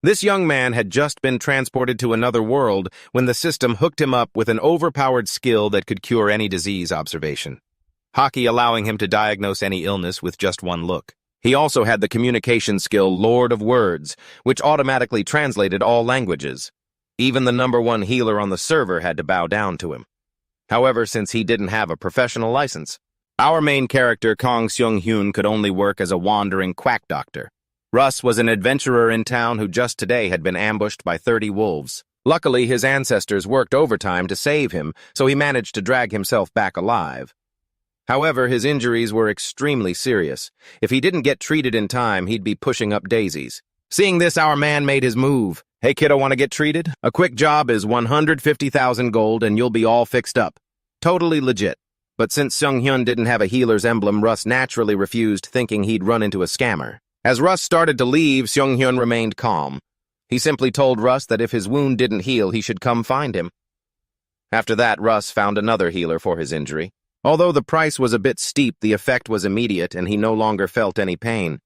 This young man had just been transported to another world when the system hooked him up with an overpowered skill that could cure any disease observation, Haki allowing him to diagnose any illness with just one look. He also had the communication skill Lord of Words, which automatically translated all languages. Even the #1 healer on the server had to bow down to him. However, since he didn't have a professional license, our main character, Kang Seung-hyun, could only work as a wandering quack doctor. Russ was an adventurer in town who just today had been ambushed by 30 wolves. Luckily, his ancestors worked overtime to save him, so he managed to drag himself back alive. However, his injuries were extremely serious. If he didn't get treated in time, he'd be pushing up daisies. Seeing this, our man made his move. Hey kiddo, want to get treated? A quick job is 150,000 gold and you'll be all fixed up. Totally legit. But since Seung-hyun didn't have a healer's emblem, Russ naturally refused, thinking he'd run into a scammer. As Russ started to leave, Seung-hyun remained calm. He simply told Russ that if his wound didn't heal, he should come find him. After that, Russ found another healer for his injury. Although the price was a bit steep, the effect was immediate and he no longer felt any pain.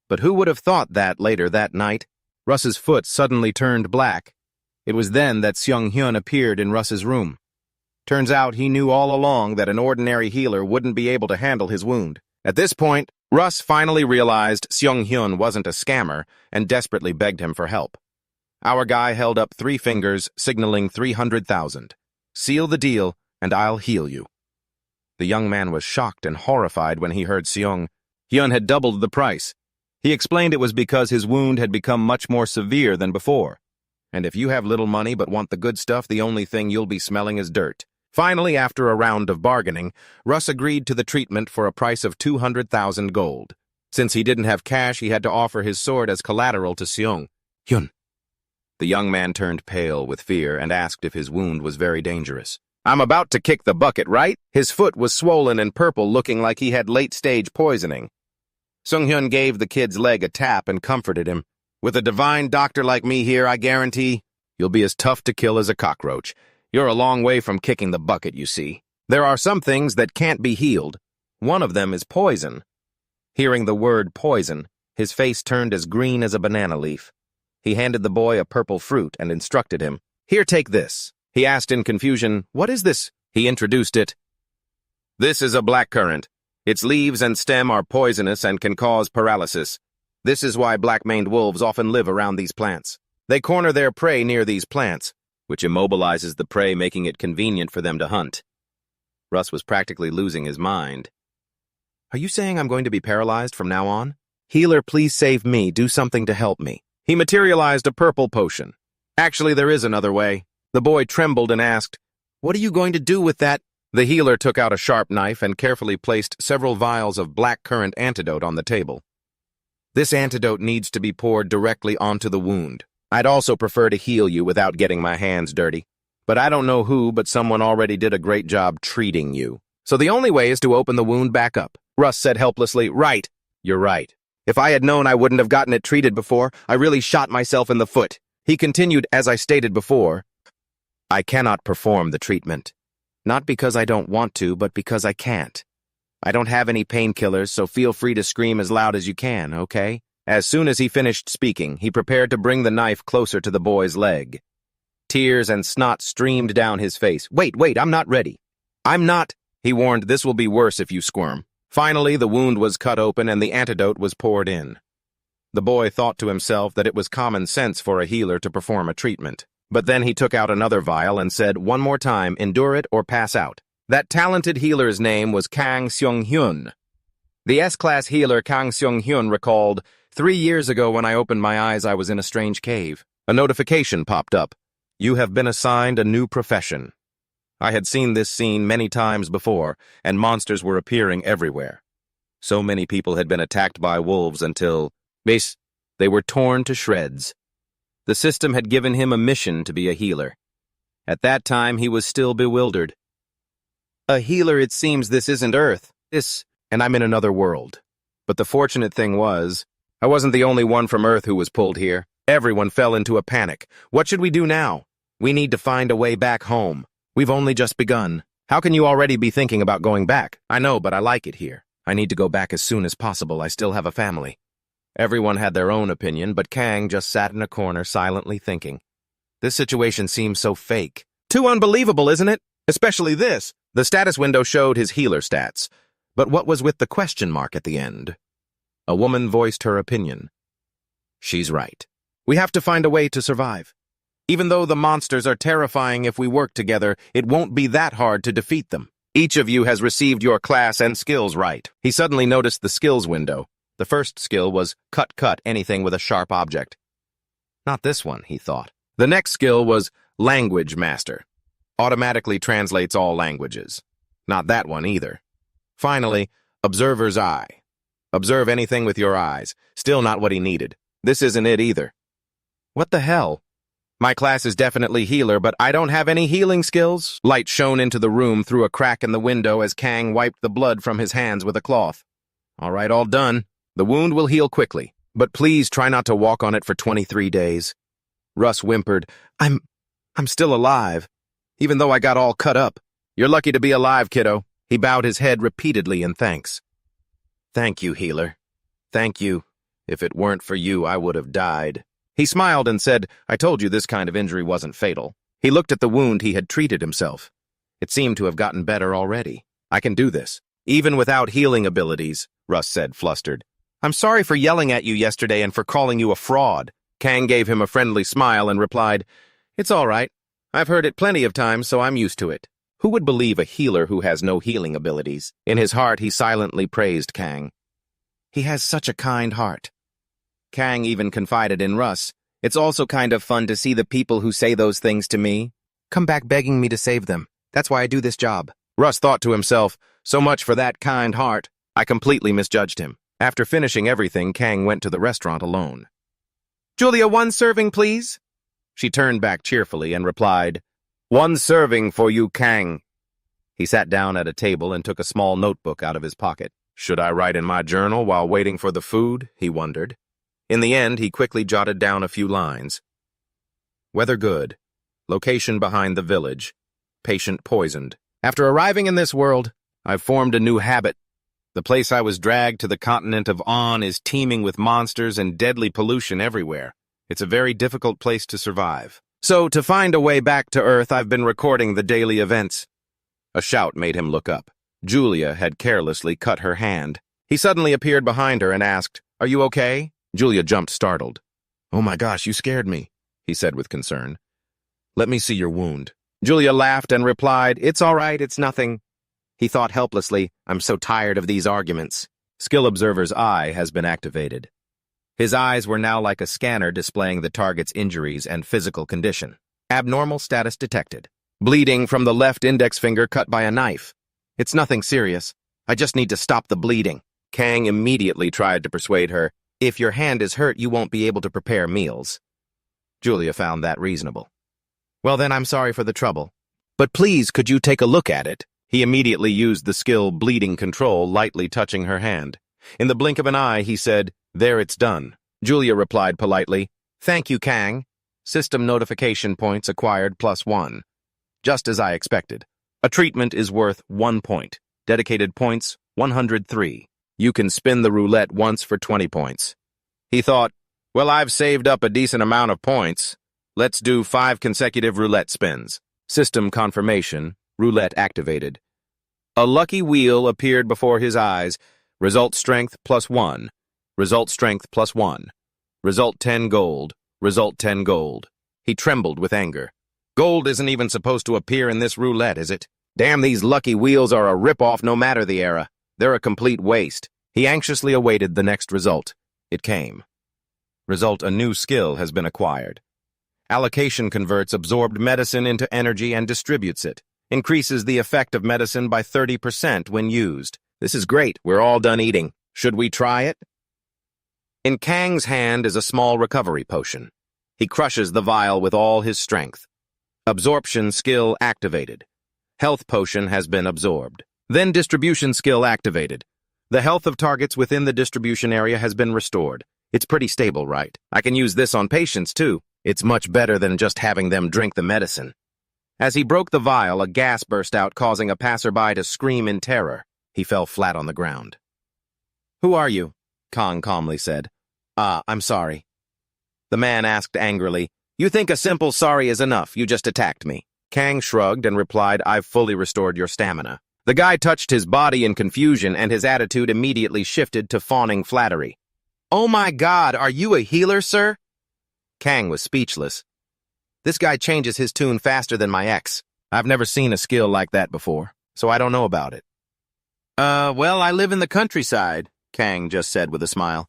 But who would have thought that later that night, Russ's foot suddenly turned black. It was then that Seung-hyun appeared in Russ's room. Turns out he knew all along that an ordinary healer wouldn't be able to handle his wound. At this point, Russ finally realized Seung-hyun wasn't a scammer and desperately begged him for help. Our guy held up 3 fingers, signaling 300,000. Seal the deal, and I'll heal you. The young man was shocked and horrified when he heard Seung-hyun had doubled the price. He explained it was because his wound had become much more severe than before. And if you have little money but want the good stuff, the only thing you'll be smelling is dirt. Finally, after a round of bargaining, Russ agreed to the treatment for a price of 200,000 gold. Since he didn't have cash, he had to offer his sword as collateral to Seung-hyun. The young man turned pale with fear and asked if his wound was very dangerous. I'm about to kick the bucket, right? His foot was swollen and purple, looking like he had late-stage poisoning. Seung-hyun gave the kid's leg a tap and comforted him. With a divine doctor like me here, I guarantee you'll be as tough to kill as a cockroach. You're a long way from kicking the bucket, you see. There are some things that can't be healed. One of them is poison. Hearing the word poison, his face turned as green as a banana leaf. He handed the boy a purple fruit and instructed him. Here, take this. He asked in confusion, what is this? He introduced it. This is a blackcurrant. Its leaves and stem are poisonous and can cause paralysis. This is why black-maned wolves often live around these plants. They corner their prey near these plants, which immobilizes the prey, making it convenient for them to hunt. Russ was practically losing his mind. Are you saying I'm going to be paralyzed from now on? Healer, please save me. Do something to help me. He materialized a purple potion. Actually, there is another way. The boy trembled and asked, what are you going to do with that? The healer took out a sharp knife and carefully placed several vials of blackcurrant antidote on the table. This antidote needs to be poured directly onto the wound. I'd also prefer to heal you without getting my hands dirty. But I don't know who, but someone already did a great job treating you. So the only way is to open the wound back up. Russ said helplessly, right. You're right. If I had known I wouldn't have gotten it treated before, I really shot myself in the foot. He continued, as I stated before, I cannot perform the treatment. Not because I don't want to, but because I can't. I don't have any painkillers, so feel free to scream as loud as you can, okay? As soon as he finished speaking, he prepared to bring the knife closer to the boy's leg. Tears and snot streamed down his face. Wait, I'm not ready. I'm not, he warned, this will be worse if you squirm. Finally, the wound was cut open and the antidote was poured in. The boy thought to himself that it was common sense for a healer to perform a treatment. But then he took out another vial and said, one more time, endure it or pass out. That talented healer's name was Kang Seung-hyun. The S-class healer Kang Seung-hyun recalled, 3 years ago when I opened my eyes, I was in a strange cave. A notification popped up. You have been assigned a new profession. I had seen this scene many times before, and monsters were appearing everywhere. So many people had been attacked by wolves until, they were torn to shreds. The system had given him a mission to be a healer. At that time, he was still bewildered. A healer, it seems this isn't Earth. And I'm in another world. But the fortunate thing was, I wasn't the only one from Earth who was pulled here. Everyone fell into a panic. What should we do now? We need to find a way back home. We've only just begun. How can you already be thinking about going back? I know, but I like it here. I need to go back as soon as possible. I still have a family. Everyone had their own opinion, but Kang just sat in a corner silently thinking. This situation seems so fake. Too unbelievable, isn't it? Especially this. The status window showed his healer stats. But what was with the question mark at the end? A woman voiced her opinion. She's right. We have to find a way to survive. Even though the monsters are terrifying, if we work together, it won't be that hard to defeat them. Each of you has received your class and skills right. He suddenly noticed the skills window. The first skill was cut anything with a sharp object. Not this one, he thought. The next skill was language master. Automatically translates all languages. Not that one either. Finally, observer's eye. Observe anything with your eyes. Still not what he needed. This isn't it either. What the hell? My class is definitely healer, but I don't have any healing skills. Light shone into the room through a crack in the window as Kang wiped the blood from his hands with a cloth. All right, all done. The wound will heal quickly, but please try not to walk on it for 23 days. Russ whimpered, I'm still alive, even though I got all cut up. You're lucky to be alive, kiddo. He bowed his head repeatedly in thanks. Thank you, healer. Thank you. If it weren't for you, I would have died. He smiled and said, I told you this kind of injury wasn't fatal. He looked at the wound he had treated himself. It seemed to have gotten better already. I can do this. Even without healing abilities, Russ said, flustered. I'm sorry for yelling at you yesterday and for calling you a fraud. Kang gave him a friendly smile and replied, It's all right. I've heard it plenty of times, so I'm used to it. Who would believe a healer who has no healing abilities? In his heart, he silently praised Kang. He has such a kind heart. Kang even confided in Russ. It's also kind of fun to see the people who say those things to me come back begging me to save them. That's why I do this job. Russ thought to himself, so much for that kind heart. I completely misjudged him. After finishing everything, Kang went to the restaurant alone. Julia, 1 serving, please. She turned back cheerfully and replied, 1 serving for you, Kang. He sat down at a table and took a small notebook out of his pocket. Should I write in my journal while waiting for the food? He wondered. In the end, he quickly jotted down a few lines. Weather good. Location behind the village. Patient poisoned. After arriving in this world, I've formed a new habit. The place I was dragged to, the continent of On, is teeming with monsters and deadly pollution everywhere. It's a very difficult place to survive. So, to find a way back to Earth, I've been recording the daily events. A shout made him look up. Julia had carelessly cut her hand. He suddenly appeared behind her and asked, Are you okay? Julia jumped, startled. Oh my gosh, you scared me, he said with concern. Let me see your wound. Julia laughed and replied, It's all right, it's nothing. He thought helplessly, I'm so tired of these arguments. Skill Observer's eye has been activated. His eyes were now like a scanner displaying the target's injuries and physical condition. Abnormal status detected. Bleeding from the left index finger cut by a knife. It's nothing serious. I just need to stop the bleeding. Kang immediately tried to persuade her, If your hand is hurt, you won't be able to prepare meals. Julia found that reasonable. Well then, I'm sorry for the trouble. But please, could you take a look at it? He immediately used the skill Bleeding Control, lightly touching her hand. In the blink of an eye, he said, There, it's done. Julia replied politely, Thank you, Kang. System notification points acquired +1. Just as I expected. A treatment is worth 1 point. Dedicated points, 103. You can spin the roulette once for 20 points. He thought, well, I've saved up a decent amount of points. Let's do 5 consecutive roulette spins. System confirmation, roulette activated. A lucky wheel appeared before his eyes. Result strength +1. Result strength +1. Result 10 gold. Result 10 gold. He trembled with anger. Gold isn't even supposed to appear in this roulette, is it? Damn, these lucky wheels are a rip-off no matter the era. They're a complete waste. He anxiously awaited the next result. It came. Result: a new skill has been acquired. Allocation converts absorbed medicine into energy and distributes it. Increases the effect of medicine by 30% when used. This is great. We're all done eating. Should we try it? In Kang's hand is a small recovery potion. He crushes the vial with all his strength. Absorption skill activated. Health potion has been absorbed. Then distribution skill activated. The health of targets within the distribution area has been restored. It's pretty stable, right? I can use this on patients, too. It's much better than just having them drink the medicine. As he broke the vial, a gas burst out, causing a passerby to scream in terror. He fell flat on the ground. Who are you? Kang calmly said. I'm sorry. The man asked angrily, "You think a simple sorry is enough? You just attacked me." Kang shrugged and replied, "I've fully restored your stamina." The guy touched his body in confusion, and his attitude immediately shifted to fawning flattery. "Oh my God, are you a healer, sir?" Kang was speechless. This guy changes his tune faster than my ex. I've never seen a skill like that before, so I don't know about it. Well, I live in the countryside," Kang just said with a smile.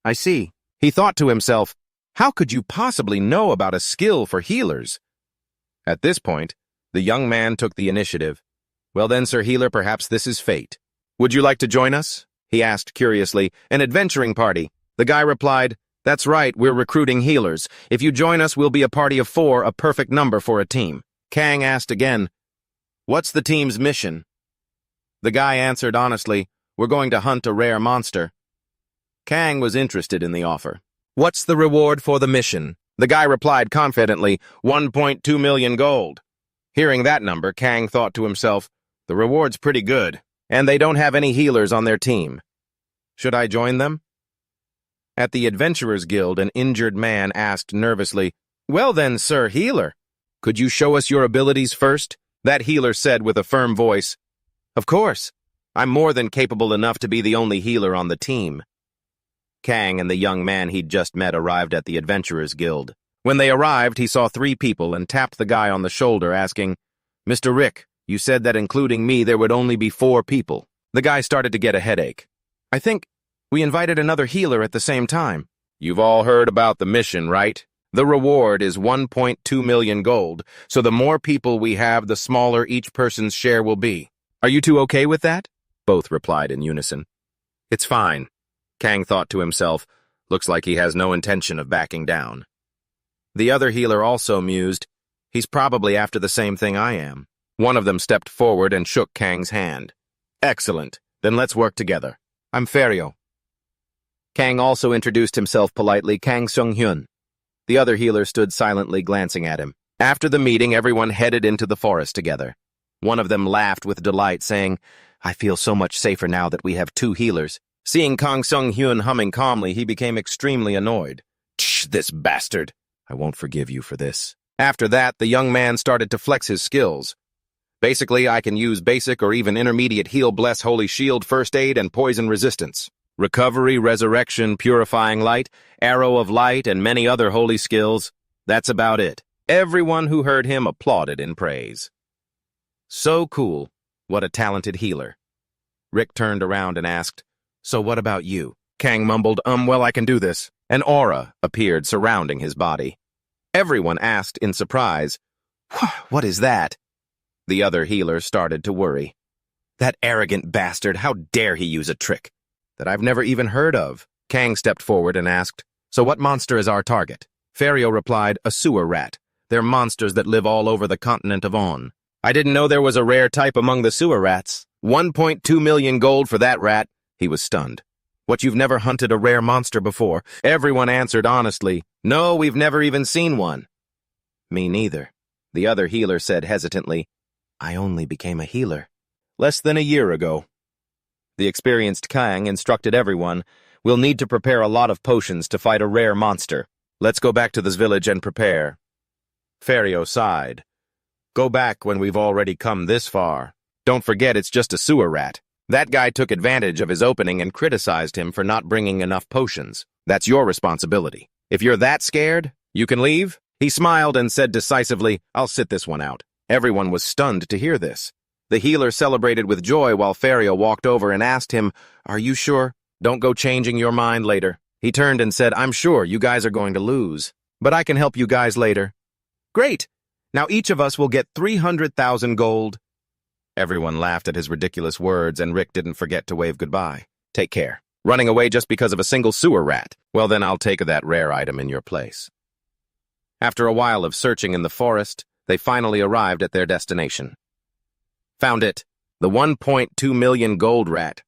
"I see." He thought to himself, how could you possibly know about a skill for healers? At this point, the young man took the initiative. "Well then, Sir Healer, perhaps this is fate. Would you like to join us?" he asked curiously. "An adventuring party." The guy replied, "That's right, we're recruiting healers. If you join us, we'll be a party of 4, a perfect number for a team." Kang asked again, "What's the team's mission?" The guy answered honestly, "We're going to hunt a rare monster." Kang was interested in the offer. "What's the reward for the mission?" The guy replied confidently, 1.2 million gold. Hearing that number, Kang thought to himself, the reward's pretty good, and they don't have any healers on their team. Should I join them? At the Adventurers Guild, an injured man asked nervously, "Well then, Sir Healer, could you show us your abilities first?" That healer said with a firm voice, "Of course. I'm more than capable enough to be the only healer on the team." Kang and the young man he'd just met arrived at the Adventurers Guild. When they arrived, he saw 3 people and tapped the guy on the shoulder, asking, "Mr. Rick, you said that including me there would only be 4 people." The guy started to get a headache. "I think we invited another healer at the same time." "You've all heard about the mission, right? The reward is 1.2 million gold, so the more people we have, the smaller each person's share will be. Are you two okay with that?" Both replied in unison. "It's fine." Kang thought to himself, looks like he has no intention of backing down. The other healer also mused, he's probably after the same thing I am. One of them stepped forward and shook Kang's hand. "Excellent. Then let's work together. I'm Ferio." Kang also introduced himself politely, Kang Sung-hyun. The other healer stood silently glancing at him. After the meeting, everyone headed into the forest together. One of them laughed with delight, saying, "I feel so much safer now that we have 2 healers." Seeing Kang Sung-hyun humming calmly, he became extremely annoyed. "Tch, this bastard! I won't forgive you for this." After that, the young man started to flex his skills. "Basically, I can use basic or even intermediate heal, bless, holy shield, first aid, and poison resistance. Recovery, resurrection, purifying light, arrow of light, and many other holy skills. That's about it." Everyone who heard him applauded in praise. So cool. What a talented healer. Rick turned around and asked, "So what about you?" Kang mumbled, well, I can do this." An aura appeared surrounding his body. Everyone asked in surprise, "What is that?" The other healer started to worry. "That arrogant bastard, how dare he use a trick that I've never even heard of?" Kang stepped forward and asked, "So what monster is our target?" Ferio replied, "A sewer rat. They're monsters that live all over the continent of On." "I didn't know there was a rare type among the sewer rats. 1.2 million gold for that rat." He was stunned. "What, you've never hunted a rare monster before?" Everyone answered honestly, "No, we've never even seen one." "Me neither." The other healer said hesitantly, "I only became a healer less than a year ago." The experienced Kang instructed everyone, "We'll need to prepare a lot of potions to fight a rare monster. Let's go back to this village and prepare." Ferio sighed. "Go back when we've already come this far. Don't forget it's just a sewer rat. That guy took advantage of his opening and criticized him for not bringing enough potions. That's your responsibility. If you're that scared, you can leave." He smiled and said decisively, "I'll sit this one out." Everyone was stunned to hear this. The healer celebrated with joy while Ferio walked over and asked him, "Are you sure? Don't go changing your mind later." He turned and said, "I'm sure you guys are going to lose, but I can help you guys later." "Great! Now each of us will get 300,000 gold." Everyone laughed at his ridiculous words, and Rick didn't forget to wave goodbye. "Take care. Running away just because of a single sewer rat. Well, then I'll take that rare item in your place." After a while of searching in the forest, they finally arrived at their destination. "Found it. The 1.2 million gold rat.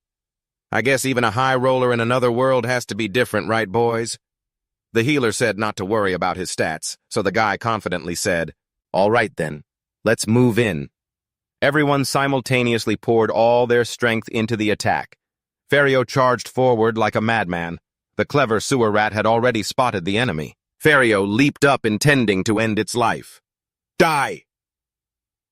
I guess even a high roller in another world has to be different, right, boys?" The healer said not to worry about his stats, so the guy confidently said, "All right then, let's move in." Everyone simultaneously poured all their strength into the attack. Ferio charged forward like a madman. The clever sewer rat had already spotted the enemy. Ferio leaped up, intending to end its life. Die!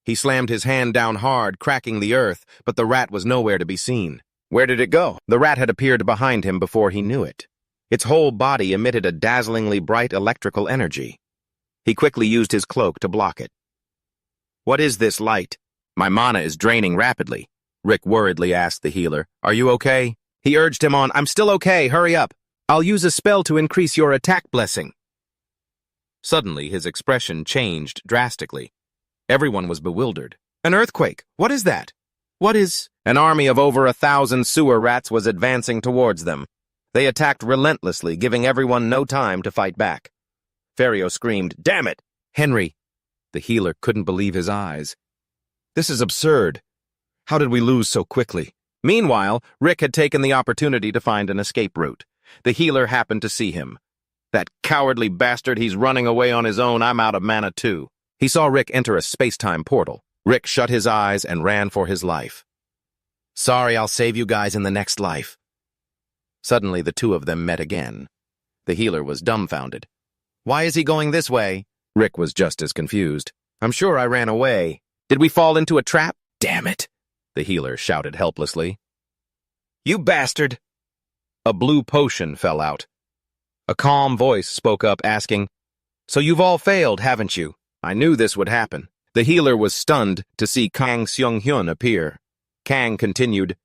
He slammed his hand down hard, cracking the earth, but the rat was nowhere to be seen. Where did it go? The rat had appeared behind him before he knew it. Its whole body emitted a dazzlingly bright electrical energy. He quickly used his cloak to block it. What is this light? My mana is draining rapidly. Rick worriedly asked the healer. Are you okay? He urged him on. I'm still okay, hurry up. I'll use a spell to increase your attack blessing. Suddenly, his expression changed drastically. Everyone was bewildered. An earthquake? What is that? What is... An army of over 1,000 sewer rats was advancing towards them. They attacked relentlessly, giving everyone no time to fight back. Ferio screamed, Damn it! Henry! The healer couldn't believe his eyes. This is absurd. How did we lose so quickly? Meanwhile, Rick had taken the opportunity to find an escape route. The healer happened to see him. That cowardly bastard, he's running away on his own. I'm out of mana too. He saw Rick enter a space-time portal. Rick shut his eyes and ran for his life. Sorry, I'll save you guys in the next life. Suddenly, the two of them met again. The healer was dumbfounded. Why is he going this way? Rick was just as confused. I'm sure I ran away. Did we fall into a trap? Damn it! The healer shouted helplessly. You bastard! A blue potion fell out. A calm voice spoke up, asking, So you've all failed, haven't you? I knew this would happen. The healer was stunned to see Kang Seung-hyun appear. Kang continued,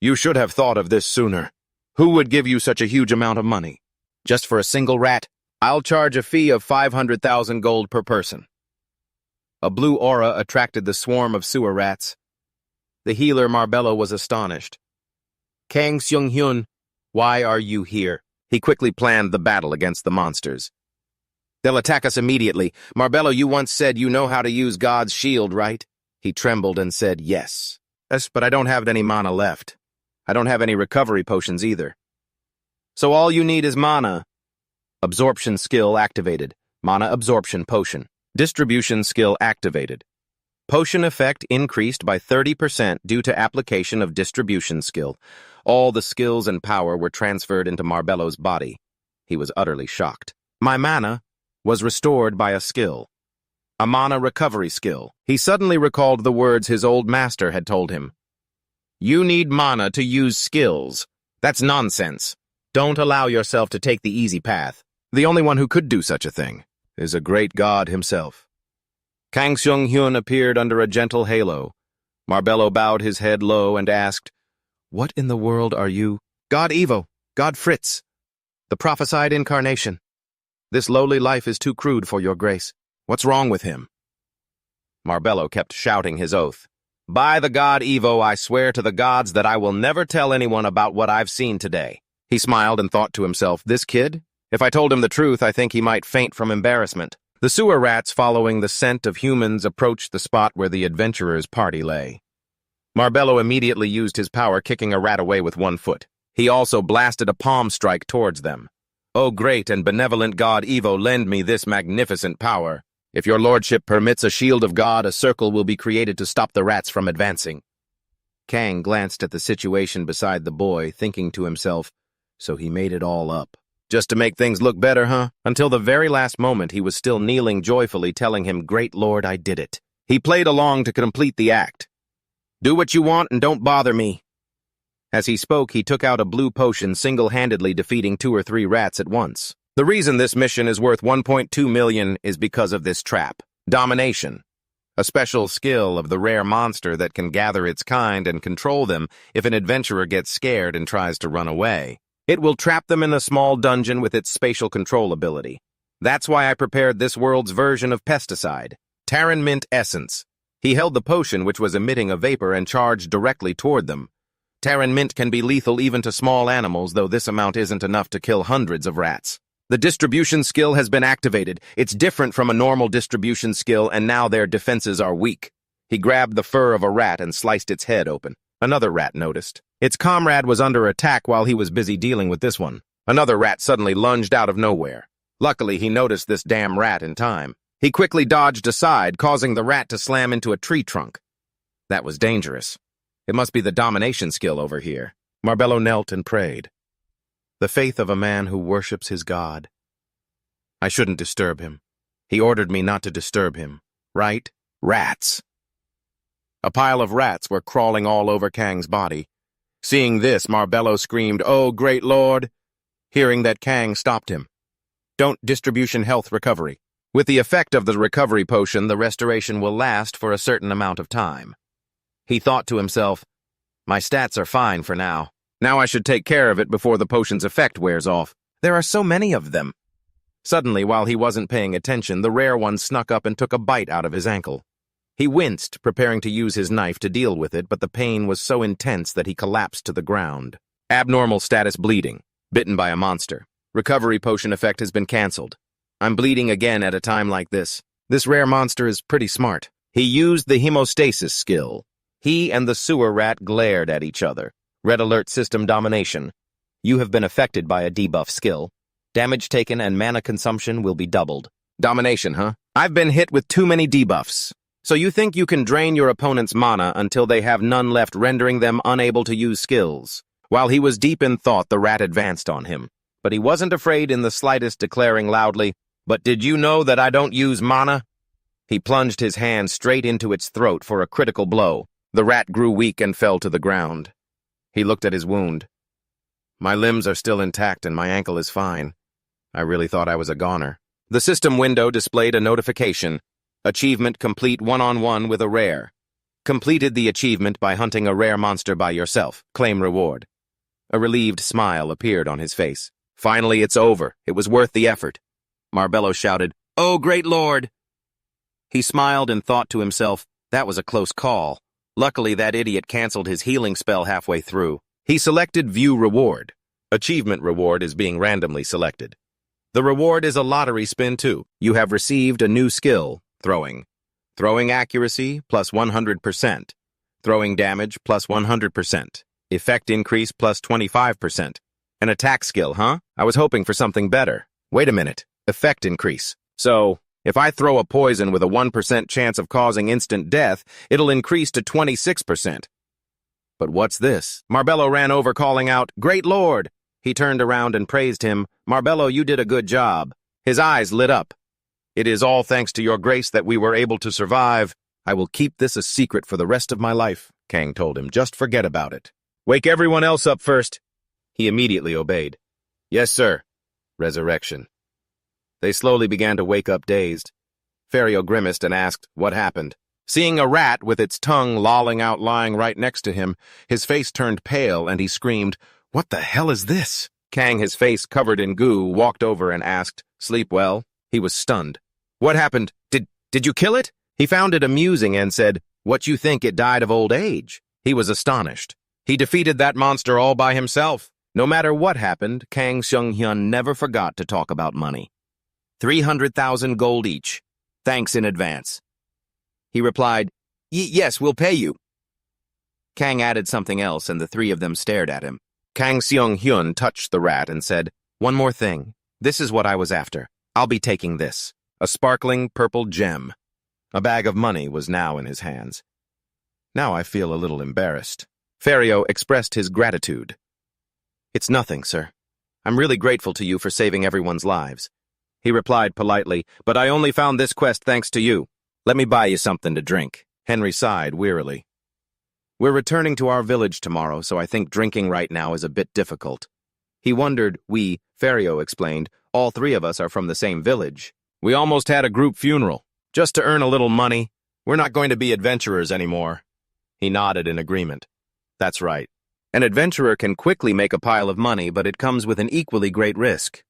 You should have thought of this sooner. Who would give you such a huge amount of money? Just for a single rat? I'll charge a fee of 500,000 gold per person. A blue aura attracted the swarm of sewer rats. The healer Marbello was astonished. Kang Seung-hyun, why are you here? He quickly planned the battle against the monsters. They'll attack us immediately. Marbello, you once said you know how to use God's shield, right? He trembled and said yes. Yes, but I don't have any mana left. I don't have any recovery potions either. So all you need is mana. Absorption skill activated. Mana absorption potion. Distribution skill activated. Potion effect increased by 30% due to application of distribution skill. All the skills and power were transferred into Marbello's body. He was utterly shocked. My mana was restored by a skill. A mana recovery skill. He suddenly recalled the words his old master had told him. You need mana to use skills. That's nonsense. Don't allow yourself to take the easy path. The only one who could do such a thing is a great god himself. Kang Seung-hyun appeared under a gentle halo. Marbello bowed his head low and asked, What in the world are you? God Evo, God Fritz, the prophesied incarnation. This lowly life is too crude for your grace. What's wrong with him? Marbello kept shouting his oath. By the god Evo, I swear to the gods that I will never tell anyone about what I've seen today. He smiled and thought to himself, this kid? If I told him the truth, I think he might faint from embarrassment. The sewer rats, following the scent of humans, approached the spot where the adventurers' party lay. Marbello immediately used his power, kicking a rat away with one foot. He also blasted a palm strike towards them. O great and benevolent god Evo, lend me this magnificent power. If your lordship permits a shield of God, a circle will be created to stop the rats from advancing. Kang glanced at the situation beside the boy, thinking to himself, so he made it all up. Just to make things look better, huh? Until the very last moment, he was still kneeling joyfully, telling him, Great Lord, I did it. He played along to complete the act. Do what you want and don't bother me. As he spoke, he took out a blue potion, single-handedly defeating 2 or 3 rats at once. The reason this mission is worth 1.2 million is because of this trap. Domination. A special skill of the rare monster that can gather its kind and control them if an adventurer gets scared and tries to run away. It will trap them in a small dungeon with its spatial control ability. That's why I prepared this world's version of pesticide, Terran Mint Essence. He held the potion, which was emitting a vapor, and charged directly toward them. Terran Mint can be lethal even to small animals, though this amount isn't enough to kill hundreds of rats. The distribution skill has been activated. It's different from a normal distribution skill, and now their defenses are weak. He grabbed the fur of a rat and sliced its head open. Another rat noticed. Its comrade was under attack while he was busy dealing with this one. Another rat suddenly lunged out of nowhere. Luckily, he noticed this damn rat in time. He quickly dodged aside, causing the rat to slam into a tree trunk. That was dangerous. It must be the domination skill over here. Marbello knelt and prayed. The faith of a man who worships his god. I shouldn't disturb him. He ordered me not to disturb him. Right? Rats. A pile of rats were crawling all over Kang's body. Seeing this, Marbello screamed, "Oh, great lord!" Hearing that, Kang stopped him. Don't distribution health recovery. With the effect of the recovery potion, the restoration will last for a certain amount of time. He thought to himself, my stats are fine for now. Now I should take care of it before the potion's effect wears off. There are so many of them. Suddenly, while he wasn't paying attention, the rare one snuck up and took a bite out of his ankle. He winced, preparing to use his knife to deal with it, but the pain was so intense that he collapsed to the ground. Abnormal status bleeding. Bitten by a monster. Recovery potion effect has been cancelled. I'm bleeding again at a time like this. This rare monster is pretty smart. He used the hemostasis skill. He and the sewer rat glared at each other. Red alert system domination. You have been affected by a debuff skill. Damage taken and mana consumption will be doubled. Domination, huh? I've been hit with too many debuffs. So you think you can drain your opponent's mana until they have none left, rendering them unable to use skills. While he was deep in thought, the rat advanced on him. But he wasn't afraid in the slightest, declaring loudly, "But did you know that I don't use mana?" He plunged his hand straight into its throat for a critical blow. The rat grew weak and fell to the ground. He looked at his wound. My limbs are still intact and my ankle is fine. I really thought I was a goner. The system window displayed a notification. Achievement complete one-on-one with a rare. Completed the achievement by hunting a rare monster by yourself. Claim reward. A relieved smile appeared on his face. Finally, it's over. It was worth the effort. Marbello shouted, "Oh, great lord!" He smiled and thought to himself, that was a close call. Luckily, that idiot canceled his healing spell halfway through. He selected View Reward. Achievement reward is being randomly selected. The reward is a lottery spin too. You have received a new skill, Throwing. Throwing accuracy, plus 100%. Throwing damage, plus 100%. Effect increase, plus 25%. An attack skill, huh? I was hoping for something better. Wait a minute. Effect increase. So, if I throw a poison with a 1% chance of causing instant death, it'll increase to 26%. But what's this? Marbello ran over calling out, "Great Lord!" He turned around and praised him. "Marbello, you did a good job." His eyes lit up. "It is all thanks to your grace that we were able to survive. I will keep this a secret for the rest of my life," Kang told him. "Just forget about it. Wake everyone else up first." He immediately obeyed. "Yes, sir." Resurrection. They slowly began to wake up dazed. Ferio grimaced and asked, "What happened?" Seeing a rat with its tongue lolling out lying right next to him, his face turned pale and he screamed, "What the hell is this?" Kang, his face covered in goo, walked over and asked, "Sleep well?" He was stunned. "What happened? Did you kill it?" He found it amusing and said, "What you think, it died of old age?" He was astonished. He defeated that monster all by himself. No matter what happened, Kang Seung-hyun never forgot to talk about money. 300,000 gold each. Thanks in advance. He replied, "Yes, we'll pay you." Kang added something else and the three of them stared at him. Kang Seung-hyun touched the rat and said, "One more thing. This is what I was after. I'll be taking this." A sparkling purple gem. A bag of money was now in his hands. "Now I feel a little embarrassed." Ferio expressed his gratitude. "It's nothing, sir. I'm really grateful to you for saving everyone's lives." He replied politely, "But I only found this quest thanks to you. Let me buy you something to drink." Henry sighed wearily. "We're returning to our village tomorrow, so I think drinking right now is a bit difficult." He wondered, Ferio explained, all three of us are from the same village. We almost had a group funeral, just to earn a little money. We're not going to be adventurers anymore. He nodded in agreement. That's right. An adventurer can quickly make a pile of money, but it comes with an equally great risk.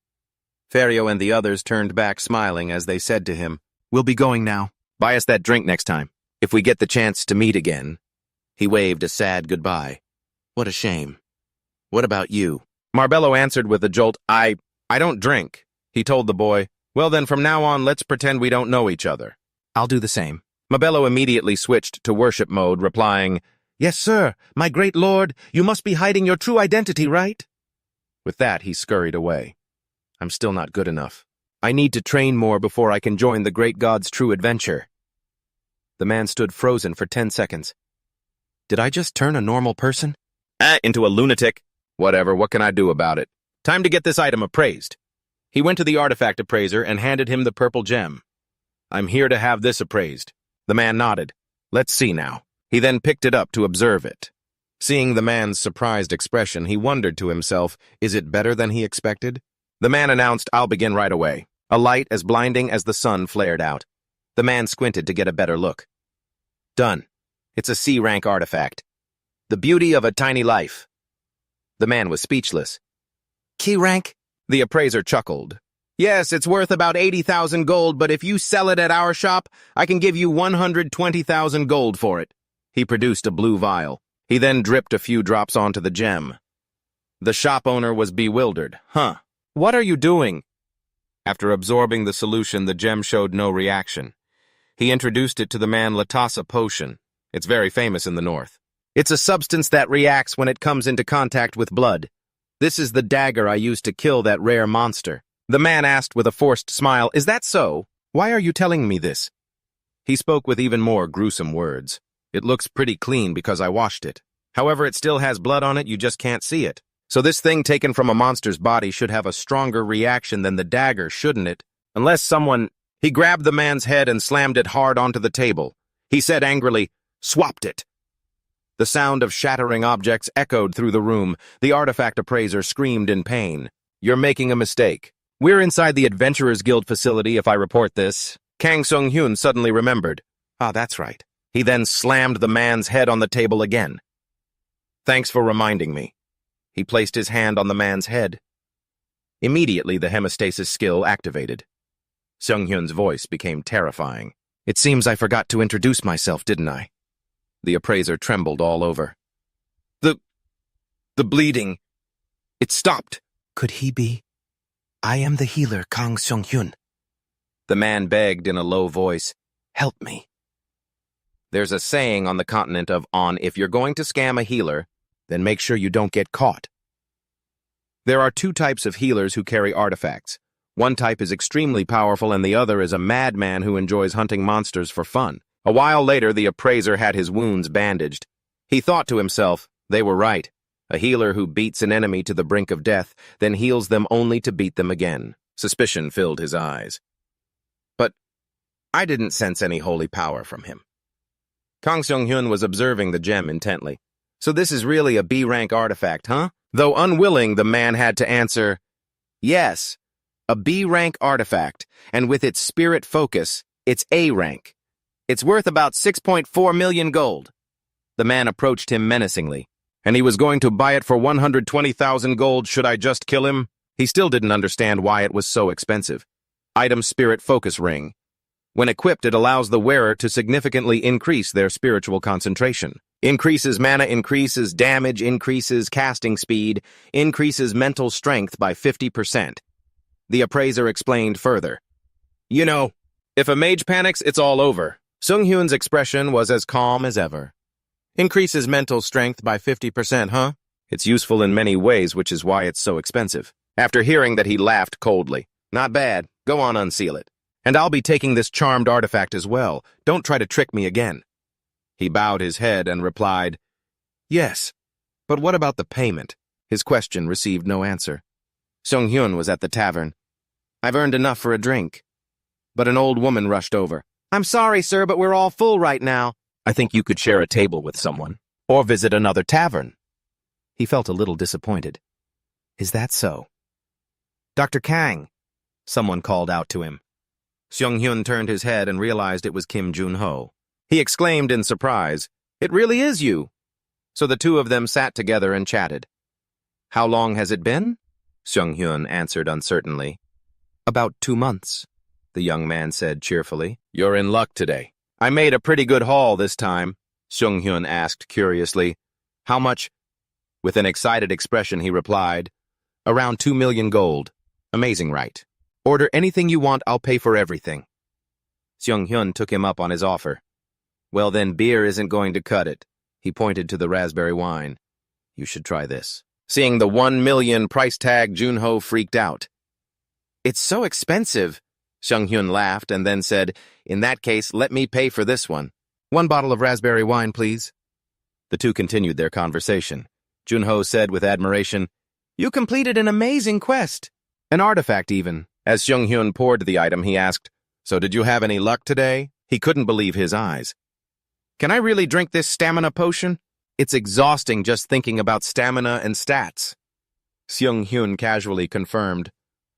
Ferio and the others turned back smiling as they said to him, "We'll be going now. Buy us that drink next time, if we get the chance to meet again." He waved a sad goodbye. "What a shame. What about you?" Marbello answered with a jolt, I don't drink." He told the boy, "Well then, from now on, let's pretend we don't know each other." "I'll do the same." Marbello immediately switched to worship mode, replying, "Yes, sir, my great lord, you must be hiding your true identity, right?" With that, he scurried away. "I'm still not good enough. I need to train more before I can join the great god's true adventure." The man stood frozen for 10 seconds. Did I just turn a normal person? Into a lunatic. Whatever, what can I do about it? Time to get this item appraised. He went to the artifact appraiser and handed him the purple gem. I'm here to have this appraised. The man nodded. Let's see now. He then picked it up to observe it. Seeing the man's surprised expression, he wondered to himself, is it better than he expected? The man announced, I'll begin right away. A light as blinding as the sun flared out. The man squinted to get a better look. Done. It's a C-rank artifact. The beauty of a tiny life. The man was speechless. Key rank? The appraiser chuckled. Yes, it's worth about 80,000 gold, but if you sell it at our shop, I can give you 120,000 gold for it. He produced a blue vial. He then dripped a few drops onto the gem. The shop owner was bewildered. Huh. What are you doing? After absorbing the solution, the gem showed no reaction. He introduced it to the man Latassa potion. It's very famous in the north. It's a substance that reacts when it comes into contact with blood. This is the dagger I used to kill that rare monster. The man asked with a forced smile, Is that so? Why are you telling me this? He spoke with even more gruesome words. It looks pretty clean because I washed it. However, it still has blood on it, you just can't see it. So this thing taken from a monster's body should have a stronger reaction than the dagger, shouldn't it? Unless someone... He grabbed the man's head and slammed it hard onto the table. He said angrily, Swapped it. The sound of shattering objects echoed through the room. The artifact appraiser screamed in pain. You're making a mistake. We're inside the Adventurers Guild facility if I report this. Kang Sung-hyun suddenly remembered. Ah, that's right. He then slammed the man's head on the table again. Thanks for reminding me. He placed his hand on the man's head. Immediately, the hemostasis skill activated. Sung-hyun's voice became terrifying. It seems I forgot to introduce myself, didn't I? The appraiser trembled all over. The bleeding. It stopped. Could he be? I am the healer, Kang Sung-hyun. The man begged in a low voice, Help me. There's a saying on the continent of if you're going to scam a healer, then make sure you don't get caught. There are two types of healers who carry artifacts. One type is extremely powerful and the other is a madman who enjoys hunting monsters for fun. A while later, the appraiser had his wounds bandaged. He thought to himself, they were right. A healer who beats an enemy to the brink of death, then heals them only to beat them again. Suspicion filled his eyes. But I didn't sense any holy power from him. Kang Sung-hyun was observing the gem intently. So this is really a B-rank artifact, huh? Though unwilling, the man had to answer, Yes, a B-rank artifact, and with its spirit focus, it's A-rank. It's worth about 6.4 million gold. The man approached him menacingly, and he was going to buy it for 120,000 gold should I just kill him? He still didn't understand why it was so expensive. Item Spirit Focus Ring. When equipped, it allows the wearer to significantly increase their spiritual concentration. Increases mana, increases damage, increases casting speed, increases mental strength by 50%. The appraiser explained further. You know, if a mage panics, it's all over. Sung-hyun's expression was as calm as ever. Increases mental strength by 50%, huh? It's useful in many ways, which is why it's so expensive. After hearing that, he laughed coldly. Not bad. Go on, unseal it. And I'll be taking this charmed artifact as well. Don't try to trick me again. He bowed his head and replied, Yes, but what about the payment? His question received no answer. Sung-hyun was at the tavern. I've earned enough for a drink. But an old woman rushed over. I'm sorry, sir, but we're all full right now. I think you could share a table with someone, or visit another tavern. He felt a little disappointed. Is that so? Dr. Kang, someone called out to him. Sung-hyun turned his head and realized it was Kim Junho. He exclaimed in surprise, It really is you. So the two of them sat together and chatted. How long has it been? Sung-hyun answered uncertainly. About 2 months, the young man said cheerfully. You're in luck today. I made a pretty good haul this time, Sung-hyun asked curiously. How much? With an excited expression, he replied, Around 2 million gold. Amazing, right? Order anything you want, I'll pay for everything. Sung-hyun took him up on his offer. Well, then beer isn't going to cut it. He pointed to the raspberry wine. You should try this. Seeing the 1 million price tag, Junho freaked out. It's so expensive. Sung-hyun laughed and then said, In that case, let me pay for this one. 1 bottle of raspberry wine, please. The two continued their conversation. Junho said with admiration, You completed an amazing quest. An artifact, even. As Junho poured the item, he asked, "So did you have any luck today?" He couldn't believe his eyes. "Can I really drink this stamina potion? It's exhausting just thinking about stamina and stats." Junho casually confirmed,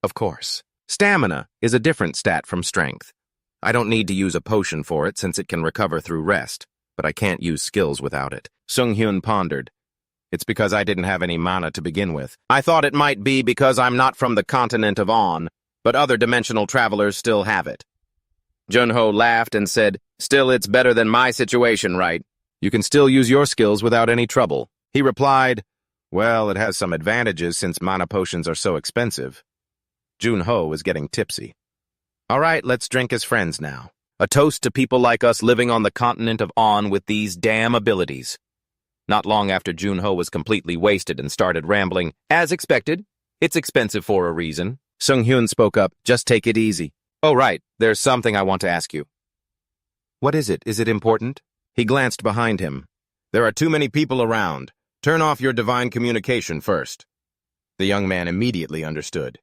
"Of course. Stamina is a different stat from strength. I don't need to use a potion for it since it can recover through rest, but I can't use skills without it." Junho pondered. "It's because I didn't have any mana to begin with. I thought it might be because I'm not from the continent of On, but other dimensional travelers still have it." Junho laughed and said, "Still, it's better than my situation, right? You can still use your skills without any trouble." He replied, "Well, it has some advantages since mana potions are so expensive." Junho was getting tipsy. "All right, let's drink as friends now. A toast to people like us living on the continent of On with these damn abilities." Not long after Junho was completely wasted and started rambling, "As expected, it's expensive for a reason." Sung-hyun spoke up, "Just take it easy." "Oh, right, there's something I want to ask you." "What is it? Is it important?" He glanced behind him. "There are too many people around. Turn off your divine communication first." The young man immediately understood.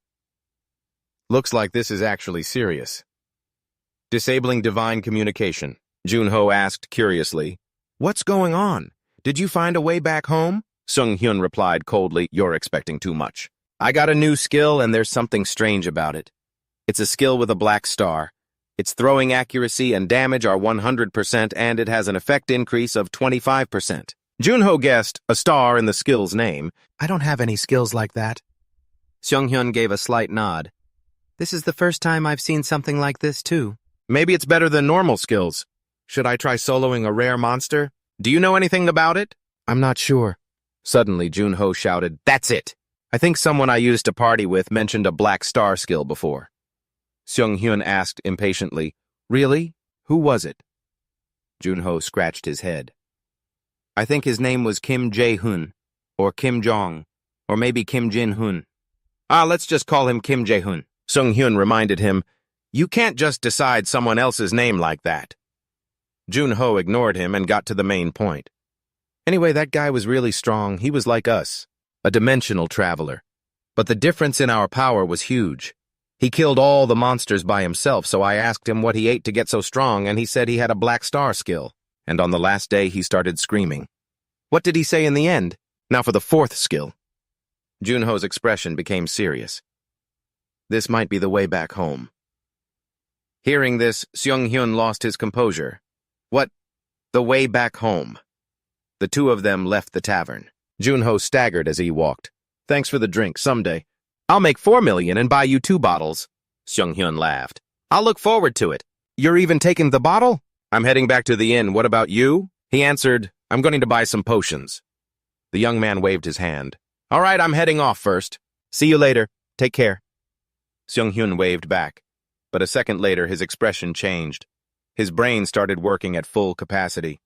"Looks like this is actually serious." "Disabling divine communication," Junho asked curiously. "What's going on? Did you find a way back home?" Sung-hyun replied coldly, "You're expecting too much. I got a new skill and there's something strange about it. It's a skill with a black star. Its throwing accuracy and damage are 100% and it has an effect increase of 25%. Junho guessed a star in the skill's name. "I don't have any skills like that." Sung-hyun gave a slight nod. "This is the first time I've seen something like this, too." "Maybe it's better than normal skills. Should I try soloing a rare monster? Do you know anything about it?" "I'm not sure." Suddenly, Junho shouted, "That's it! I think someone I used to party with mentioned a black star skill before." Sung-hyun asked impatiently, "Really? Who was it?" Junho scratched his head. "I think his name was Kim Jae-hun, or Kim Jong, or maybe Kim Jin-hun." Let's just call him Kim Jae-hun." Sung-hyun reminded him, "You can't just decide someone else's name like that." Junho ignored him and got to the main point. "Anyway, that guy was really strong. He was like us, a dimensional traveler. But the difference in our power was huge. He killed all the monsters by himself, so I asked him what he ate to get so strong, and he said he had a black star skill. And on the last day, he started screaming." "What did he say in the end? Now for the fourth skill." Junho's expression became serious. "This might be the way back home." Hearing this, Sung-hyun lost his composure. "What? The way back home?" The two of them left the tavern. Junho staggered as he walked. "Thanks for the drink, someday. I'll make 4 million and buy you 2 bottles. Sung-hyun laughed. "I'll look forward to it. You're even taking the bottle?" "I'm heading back to the inn. What about you?" He answered, "I'm going to buy some potions." The young man waved his hand. "All right, I'm heading off first. See you later. Take care." Sung-hyun waved back, but a second later his expression changed. His brain started working at full capacity.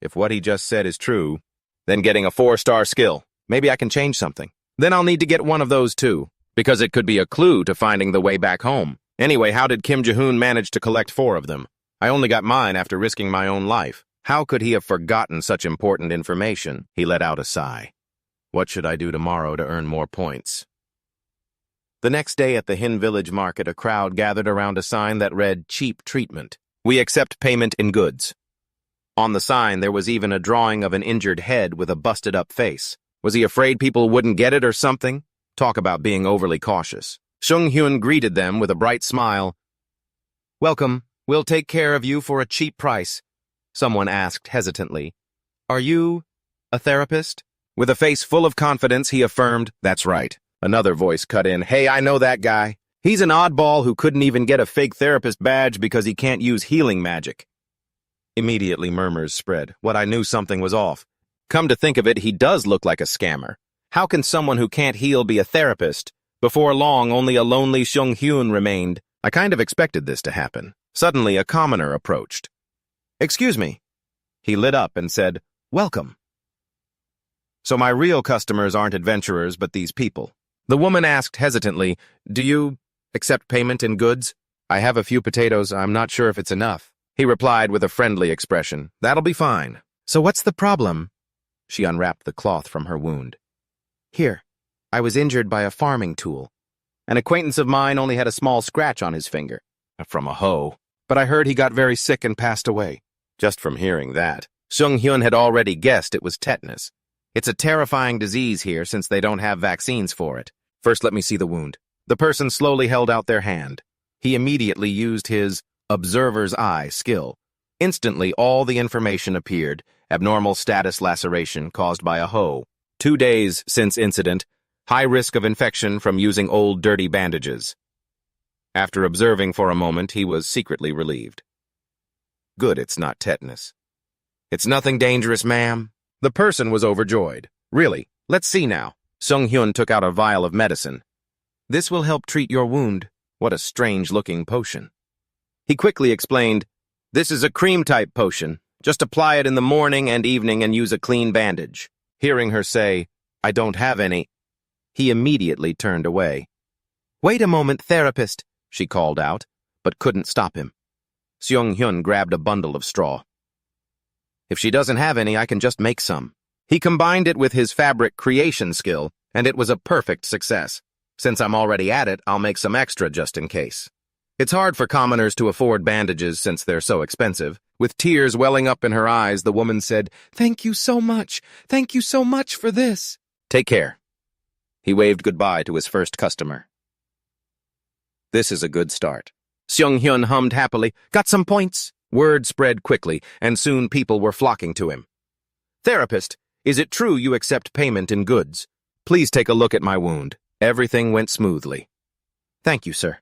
If what he just said is true, then getting a 4-star skill. Maybe I can change something. Then I'll need to get one of those too, because it could be a clue to finding the way back home. Anyway, how did Kim Jae-hoon manage to collect 4 of them? I only got mine after risking my own life. How could he have forgotten such important information? He let out a sigh. What should I do tomorrow to earn more points? The next day at the Hin Village Market, a crowd gathered around a sign that read, "Cheap treatment. We accept payment in goods." On the sign, there was even a drawing of an injured head with a busted-up face. Was he afraid people wouldn't get it or something? Talk about being overly cautious. Sung-hyun greeted them with a bright smile. "Welcome. We'll take care of you for a cheap price." Someone asked hesitantly, "Are you a therapist?" With a face full of confidence, he affirmed, "That's right." Another voice cut in, "Hey, I know that guy. He's an oddball who couldn't even get a fake therapist badge because he can't use healing magic." Immediately murmurs spread. What I knew something was off. Come to think of it, he does look like a scammer. How can someone who can't heal be a therapist? Before long, only a lonely Sung-hyun remained. I kind of expected this to happen. Suddenly, a commoner approached. "Excuse me." He lit up and said, "Welcome." So my real customers aren't adventurers, but these people. The woman asked hesitantly, "Do you accept payment in goods?" "I have a few potatoes. I'm not sure if it's enough." He replied with a friendly expression, "That'll be fine." "So what's the problem?" She unwrapped the cloth from her wound. "Here, I was injured by a farming tool. An acquaintance of mine only had a small scratch on his finger, from a hoe, but I heard he got very sick and passed away. Just from hearing that, Junho had already guessed it was tetanus. It's a terrifying disease here since they don't have vaccines for it. First, let me see the wound. The person slowly held out their hand. He immediately used his observer's eye skill. Instantly, all the information appeared. Abnormal status laceration caused by a hoe. 2 days since incident. High risk of infection from using old dirty bandages. After observing for a moment, he was secretly relieved. Good, it's not tetanus. It's nothing dangerous, ma'am. The person was overjoyed. Really, let's see now. Junho took out a vial of medicine. This will help treat your wound. What a strange-looking potion. He quickly explained, this is a cream-type potion. Just apply it in the morning and evening and use a clean bandage. Hearing her say, I don't have any, he immediately turned away. Wait a moment, therapist, she called out, but couldn't stop him. Junho grabbed a bundle of straw. If she doesn't have any, I can just make some. He combined it with his fabric creation skill, and it was a perfect success. Since I'm already at it, I'll make some extra just in case. It's hard for commoners to afford bandages since they're so expensive. With tears welling up in her eyes, the woman said, Thank you so much. Thank you so much for this. Take care. He waved goodbye to his first customer. This is a good start. Junho hummed happily, Got some points. Word spread quickly, and soon people were flocking to him. Therapist, is it true you accept payment in goods? Please take a look at my wound. Everything went smoothly. Thank you, sir.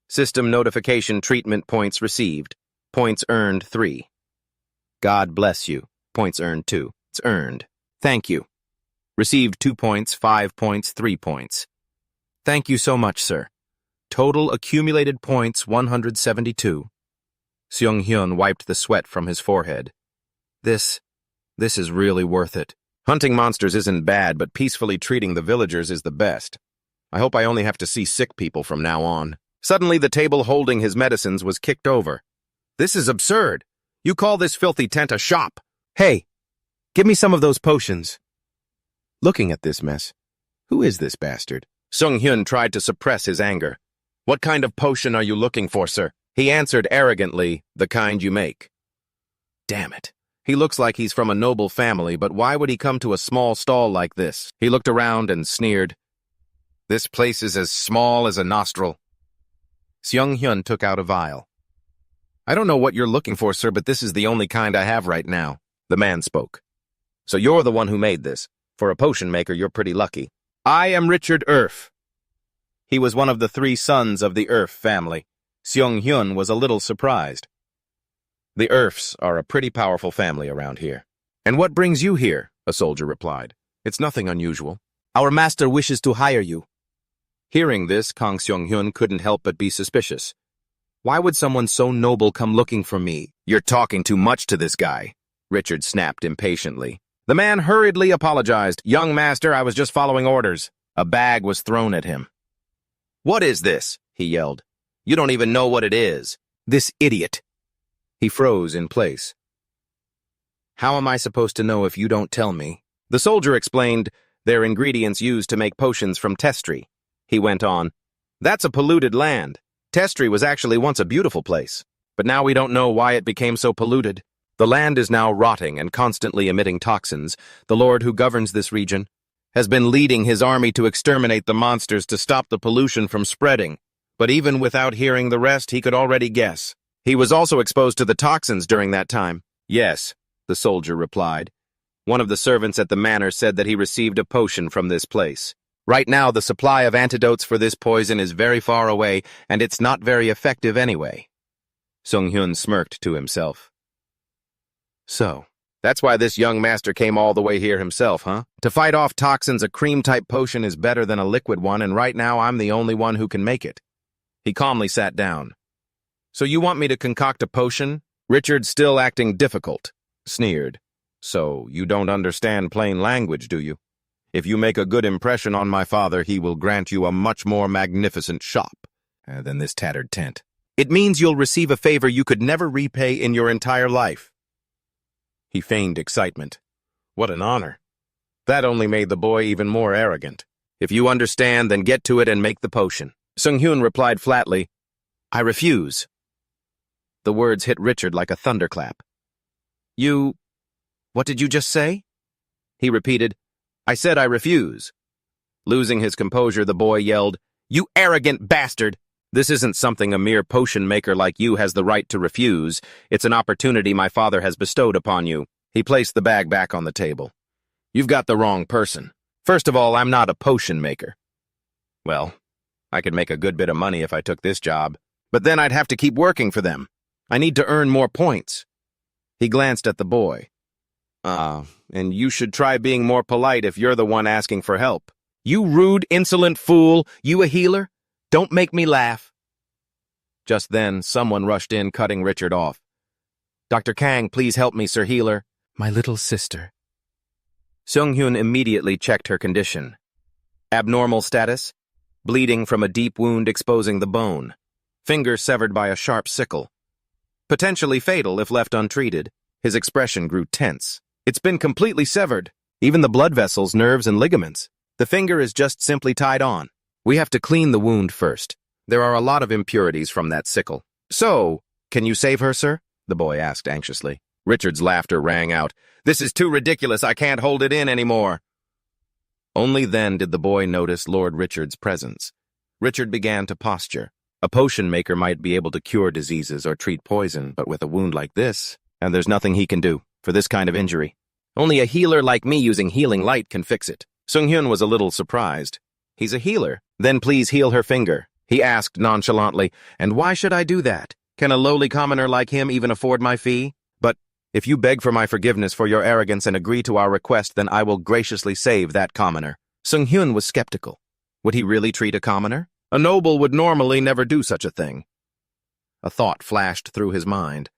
System notification treatment points received. Points earned 3. God bless you. Points earned 2. It's earned. Thank you. Received 2 points, 5 points, 3 points. Thank you so much, sir. Total accumulated points 172. Junho wiped the sweat from his forehead. This is really worth it. Hunting monsters isn't bad, but peacefully treating the villagers is the best. I hope I only have to see sick people from now on. Suddenly, the table holding his medicines was kicked over. This is absurd. You call this filthy tent a shop? Hey, give me some of those potions. Looking at this mess, who is this bastard? Junho tried to suppress his anger. What kind of potion are you looking for, sir? He answered arrogantly, the kind you make. Damn it. He looks like he's from a noble family, but why would he come to a small stall like this? He looked around and sneered. This place is as small as a nostril. Junho took out a vial. I don't know what you're looking for, sir, but this is the only kind I have right now. The man spoke. So you're the one who made this. For a potion maker, you're pretty lucky. I am Richard Erf. He was one of the 3 sons of the Erf family. Junho was a little surprised. The Erfs are a pretty powerful family around here. And what brings you here? A soldier replied. It's nothing unusual. Our master wishes to hire you. Hearing this, Kang Junho couldn't help but be suspicious. Why would someone so noble come looking for me? You're talking too much to this guy, Richard snapped impatiently. The man hurriedly apologized. Young master, I was just following orders. A bag was thrown at him. What is this? He yelled. You don't even know what it is. This idiot. He froze in place. How am I supposed to know if you don't tell me? The soldier explained, they're ingredients used to make potions from Testry. He went on, that's a polluted land. Testry was actually once a beautiful place, but now we don't know why it became so polluted. The land is now rotting and constantly emitting toxins. The Lord who governs this region has been leading his army to exterminate the monsters to stop the pollution from spreading. But even without hearing the rest, he could already guess. He was also exposed to the toxins during that time. Yes, the soldier replied. One of the servants at the manor said that he received a potion from this place. Right now, the supply of antidotes for this poison is very far away, and it's not very effective anyway. Junho smirked to himself. So, that's why this young master came all the way here himself, huh? To fight off toxins, a cream-type potion is better than a liquid one, and right now I'm the only one who can make it. He calmly sat down. So you want me to concoct a potion? Richard, still acting difficult, sneered. So you don't understand plain language, do you? If you make a good impression on my father, he will grant you a much more magnificent shop than this tattered tent. It means you'll receive a favor you could never repay in your entire life. He feigned excitement. What an honor. That only made the boy even more arrogant. If you understand, then get to it and make the potion. Sung-hyun replied flatly, I refuse. The words hit Richard like a thunderclap. What did you just say? He repeated, I said I refuse. Losing his composure, the boy yelled, You arrogant bastard! This isn't something a mere potion maker like you has the right to refuse. It's an opportunity my father has bestowed upon you. He placed the bag back on the table. You've got the wrong person. First of all, I'm not a potion maker. Well, I could make a good bit of money if I took this job, but then I'd have to keep working for them. I need to earn more points. He glanced at the boy. And you should try being more polite if you're the one asking for help. You rude, insolent fool! You a healer? Don't make me laugh. Just then, someone rushed in, cutting Richard off. Dr. Kang, please help me, Sir Healer. My little sister. Sung-hyun immediately checked her condition. Abnormal status? Bleeding from a deep wound exposing the bone. Finger severed by a sharp sickle. Potentially fatal if left untreated. His expression grew tense. It's been completely severed. Even the blood vessels, nerves, and ligaments. The finger is just simply tied on. We have to clean the wound first. There are a lot of impurities from that sickle. So, can you save her, sir? The boy asked anxiously. Richard's laughter rang out. This is too ridiculous. I can't hold it in anymore. Only then did the boy notice Lord Richard's presence. Richard began to posture. A potion maker might be able to cure diseases or treat poison, but with a wound like this, and there's nothing he can do for this kind of injury. Only a healer like me using healing light can fix it. Sung-hyun was a little surprised. He's a healer. Then please heal her finger. He asked nonchalantly, and why should I do that? Can a lowly commoner like him even afford my fee? But if you beg for my forgiveness for your arrogance and agree to our request, then I will graciously save that commoner. Sung-hyun was skeptical. Would he really treat a commoner? A noble would normally never do such a thing. A thought flashed through his mind.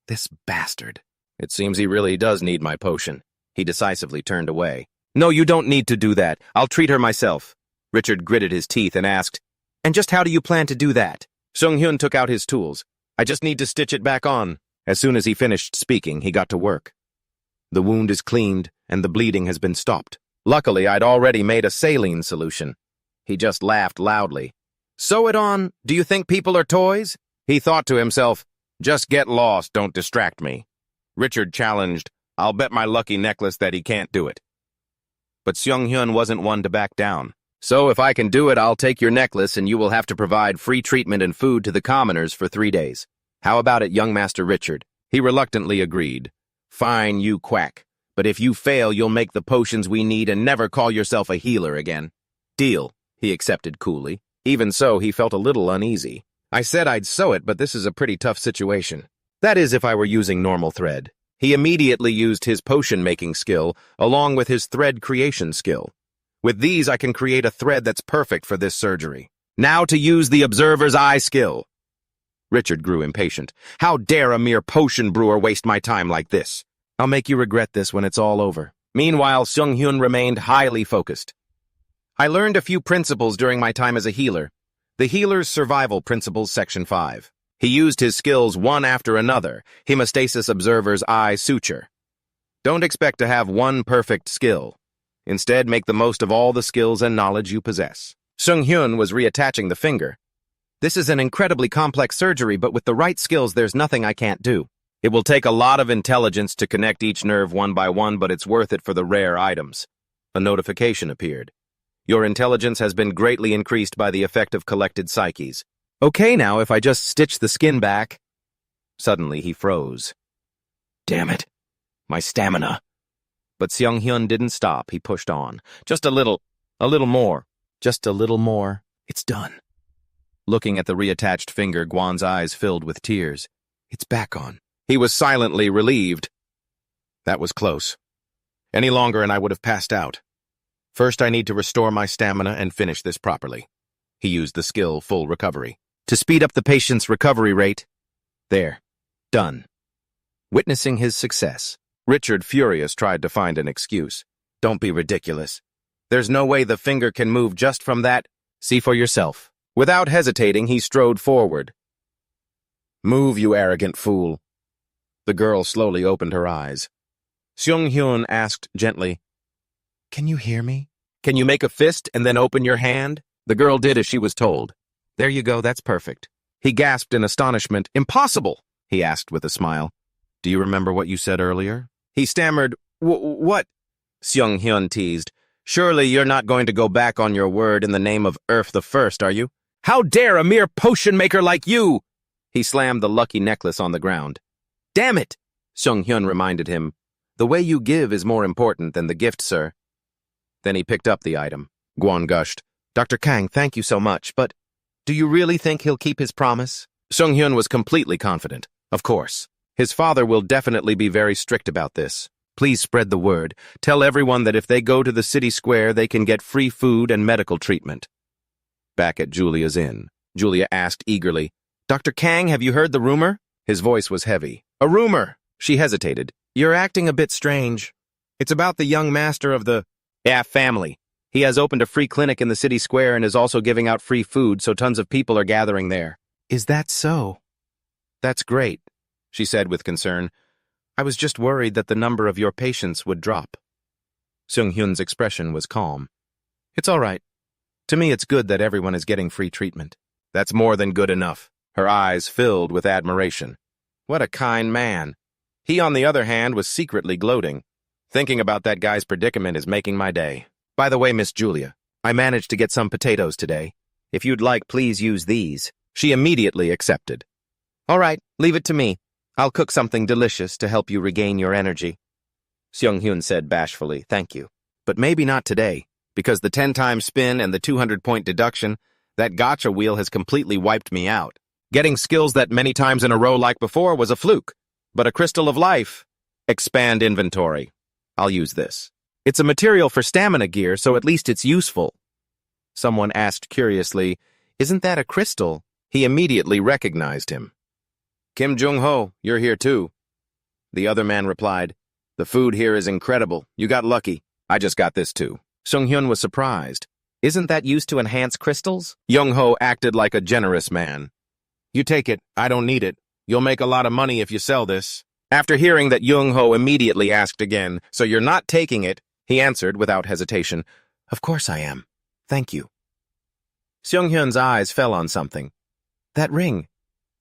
This bastard. It seems he really does need my potion. He decisively turned away. No, you don't need to do that. I'll treat her myself. Richard gritted his teeth and asked, And just how do you plan to do that? Sung-hyun took out his tools. I just need to stitch it back on. As soon as he finished speaking, he got to work. The wound is cleaned, and the bleeding has been stopped. Luckily, I'd already made a saline solution. He just laughed loudly. Sew it on? Do you think people are toys? He thought to himself, Just get lost, don't distract me. Richard challenged, I'll bet my lucky necklace that he can't do it. But Sung-hyun wasn't one to back down. So if I can do it, I'll take your necklace and you will have to provide free treatment and food to the commoners for 3 days. How about it, young Master Richard? He reluctantly agreed. Fine, you quack. But if you fail, you'll make the potions we need and never call yourself a healer again. Deal, he accepted coolly. Even so, he felt a little uneasy. I said I'd sew it, but this is a pretty tough situation. That is if I were using normal thread. He immediately used his potion-making skill, along with his thread creation skill. With these, I can create a thread that's perfect for this surgery. Now to use the observer's eye skill. Richard grew impatient. How dare a mere potion brewer waste my time like this? I'll make you regret this when it's all over. Meanwhile, Sung-hyun remained highly focused. I learned a few principles during my time as a healer. The Healer's Survival Principles, Section 5. He used his skills one after another. Hemostasis Observer's Eye Suture. Don't expect to have one perfect skill. Instead, make the most of all the skills and knowledge you possess. Sung-hyun was reattaching the finger. This is an incredibly complex surgery, but with the right skills, there's nothing I can't do. It will take a lot of intelligence to connect each nerve one by one, but it's worth it for the rare items. A notification appeared. Your intelligence has been greatly increased by the effect of collected psyches. Okay now, if I just stitch the skin back. Suddenly, he froze. Damn it. My stamina. But Sung-hyun didn't stop. He pushed on. Just a little more. Just a little more. It's done. Looking at the reattached finger, Guan's eyes filled with tears. It's back on. He was silently relieved. That was close. Any longer and I would have passed out. First, I need to restore my stamina and finish this properly. He used the skill Full Recovery to speed up the patient's recovery rate. There. Done. Witnessing his success, Richard, furious, tried to find an excuse. Don't be ridiculous. There's no way the finger can move just from that. See for yourself. Without hesitating, he strode forward. Move, you arrogant fool. The girl slowly opened her eyes. Sung-hyun asked gently, Can you hear me? Can you make a fist and then open your hand? The girl did as she was told. There you go, that's perfect. He gasped in astonishment. Impossible, he asked with a smile. Do you remember what you said earlier? He stammered, What? Seung-hyun teased. Surely you're not going to go back on your word in the name of Earth the First, are you? How dare a mere potion maker like you! He slammed the lucky necklace on the ground. Damn it! Seung-hyun reminded him. The way you give is more important than the gift, sir. Then he picked up the item. Guan gushed. Dr. Kang, thank you so much, but do you really think he'll keep his promise? Seung-hyun was completely confident. Of course. His father will definitely be very strict about this. Please spread the word. Tell everyone that if they go to the city square, they can get free food and medical treatment. Back at Julia's inn, Julia asked eagerly, Dr. Kang, have you heard the rumor? His voice was heavy. A rumor! She hesitated. You're acting a bit strange. It's about the young master of the family. He has opened a free clinic in the city square and is also giving out free food, so tons of people are gathering there. Is that so? That's great, she said with concern. I was just worried that the number of your patients would drop. Seung-hyun's expression was calm. It's all right. To me, it's good that everyone is getting free treatment. That's more than good enough. Her eyes filled with admiration. What a kind man. He, on the other hand, was secretly gloating. Thinking about that guy's predicament is making my day. By the way, Miss Julia, I managed to get some potatoes today. If you'd like, please use these. She immediately accepted. All right, leave it to me. I'll cook something delicious to help you regain your energy. Seung-hyun said bashfully, thank you. But maybe not today, because the 10-time spin and the 200-point deduction, that gotcha wheel has completely wiped me out. Getting skills that many times in a row like before was a fluke. But a crystal of life. Expand inventory. I'll use this. It's a material for stamina gear, so at least it's useful. Someone asked curiously, isn't that a crystal? He immediately recognized him. Kim Junho, you're here too. The other man replied, the food here is incredible. You got lucky. I just got this too. Seung-hyun was surprised. Isn't that used to enhance crystals? Junho acted like a generous man. You take it. I don't need it. You'll make a lot of money if you sell this. After hearing that, Junho immediately asked again, so you're not taking it? He answered without hesitation, of course I am. Thank you. Seung-hyun's eyes fell on something. That ring.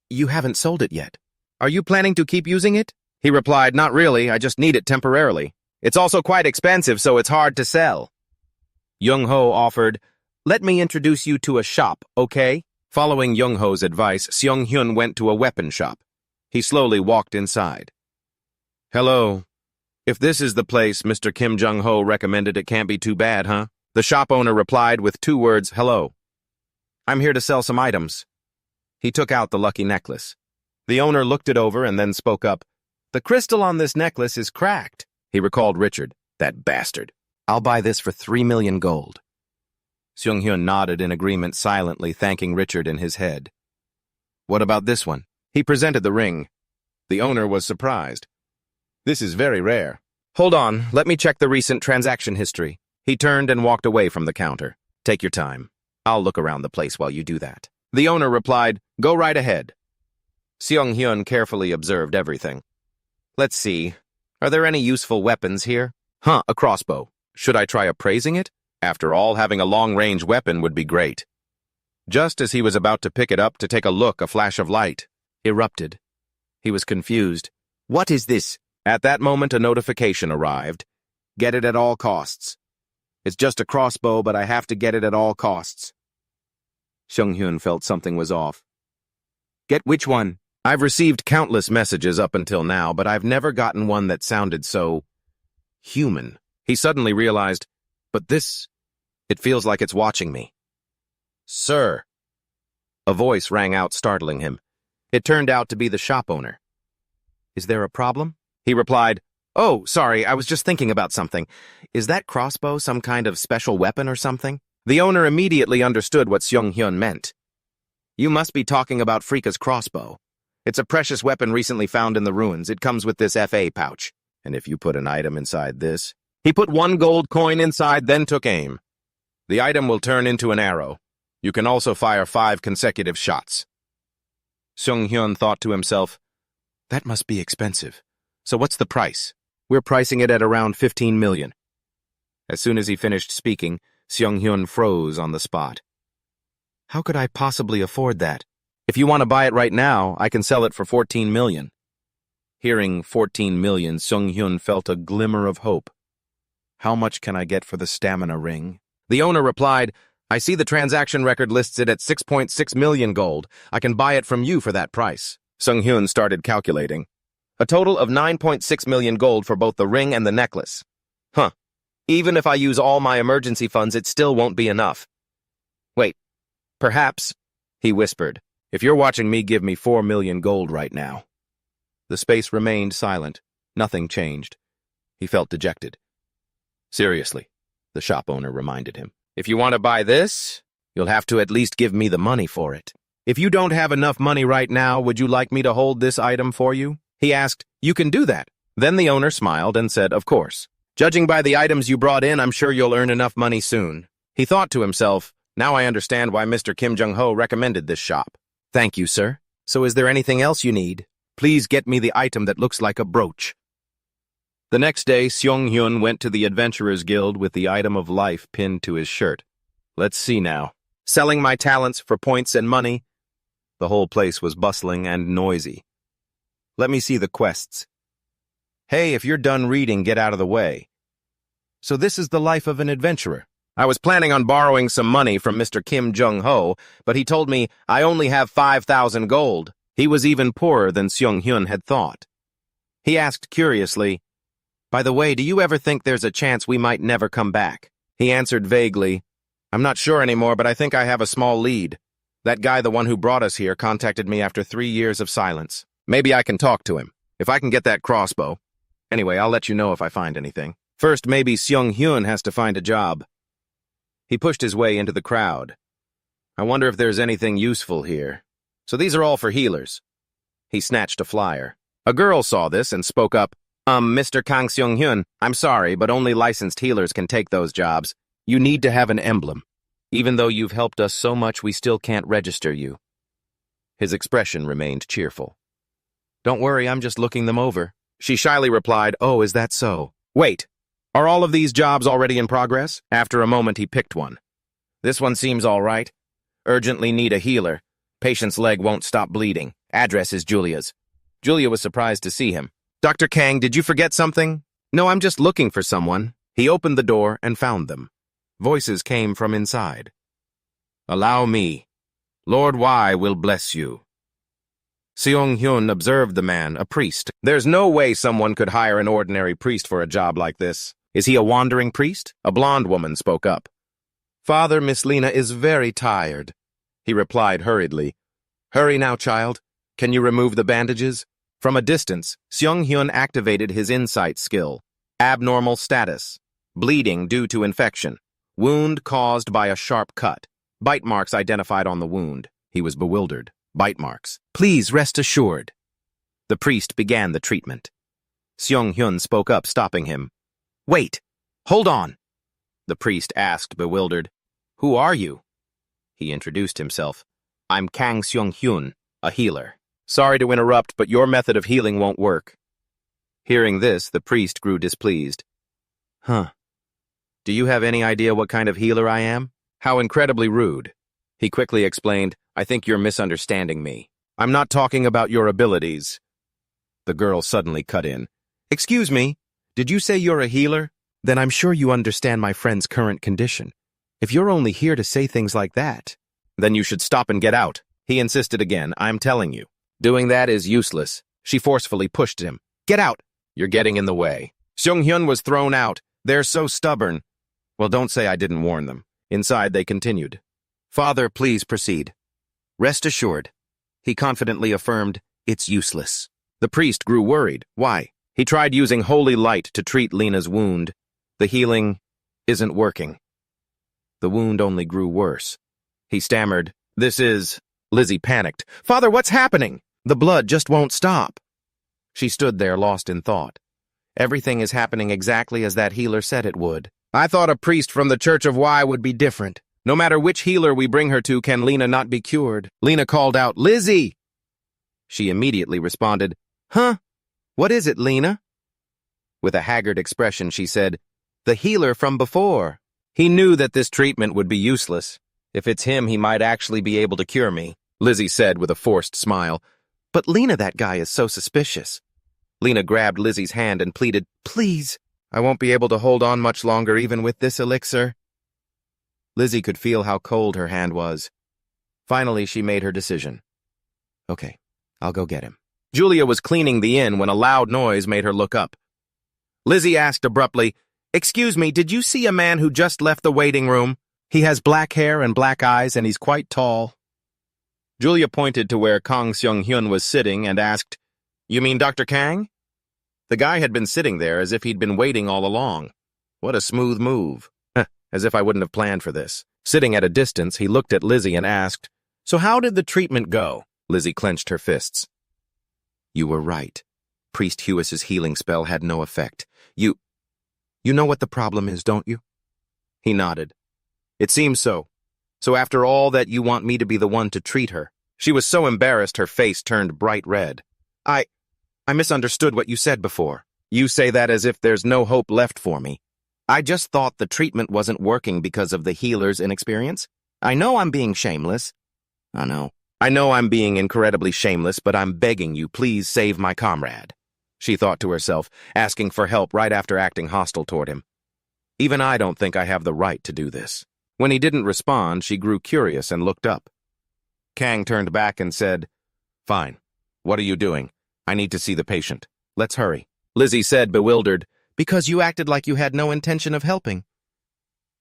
You haven't sold it yet. Are you planning to keep using it? He replied, not really, I just need it temporarily. It's also quite expensive, so it's hard to sell. Junho offered, let me introduce you to a shop, okay? Following Junho's advice, Seung-hyun went to a weapon shop. He slowly walked inside. Hello. If this is the place Mr. Kim Jung-ho recommended, it can't be too bad, huh? The shop owner replied with 2 words, hello. I'm here to sell some items. He took out the lucky necklace. The owner looked it over and then spoke up. The crystal on this necklace is cracked. He recalled Richard, that bastard. I'll buy this for 3 million gold. Seung-hyun nodded in agreement silently, thanking Richard in his head. What about this one? He presented the ring. The owner was surprised. This is very rare. Hold on, let me check the recent transaction history. He turned and walked away from the counter. Take your time. I'll look around the place while you do that. The owner replied, go right ahead. Seung-hyun carefully observed everything. Let's see. Are there any useful weapons here? A crossbow. Should I try appraising it? After all, having a long-range weapon would be great. Just as he was about to pick it up to take a look, a flash of light erupted. He was confused. What is this? At that moment, a notification arrived. Get it at all costs. It's just a crossbow, but I have to get it at all costs. Seung-hyun felt something was off. Get which one? I've received countless messages up until now, but I've never gotten one that sounded so human. He suddenly realized, but this, it feels like it's watching me. Sir. A voice rang out, startling him. It turned out to be the shop owner. Is there a problem? He replied, oh, sorry, I was just thinking about something. Is that crossbow some kind of special weapon or something? The owner immediately understood what Seung-hyun meant. You must be talking about Frika's crossbow. It's a precious weapon recently found in the ruins. It comes with this FA pouch. And if you put an item inside this... He put 1 gold coin inside, then took aim. The item will turn into an arrow. You can also fire 5 consecutive shots. Seung-hyun thought to himself, that must be expensive. So what's the price? We're pricing it at around 15 million. As soon as he finished speaking, Seung-hyun froze on the spot. How could I possibly afford that? If you want to buy it right now, I can sell it for 14 million. Hearing 14 million, Seung-hyun felt a glimmer of hope. How much can I get for the stamina ring? The owner replied, I see the transaction record lists it at 6.6 million gold. I can buy it from you for that price. Seung-hyun started calculating. A total of 9.6 million gold for both the ring and the necklace. Huh. Even if I use all my emergency funds, it still won't be enough. Wait. Perhaps, he whispered, if you're watching me, give me 4 million gold right now. The space remained silent. Nothing changed. He felt dejected. Seriously, the shop owner reminded him. If you want to buy this, you'll have to at least give me the money for it. If you don't have enough money right now, would you like me to hold this item for you? He asked. You can do that. Then the owner smiled and said, of course. Judging by the items you brought in, I'm sure you'll earn enough money soon. He thought to himself, now I understand why Mr. Kim Junho recommended this shop. Thank you, sir. So is there anything else you need? Please get me the item that looks like a brooch. The next day, Seung-hyun went to the Adventurers Guild with the item of life pinned to his shirt. Let's see now. Selling my talents for points and money. The whole place was bustling and noisy. Let me see the quests. Hey, if you're done reading, get out of the way. So this is the life of an adventurer. I was planning on borrowing some money from Mr. Kim Junho, but he told me I only have 5,000 gold. He was even poorer than Seung-hyun had thought. He asked curiously, by the way, do you ever think there's a chance we might never come back? He answered vaguely, I'm not sure anymore, but I think I have a small lead. That guy, the one who brought us here, contacted me after 3 years of silence. Maybe I can talk to him, if I can get that crossbow. Anyway, I'll let you know if I find anything. First, maybe Seung-hyun has to find a job. He pushed his way into the crowd. I wonder if there's anything useful here. So these are all for healers. He snatched a flyer. A girl saw this and spoke up, Mr. Kang Seung-hyun, I'm sorry, but only licensed healers can take those jobs. You need to have an emblem. Even though you've helped us so much, we still can't register you. His expression remained cheerful. Don't worry, I'm just looking them over. She shyly replied, oh, is that so? Wait. Are all of these jobs already in progress? After a moment, he picked one. This one seems all right. Urgently need a healer. Patient's leg won't stop bleeding. Address is Julia's. Julia was surprised to see him. Dr. Kang, did you forget something? No, I'm just looking for someone. He opened the door and found them. Voices came from inside. Allow me. Lord Y will bless you. Seung-hyun observed the man, a priest. There's no way someone could hire an ordinary priest for a job like this. Is he a wandering priest? A blonde woman spoke up. Father, Miss Lena is very tired. He replied hurriedly. Hurry now, child. Can you remove the bandages? From a distance, Seung-hyun activated his insight skill. Abnormal status. Bleeding due to infection. Wound caused by a sharp cut. Bite marks identified on the wound. He was bewildered. Bite marks. Please rest assured. The priest began the treatment. Seung-hyun spoke up, stopping him. Wait! Hold on! The priest asked, bewildered. Who are you? He introduced himself. I'm Kang Seung-hyun, a healer. Sorry to interrupt, but your method of healing won't work. Hearing this, the priest grew displeased. Huh. Do you have any idea what kind of healer I am? How incredibly rude. He quickly explained, I think you're misunderstanding me. I'm not talking about your abilities. The girl suddenly cut in. Excuse me, did you say you're a healer? Then I'm sure you understand my friend's current condition. If you're only here to say things like that, then you should stop and get out. He insisted again, I'm telling you. Doing that is useless. She forcefully pushed him. Get out! You're getting in the way. Seung-hyun was thrown out. They're so stubborn. Well, don't say I didn't warn them. Inside, they continued. Father, please proceed. Rest assured. He confidently affirmed, it's useless. The priest grew worried. Why? He tried using holy light to treat Lena's wound. The healing isn't working. The wound only grew worse. He stammered, this is... Lizzie panicked. Father, what's happening? The blood just won't stop. She stood there, lost in thought. Everything is happening exactly as that healer said it would. I thought a priest from the Church of Y would be different. No matter which healer we bring her to, can Lena not be cured? Lena called out, Lizzie! She immediately responded, Huh? What is it, Lena? With a haggard expression, she said, The healer from before. He knew that this treatment would be useless. If it's him, he might actually be able to cure me, Lizzie said with a forced smile. But Lena, that guy is so suspicious. Lena grabbed Lizzie's hand and pleaded, Please, I won't be able to hold on much longer even with this elixir. Lizzie could feel how cold her hand was. Finally, she made her decision. Okay, I'll go get him. Julia was cleaning the inn when a loud noise made her look up. Lizzie asked abruptly, Excuse me, did you see a man who just left the waiting room? He has black hair and black eyes, and he's quite tall. Julia pointed to where Kang Seung-hyun was sitting and asked, You mean Dr. Kang? The guy had been sitting there as if he'd been waiting all along. What a smooth move. As if I wouldn't have planned for this. Sitting at a distance, he looked at Lizzie and asked, So how did the treatment go? Lizzie clenched her fists. You were right. Priest Hewis's healing spell had no effect. You know what the problem is, don't you? He nodded. It seems so. So after all that, you want me to be the one to treat her? She was so embarrassed her face turned bright red. I misunderstood what you said before. You say that as if there's no hope left for me. I just thought the treatment wasn't working because of the healer's inexperience. I know I'm being shameless. I know I'm being incredibly shameless, but I'm begging you, please save my comrade. She thought to herself, asking for help right after acting hostile toward him. Even I don't think I have the right to do this. When he didn't respond, she grew curious and looked up. Kang turned back and said, Fine. What are you doing? I need to see the patient. Let's hurry. Lizzie said, bewildered, Because you acted like you had no intention of helping.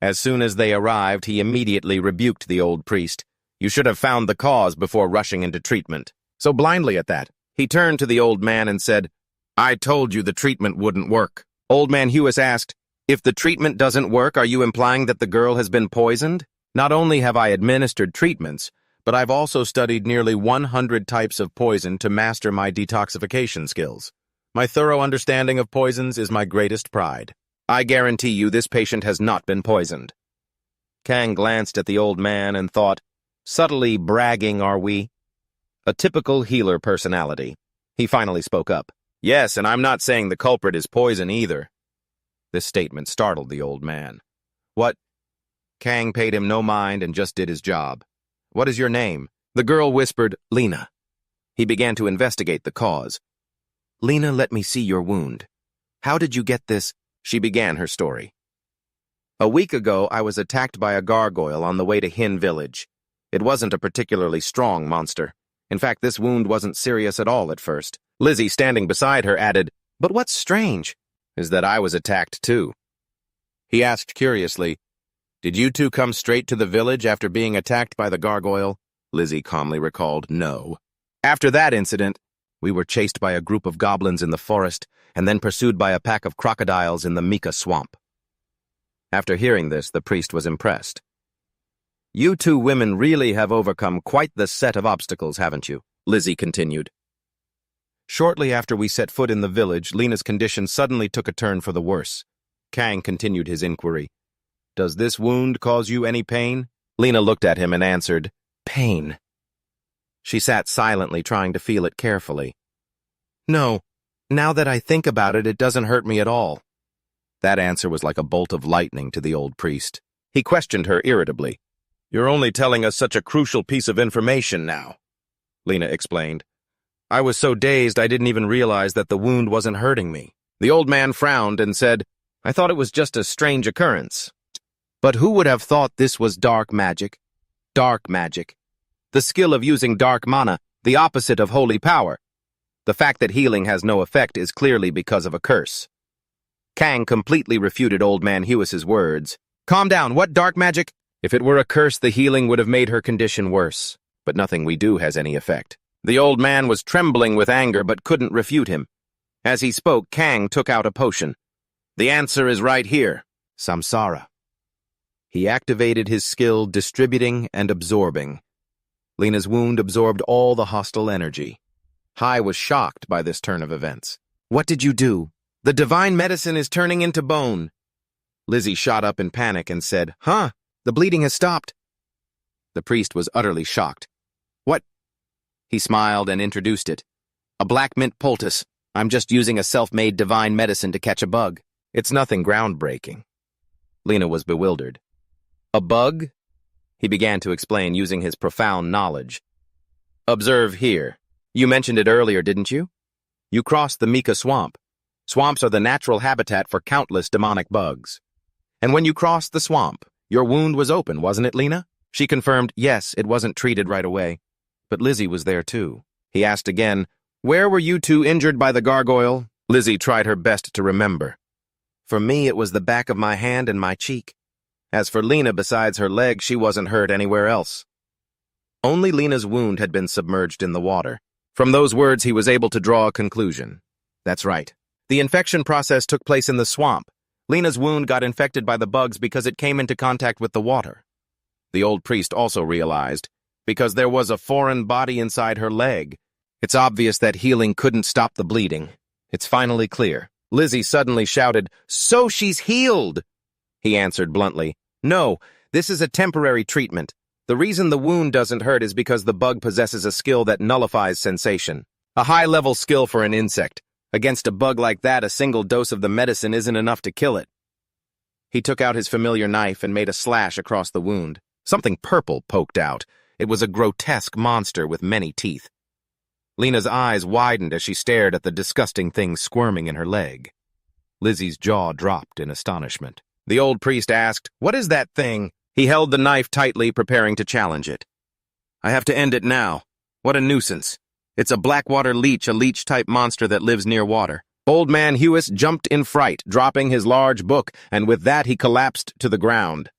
As soon as they arrived, he immediately rebuked the old priest. You should have found the cause before rushing into treatment. So blindly at that, he turned to the old man and said, I told you the treatment wouldn't work. Old man Hewis asked, If the treatment doesn't work, are you implying that the girl has been poisoned? Not only have I administered treatments, but I've also studied nearly 100 types of poison to master my detoxification skills. My thorough understanding of poisons is my greatest pride. I guarantee you this patient has not been poisoned. Kang glanced at the old man and thought, Subtly bragging, are we? A typical healer personality. He finally spoke up. Yes, and I'm not saying the culprit is poison either. This statement startled the old man. What? Kang paid him no mind and just did his job. What is your name? The girl whispered, Lena. He began to investigate the cause. Lena, let me see your wound. How did you get this? She began her story. A week ago, I was attacked by a gargoyle on the way to Hin Village. It wasn't a particularly strong monster. In fact, this wound wasn't serious at all at first. Lizzie, standing beside her, added, But what's strange is that I was attacked too. He asked curiously, Did you two come straight to the village after being attacked by the gargoyle? Lizzie calmly recalled, No. After that incident, we were chased by a group of goblins in the forest and then pursued by a pack of crocodiles in the Mika swamp. After hearing this, the priest was impressed. You two women really have overcome quite the set of obstacles, haven't you? Lizzie continued. Shortly after we set foot in the village, Lena's condition suddenly took a turn for the worse. Kang continued his inquiry. Does this wound cause you any pain? Lena looked at him and answered, Pain. She sat silently, trying to feel it carefully. No, now that I think about it, it doesn't hurt me at all. That answer was like a bolt of lightning to the old priest. He questioned her irritably. You're only telling us such a crucial piece of information now, Lena explained. I was so dazed I didn't even realize that the wound wasn't hurting me. The old man frowned and said, I thought it was just a strange occurrence. But who would have thought this was dark magic? Dark magic. The skill of using dark mana, the opposite of holy power. The fact that healing has no effect is clearly because of a curse. Kang completely refuted Old Man Hewis's words. Calm down, what dark magic? If it were a curse, the healing would have made her condition worse. But nothing we do has any effect. The old man was trembling with anger but couldn't refute him. As he spoke, Kang took out a potion. The answer is right here. Samsara. He activated his skill distributing and absorbing. Lena's wound absorbed all the hostile energy. Hai was shocked by this turn of events. What did you do? The divine medicine is turning into bone. Lizzie shot up in panic and said, Huh? The bleeding has stopped. The priest was utterly shocked. What? He smiled and introduced it. A black mint poultice. I'm just using a self-made divine medicine to catch a bug. It's nothing groundbreaking. Lena was bewildered. A bug? He began to explain using his profound knowledge. Observe here. You mentioned it earlier, didn't you? You crossed the Mika swamp. Swamps are the natural habitat for countless demonic bugs. And when you crossed the swamp, your wound was open, wasn't it, Lena? She confirmed, yes, it wasn't treated right away. But Lizzie was there too. He asked again, where were you two injured by the gargoyle? Lizzie tried her best to remember. For me, it was the back of my hand and my cheek. As for Lena, besides her leg, she wasn't hurt anywhere else. Only Lena's wound had been submerged in the water. From those words, he was able to draw a conclusion. That's right. The infection process took place in the swamp. Lena's wound got infected by the bugs because it came into contact with the water. The old priest also realized, because there was a foreign body inside her leg. It's obvious that healing couldn't stop the bleeding. It's finally clear. Lizzie suddenly shouted, so she's healed! He answered bluntly, no, this is a temporary treatment. The reason the wound doesn't hurt is because the bug possesses a skill that nullifies sensation. A high-level skill for an insect. Against a bug like that, a single dose of the medicine isn't enough to kill it. He took out his familiar knife and made a slash across the wound. Something purple poked out. It was a grotesque monster with many teeth. Lena's eyes widened as she stared at the disgusting thing squirming in her leg. Lizzie's jaw dropped in astonishment. The old priest asked, what is that thing? He held the knife tightly, preparing to challenge it. I have to end it now. What a nuisance. It's a blackwater leech, a leech-type monster that lives near water. Old man Hewis jumped in fright, dropping his large book, and with that he collapsed to the ground.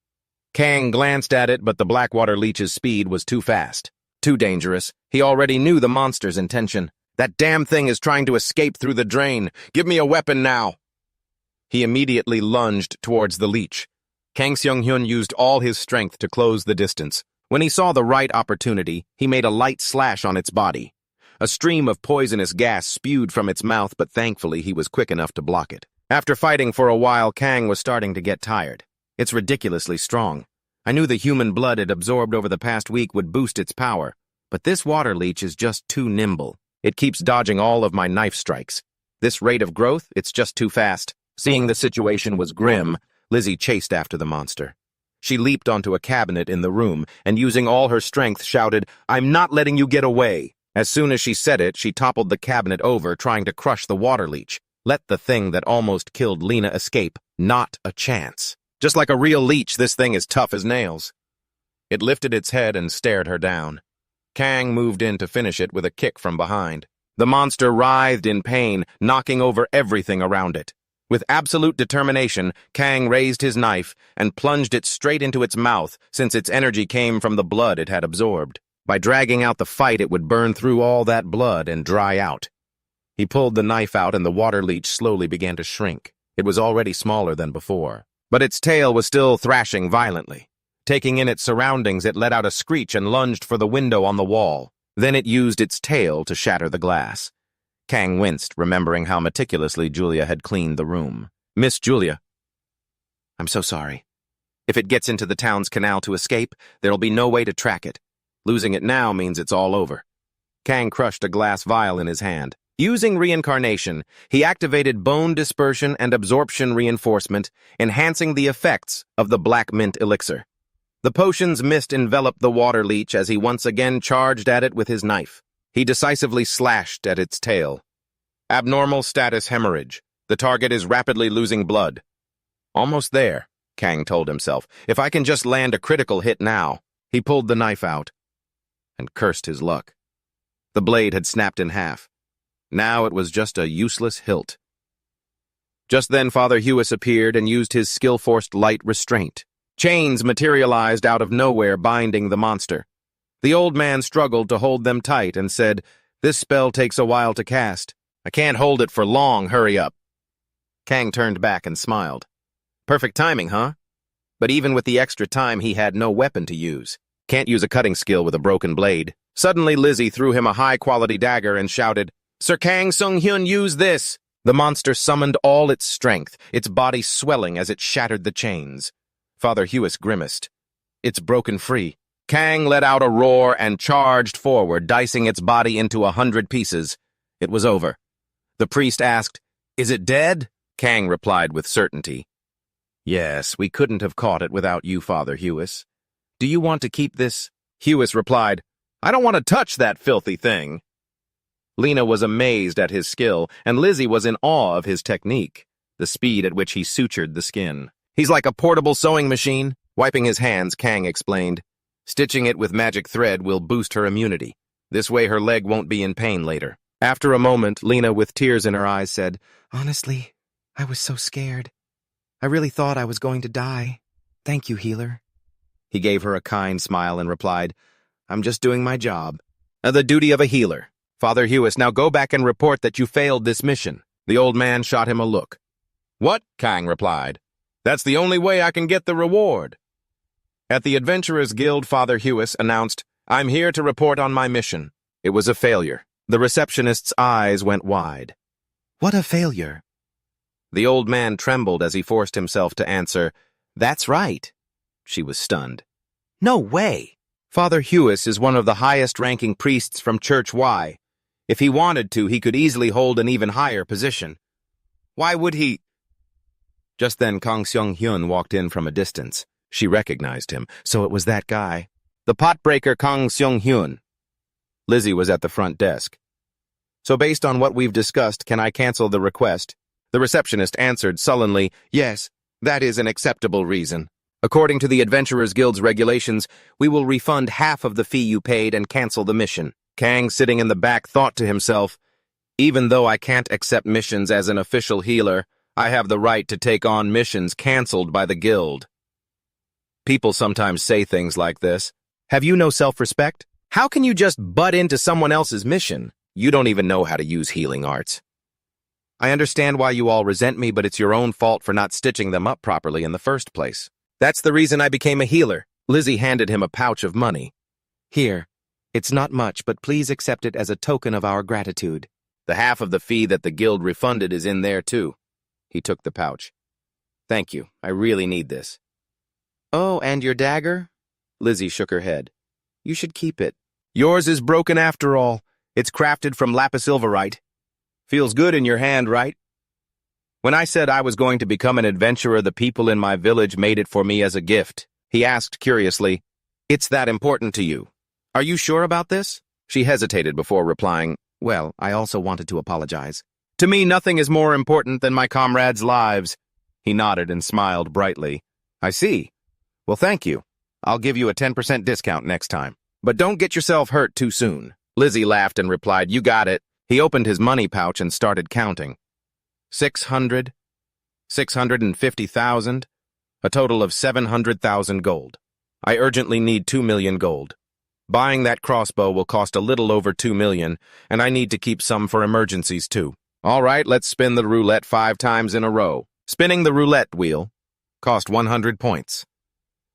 Kang glanced at it, but the blackwater leech's speed was too fast. Too dangerous. He already knew the monster's intention. That damn thing is trying to escape through the drain. Give me a weapon now. He immediately lunged towards the leech. Kang Seung-hyun used all his strength to close the distance. When he saw the right opportunity, he made a light slash on its body. A stream of poisonous gas spewed from its mouth, but thankfully he was quick enough to block it. After fighting for a while, Kang was starting to get tired. It's ridiculously strong. I knew the human blood it absorbed over the past week would boost its power, but this water leech is just too nimble. It keeps dodging all of my knife strikes. This rate of growth, it's just too fast. Seeing the situation was grim, Lizzie chased after the monster. She leaped onto a cabinet in the room and, using all her strength, shouted, I'm not letting you get away. As soon as she said it, she toppled the cabinet over, trying to crush the water leech. Let the thing that almost killed Lena escape. Not a chance. Just like a real leech, this thing is tough as nails. It lifted its head and stared her down. Kang moved in to finish it with a kick from behind. The monster writhed in pain, knocking over everything around it. With absolute determination, Kang raised his knife and plunged it straight into its mouth, since its energy came from the blood it had absorbed. By dragging out the fight, it would burn through all that blood and dry out. He pulled the knife out and the water leech slowly began to shrink. It was already smaller than before. But its tail was still thrashing violently. Taking in its surroundings, it let out a screech and lunged for the window on the wall. Then it used its tail to shatter the glass. Kang winced, remembering how meticulously Julia had cleaned the room. Miss Julia. I'm so sorry. If it gets into the town's canal to escape, there'll be no way to track it. Losing it now means it's all over. Kang crushed a glass vial in his hand. Using reincarnation, he activated bone dispersion and absorption reinforcement, enhancing the effects of the black mint elixir. The potion's mist enveloped the water leech as he once again charged at it with his knife. He decisively slashed at its tail. Abnormal status hemorrhage. The target is rapidly losing blood. Almost there, Kang told himself. If I can just land a critical hit now. He pulled the knife out and cursed his luck. The blade had snapped in half. Now it was just a useless hilt. Just then Father Hewis appeared and used his skill-forced light restraint. Chains materialized out of nowhere, binding the monster. The old man struggled to hold them tight and said, This spell takes a while to cast. I can't hold it for long, hurry up. Kang turned back and smiled. Perfect timing, huh? But even with the extra time, he had no weapon to use. Can't use a cutting skill with a broken blade. Suddenly Lizzie threw him a high-quality dagger and shouted, Sir Kang Seung-hyun, use this! The monster summoned all its strength, its body swelling as it shattered the chains. Father Hewis grimaced. It's broken free. Kang let out a roar and charged forward, dicing its body into 100 pieces. It was over. The priest asked, Is it dead? Kang replied with certainty. Yes, we couldn't have caught it without you, Father Hewis. Do you want to keep this? Hewis replied, I don't want to touch that filthy thing. Lena was amazed at his skill, and Lizzie was in awe of his technique, the speed at which he sutured the skin. He's like a portable sewing machine. Wiping his hands, Kang explained. Stitching it with magic thread will boost her immunity. This way her leg won't be in pain later. After a moment, Lena, with tears in her eyes, said, Honestly, I was so scared. I really thought I was going to die. Thank you, healer. He gave her a kind smile and replied, I'm just doing my job. The duty of a healer. Father Hewis, now go back and report that you failed this mission. The old man shot him a look. What? Kang replied. That's the only way I can get the reward. At the Adventurers Guild, Father Hewis announced, I'm here to report on my mission. It was a failure. The receptionist's eyes went wide. What a failure. The old man trembled as he forced himself to answer, That's right. She was stunned. No way. Father Hewis is one of the highest-ranking priests from Church Y. If he wanted to, he could easily hold an even higher position. Why would he? Just then, Kang Seong-hyun walked in from a distance. She recognized him, so it was that guy. The potbreaker Kang Seong-hyun. Lizzie was at the front desk. So based on what we've discussed, can I cancel the request? The receptionist answered sullenly, Yes, that is an acceptable reason. According to the Adventurers Guild's regulations, we will refund half of the fee you paid and cancel the mission. Kang, sitting in the back, thought to himself, Even though I can't accept missions as an official healer, I have the right to take on missions canceled by the guild. People sometimes say things like this. Have you no self-respect? How can you just butt into someone else's mission? You don't even know how to use healing arts. I understand why you all resent me, but it's your own fault for not stitching them up properly in the first place. That's the reason I became a healer. Lizzie handed him a pouch of money. Here, it's not much, but please accept it as a token of our gratitude. The half of the fee that the guild refunded is in there, too. He took the pouch. Thank you. I really need this. Oh, and your dagger? Lizzie shook her head. You should keep it. Yours is broken after all. It's crafted from lapisilverite. Feels good in your hand, right? When I said I was going to become an adventurer, the people in my village made it for me as a gift. He asked curiously, It's that important to you? Are you sure about this? She hesitated before replying, Well, I also wanted to apologize. To me, nothing is more important than my comrades' lives. He nodded and smiled brightly. I see. Well, thank you. I'll give you a 10% discount next time. But don't get yourself hurt too soon. Lizzie laughed and replied, You got it. He opened his money pouch and started counting. 600, 650,000, a total of 700,000 gold. I urgently need 2 million gold. Buying that crossbow will cost a little over 2 million, and I need to keep some for emergencies too. All right, let's spin the roulette 5 times in a row. Spinning the roulette wheel cost 100 points.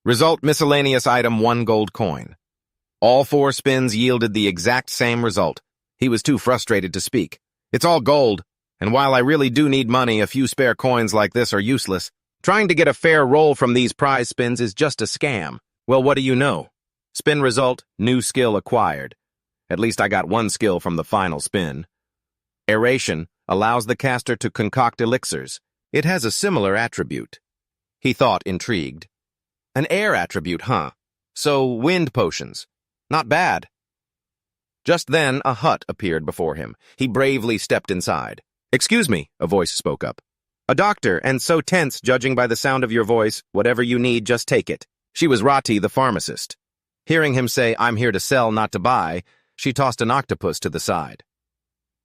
Result miscellaneous item 1 gold coin. All 4 spins yielded the exact same result. He was too frustrated to speak. It's all gold, and while I really do need money, a few spare coins like this are useless. Trying to get a fair roll from these prize spins is just a scam. Well, what do you know? Spin result, new skill acquired. At least I got 1 skill from the final spin. Aeration allows the caster to concoct elixirs. It has a similar attribute. He thought, intrigued. An air attribute, huh? So, wind potions. Not bad. Just then, a hut appeared before him. He bravely stepped inside. Excuse me, a voice spoke up. A doctor, and so tense judging by the sound of your voice. Whatever you need, just take it. She was Rati, the pharmacist. Hearing him say, I'm here to sell, not to buy, she tossed an octopus to the side.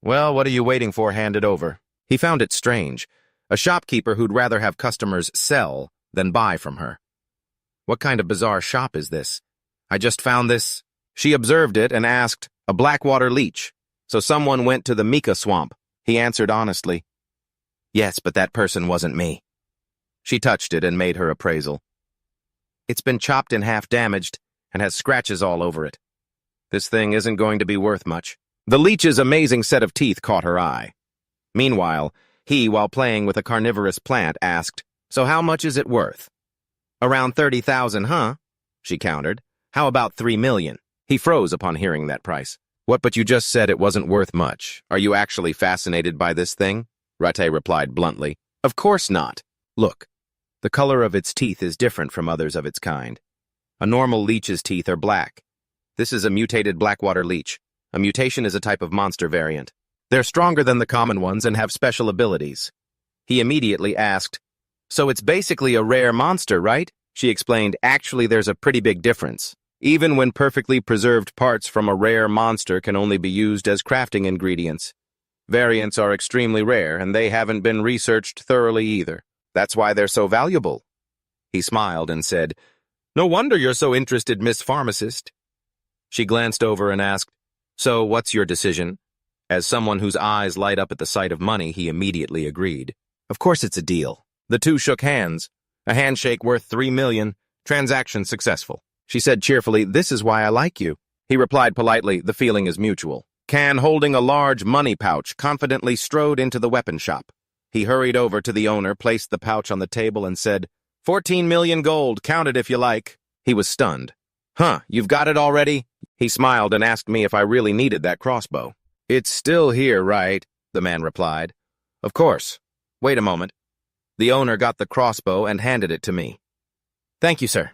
Well, what are you waiting for? Hand it over. He found it strange. A shopkeeper who'd rather have customers sell than buy from her. What kind of bizarre shop is this? I just found this. She observed it and asked, a blackwater leech. So someone went to the Mika swamp. He answered honestly. Yes, but that person wasn't me. She touched it and made her appraisal. It's been chopped in half, damaged, and has scratches all over it. This thing isn't going to be worth much. The leech's amazing set of teeth caught her eye. Meanwhile, he, while playing with a carnivorous plant, asked, So how much is it worth? Around 30,000, huh? She countered. How about 3 million? He froze upon hearing that price. What, but you just said it wasn't worth much. Are you actually fascinated by this thing? Rate replied bluntly. Of course not. Look, The color of its teeth is different from others of its kind. A normal leech's teeth are black. This is a mutated blackwater leech. A mutation is a type of monster variant. They're stronger than the common ones and have special abilities. He immediately asked, "So it's basically a rare monster, right?" She explained, "Actually, there's a pretty big difference. Even when perfectly preserved parts from a rare monster can only be used as crafting ingredients. Variants are extremely rare, and they haven't been researched thoroughly either. That's why they're so valuable." He smiled and said, "No wonder you're so interested, Miss Pharmacist." She glanced over and asked, "So what's your decision?" As someone whose eyes light up at the sight of money, he immediately agreed. "Of course it's a deal." The two shook hands. A handshake worth 3 million. Transaction successful. She said cheerfully, "This is why I like you." He replied politely, "The feeling is mutual." Can, holding a large money pouch, confidently strode into the weapon shop. He hurried over to the owner, placed the pouch on the table, and said, 14 million gold, count it if you like." He was stunned. "Huh, you've got it already?" He smiled and asked me if I really needed that crossbow. "It's still here, right?" the man replied. "Of course. Wait a moment." The owner got the crossbow and handed it to me. "Thank you, sir."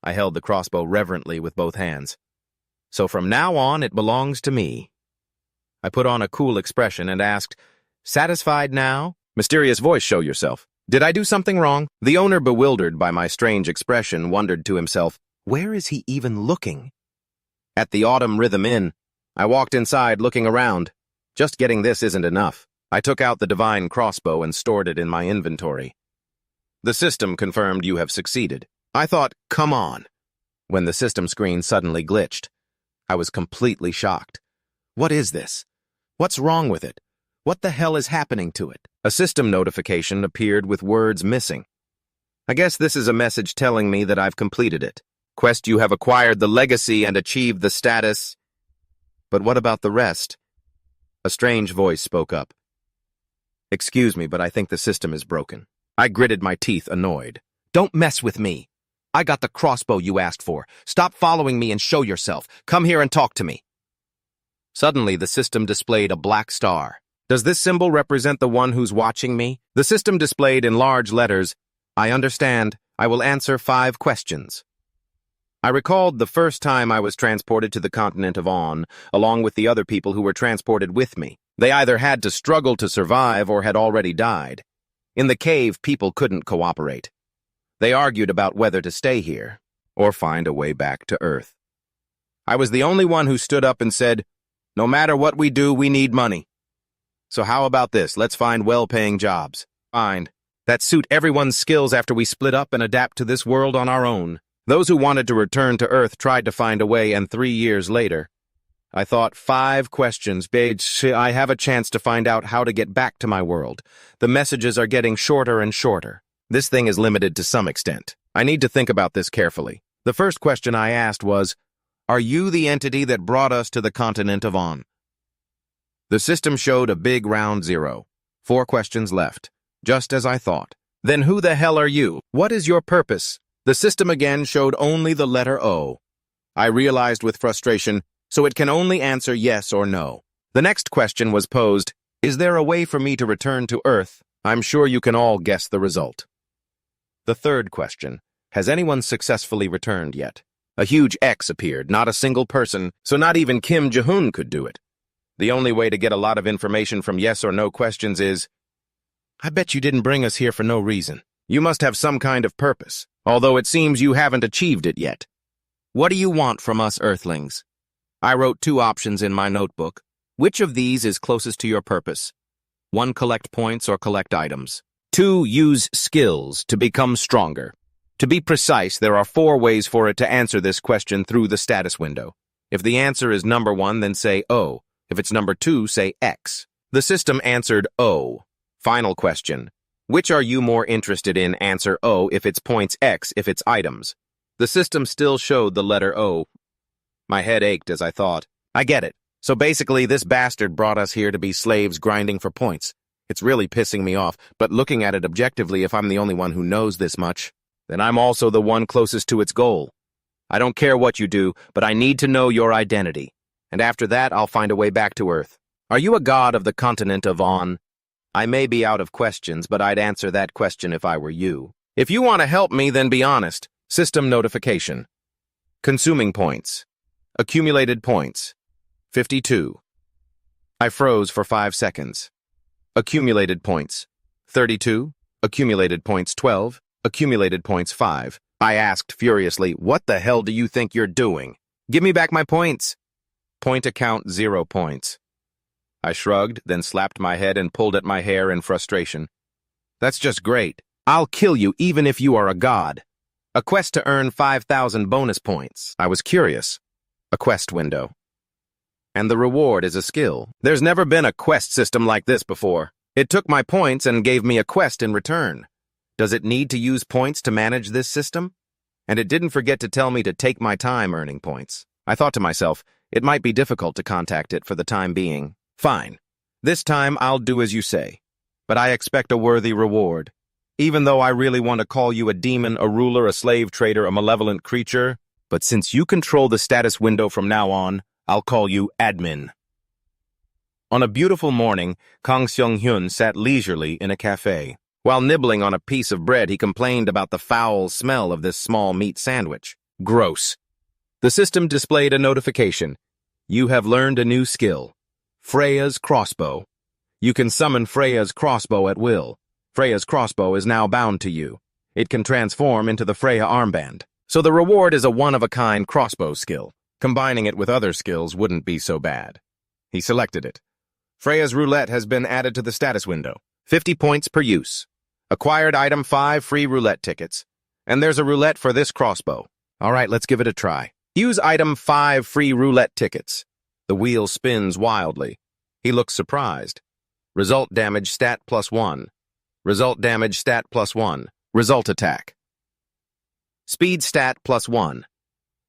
I held the crossbow reverently with both hands. "So from now on, it belongs to me." I put on a cool expression and asked, "Satisfied now?" Mysterious voice, "Show yourself." Did I do something wrong? The owner, bewildered by my strange expression, wondered to himself, where is he even looking? At the Autumn Rhythm Inn, I walked inside looking around. Just getting this isn't enough. I took out the divine crossbow and stored it in my inventory. The system confirmed you have succeeded. I thought, come on, when the system screen suddenly glitched. I was completely shocked. What is this? What's wrong with it? What the hell is happening to it? A system notification appeared with words missing. I guess this is a message telling me that I've completed it. Quest, you have acquired the legacy and achieved the status. But what about the rest? A strange voice spoke up. Excuse me, but I think the system is broken. I gritted my teeth, annoyed. Don't mess with me. I got the crossbow you asked for. Stop following me and show yourself. Come here and talk to me. Suddenly, the system displayed a black star. Does this symbol represent the one who's watching me? The system displayed in large letters, I understand. I will answer 5 questions. I recalled the first time I was transported to the continent of On, along with the other people who were transported with me. They either had to struggle to survive or had already died. In the cave, people couldn't cooperate. They argued about whether to stay here or find a way back to Earth. I was the only one who stood up and said, no matter what we do, we need money. So how about this? Let's find well-paying jobs. Find that suit everyone's skills after we split up and adapt to this world on our own. Those who wanted to return to Earth tried to find a way, and 3 years later, I thought 5 questions. I have a chance to find out how to get back to my world. The messages are getting shorter and shorter. This thing is limited to some extent. I need to think about this carefully. The first question I asked was, are you the entity that brought us to the continent of On? The system showed a big round 0. 4 questions left. Just as I thought. Then who the hell are you? What is your purpose? The system again showed only the letter O. I realized with frustration, so it can only answer yes or no. The next question was posed, is there a way for me to return to Earth? I'm sure you can all guess the result. The third question, has anyone successfully returned yet? A huge X appeared, not a single person, so not even Kim Junho could do it. The only way to get a lot of information from yes or no questions is, I bet you didn't bring us here for no reason. You must have some kind of purpose, although it seems you haven't achieved it yet. What do you want from us Earthlings? I wrote 2 options in my notebook. Which of these is closest to your purpose? 1, collect points or collect items. 2, use skills to become stronger. To be precise, there are 4 ways for it to answer this question through the status window. If the answer is number 1, then say O. If it's number 2, say X. The system answered O. Final question. Which are you more interested in? Answer O if it's points, X if it's items. The system still showed the letter O. My head ached as I thought. I get it. So basically, this bastard brought us here to be slaves grinding for points. It's really pissing me off, but looking at it objectively, if I'm the only one who knows this much, then I'm also the one closest to its goal. I don't care what you do, but I need to know your identity. And after that, I'll find a way back to Earth. Are you a god of the continent of On? I may be out of questions, but I'd answer that question if I were you. If you want to help me, then be honest. System notification. Consuming points. Accumulated points. 52. I froze for 5 seconds. Accumulated points. 32. Accumulated points 12. Accumulated points 5. I asked furiously, what the hell do you think you're doing? Give me back my points. Point account 0 points. I shrugged, then slapped my head and pulled at my hair in frustration. That's just great. I'll kill you even if you are a god. A quest to earn 5,000 bonus points. I was curious. A quest window. And the reward is a skill. There's never been a quest system like this before. It took my points and gave me a quest in return. Does it need to use points to manage this system? And it didn't forget to tell me to take my time earning points. I thought to myself, it might be difficult to contact it for the time being. Fine. This time I'll do as you say. But I expect a worthy reward. Even though I really want to call you a demon, a ruler, a slave trader, a malevolent creature, but since you control the status window from now on, I'll call you admin. On a beautiful morning, Kang Seung-hyun sat leisurely in a cafe. While nibbling on a piece of bread, he complained about the foul smell of this small meat sandwich. Gross. The system displayed a notification. You have learned a new skill. Freya's crossbow. You can summon Freya's crossbow at will. Freya's crossbow is now bound to you. It can transform into the Freya armband. So the reward is a one-of-a-kind crossbow skill. Combining it with other skills wouldn't be so bad. He selected it. Freya's roulette has been added to the status window. 50 points per use. Acquired item 5 free roulette tickets. And there's a roulette for this crossbow. All right, let's give it a try. Use item 5 free roulette tickets. The wheel spins wildly. He looks surprised. Result damage stat +1. Result damage stat +1. Result attack. Speed stat +1.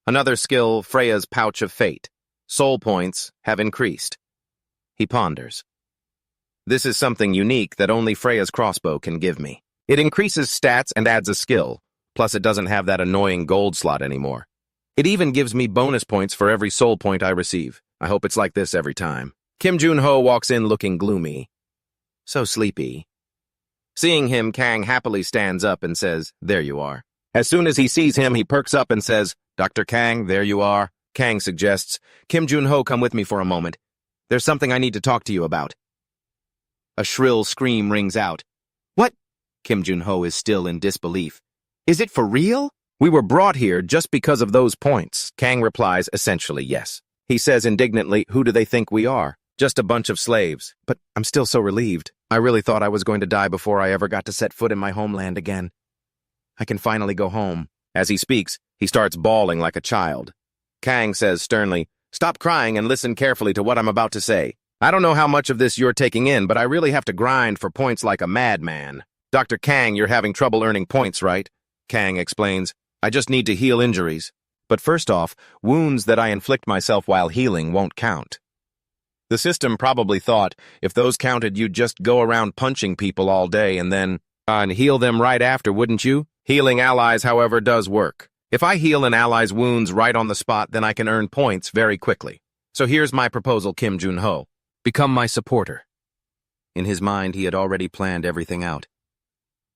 Another skill, Freya's Pouch of Fate. Soul points have increased. He ponders. This is something unique that only Freya's crossbow can give me. It increases stats and adds a skill, plus it doesn't have that annoying gold slot anymore. It even gives me bonus points for every soul point I receive. I hope it's like this every time. Kim Junho walks in looking gloomy. So sleepy. Seeing him, Kang happily stands up and says, "There you are." As soon as he sees him, he perks up and says, "Dr. Kang, there you are." Kang suggests, "Kim Junho, come with me for a moment. There's something I need to talk to you about." A shrill scream rings out. "What?" Kim Junho is still in disbelief. "Is it for real?" "We were brought here just because of those points." Kang replies, essentially yes. He says indignantly, "Who do they think we are? Just a bunch of slaves." But I'm still so relieved. I really thought I was going to die before I ever got to set foot in my homeland again. I can finally go home. As he speaks, he starts bawling like a child. Kang says sternly, "Stop crying and listen carefully to what I'm about to say. I don't know how much of this you're taking in, but I really have to grind for points like a madman." "Dr. Kang, you're having trouble earning points, right?" Kang explains. "I just need to heal injuries. But first off, wounds that I inflict myself while healing won't count." The system probably thought, if those counted, you'd just go around punching people all day and then and heal them right after, wouldn't you? Healing allies, however, does work. If I heal an ally's wounds right on the spot, then I can earn points very quickly. So here's my proposal, Kim Junho. Become my supporter. In his mind, he had already planned everything out.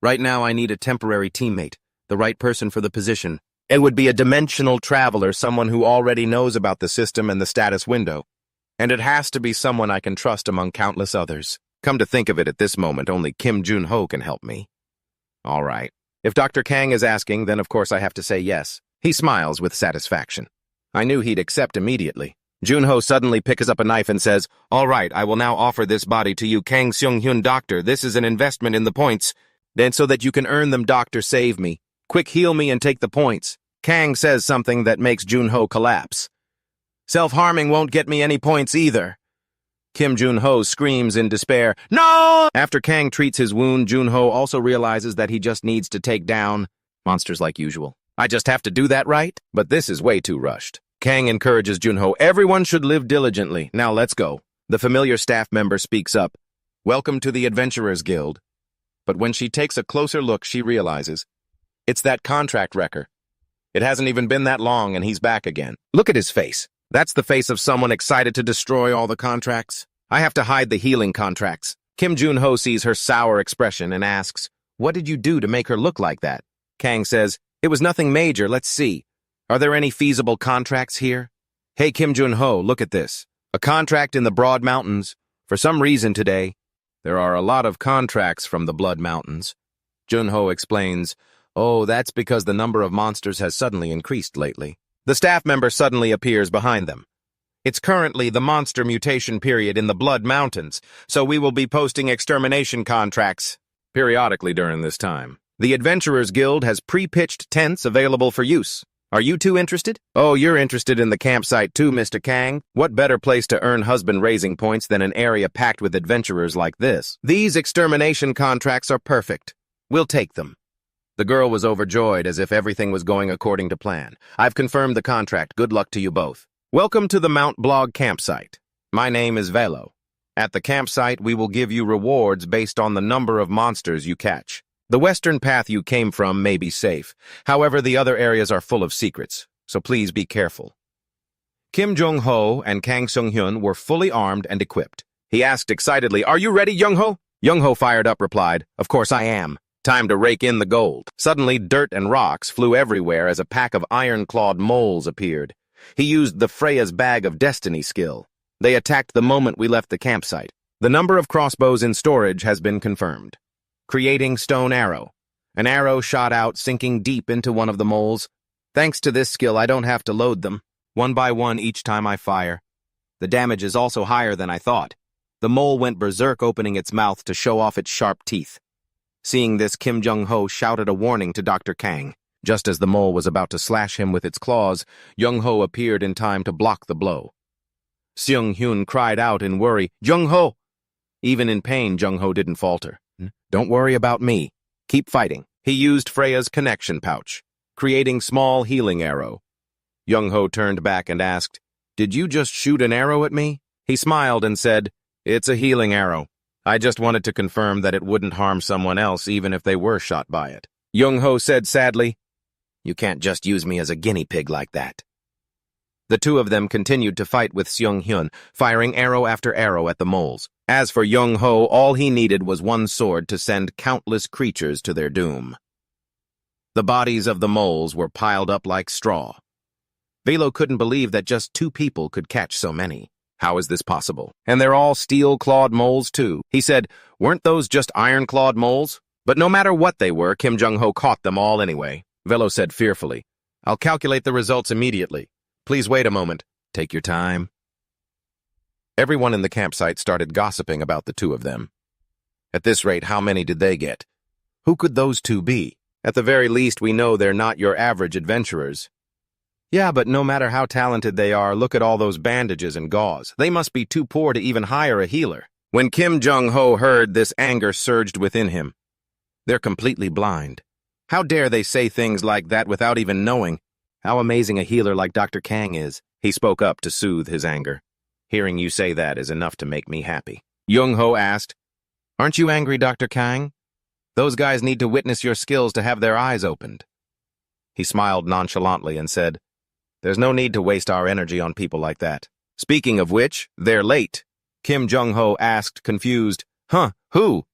Right now, I need a temporary teammate, the right person for the position. It would be a dimensional traveler, someone who already knows about the system and the status window. And it has to be someone I can trust among countless others. Come to think of it, at this moment, only Kim Junho can help me. All right. If Dr. Kang is asking, then of course I have to say yes. He smiles with satisfaction. I knew he'd accept immediately. Junho suddenly picks up a knife and says, "All right, I will now offer this body to you, Kang Seung-hyun, doctor. This is an investment in the points. Then so that you can earn them, doctor, save me. Quick, heal me and take the points." Kang says something that makes Junho collapse. "Self-harming won't get me any points either." Kim Junho screams in despair, "No!" After Kang treats his wound, Junho also realizes that he just needs to take down monsters like usual. I just have to do that, right? But this is way too rushed. Kang encourages Junho, "Everyone should live diligently. Now let's go." The familiar staff member speaks up, "Welcome to the Adventurers Guild." But when she takes a closer look, she realizes it's that contract wrecker. It hasn't even been that long and he's back again. Look at his face. That's the face of someone excited to destroy all the contracts. I have to hide the healing contracts. Kim Junho sees her sour expression and asks, What did you do to make her look like that? Kang says, it was nothing major, let's see. Are there any feasible contracts here? Hey Kim Junho, look at this. A contract in the Broad Mountains. For some reason today, there are a lot of contracts from the Blood Mountains. Junho explains, oh, that's because the number of monsters has suddenly increased lately. The staff member suddenly appears behind them. It's currently the monster mutation period in the Blood Mountains, so we will be posting extermination contracts periodically during this time. The Adventurers Guild has pre-pitched tents available for use. Are you two interested? Oh, you're interested in the campsite too, Mr. Kang. What better place to earn husband-raising points than an area packed with adventurers like this? These extermination contracts are perfect. We'll take them. The girl was overjoyed as if everything was going according to plan. I've confirmed the contract. Good luck to you both. Welcome to the Mount Blog campsite. My name is Velo. At the campsite, we will give you rewards based on the number of monsters you catch. The western path you came from may be safe. However, the other areas are full of secrets, so please be careful. Kim Jong-ho and Kang Sung-hyun were fully armed and equipped. He asked excitedly, "Are you ready, Junho?" Junho fired up replied, "Of course I am. Time to rake in the gold." Suddenly, dirt and rocks flew everywhere as a pack of iron-clawed moles appeared. He used the Freya's Bag of Destiny skill. They attacked the moment we left the campsite. The number of crossbows in storage has been confirmed. Creating stone arrow. An arrow shot out, sinking deep into one of the moles. Thanks to this skill, I don't have to load them, one by one each time I fire. The damage is also higher than I thought. The mole went berserk, opening its mouth to show off its sharp teeth. Seeing this, Kim Jung-ho shouted a warning to Dr. Kang. Just as the mole was about to slash him with its claws, Jung-ho appeared in time to block the blow. Seung-hyun cried out in worry, "Jung-ho!" Even in pain, Jung-ho didn't falter. "Don't worry about me. Keep fighting." He used Freya's connection pouch, creating small healing arrow. Jung-ho turned back and asked, "Did you just shoot an arrow at me?" He smiled and said, "It's a healing arrow. I just wanted to confirm that it wouldn't harm someone else even if they were shot by it." Jung-ho said sadly, "You can't just use me as a guinea pig like that." The two of them continued to fight with Seung-hyun, firing arrow after arrow at the moles. As for Jung-ho, all he needed was one sword to send countless creatures to their doom. The bodies of the moles were piled up like straw. Velo couldn't believe that just 2 people could catch so many. How is this possible? And they're all steel-clawed moles, too. He said, weren't those just iron-clawed moles? But no matter what they were, Kim Jung-ho caught them all anyway. Velo said fearfully, "I'll calculate the results immediately. Please wait a moment. Take your time." Everyone in the campsite started gossiping about the two of them. At this rate, how many did they get? Who could those two be? At the very least, we know they're not your average adventurers. Yeah, but no matter how talented they are, look at all those bandages and gauze. They must be too poor to even hire a healer. When Kim Jung-ho heard this, anger surged within him. They're completely blind. How dare they say things like that without even knowing? How amazing a healer like Dr. Kang is. He spoke up to soothe his anger. Hearing you say that is enough to make me happy. Jung-ho asked, "Aren't you angry, Dr. Kang? Those guys need to witness your skills to have their eyes opened." He smiled nonchalantly and said, "There's no need to waste our energy on people like that. Speaking of which, they're late." Kim Jung-ho asked, confused, "Huh, who?"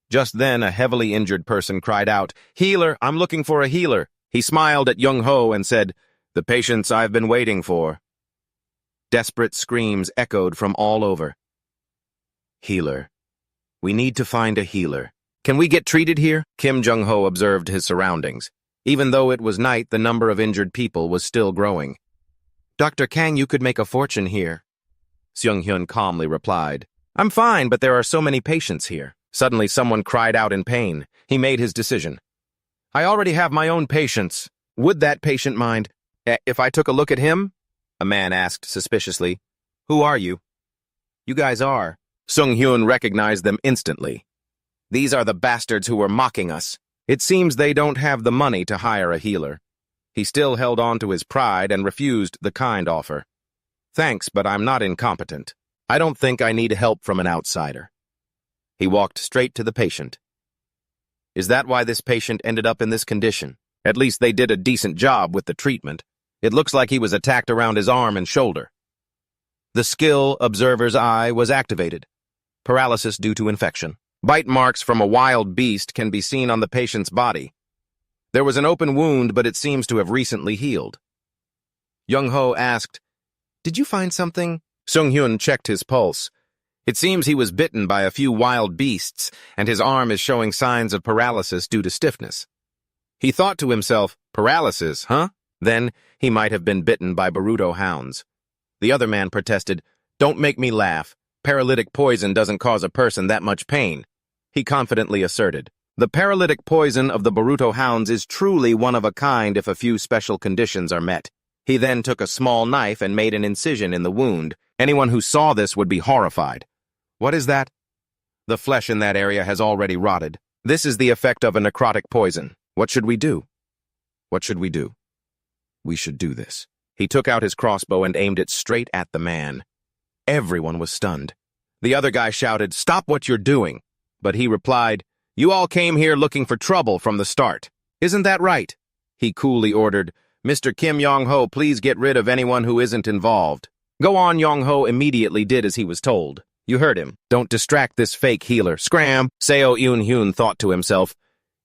Just then, a heavily injured person cried out, "Healer, I'm looking for a healer." He smiled at Jung-ho and said, "The patients I've been waiting for." Desperate screams echoed from all over. "Healer. We need to find a healer. Can we get treated here?" Kim Jung-ho observed his surroundings. Even though it was night, the number of injured people was still growing. "Dr. Kang, you could make a fortune here." Seung-hyun calmly replied, "I'm fine, but there are so many patients here." Suddenly, someone cried out in pain. He made his decision. "I already have my own patients. Would that patient mind if I took a look at him?" A man asked suspiciously. "Who are you?" "You guys are." Sung-hyun recognized them instantly. "These are the bastards who were mocking us." It seems they don't have the money to hire a healer. He still held on to his pride and refused the kind offer. "Thanks, but I'm not incompetent. I don't think I need help from an outsider." He walked straight to the patient. "Is that why this patient ended up in this condition? At least they did a decent job with the treatment. It looks like he was attacked around his arm and shoulder." The skill Observer's Eye was activated. Paralysis due to infection. Bite marks from a wild beast can be seen on the patient's body. There was an open wound, but it seems to have recently healed. Junho asked, "Did you find something?" Sung-hyun checked his pulse. It seems he was bitten by a few wild beasts, and his arm is showing signs of paralysis due to stiffness. He thought to himself, paralysis, huh? Then he might have been bitten by Boruto hounds. The other man protested, "Don't make me laugh. Paralytic poison doesn't cause a person that much pain," he confidently asserted. The paralytic poison of the Boruto hounds is truly one of a kind if a few special conditions are met. He then took a small knife and made an incision in the wound. Anyone who saw this would be horrified. What is that? The flesh in that area has already rotted. This is the effect of a necrotic poison. What should we do? What should we do? We should do this. He took out his crossbow and aimed it straight at the man. Everyone was stunned. The other guy shouted, "Stop what you're doing!" But he replied, "You all came here looking for trouble from the start. Isn't that right?" He coolly ordered, "Mr. Kim Yong-ho, please get rid of anyone who isn't involved." "Go on," Yong-ho immediately did as he was told. You heard him. Don't distract this fake healer. Scram! Seo Eun-hyun thought to himself.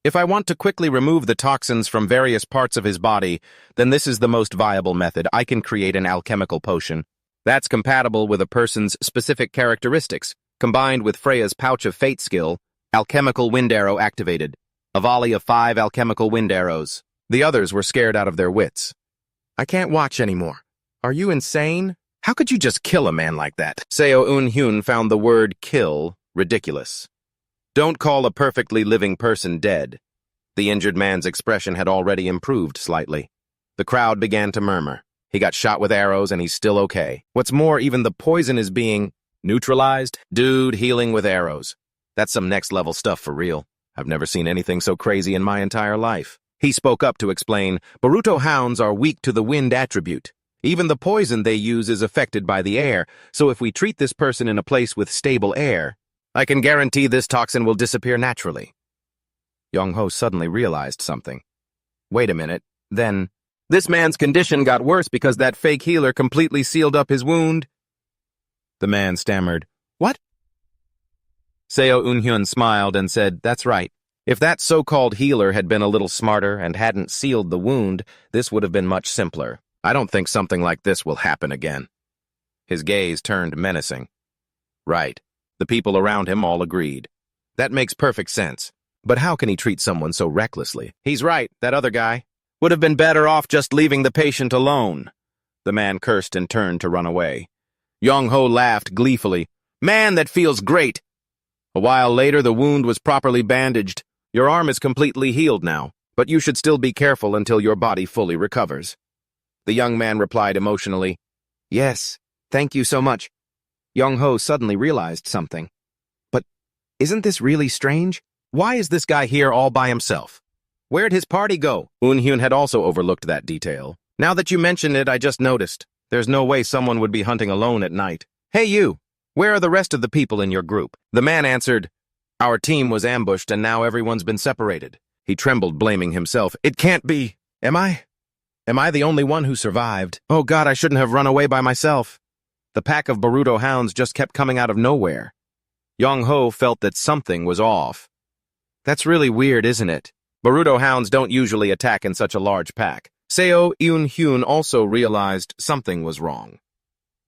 If I want to quickly remove the toxins from various parts of his body, then this is the most viable method. I can create an alchemical potion. That's compatible with a person's specific characteristics, combined with Freya's Pouch of Fate skill, alchemical wind arrow activated. A volley of 5 alchemical wind arrows. The others were scared out of their wits. I can't watch anymore. Are you insane? How could you just kill a man like that? Seo Eun-hyun found the word kill ridiculous. Don't call a perfectly living person dead. The injured man's expression had already improved slightly. The crowd began to murmur. He got shot with arrows and he's still okay. What's more, even the poison is being neutralized. Dude, healing with arrows. That's some next-level stuff for real. I've never seen anything so crazy in my entire life. He spoke up to explain, Boruto hounds are weak to the wind attribute. Even the poison they use is affected by the air, so if we treat this person in a place with stable air, I can guarantee this toxin will disappear naturally. Yong-ho suddenly realized something. Wait a minute, then, this man's condition got worse because that fake healer completely sealed up his wound? The man stammered, What? Seo Eun-hyun smiled and said, That's right. If that so-called healer had been a little smarter and hadn't sealed the wound, this would have been much simpler. I don't think something like this will happen again. His gaze turned menacing. Right. The people around him all agreed. That makes perfect sense. But how can he treat someone so recklessly? He's right, that other guy. Would have been better off just leaving the patient alone. The man cursed and turned to run away. Yong-ho laughed gleefully. Man, that feels great. A while later, the wound was properly bandaged. Your arm is completely healed now, but you should still be careful until your body fully recovers. The young man replied emotionally, Yes, thank you so much. Yong-ho suddenly realized something. But isn't this really strange? Why is this guy here all by himself? Where'd his party go? Eun-hyun had also overlooked that detail. Now that you mention it, I just noticed. There's no way someone would be hunting alone at night. Hey you, where are the rest of the people in your group? The man answered, Our team was ambushed and now everyone's been separated. He trembled, blaming himself. It can't be. Am I the only one who survived? Oh God, I shouldn't have run away by myself. The pack of Boruto hounds just kept coming out of nowhere. Yong-ho felt that something was off. That's really weird, isn't it? Boruto hounds don't usually attack in such a large pack. Seo Eun-hyun also realized something was wrong.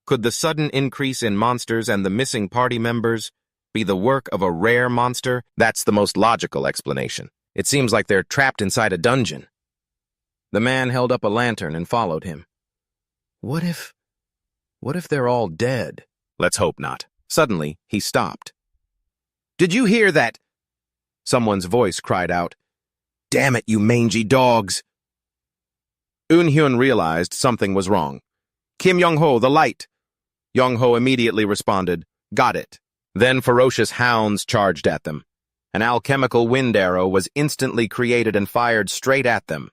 Could the sudden increase in monsters and the missing party members be the work of a rare monster? That's the most logical explanation. It seems like they're trapped inside a dungeon. The man held up a lantern and followed him. What if they're all dead? Let's hope not. Suddenly, he stopped. Did you hear that? Someone's voice cried out. Damn it, you mangy dogs! Eun-hyun realized something was wrong. Kim Yong-ho, the light! Yong-ho immediately responded, Got it. Then ferocious hounds charged at them. An alchemical wind arrow was instantly created and fired straight at them.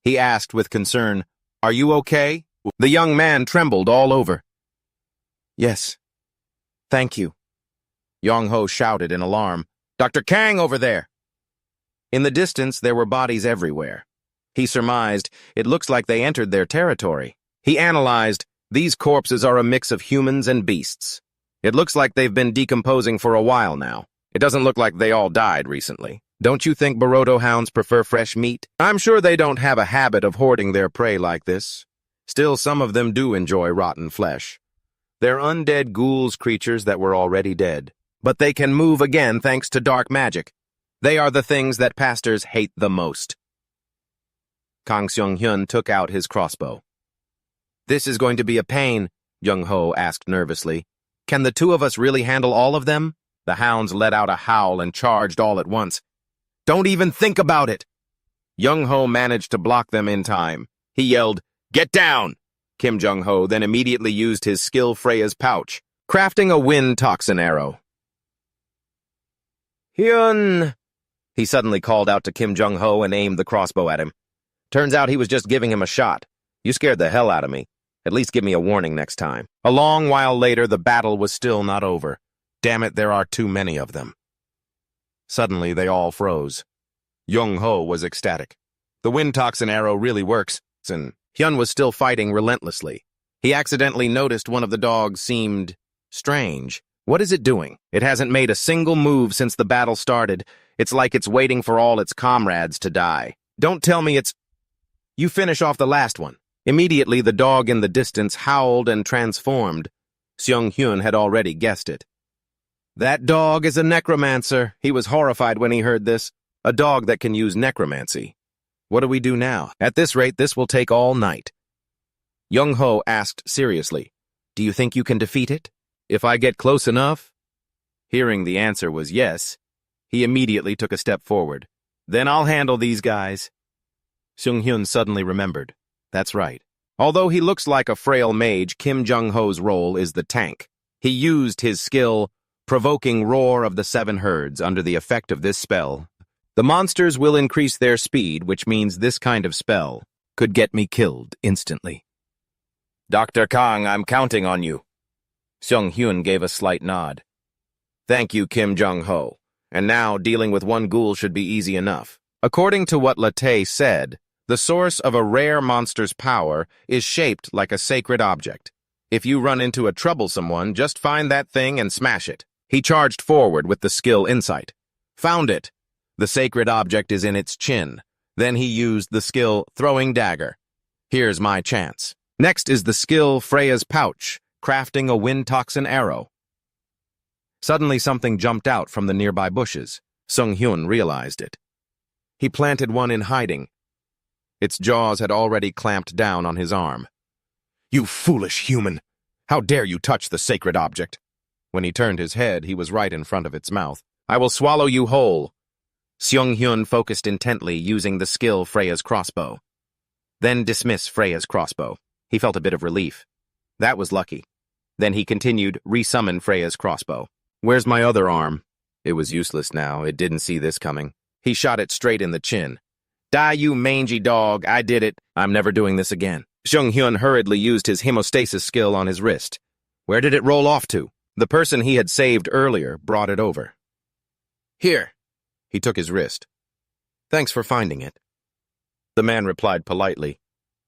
He asked with concern, Are you okay? The young man trembled all over. Yes. Thank you. Yong-ho shouted in alarm. Dr. Kang over there! In the distance, there were bodies everywhere. He surmised, it looks like they entered their territory. He analyzed, these corpses are a mix of humans and beasts. It looks like they've been decomposing for a while now. It doesn't look like they all died recently. Don't you think Boruto hounds prefer fresh meat? I'm sure they don't have a habit of hoarding their prey like this. Still, some of them do enjoy rotten flesh. They're undead ghouls creatures that were already dead. But they can move again thanks to dark magic. They are the things that pastors hate the most. Kang Seung-hyun took out his crossbow. This is going to be a pain, Junho asked nervously. Can the two of us really handle all of them? The hounds let out a howl and charged all at once. Don't even think about it! Junho managed to block them in time. He yelled, "Get down!" Kim Jung-ho then immediately used his skill Freya's pouch, crafting a wind toxin arrow. Hyun! He suddenly called out to Kim Jung-ho and aimed the crossbow at him. Turns out he was just giving him a shot. You scared the hell out of me. At least give me a warning next time. A long while later, the battle was still not over. Damn it, there are too many of them. Suddenly, they all froze. Jung-ho was ecstatic. The wind toxin arrow really works, and Hyun was still fighting relentlessly. He accidentally noticed one of the dogs seemed strange. What is it doing? It hasn't made a single move since the battle started. It's like it's waiting for all its comrades to die. Don't tell me it's... You finish off the last one. Immediately, the dog in the distance howled and transformed. Seung-hyun had already guessed it. That dog is a necromancer. He was horrified when he heard this. A dog that can use necromancy. What do we do now? At this rate, this will take all night. Junho asked seriously, "Do you think you can defeat it? If I get close enough?" Hearing the answer was yes, he immediately took a step forward. "Then I'll handle these guys." Seung-hyun suddenly remembered. That's right. Although he looks like a frail mage, Kim Jung-ho's role is the tank. He used his skill, Provoking Roar of the Seven Herds. Under the effect of this spell, the monsters will increase their speed, which means this kind of spell could get me killed instantly. Dr. Kang, I'm counting on you. Seung-hyun gave a slight nod. Thank you, Kim Jung-ho. And now, dealing with one ghoul should be easy enough. According to what Latte said, the source of a rare monster's power is shaped like a sacred object. If you run into a troublesome one, just find that thing and smash it. He charged forward with the skill Insight. Found it. The sacred object is in its chin. Then he used the skill Throwing Dagger. Here's my chance. Next is the skill Freya's Pouch, crafting a wind toxin arrow. Suddenly something jumped out from the nearby bushes. Seung-hyun realized it. He planted one in hiding. Its jaws had already clamped down on his arm. You foolish human! How dare you touch the sacred object? When he turned his head, he was right in front of its mouth. I will swallow you whole. Seung-hyun focused intently, using the skill Freya's crossbow. Then dismiss Freya's crossbow. He felt a bit of relief. That was lucky. Then he continued, resummon Freya's crossbow. Where's my other arm? It was useless now. It didn't see this coming. He shot it straight in the chin. Die, you mangy dog. I did it. I'm never doing this again. Seung-hyun hurriedly used his hemostasis skill on his wrist. Where did it roll off to? The person he had saved earlier brought it over. Here. He took his wrist. Thanks for finding it. The man replied politely.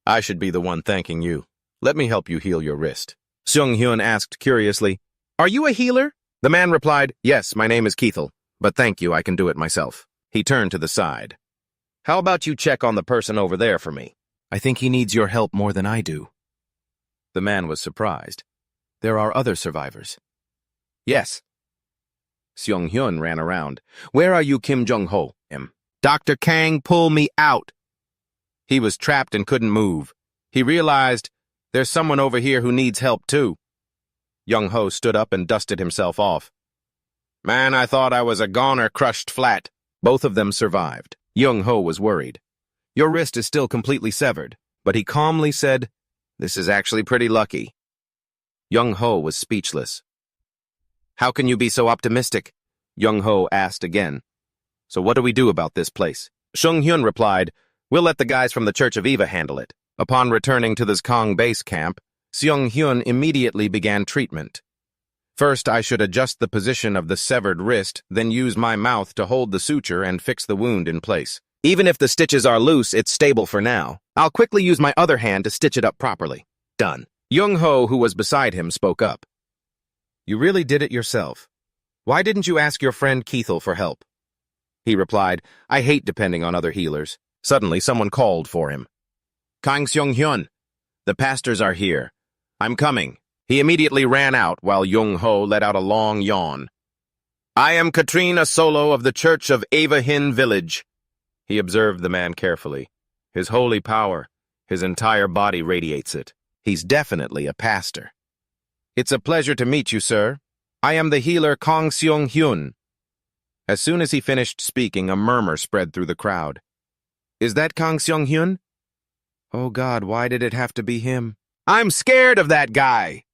I should be the one thanking you. Let me help you heal your wrist. Seung-hyun asked curiously, Are you a healer? The man replied, Yes, my name is Keithel, but thank you, I can do it myself. He turned to the side. How about you check on the person over there for me? I think he needs your help more than I do. The man was surprised. There are other survivors. Yes. Seung-hyun ran around. Where are you, Kim Jung-ho? Dr. Kang, pull me out. He was trapped and couldn't move. He realized, there's someone over here who needs help too. Jung-ho stood up and dusted himself off. Man, I thought I was a goner crushed flat. Both of them survived. Jung-ho was worried. Your wrist is still completely severed, but he calmly said, This is actually pretty lucky. Jung-ho was speechless. How can you be so optimistic? Jung-ho asked again. So what do we do about this place? Seung-hyun replied, We'll let the guys from the Church of Eva handle it. Upon returning to the Skong base camp, Seung-hyun immediately began treatment. First, I should adjust the position of the severed wrist, then use my mouth to hold the suture and fix the wound in place. Even if the stitches are loose, it's stable for now. I'll quickly use my other hand to stitch it up properly. Done. Jung-ho, who was beside him, spoke up. You really did it yourself. Why didn't you ask your friend Keithel for help? He replied, I hate depending on other healers. Suddenly, someone called for him. Kang Seong-hyun, the pastors are here. I'm coming. He immediately ran out while Junho let out a long yawn. I am Katrina Solo of the Church of Avahin Village. He observed the man carefully. His holy power, his entire body radiates it. He's definitely a pastor. It's a pleasure to meet you, sir. I am the healer Kang Seong-hyun. As soon as he finished speaking, a murmur spread through the crowd. Is that Kang Seong-hyun? Oh God, why did it have to be him? I'm scared of that guy!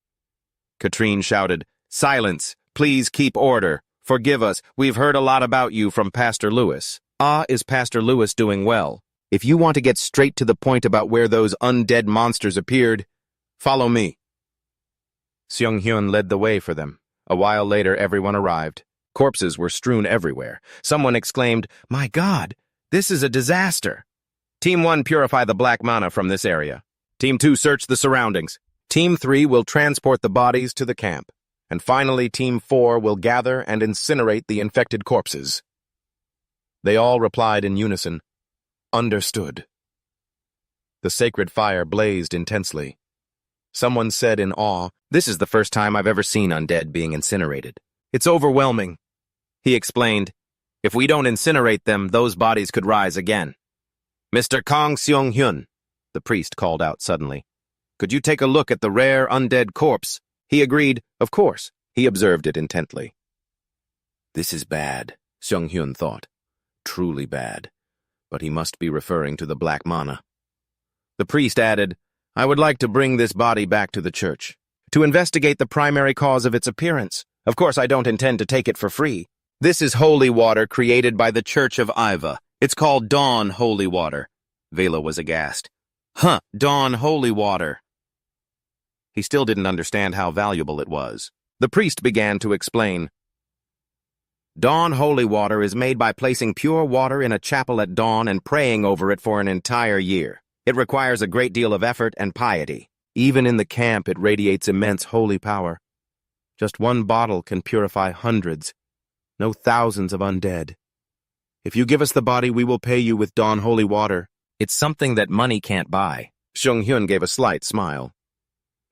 Katrine shouted, Silence, please keep order. Forgive us, we've heard a lot about you from Pastor Lewis. Is Pastor Lewis doing well? If you want to get straight to the point about where those undead monsters appeared, follow me. Seong-hyun led the way for them. A while later, everyone arrived. Corpses were strewn everywhere. Someone exclaimed, My God, this is a disaster. Team 1, purify the black mana from this area. Team 2, search the surroundings. Team 3 will transport the bodies to the camp. And finally, Team 4 will gather and incinerate the infected corpses. They all replied in unison, Understood. The sacred fire blazed intensely. Someone said in awe, This is the first time I've ever seen undead being incinerated. It's overwhelming. He explained, If we don't incinerate them, those bodies could rise again. Mr. Kang Seong-hyun, the priest called out suddenly. Could you take a look at the rare undead corpse? He agreed, Of course. He observed it intently. This is bad, Seong-hyun thought. Truly bad. But he must be referring to the black mana. The priest added, I would like to bring this body back to the church, to investigate the primary cause of its appearance. Of course, I don't intend to take it for free. This is holy water created by the Church of Iva. It's called Dawn Holy Water. Vela was aghast. Dawn Holy Water. He still didn't understand how valuable it was. The priest began to explain. Dawn Holy Water is made by placing pure water in a chapel at dawn and praying over it for an entire year. It requires a great deal of effort and piety. Even in the camp, it radiates immense holy power. Just one bottle can purify hundreds, no thousands of undead. If you give us the body, we will pay you with Dawn Holy Water. It's something that money can't buy. Seong-hyun gave a slight smile.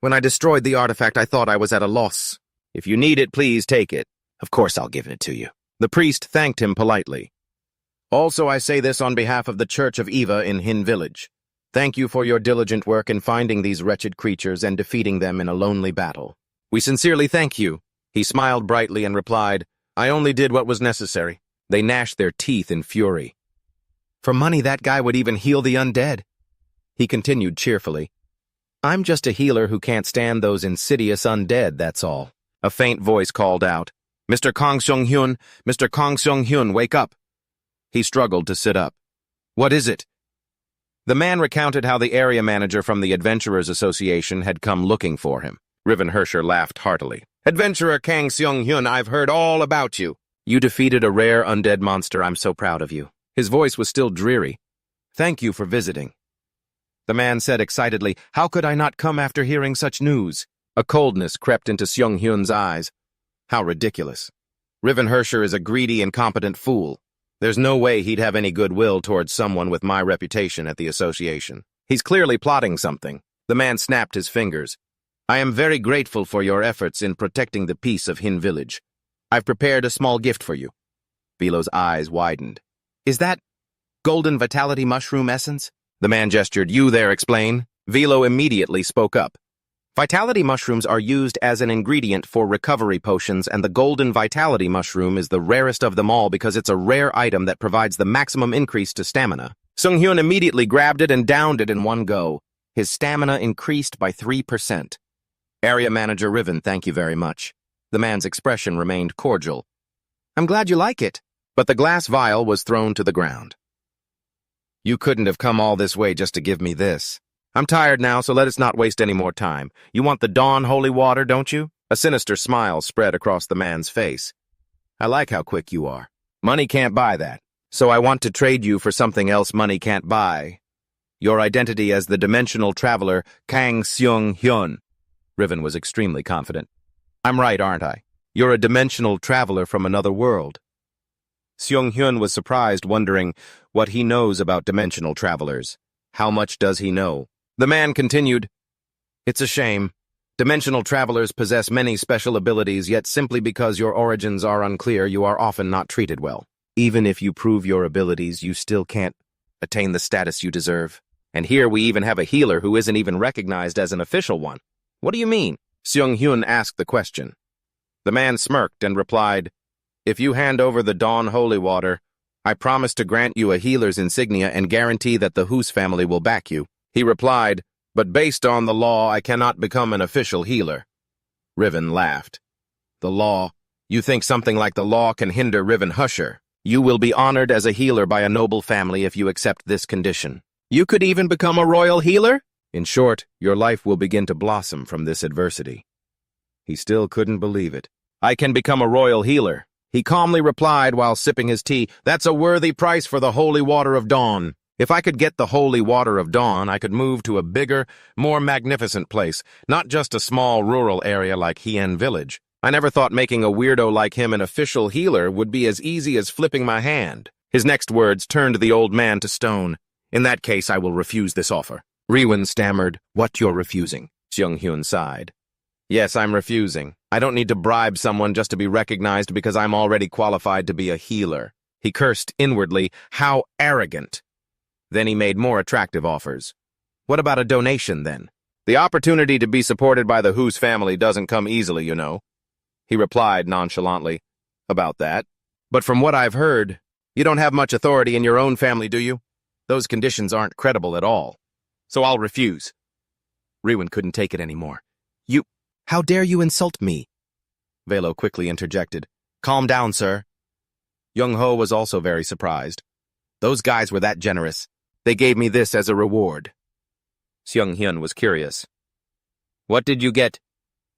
When I destroyed the artifact, I thought I was at a loss. If you need it, please take it. Of course I'll give it to you. The priest thanked him politely. Also, I say this on behalf of the Church of Eva in Hin Village. Thank you for your diligent work in finding these wretched creatures and defeating them in a lonely battle. We sincerely thank you. He smiled brightly and replied, I only did what was necessary. They gnashed their teeth in fury. For money, that guy would even heal the undead. He continued cheerfully, I'm just a healer who can't stand those insidious undead, that's all. A faint voice called out, Mr. Kang Seong-hyun, Mr. Kang Seong-hyun, wake up. He struggled to sit up. What is it? The man recounted how the area manager from the Adventurers Association had come looking for him. Riven laughed heartily. Adventurer Kang Seong-hyun, I've heard all about you. You defeated a rare undead monster. I'm so proud of you. His voice was still dreary. Thank you for visiting. The man said excitedly, How could I not come after hearing such news? A coldness crept into Seong-hyun's eyes. How ridiculous. Riven is a greedy, incompetent fool. There's no way he'd have any goodwill towards someone with my reputation at the association. He's clearly plotting something. The man snapped his fingers. I am very grateful for your efforts in protecting the peace of Hin Village. I've prepared a small gift for you. Velo's eyes widened. Is that golden vitality mushroom essence? The man gestured. You there, explain. Velo immediately spoke up. Vitality mushrooms are used as an ingredient for recovery potions, and the golden vitality mushroom is the rarest of them all because it's a rare item that provides the maximum increase to stamina. Seong-hyun immediately grabbed it and downed it in one go. His stamina increased by 3%. Area Manager Riven, thank you very much. The man's expression remained cordial. I'm glad you like it. But the glass vial was thrown to the ground. You couldn't have come all this way just to give me this. I'm tired now, so let us not waste any more time. You want the Dawn Holy Water, don't you? A sinister smile spread across the man's face. I like how quick you are. Money can't buy that. So I want to trade you for something else money can't buy. Your identity as the dimensional traveler, Kang Seong-hyun. Riven was extremely confident. I'm right, aren't I? You're a dimensional traveler from another world. Seong-hyun was surprised, wondering what he knows about dimensional travelers. How much does he know? The man continued, "It's a shame. Dimensional travelers possess many special abilities, yet simply because your origins are unclear, you are often not treated well. Even if you prove your abilities, you still can't attain the status you deserve. And here we even have a healer who isn't even recognized as an official one. What do you mean?" Seong-hyun asked the question. The man smirked and replied, "If you hand over the Dawn Holy Water, I promise to grant you a healer's insignia and guarantee that the Hus family will back you." He replied, "But based on the law, I cannot become an official healer." Riven laughed. "The law? You think something like the law can hinder Riven Husher? You will be honored as a healer by a noble family if you accept this condition. You could even become a royal healer? In short, your life will begin to blossom from this adversity." He still couldn't believe it. "I can become a royal healer," he calmly replied while sipping his tea. "That's a worthy price for the holy water of dawn. If I could get the holy water of dawn, I could move to a bigger, more magnificent place, not just a small rural area like Hien Village. I never thought making a weirdo like him an official healer would be as easy as flipping my hand." His next words turned the old man to stone. "In that case, I will refuse this offer." Riven stammered, "What, you're refusing?" Seong-hyun sighed. "Yes, I'm refusing. I don't need to bribe someone just to be recognized because I'm already qualified to be a healer." He cursed inwardly. How arrogant. Then he made more attractive offers. "What about a donation, then?" "The opportunity to be supported by the Hus family doesn't come easily, you know." He replied nonchalantly, "About that. But from what I've heard, you don't have much authority in your own family, do you? Those conditions aren't credible at all. So I'll refuse." Riven couldn't take it anymore. How dare you insult me?" Velo quickly interjected. "Calm down, sir." Junho was also very surprised. "Those guys were that generous. They gave me this as a reward." Seong-hyun was curious. "What did you get?"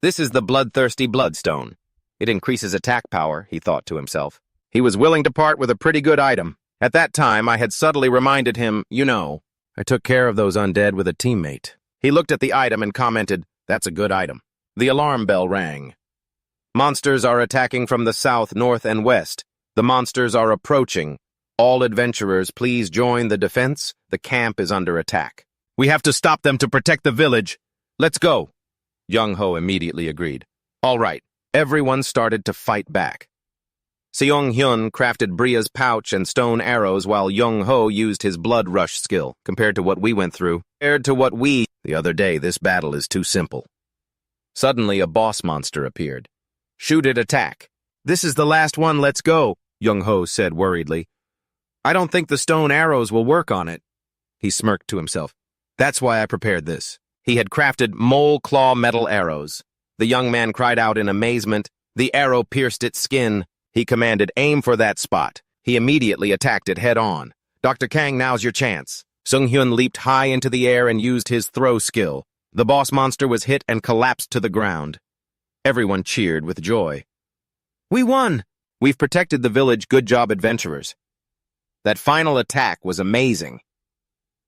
"This is the bloodthirsty bloodstone. It increases attack power," he thought to himself. He was willing to part with a pretty good item. At that time, I had subtly reminded him, I took care of those undead with a teammate. He looked at the item and commented, "That's a good item." The alarm bell rang. "Monsters are attacking from the south, north, and west. The monsters are approaching. All adventurers, please join the defense. The camp is under attack. We have to stop them to protect the village. Let's go." Junho immediately agreed. All right, everyone started to fight back. Seong-hyun crafted Bria's pouch and stone arrows while Junho used his blood rush skill. Compared to what we went through, the other day, this battle is too simple. Suddenly, a boss monster appeared. "Shoot it, attack." "This is the last one, let's go," Junho said worriedly. "I don't think the stone arrows will work on it." He smirked to himself. "That's why I prepared this." He had crafted mole claw metal arrows. The young man cried out in amazement. The arrow pierced its skin. He commanded, "Aim for that spot." He immediately attacked it head-on. "Dr. Kang, now's your chance." Seong-hyun leaped high into the air and used his throw skill. The boss monster was hit and collapsed to the ground. Everyone cheered with joy. "We won! We've protected the village. Good job, adventurers." That final attack was amazing.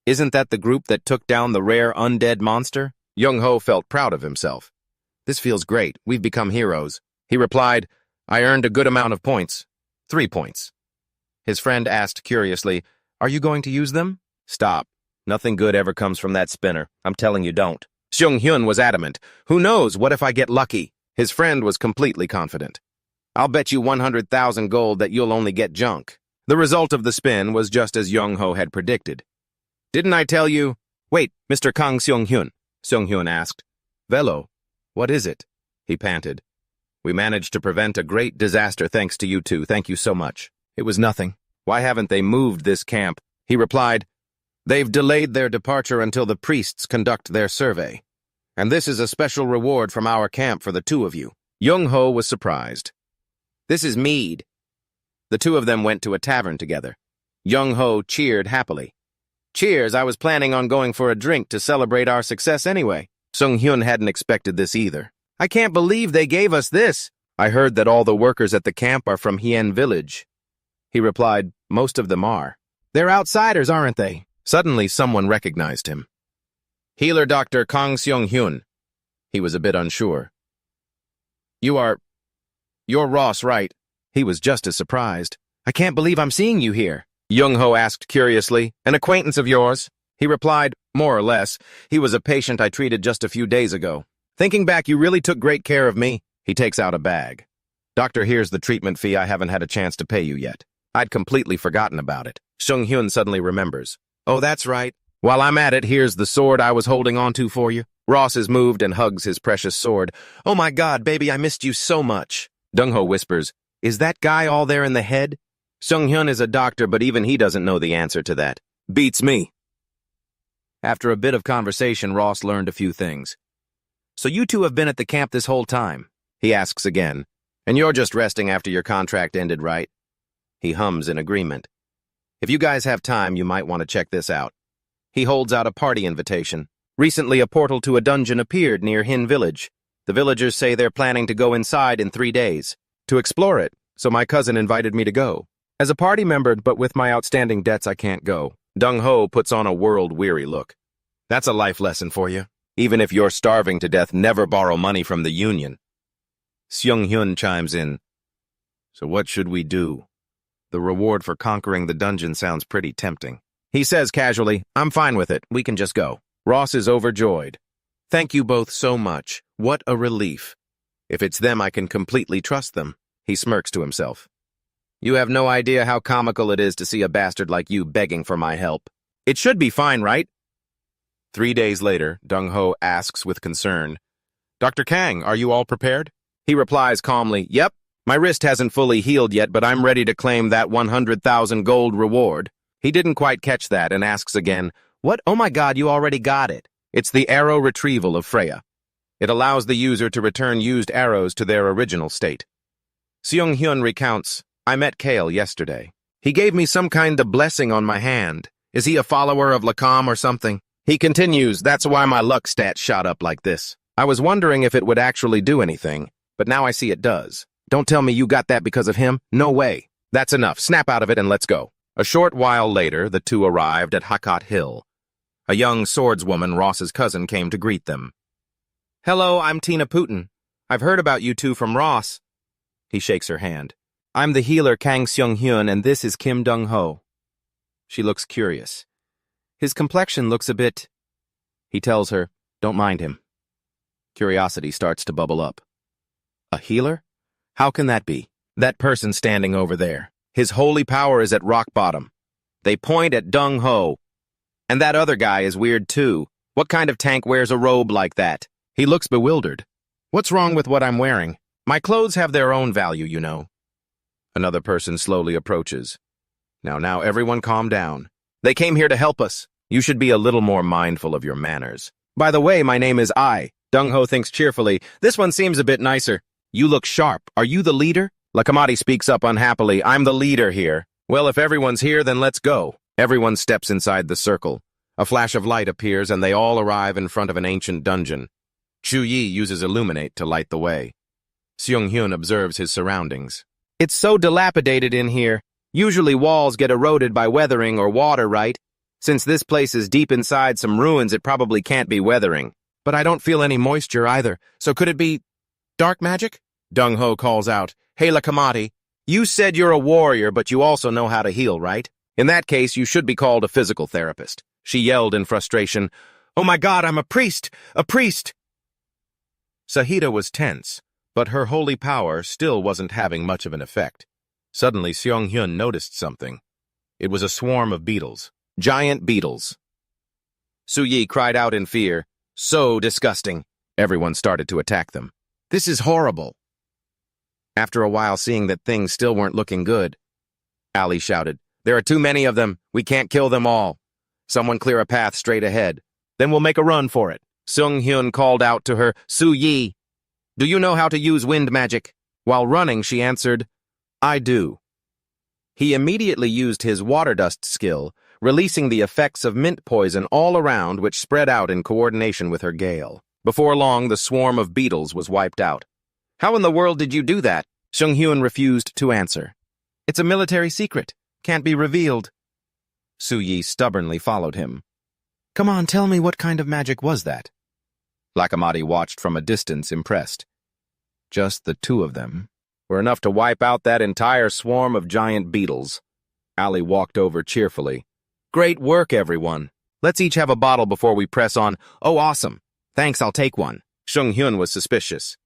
"Isn't that the group that took down the rare undead monster?" Junho felt proud of himself. "This feels great. We've become heroes." He replied, "I earned a good amount of points. 3 points." His friend asked curiously, "Are you going to use them?" "Stop. Nothing good ever comes from that spinner. I'm telling you, don't." Seong-hyun was adamant. "Who knows, what if I get lucky?" His friend was completely confident. "I'll bet you 100,000 gold that you'll only get junk." The result of the spin was just as Junho had predicted. "Didn't I tell you?" "Wait, Mr. Kang Seong-hyun," Seong-hyun asked. "Velo, what is it?" he panted. "We managed to prevent a great disaster thanks to you two. Thank you so much." "It was nothing. Why haven't they moved this camp?" He replied, "They've delayed their departure until the priests conduct their survey. And this is a special reward from our camp for the two of you." Junho was surprised. "This is mead." The two of them went to a tavern together. Junho cheered happily. "Cheers, I was planning on going for a drink to celebrate our success anyway." Seong-hyun hadn't expected this either. "I can't believe they gave us this." "I heard that all the workers at the camp are from Hien Village." He replied, "Most of them are." "They're outsiders, aren't they?" Suddenly, someone recognized him. "Healer Dr. Kang Seong-hyun." He was a bit unsure. You are You're Ross, right? He was just as surprised. I can't believe I'm seeing you here. Junho asked curiously. An acquaintance of yours? He replied, more or less. He was a patient I treated just a few days ago. Thinking back, you really took great care of me. He takes out a bag. Doctor, here's the treatment fee. I haven't had a chance to pay you yet. I'd completely forgotten about it. Sung-hyun suddenly remembers. Oh, that's right. While I'm at it, here's the sword I was holding onto for you. Ross is moved and hugs his precious sword. Oh my God, baby, I missed you so much. Dungho whispers, is that guy all there in the head? Sung-hyun is a doctor, but even he doesn't know the answer to that. Beats me. After a bit of conversation, Ross learned a few things. So you two have been at the camp this whole time? He asks again. And you're just resting after your contract ended, right? He hums in agreement. If you guys have time, you might want to check this out. He holds out a party invitation. Recently, a portal to a dungeon appeared near Hin Village. The villagers say they're planning to go inside in 3 days. To explore it, so my cousin invited me to go. As a party member, but with my outstanding debts, I can't go. Dung-ho puts on a world-weary look. That's a life lesson for you. Even if you're starving to death, never borrow money from the union. Seung-hyun chimes in. So what should we do? The reward for conquering the dungeon sounds pretty tempting. He says casually, I'm fine with it. We can just go. Ross is overjoyed. Thank you both so much. What a relief. If it's them, I can completely trust them. He smirks to himself. You have no idea how comical it is to see a bastard like you begging for my help. It should be fine, right? 3 days later, Dung-ho asks with concern, Dr. Kang, are you all prepared? He replies calmly, Yep, my wrist hasn't fully healed yet, but I'm ready to claim that 100,000 gold reward. He didn't quite catch that and asks again, What? Oh my God, you already got it. It's the arrow retrieval of Freya. It allows the user to return used arrows to their original state. Seung-hyun recounts, I met Kale yesterday. He gave me some kind of blessing on my hand. Is he a follower of Lakam or something? He continues, that's why my luck stat shot up like this. I was wondering if it would actually do anything, but now I see it does. Don't tell me you got that because of him. No way. That's enough. Snap out of it and let's go. A short while later, the two arrived at Hakot Hill. A young swordswoman, Ross's cousin, came to greet them. Hello, I'm Tina Putin. I've heard about you two from Ross. He shakes her hand. I'm the healer Kang Seung-hyun, and this is Kim Dung-ho. She looks curious. His complexion looks a bit... He tells her, don't mind him. Curiosity starts to bubble up. A healer? How can that be? That person standing over there. His holy power is at rock bottom. They point at Dung-ho. And that other guy is weird too. What kind of tank wears a robe like that? He looks bewildered. What's wrong with what I'm wearing? My clothes have their own value, you know. Another person slowly approaches. Now, everyone calm down. They came here to help us. You should be a little more mindful of your manners. By the way, my name is Ai. Dung-ho thinks cheerfully. This one seems a bit nicer. You look sharp. Are you the leader? Lakamati speaks up unhappily. I'm the leader here. Well, if everyone's here, then let's go. Everyone steps inside the circle. A flash of light appears, and they all arrive in front of an ancient dungeon. Chu-yi uses illuminate to light the way. Seung-hyun observes his surroundings. It's so dilapidated in here. Usually walls get eroded by weathering or water, right? Since this place is deep inside some ruins, it probably can't be weathering. But I don't feel any moisture either, so could it be dark magic? Dung-ho calls out, Hey Lakamati, you said you're a warrior, but you also know how to heal, right? In that case, you should be called a physical therapist. She yelled in frustration, Oh my God, I'm a priest! A priest! Sahida was tense, but her holy power still wasn't having much of an effect. Suddenly, Seung-hyun noticed something. It was a swarm of beetles. Giant beetles. Su-yi cried out in fear. So disgusting. Everyone started to attack them. This is horrible. After a while, seeing that things still weren't looking good, Ali shouted, There are too many of them. We can't kill them all. Someone clear a path straight ahead. Then we'll make a run for it. Seung-hyun called out to her, Su-yi, do you know how to use wind magic? While running, she answered, I do. He immediately used his water dust skill, releasing the effects of mint poison all around, which spread out in coordination with her gale. Before long, the swarm of beetles was wiped out. How in the world did you do that? Seung-hyun refused to answer. It's a military secret. Can't be revealed. Su-yi stubbornly followed him. Come on, tell me, what kind of magic was that? Lakamati watched from a distance, impressed. Just the two of them. were enough to wipe out that entire swarm of giant beetles. Ali walked over cheerfully. Great work, everyone. Let's each have a bottle before we press on. Oh, awesome. Thanks, I'll take one. Junho was suspicious.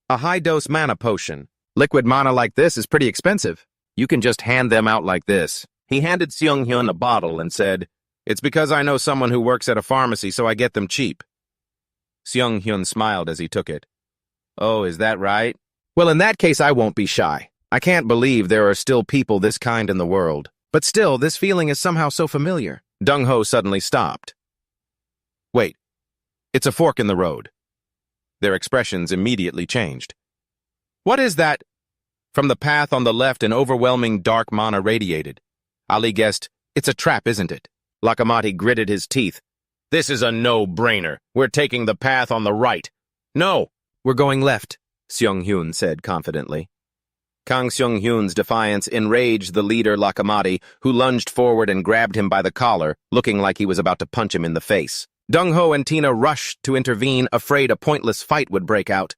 A high-dose mana potion. Liquid mana like this is pretty expensive. You can just hand them out like this. He handed Junho a bottle and said, It's because I know someone who works at a pharmacy, so I get them cheap. Junho smiled as he took it. Oh, is that right? Well, in that case, I won't be shy. I can't believe there are still people this kind in the world. But still, this feeling is somehow so familiar. Junho suddenly stopped. Wait, it's a fork in the road. Their expressions immediately changed. What is that? From the path on the left, an overwhelming dark mana radiated. Ali guessed, it's a trap, isn't it? Lakamati gritted his teeth. This is a no-brainer. We're taking the path on the right. No, we're going left, Junho said confidently. Kang Junho's defiance enraged the leader Lakamati, who lunged forward and grabbed him by the collar, looking like he was about to punch him in the face. Junho and Tina rushed to intervene, afraid a pointless fight would break out.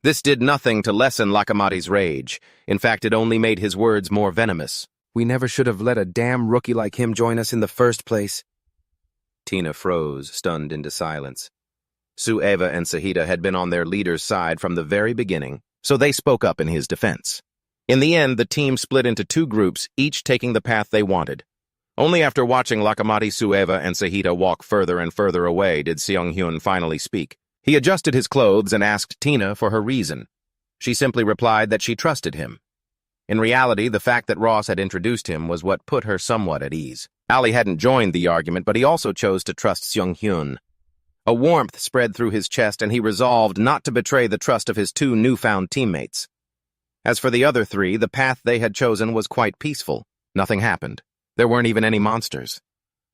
This did nothing to lessen Lakamati's rage. In fact, it only made his words more venomous. We never should have let a damn rookie like him join us in the first place. Tina froze, stunned into silence. Sueva and Sahita had been on their leader's side from the very beginning, so they spoke up in his defense. In the end, the team split into two groups, each taking the path they wanted. Only after watching Lakamati, Sueva, and Sahita walk further and further away did Junho finally speak. He adjusted his clothes and asked Tina for her reason. She simply replied that she trusted him. In reality, the fact that Ross had introduced him was what put her somewhat at ease. Ali hadn't joined the argument, but he also chose to trust Junho. A warmth spread through his chest, and he resolved not to betray the trust of his two newfound teammates. As for the other three, the path they had chosen was quite peaceful. Nothing happened. There weren't even any monsters.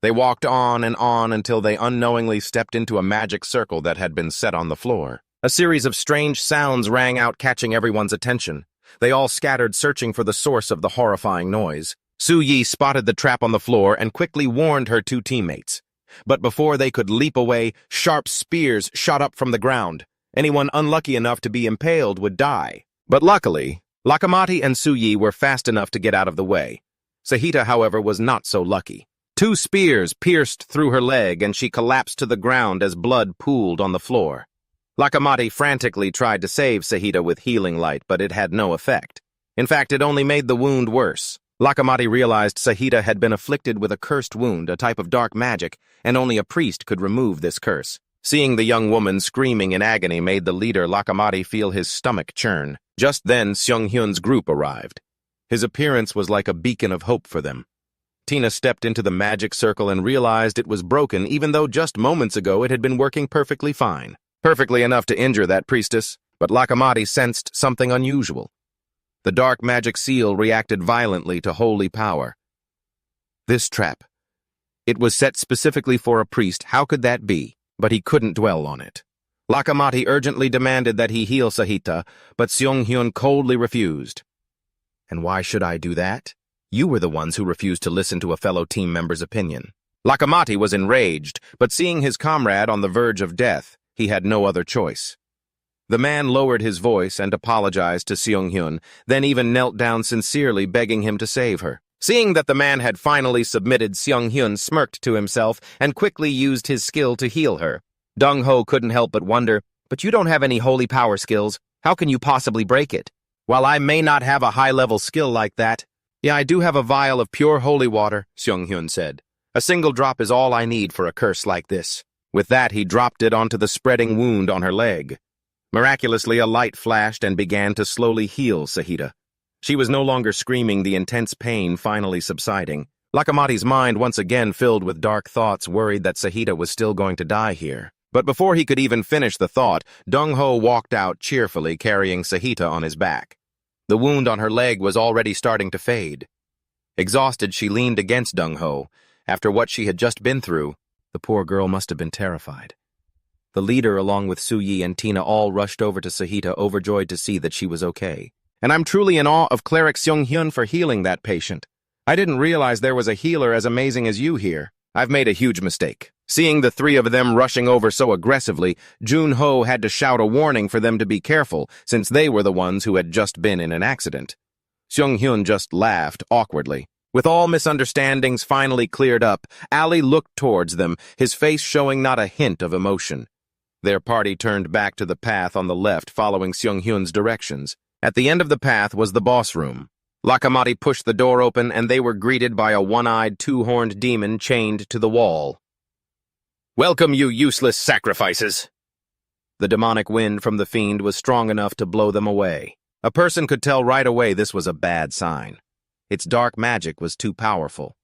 They walked on and on until they unknowingly stepped into a magic circle that had been set on the floor. A series of strange sounds rang out, catching everyone's attention. They all scattered, searching for the source of the horrifying noise. Su Yi spotted the trap on the floor and quickly warned her two teammates. But before they could leap away, sharp spears shot up from the ground. Anyone unlucky enough to be impaled would die. But luckily, Lakamati and Su Yi were fast enough to get out of the way. Sahita, however, was not so lucky. Two spears pierced through her leg, and she collapsed to the ground as blood pooled on the floor. Lakamati frantically tried to save Sahita with healing light, but it had no effect. In fact, it only made the wound worse. Lakamati realized Sahita had been afflicted with a cursed wound, a type of dark magic, and only a priest could remove this curse. Seeing the young woman screaming in agony made the leader Lakamati feel his stomach churn. Just then, Junho's group arrived. His appearance was like a beacon of hope for them. Tina stepped into the magic circle and realized it was broken, even though just moments ago it had been working perfectly fine. Perfectly enough to injure that priestess, but Lakamati sensed something unusual. The dark magic seal reacted violently to holy power. This trap. It was set specifically for a priest. How could that be? But he couldn't dwell on it. Lakamati urgently demanded that he heal Sahita, but Junho coldly refused. And why should I do that? You were the ones who refused to listen to a fellow team member's opinion. Lakamati was enraged, but seeing his comrade on the verge of death, he had no other choice. The man lowered his voice and apologized to Junho, then even knelt down sincerely begging him to save her. Seeing that the man had finally submitted, Junho smirked to himself and quickly used his skill to heal her. Junho couldn't help but wonder, but you don't have any holy power skills. How can you possibly break it? While I may not have a high-level skill like that, yeah, I do have a vial of pure holy water, Junho said. A single drop is all I need for a curse like this. With that, he dropped it onto the spreading wound on her leg. Miraculously, a light flashed and began to slowly heal Sahita. She was no longer screaming, the intense pain finally subsiding. Lakamati's mind once again filled with dark thoughts, worried that Sahita was still going to die here. But before he could even finish the thought, Junho walked out cheerfully, carrying Sahita on his back. The wound on her leg was already starting to fade. Exhausted, she leaned against Junho. After what she had just been through, the poor girl must have been terrified. The leader, along with Su Yi and Tina, all rushed over to Sahita, overjoyed to see that she was okay. And I'm truly in awe of Cleric Junho for healing that patient. I didn't realize there was a healer as amazing as you here. I've made a huge mistake. Seeing the three of them rushing over so aggressively, Junho had to shout a warning for them to be careful, since they were the ones who had just been in an accident. Seung-hyun just laughed awkwardly. With all misunderstandings finally cleared up, Ali looked towards them, his face showing not a hint of emotion. Their party turned back to the path on the left, following Seung-hyun's directions. At the end of the path was the boss room. Lakamati pushed the door open, and they were greeted by a one-eyed, two-horned demon chained to the wall. "Welcome, you useless sacrifices!" The demonic wind from the fiend was strong enough to blow them away. A person could tell right away this was a bad sign. Its dark magic was too powerful.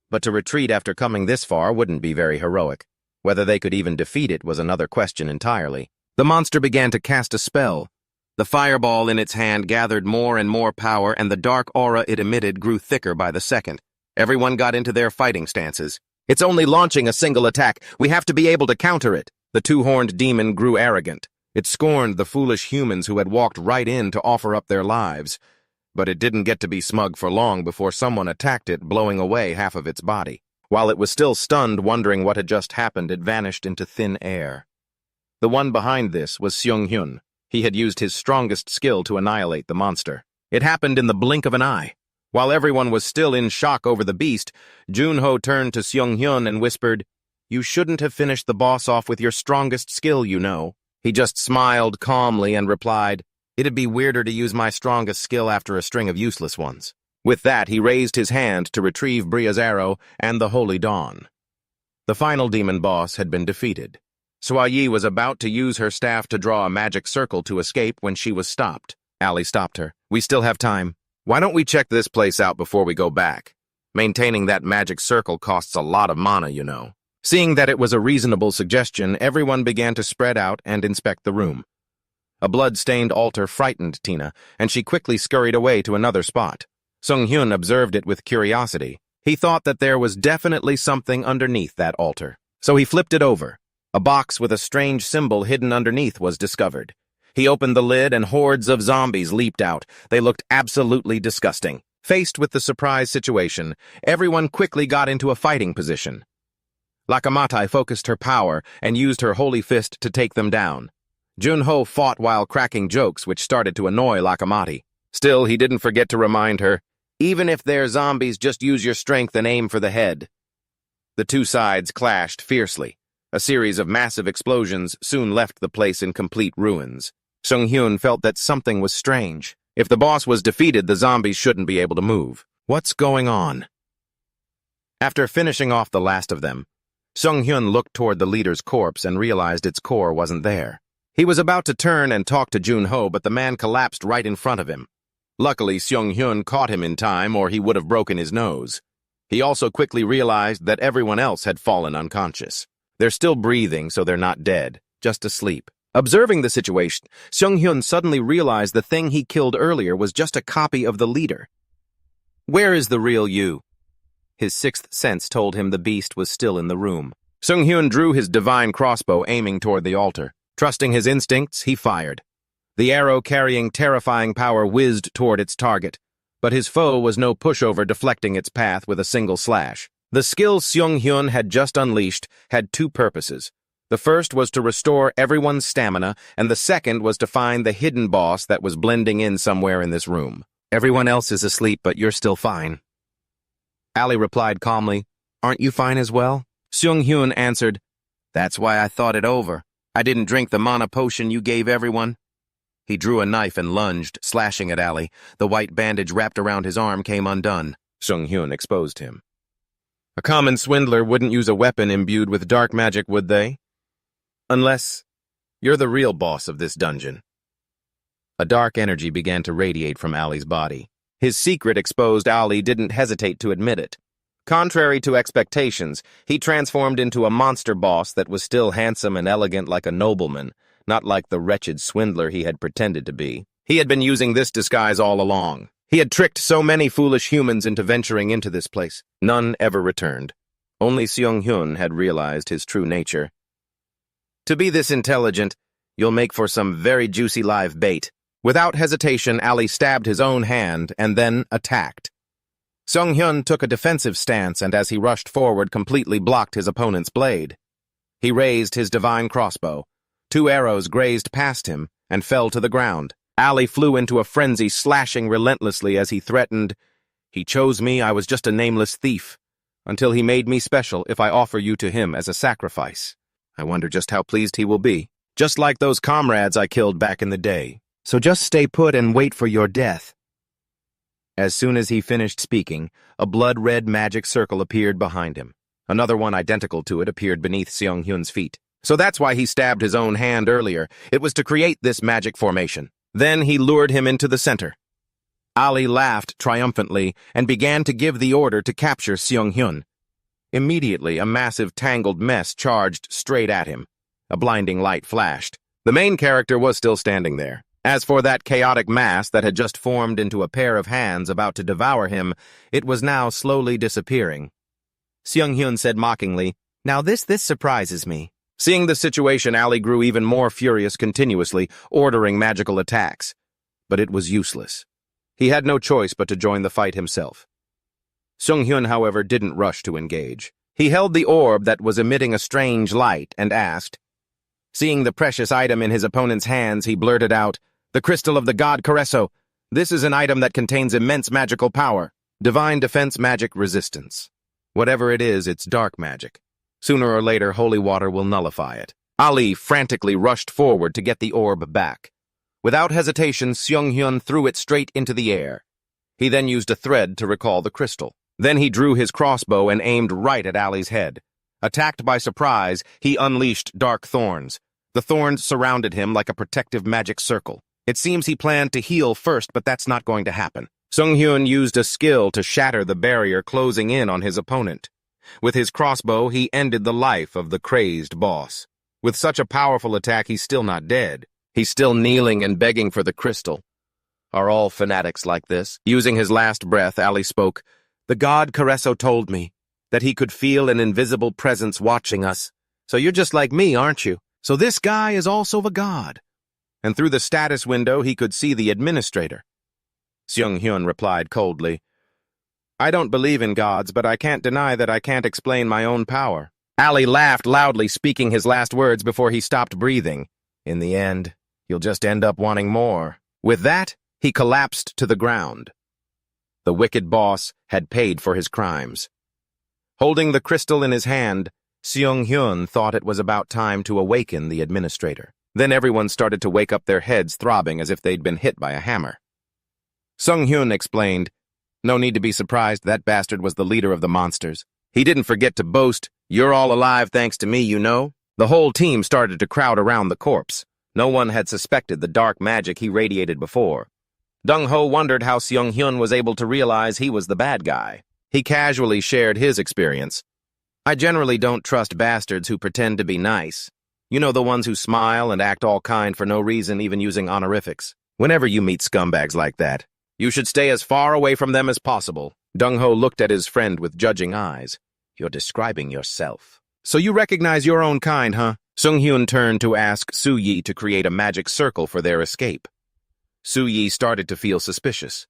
But to retreat after coming this far wouldn't be very heroic. Whether they could even defeat it was another question entirely. The monster began to cast a spell. The fireball in its hand gathered more and more power, and the dark aura it emitted grew thicker by the second. Everyone got into their fighting stances. "It's only launching a single attack. We have to be able to counter it." The two-horned demon grew arrogant. It scorned the foolish humans who had walked right in to offer up their lives. But it didn't get to be smug for long before someone attacked it, blowing away half of its body. While it was still stunned, wondering what had just happened, it vanished into thin air. The one behind this was Seung-hyun. He had used his strongest skill to annihilate the monster. It happened in the blink of an eye. While everyone was still in shock over the beast, Junho turned to Seung-hyun and whispered, "You shouldn't have finished the boss off with your strongest skill, you know." He just smiled calmly and replied, "It'd be weirder to use my strongest skill after a string of useless ones." With that, he raised his hand to retrieve Bria's arrow and the Holy Dawn. The final demon boss had been defeated. Yi was about to use her staff to draw a magic circle to escape when she was stopped. Ali stopped her. "We still have time. Why don't we check this place out before we go back? Maintaining that magic circle costs a lot of mana, you know." Seeing that it was a reasonable suggestion, everyone began to spread out and inspect the room. A blood-stained altar frightened Tina, and she quickly scurried away to another spot. Seung-hyun observed it with curiosity. He thought that there was definitely something underneath that altar. So he flipped it over. A box with a strange symbol hidden underneath was discovered. He opened the lid and hordes of zombies leaped out. They looked absolutely disgusting. Faced with the surprise situation, everyone quickly got into a fighting position. Lakamati focused her power and used her holy fist to take them down. Junho fought while cracking jokes which started to annoy Lakamati. Still, he didn't forget to remind her, "Even if they're zombies, just use your strength and aim for the head." The two sides clashed fiercely. A series of massive explosions soon left the place in complete ruins. Seung-hyun felt that something was strange. If the boss was defeated, the zombies shouldn't be able to move. What's going on? After finishing off the last of them, Seung-hyun looked toward the leader's corpse and realized its core wasn't there. He was about to turn and talk to Junho, but the man collapsed right in front of him. Luckily, Seung-hyun caught him in time, or he would have broken his nose. He also quickly realized that everyone else had fallen unconscious. They're still breathing, so they're not dead, just asleep. Observing the situation, Seung-hyun suddenly realized the thing he killed earlier was just a copy of the leader. Where is the real you? His sixth sense told him the beast was still in the room. Seung-hyun drew his divine crossbow, aiming toward the altar. Trusting his instincts, he fired. The arrow carrying terrifying power whizzed toward its target, but his foe was no pushover, deflecting its path with a single slash. The skill Seung-hyun had just unleashed had two purposes. The first was to restore everyone's stamina, and the second was to find the hidden boss that was blending in somewhere in this room. "Everyone else is asleep, but you're still fine." Ali replied calmly, "Aren't you fine as well?" Seung-hyun answered, "That's why I thought it over. I didn't drink the mana potion you gave everyone." He drew a knife and lunged, slashing at Ali. The white bandage wrapped around his arm came undone. Seung-hyun exposed him. "A common swindler wouldn't use a weapon imbued with dark magic, would they? Unless you're the real boss of this dungeon." A dark energy began to radiate from Ali's body. His secret exposed, Ali didn't hesitate to admit it. Contrary to expectations, he transformed into a monster boss that was still handsome and elegant like a nobleman, not like the wretched swindler he had pretended to be. He had been using this disguise all along. He had tricked so many foolish humans into venturing into this place. None ever returned. Only Seung-hyun had realized his true nature. "To be this intelligent, you'll make for some very juicy live bait." Without hesitation, Ali stabbed his own hand and then attacked. Seung-hyun took a defensive stance and as he rushed forward completely blocked his opponent's blade. He raised his divine crossbow. 2 arrows grazed past him and fell to the ground. Ali flew into a frenzy, slashing relentlessly as he threatened, "He chose me, I was just a nameless thief, until he made me special if I offer you to him as a sacrifice. I wonder just how pleased he will be. Just like those comrades I killed back in the day. So just stay put and wait for your death." As soon as he finished speaking, a blood-red magic circle appeared behind him. Another one identical to it appeared beneath Seung-hyun's feet. So that's why he stabbed his own hand earlier. It was to create this magic formation. Then he lured him into the center. Ali laughed triumphantly and began to give the order to capture Seung-hyun. Immediately, a massive tangled mess charged straight at him. A blinding light flashed. The main character was still standing there. As for that chaotic mass that had just formed into a pair of hands about to devour him, it was now slowly disappearing. Seung-hyun said mockingly, "Now this surprises me." Seeing the situation, Ali grew even more furious continuously, ordering magical attacks. But it was useless. He had no choice but to join the fight himself. Seung-hyun, however, didn't rush to engage. He held the orb that was emitting a strange light and asked. Seeing the precious item in his opponent's hands, he blurted out, "The crystal of the god Careso. This is an item that contains immense magical power. Divine defense magic resistance. Whatever it is, it's dark magic. Sooner or later, holy water will nullify it." Ali frantically rushed forward to get the orb back. Without hesitation, Seung-hyun threw it straight into the air. He then used a thread to recall the crystal. Then he drew his crossbow and aimed right at Ali's head. Attacked by surprise, he unleashed dark thorns. The thorns surrounded him like a protective magic circle. It seems he planned to heal first, but that's not going to happen. Seung-hyun used a skill to shatter the barrier closing in on his opponent. With his crossbow, he ended the life of the crazed boss. With such a powerful attack, he's still not dead. He's still kneeling and begging for the crystal. Are all fanatics like this? Using his last breath, Ali spoke. "The god Careso told me that he could feel an invisible presence watching us. So you're just like me, aren't you? So this guy is also a god." And through the status window, he could see the administrator. Seung-hyun replied coldly, "I don't believe in gods, but I can't deny that I can't explain my own power." Ali laughed loudly, speaking his last words before he stopped breathing. "In the end, you'll just end up wanting more." With that, he collapsed to the ground. The wicked boss had paid for his crimes. Holding the crystal in his hand, Seung-hyun thought it was about time to awaken the administrator. Then everyone started to wake up, their heads throbbing as if they'd been hit by a hammer. Seung-hyun explained, "No need to be surprised, that bastard was the leader of the monsters. He didn't forget to boast, 'You're all alive thanks to me, you know.'" The whole team started to crowd around the corpse. No one had suspected the dark magic he radiated before. Junho wondered how Seung-hyun was able to realize he was the bad guy. He casually shared his experience. "I generally don't trust bastards who pretend to be nice. You know, the ones who smile and act all kind for no reason, even using honorifics. Whenever you meet scumbags like that, you should stay as far away from them as possible." Junho looked at his friend with judging eyes. "You're describing yourself. So you recognize your own kind, huh?" Seung-hyun turned to ask Su-yi to create a magic circle for their escape. Su-yi started to feel suspicious.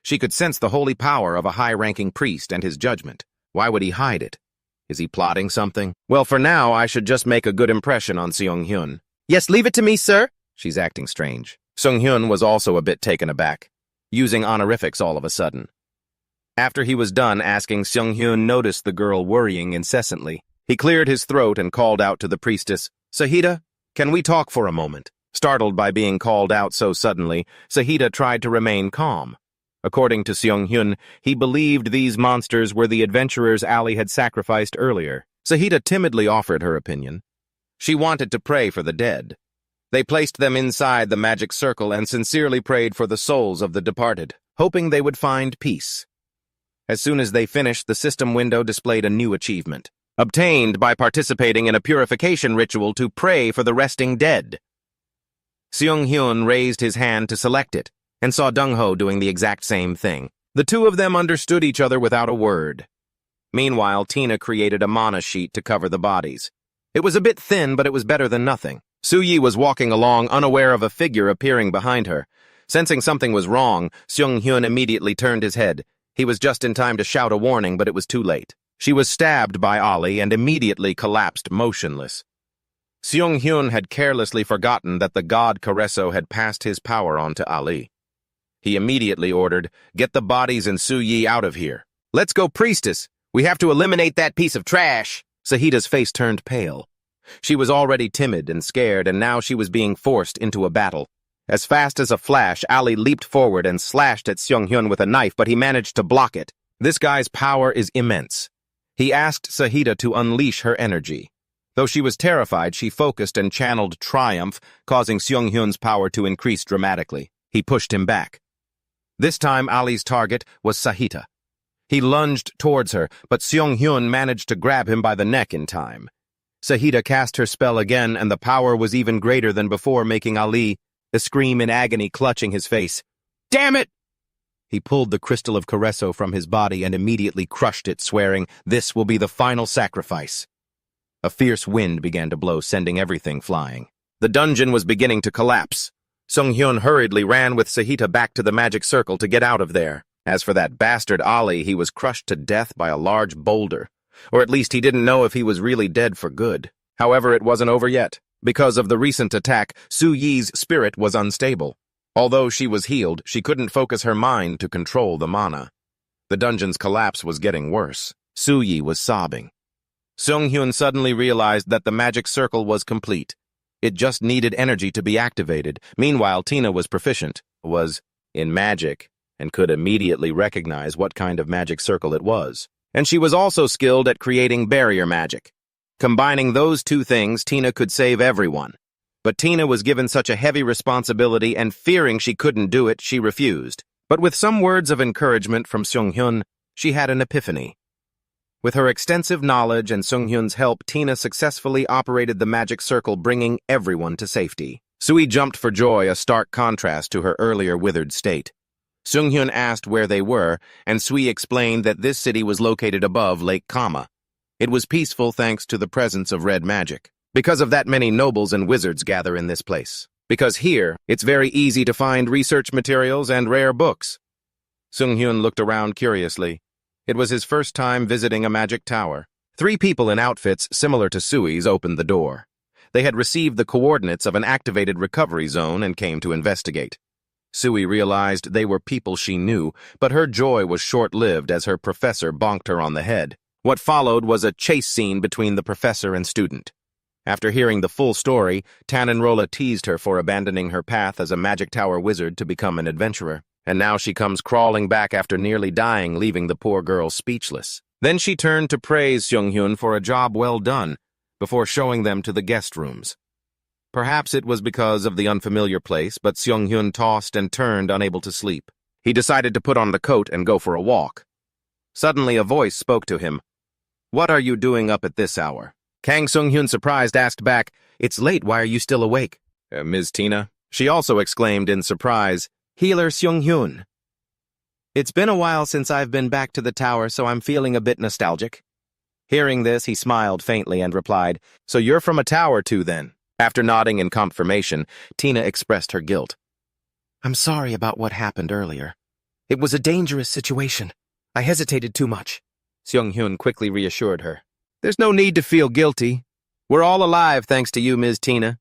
She could sense the holy power of a high-ranking priest and his judgment. Why would he hide it? Is he plotting something? Well, for now, I should just make a good impression on Seung-hyun. "Yes, leave it to me, sir." She's acting strange. Seung-hyun was also a bit taken aback, using honorifics all of a sudden. After he was done asking, Seung-hyun noticed the girl worrying incessantly. He cleared his throat and called out to the priestess, "Sahida, can we talk for a moment?" Startled by being called out so suddenly, Sahida tried to remain calm. According to Seung-hyun, he believed these monsters were the adventurers Ali had sacrificed earlier. Sahida timidly offered her opinion. She wanted to pray for the dead. They placed them inside the magic circle and sincerely prayed for the souls of the departed, hoping they would find peace. As soon as they finished, the system window displayed a new achievement, obtained by participating in a purification ritual to pray for the resting dead. Seung-hyun raised his hand to select it, and saw Junho doing the exact same thing. The two of them understood each other without a word. Meanwhile, Tina created a mana sheet to cover the bodies. It was a bit thin, but it was better than nothing. Su-yi was walking along, unaware of a figure appearing behind her. Sensing something was wrong, Seung-hyun immediately turned his head. He was just in time to shout a warning, but it was too late. She was stabbed by Ali and immediately collapsed motionless. Seong-hyun had carelessly forgotten that the god Caresso had passed his power on to Ali. He immediately ordered, "Get the bodies and Su-yi out of here." "Let's go, priestess! We have to eliminate that piece of trash!" Sahida's face turned pale. She was already timid and scared, and now she was being forced into a battle. As fast as a flash, Ali leaped forward and slashed at Seong-hyun with a knife, but he managed to block it. This guy's power is immense. He asked Sahida to unleash her energy. Though she was terrified, she focused and channeled triumph, causing Seong-hyun's power to increase dramatically. He pushed him back. This time, Ali's target was Sahida. He lunged towards her, but Seong-hyun managed to grab him by the neck in time. Sahida cast her spell again, and the power was even greater than before, making Ali scream in agony, clutching his face. "Damn it!" He pulled the crystal of Caresso from his body and immediately crushed it, swearing, "This will be the final sacrifice." A fierce wind began to blow, sending everything flying. The dungeon was beginning to collapse. Seong-hyun hurriedly ran with Sahida back to the magic circle to get out of there. As for that bastard Ali, he was crushed to death by a large boulder. Or at least he didn't know if he was really dead for good. However, it wasn't over yet. Because of the recent attack, Su-yi's spirit was unstable. Although she was healed, she couldn't focus her mind to control the mana. The dungeon's collapse was getting worse. Su-yi was sobbing. Seong-hyun suddenly realized that the magic circle was complete. It just needed energy to be activated. Meanwhile, Tina was proficient, was in magic, and could immediately recognize what kind of magic circle it was. And she was also skilled at creating barrier magic. Combining those two things, Tina could save everyone. But Tina was given such a heavy responsibility, and fearing she couldn't do it, she refused. But with some words of encouragement from Seong-hyun, she had an epiphany. With her extensive knowledge and Seong-hyun's help, Tina successfully operated the magic circle, bringing everyone to safety. Sui jumped for joy, a stark contrast to her earlier withered state. Seong-hyun asked where they were, and Sui explained that this city was located above Lake Kama. It was peaceful thanks to the presence of red magic. Because of that, many nobles and wizards gather in this place. Because here, it's very easy to find research materials and rare books. Seong-hyun looked around curiously. It was his first time visiting a magic tower. 3 people in outfits similar to Sui's opened the door. They had received the coordinates of an activated recovery zone and came to investigate. Sui realized they were people she knew, but her joy was short-lived as her professor bonked her on the head. What followed was a chase scene between the professor and student. After hearing the full story, Tanenrola teased her for abandoning her path as a magic tower wizard to become an adventurer. And now she comes crawling back after nearly dying, leaving the poor girl speechless. Then she turned to praise Seong-hyun for a job well done, before showing them to the guest rooms. Perhaps it was because of the unfamiliar place, but Seong-hyun tossed and turned, unable to sleep. He decided to put on the coat and go for a walk. Suddenly a voice spoke to him. "What are you doing up at this hour?" Kang Seong-hyun, surprised, asked back, "It's late, why are you still awake?" "Ms. Tina." She also exclaimed in surprise, "Healer Seong-hyun." "It's been a while since I've been back to the tower, so I'm feeling a bit nostalgic." Hearing this, he smiled faintly and replied, "So you're from a tower too, then?" After nodding in confirmation, Tina expressed her guilt. "I'm sorry about what happened earlier. It was a dangerous situation. I hesitated too much." Seong-hyun quickly reassured her. "There's no need to feel guilty. We're all alive thanks to you, Ms. Tina."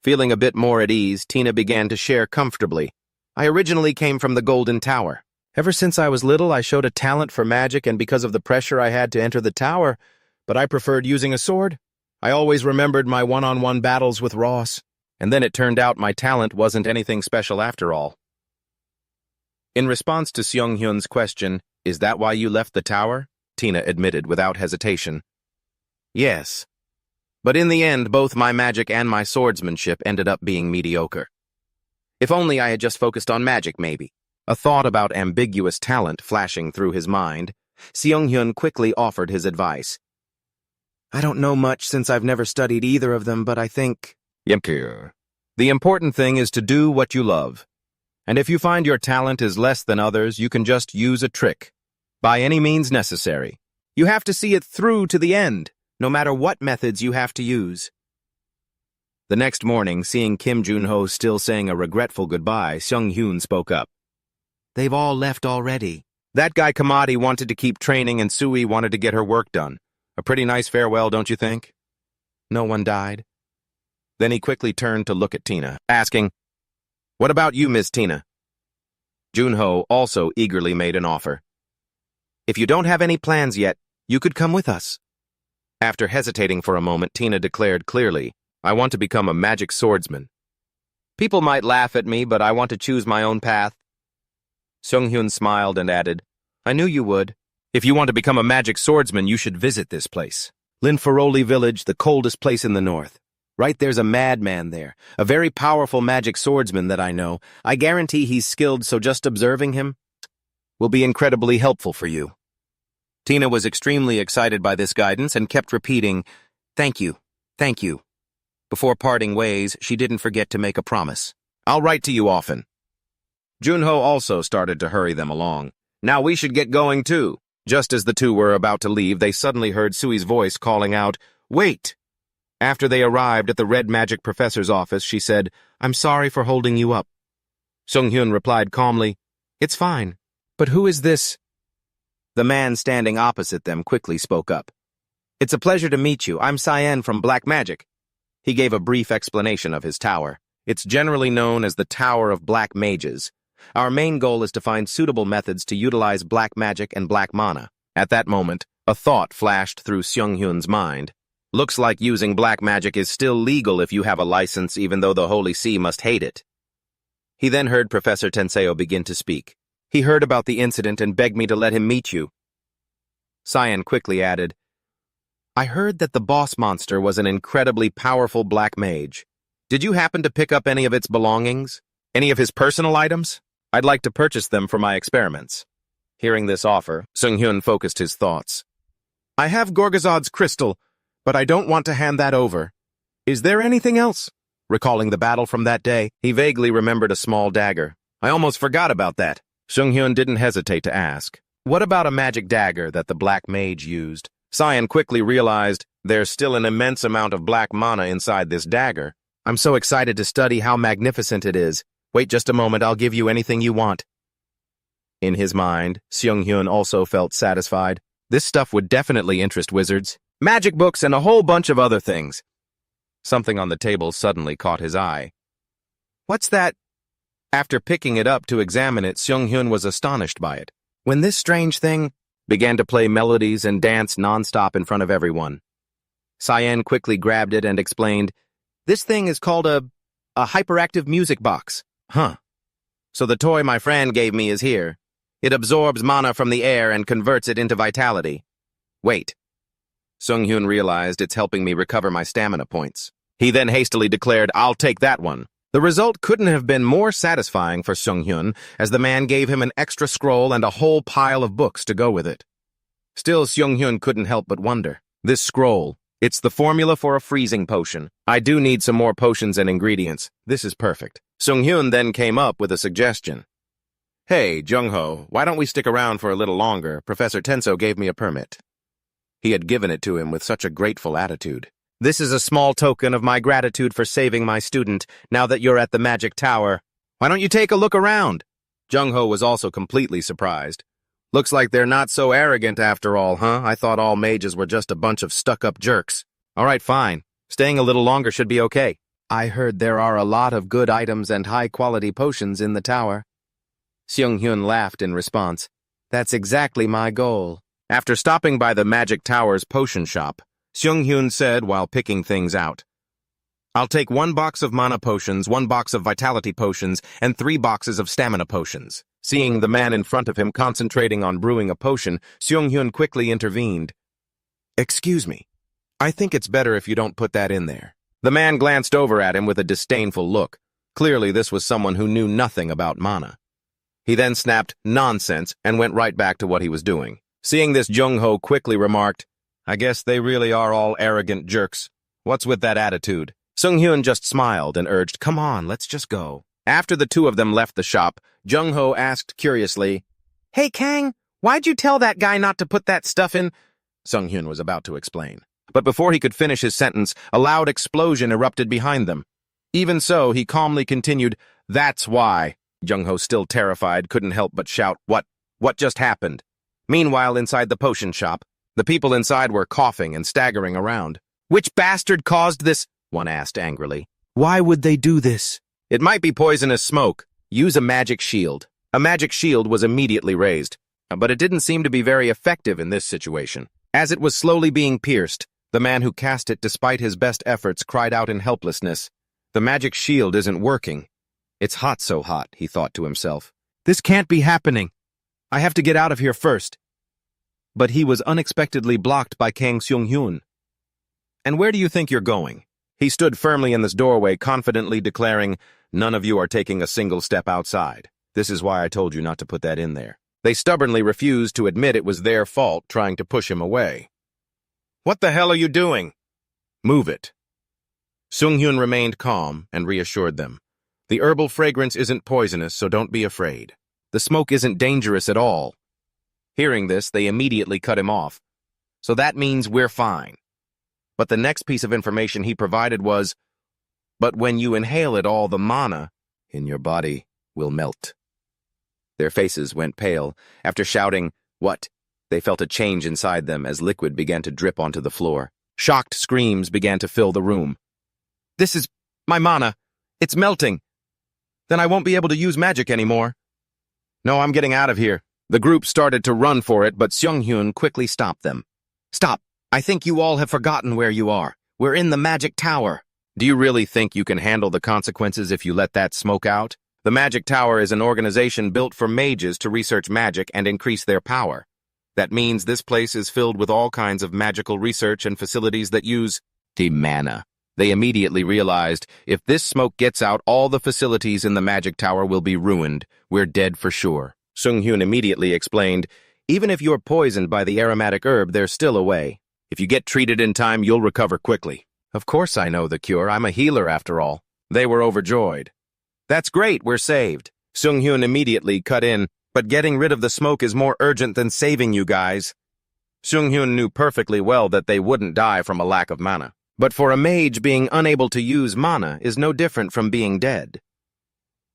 Feeling a bit more at ease, Tina began to share comfortably. "I originally came from the Golden Tower. Ever since I was little, I showed a talent for magic, and because of the pressure I had to enter the tower, but I preferred using a sword. I always remembered my one-on-one battles with Ross, and then it turned out my talent wasn't anything special after all." In response to Seong-hyun's question, "Is that why you left the tower?" Tina admitted without hesitation. "Yes. But in the end, both my magic and my swordsmanship ended up being mediocre. If only I had just focused on magic, maybe." A thought about ambiguous talent flashing through his mind, Seong-hyun quickly offered his advice. "I don't know much since I've never studied either of them, but I think..." "The important thing is to do what you love. And if you find your talent is less than others, you can just use a trick. By any means necessary. You have to see it through to the end, no matter what methods you have to use." The next morning, seeing Kim Junho still saying a regretful goodbye, Seong-hyun spoke up. "They've all left already. That guy Kamadi wanted to keep training and Sui wanted to get her work done. A pretty nice farewell, don't you think? No one died. Then he quickly turned to look at Tina, asking, "What about you, Miss Tina?" Junho also eagerly made an offer. "If you don't have any plans yet, you could come with us." After hesitating for a moment, Tina declared clearly, "I want to become a magic swordsman. People might laugh at me, but I want to choose my own path." Seunghyun smiled and added, "I knew you would. If you want to become a magic swordsman, you should visit this place. Linfaroli village, the coldest place in the north. Right there's a madman there, a very powerful magic swordsman that I know. I guarantee he's skilled, so just observing him will be incredibly helpful for you." Tina was extremely excited by this guidance and kept repeating, "Thank you, thank you." Before parting ways, she didn't forget to make a promise. "I'll write to you often." Junho also started to hurry them along. "Now we should get going too." Just as the two were about to leave, they suddenly heard Sui's voice calling out, "Wait!" After they arrived at the Red Magic Professor's office, she said, "I'm sorry for holding you up." Seunghyun replied calmly, "It's fine. But who is this?" The man standing opposite them quickly spoke up. "It's a pleasure to meet you. I'm Cyan from Black Magic." He gave a brief explanation of his tower. It's generally known as the Tower of Black Mages. Our main goal is to find suitable methods to utilize black magic and black mana. At that moment, a thought flashed through Seunghyun's mind. Looks like using black magic is still legal if you have a license, even though the Holy See must hate it. He then heard Professor Tenseo begin to speak. He heard about the incident and begged me to let him meet you. Cyan quickly added, "I heard that the boss monster was an incredibly powerful black mage. Did you happen to pick up any of its belongings? Any of his personal items? I'd like to purchase them for my experiments." Hearing this offer, Seunghyun focused his thoughts. "I have Gorgazod's crystal, but I don't want to hand that over. Is there anything else?" Recalling the battle from that day, he vaguely remembered a small dagger. "I almost forgot about that." Seunghyun didn't hesitate to ask, "What about a magic dagger that the black mage used?" Cyan quickly realized there's still an immense amount of black mana inside this dagger. "I'm so excited to study how magnificent it is. Wait just a moment, I'll give you anything you want." In his mind, Seunghyun also felt satisfied. This stuff would definitely interest wizards. Magic books and a whole bunch of other things. Something on the table suddenly caught his eye. "What's that?" After picking it up to examine it, Seunghyun was astonished by it. When this strange thing began to play melodies and dance nonstop in front of everyone. Cyan quickly grabbed it and explained, "This thing is called a hyperactive music box." "Huh. So the toy my friend gave me is here. It absorbs mana from the air and converts it into vitality. Wait." Seunghyun realized it's helping me recover my stamina points. He then hastily declared, "I'll take that one." The result couldn't have been more satisfying for Seunghyun, as the man gave him an extra scroll and a whole pile of books to go with it. Still, Seunghyun couldn't help but wonder. This scroll, it's the formula for a freezing potion. I do need some more potions and ingredients. This is perfect. Seunghyun then came up with a suggestion. "Hey, Junho, why don't we stick around for a little longer? Professor Tenseo gave me a permit." He had given it to him with such a grateful attitude. "This is a small token of my gratitude for saving my student, now that you're at the Magic Tower. Why don't you take a look around?" Junho was also completely surprised. "Looks like they're not so arrogant after all, huh? I thought all mages were just a bunch of stuck-up jerks. All right, fine. Staying a little longer should be okay. I heard there are a lot of good items and high-quality potions in the tower." Seunghyun laughed in response. "That's exactly my goal." After stopping by the Magic Tower's potion shop, Seunghyun said while picking things out, "I'll take 1 box of mana potions, 1 box of vitality potions, and 3 boxes of stamina potions." Seeing the man in front of him concentrating on brewing a potion, Seunghyun quickly intervened. "Excuse me. I think it's better if you don't put that in there." The man glanced over at him with a disdainful look. Clearly this was someone who knew nothing about mana. He then snapped, "Nonsense," and went right back to what he was doing. Seeing this, Junho quickly remarked, "I guess they really are all arrogant jerks. What's with that attitude?" Seunghyun just smiled and urged, "Come on, let's just go." After the two of them left the shop, Junho asked curiously, "Hey, Kang, why'd you tell that guy not to put that stuff in?" Seunghyun was about to explain. But before he could finish his sentence, a loud explosion erupted behind them. Even so, he calmly continued, "That's why." Junho, still terrified, couldn't help but shout, "What? What just happened? Meanwhile, inside the potion shop, the people inside were coughing and staggering around. Which bastard caused this? One asked angrily. Why would they do this? It might be poisonous smoke. Use a magic shield. A magic shield was immediately raised, but it didn't seem to be very effective in this situation. As it was slowly being pierced, the man who cast it, despite his best efforts, cried out in helplessness. The magic shield isn't working. It's hot, so hot, he thought to himself. This can't be happening. I have to get out of here first. But he was unexpectedly blocked by Kang Seung-hyun. And where do you think you're going? He stood firmly in this doorway, confidently declaring, None of you are taking a single step outside. This is why I told you not to put that in there. They stubbornly refused to admit it was their fault, trying to push him away. What the hell are you doing? Move it. Seung-hyun remained calm and reassured them. The herbal fragrance isn't poisonous, so don't be afraid. The smoke isn't dangerous at all. Hearing this, they immediately cut him off. So that means we're fine. But the next piece of information he provided was, but when you inhale it, all the mana in your body will melt. Their faces went pale. After shouting, what? They felt a change inside them as liquid began to drip onto the floor. Shocked screams began to fill the room. This is my mana. It's melting. Then I won't be able to use magic anymore. No, I'm getting out of here. The group started to run for it, but Seung-hyun quickly stopped them. Stop. I think you all have forgotten where you are. We're in the magic tower. Do you really think you can handle the consequences if you let that smoke out? The magic tower is an organization built for mages to research magic and increase their power. That means this place is filled with all kinds of magical research and facilities that use the mana. They immediately realized, if this smoke gets out, all the facilities in the magic tower will be ruined. We're dead for sure. Seung-hyun immediately explained, even if you're poisoned by the aromatic herb, there's still a way. If you get treated in time, you'll recover quickly. Of course I know the cure. I'm a healer after all. They were overjoyed. That's great, we're saved. Seung-hyun immediately cut in, but getting rid of the smoke is more urgent than saving you guys. Seung-hyun knew perfectly well that they wouldn't die from a lack of mana. But for a mage, being unable to use mana is no different from being dead.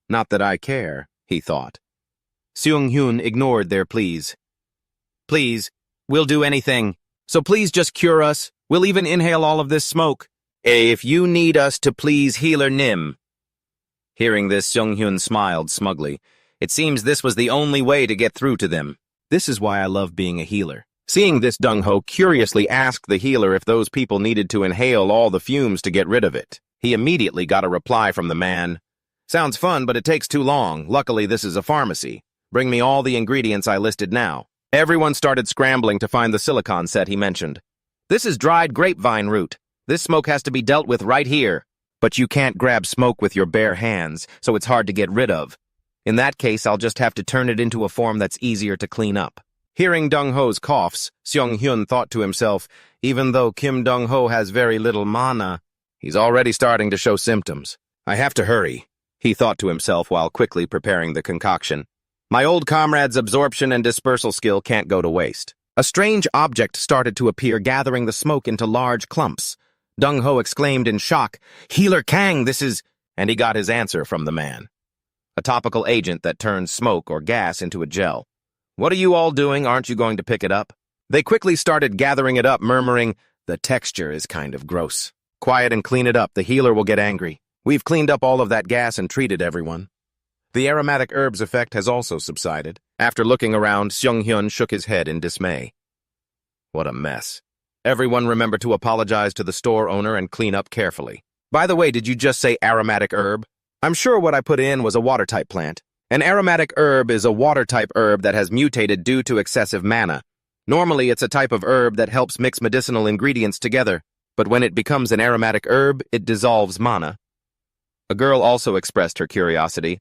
Not that I care, he thought. Seung-hyun ignored their pleas. Please, we'll do anything. So please just cure us. We'll even inhale all of this smoke. If you need us to please healer Nim. Hearing this, Seung-hyun smiled smugly. It seems this was the only way to get through to them. This is why I love being a healer. Seeing this, Junho curiously asked the healer if those people needed to inhale all the fumes to get rid of it. He immediately got a reply from the man. Sounds fun, but it takes too long. Luckily, this is a pharmacy. Bring me all the ingredients I listed now. Everyone started scrambling to find the silicon set he mentioned. This is dried grapevine root. This smoke has to be dealt with right here. But you can't grab smoke with your bare hands, so it's hard to get rid of. In that case, I'll just have to turn it into a form that's easier to clean up. Hearing Junho's coughs, Seung-hyun thought to himself, even though Kim Junho has very little mana, he's already starting to show symptoms. I have to hurry, he thought to himself while quickly preparing the concoction. My old comrade's absorption and dispersal skill can't go to waste. A strange object started to appear, gathering the smoke into large clumps. Junho exclaimed in shock, Healer Kang, this is... And he got his answer from the man. A topical agent that turns smoke or gas into a gel. What are you all doing? Aren't you going to pick it up? They quickly started gathering it up, murmuring, the texture is kind of gross. Quiet and clean it up. The healer will get angry. We've cleaned up all of that gas and treated everyone. The aromatic herb's effect has also subsided. After looking around, Seung-hyun shook his head in dismay. What a mess. Everyone remember to apologize to the store owner and clean up carefully. By the way, did you just say aromatic herb? I'm sure what I put in was a water-type plant. An aromatic herb is a water-type herb that has mutated due to excessive mana. Normally, it's a type of herb that helps mix medicinal ingredients together, but when it becomes an aromatic herb, it dissolves mana. A girl also expressed her curiosity.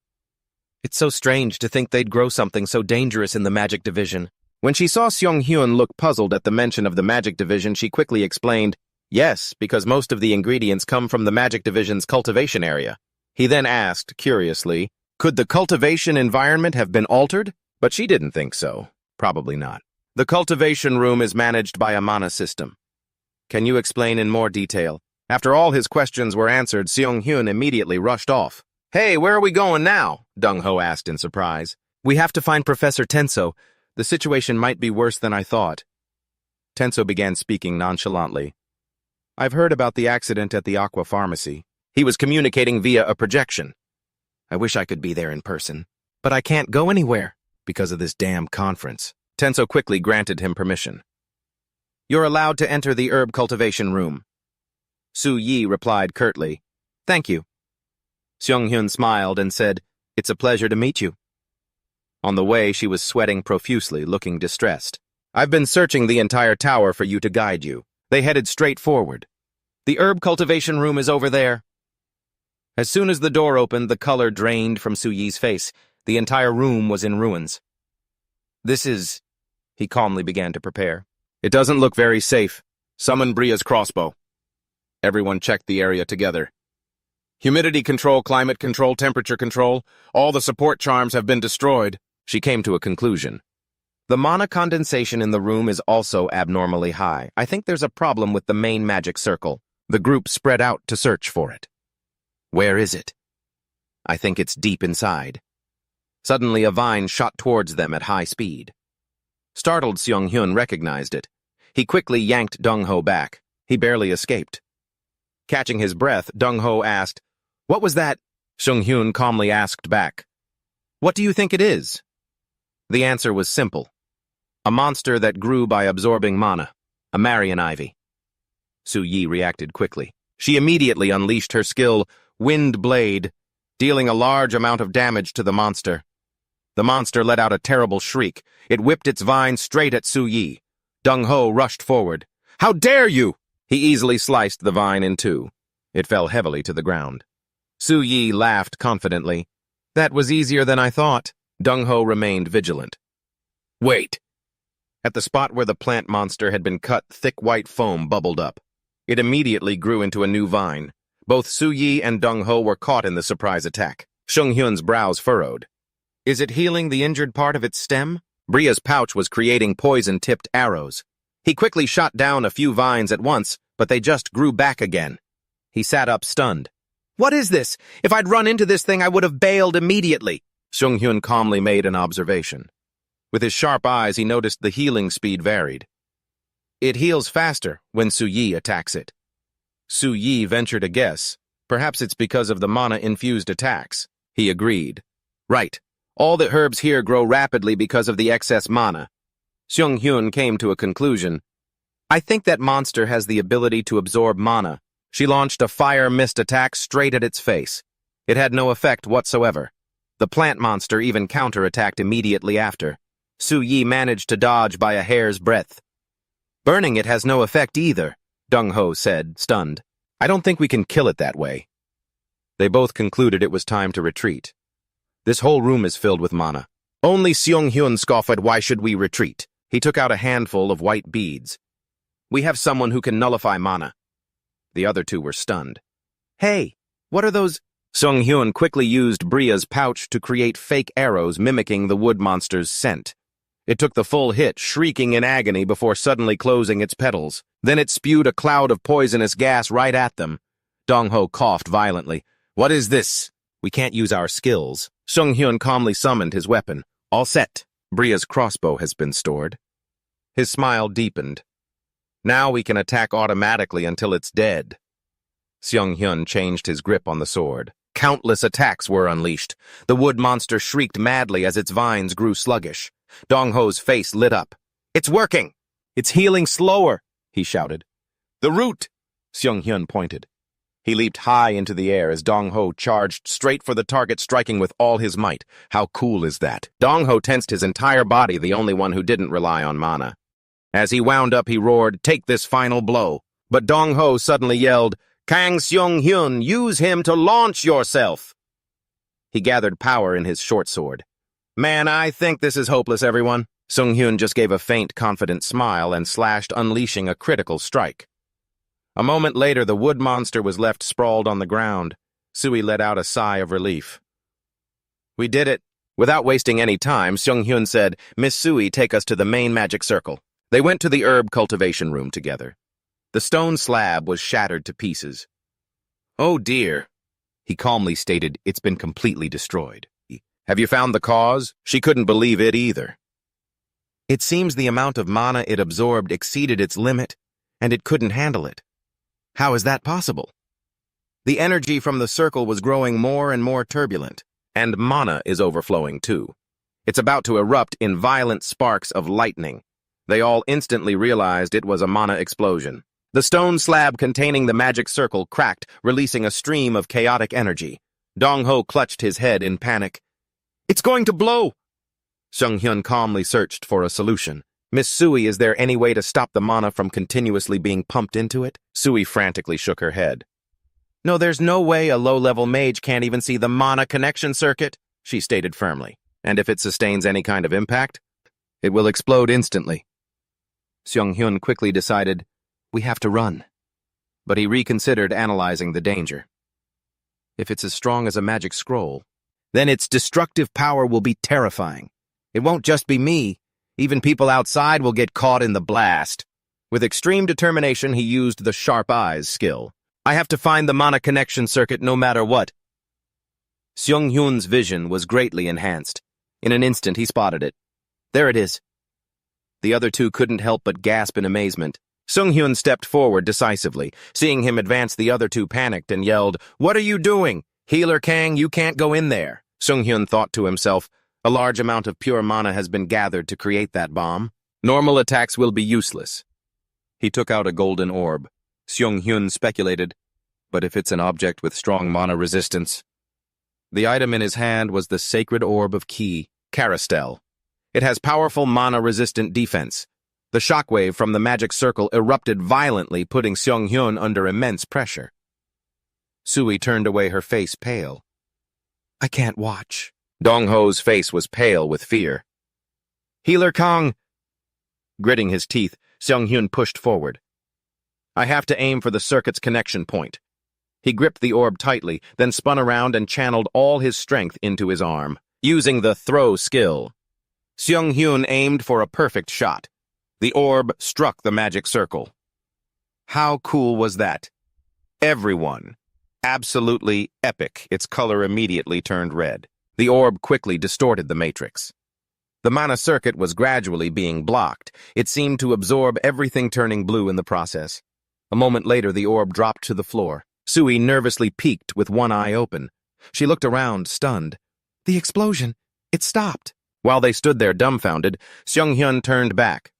It's so strange to think they'd grow something so dangerous in the magic division. When she saw Seung-hyun look puzzled at the mention of the magic division, she quickly explained, yes, because most of the ingredients come from the magic division's cultivation area. He then asked, curiously, could the cultivation environment have been altered? But she didn't think so. Probably not. The cultivation room is managed by a mana system. Can you explain in more detail? After all his questions were answered, Seung-hyun immediately rushed off. Hey, where are we going now? Junho asked in surprise. We have to find Professor Tenso. The situation might be worse than I thought. Tenso began speaking nonchalantly. I've heard about the accident at the Aqua Pharmacy. He was communicating via a projection. I wish I could be there in person. But I can't go anywhere because of this damn conference. Tenso quickly granted him permission. You're allowed to enter the herb cultivation room. Su Yi replied curtly, Thank you. Seung-hyun smiled and said, It's a pleasure to meet you. On the way, she was sweating profusely, looking distressed. I've been searching the entire tower for you to guide you. They headed straight forward. The herb cultivation room is over there. As soon as the door opened, the color drained from Su Yi's face. The entire room was in ruins. This is... He calmly began to prepare. It doesn't look very safe. Summon Bria's crossbow. Everyone checked the area together. Humidity control, climate control, temperature control, all the support charms have been destroyed. She came to a conclusion. The mana condensation in the room is also abnormally high. I think there's a problem with the main magic circle. The group spread out to search for it. Where is it? I think it's deep inside. Suddenly a vine shot towards them at high speed. Startled, Seung-hyun recognized it. He quickly yanked Dong-ho back. He barely escaped. Catching his breath, Dong-ho asked, What was that? Seung-hyun calmly asked back, What do you think it is? The answer was simple. A monster that grew by absorbing mana. A Marian ivy. Su Yi reacted quickly. She immediately unleashed her skill, Wind Blade, dealing a large amount of damage to the monster. The monster let out a terrible shriek. It whipped its vine straight at Su Yi. Dong-ho rushed forward. How dare you! He easily sliced the vine in two. It fell heavily to the ground. Su Yi laughed confidently. That was easier than I thought. Dong-ho remained vigilant. Wait! At the spot where the plant monster had been cut, thick white foam bubbled up. It immediately grew into a new vine. Both Su Yi and Dong-ho were caught in the surprise attack. Seung-hyun's brows furrowed. Is it healing the injured part of its stem? Bria's pouch was creating poison-tipped arrows. He quickly shot down a few vines at once, but they just grew back again. He sat up stunned. What is this? If I'd run into this thing, I would have bailed immediately. Seung-hyun calmly made an observation. With his sharp eyes, he noticed the healing speed varied. It heals faster when Su Yi attacks it. Su Yi ventured a guess. Perhaps it's because of the mana-infused attacks. He agreed. Right. All the herbs here grow rapidly because of the excess mana. Seung-hyun came to a conclusion. I think that monster has the ability to absorb mana. She launched a fire mist attack straight at its face. It had no effect whatsoever. The plant monster even counterattacked immediately after. Su Yi managed to dodge by a hair's breadth. Burning it has no effect either, Dong-ho said, stunned. I don't think we can kill it that way. They both concluded it was time to retreat. This whole room is filled with mana. Only Seung-hyun scoffed, why should we retreat? He took out a handful of white beads. We have someone who can nullify mana. The other two were stunned. Hey, what are those? Seung-hyun quickly used Bria's pouch to create fake arrows mimicking the wood monster's scent. It took the full hit, shrieking in agony before suddenly closing its petals. Then it spewed a cloud of poisonous gas right at them. Dong-ho coughed violently. What is this? We can't use our skills. Seung-hyun calmly summoned his weapon. All set. Bria's crossbow has been stored. His smile deepened. Now we can attack automatically until it's dead. Seung-hyun changed his grip on the sword. Countless attacks were unleashed. The wood monster shrieked madly as its vines grew sluggish. Dong-ho's face lit up. It's working! It's healing slower, he shouted. The root! Seung-hyun pointed. He leaped high into the air as Dong-ho charged straight for the target, striking with all his might. How cool is that? Dong-ho tensed his entire body, the only one who didn't rely on mana. As he wound up, he roared, take this final blow. But Dong-ho suddenly yelled, Kang Seung-hyun, use him to launch yourself! He gathered power in his short sword. Man, I think this is hopeless, everyone. Seung-hyun just gave a faint, confident smile and slashed, unleashing a critical strike. A moment later, the wood monster was left sprawled on the ground. Sui let out a sigh of relief. We did it. Without wasting any time, Seung-hyun said, Miss Sui, take us to the main magic circle. They went to the herb cultivation room together. The stone slab was shattered to pieces. Oh dear, he calmly stated, it's been completely destroyed. Have you found the cause? She couldn't believe it either. It seems the amount of mana it absorbed exceeded its limit, and it couldn't handle it. How is that possible? The energy from the circle was growing more and more turbulent, and mana is overflowing too. It's about to erupt in violent sparks of lightning. They all instantly realized it was a mana explosion. The stone slab containing the magic circle cracked, releasing a stream of chaotic energy. Junho clutched his head in panic. "It's going to blow!" Seung-hyun calmly searched for a solution. "Miss Sui, is there any way to stop the mana from continuously being pumped into it?" Sui frantically shook her head. "No, there's no way a low-level mage can't even see the mana connection circuit," she stated firmly. "And if it sustains any kind of impact, it will explode instantly." Seung-hyun quickly decided, "We have to run." But he reconsidered, analyzing the danger. If it's as strong as a magic scroll, then its destructive power will be terrifying. It won't just be me. Even people outside will get caught in the blast. With extreme determination, he used the sharp eyes skill. "I have to find the mana connection circuit no matter what." Seung-hyun's vision was greatly enhanced. In an instant, he spotted it. There it is. The other two couldn't help but gasp in amazement. Seung-hyun stepped forward decisively. Seeing him advance, the other two panicked and yelled, "What are you doing? Healer Kang, you can't go in there." Seung-hyun thought to himself, a large amount of pure mana has been gathered to create that bomb. Normal attacks will be useless. He took out a golden orb. Seung-hyun speculated, but if it's an object with strong mana resistance? The item in his hand was the sacred orb of Ki, Caristel. It has powerful mana-resistant defense. The shockwave from the magic circle erupted violently, putting Seung-hyun under immense pressure. Sui turned away, her face pale. "I can't watch." Dongho's face was pale with fear. "Healer Kang!" Gritting his teeth, Seung-hyun pushed forward. "I have to aim for the circuit's connection point." He gripped the orb tightly, then spun around and channeled all his strength into his arm. Using the throw skill, Seung-hyun aimed for a perfect shot. The orb struck the magic circle. How cool was that? Everyone. Absolutely epic. Its color immediately turned red. The orb quickly distorted the matrix. The mana circuit was gradually being blocked. It seemed to absorb everything, turning blue in the process. A moment later, the orb dropped to the floor. Sui nervously peeked with one eye open. She looked around, stunned. The explosion! It stopped! While they stood there dumbfounded, Seung-hyun turned back.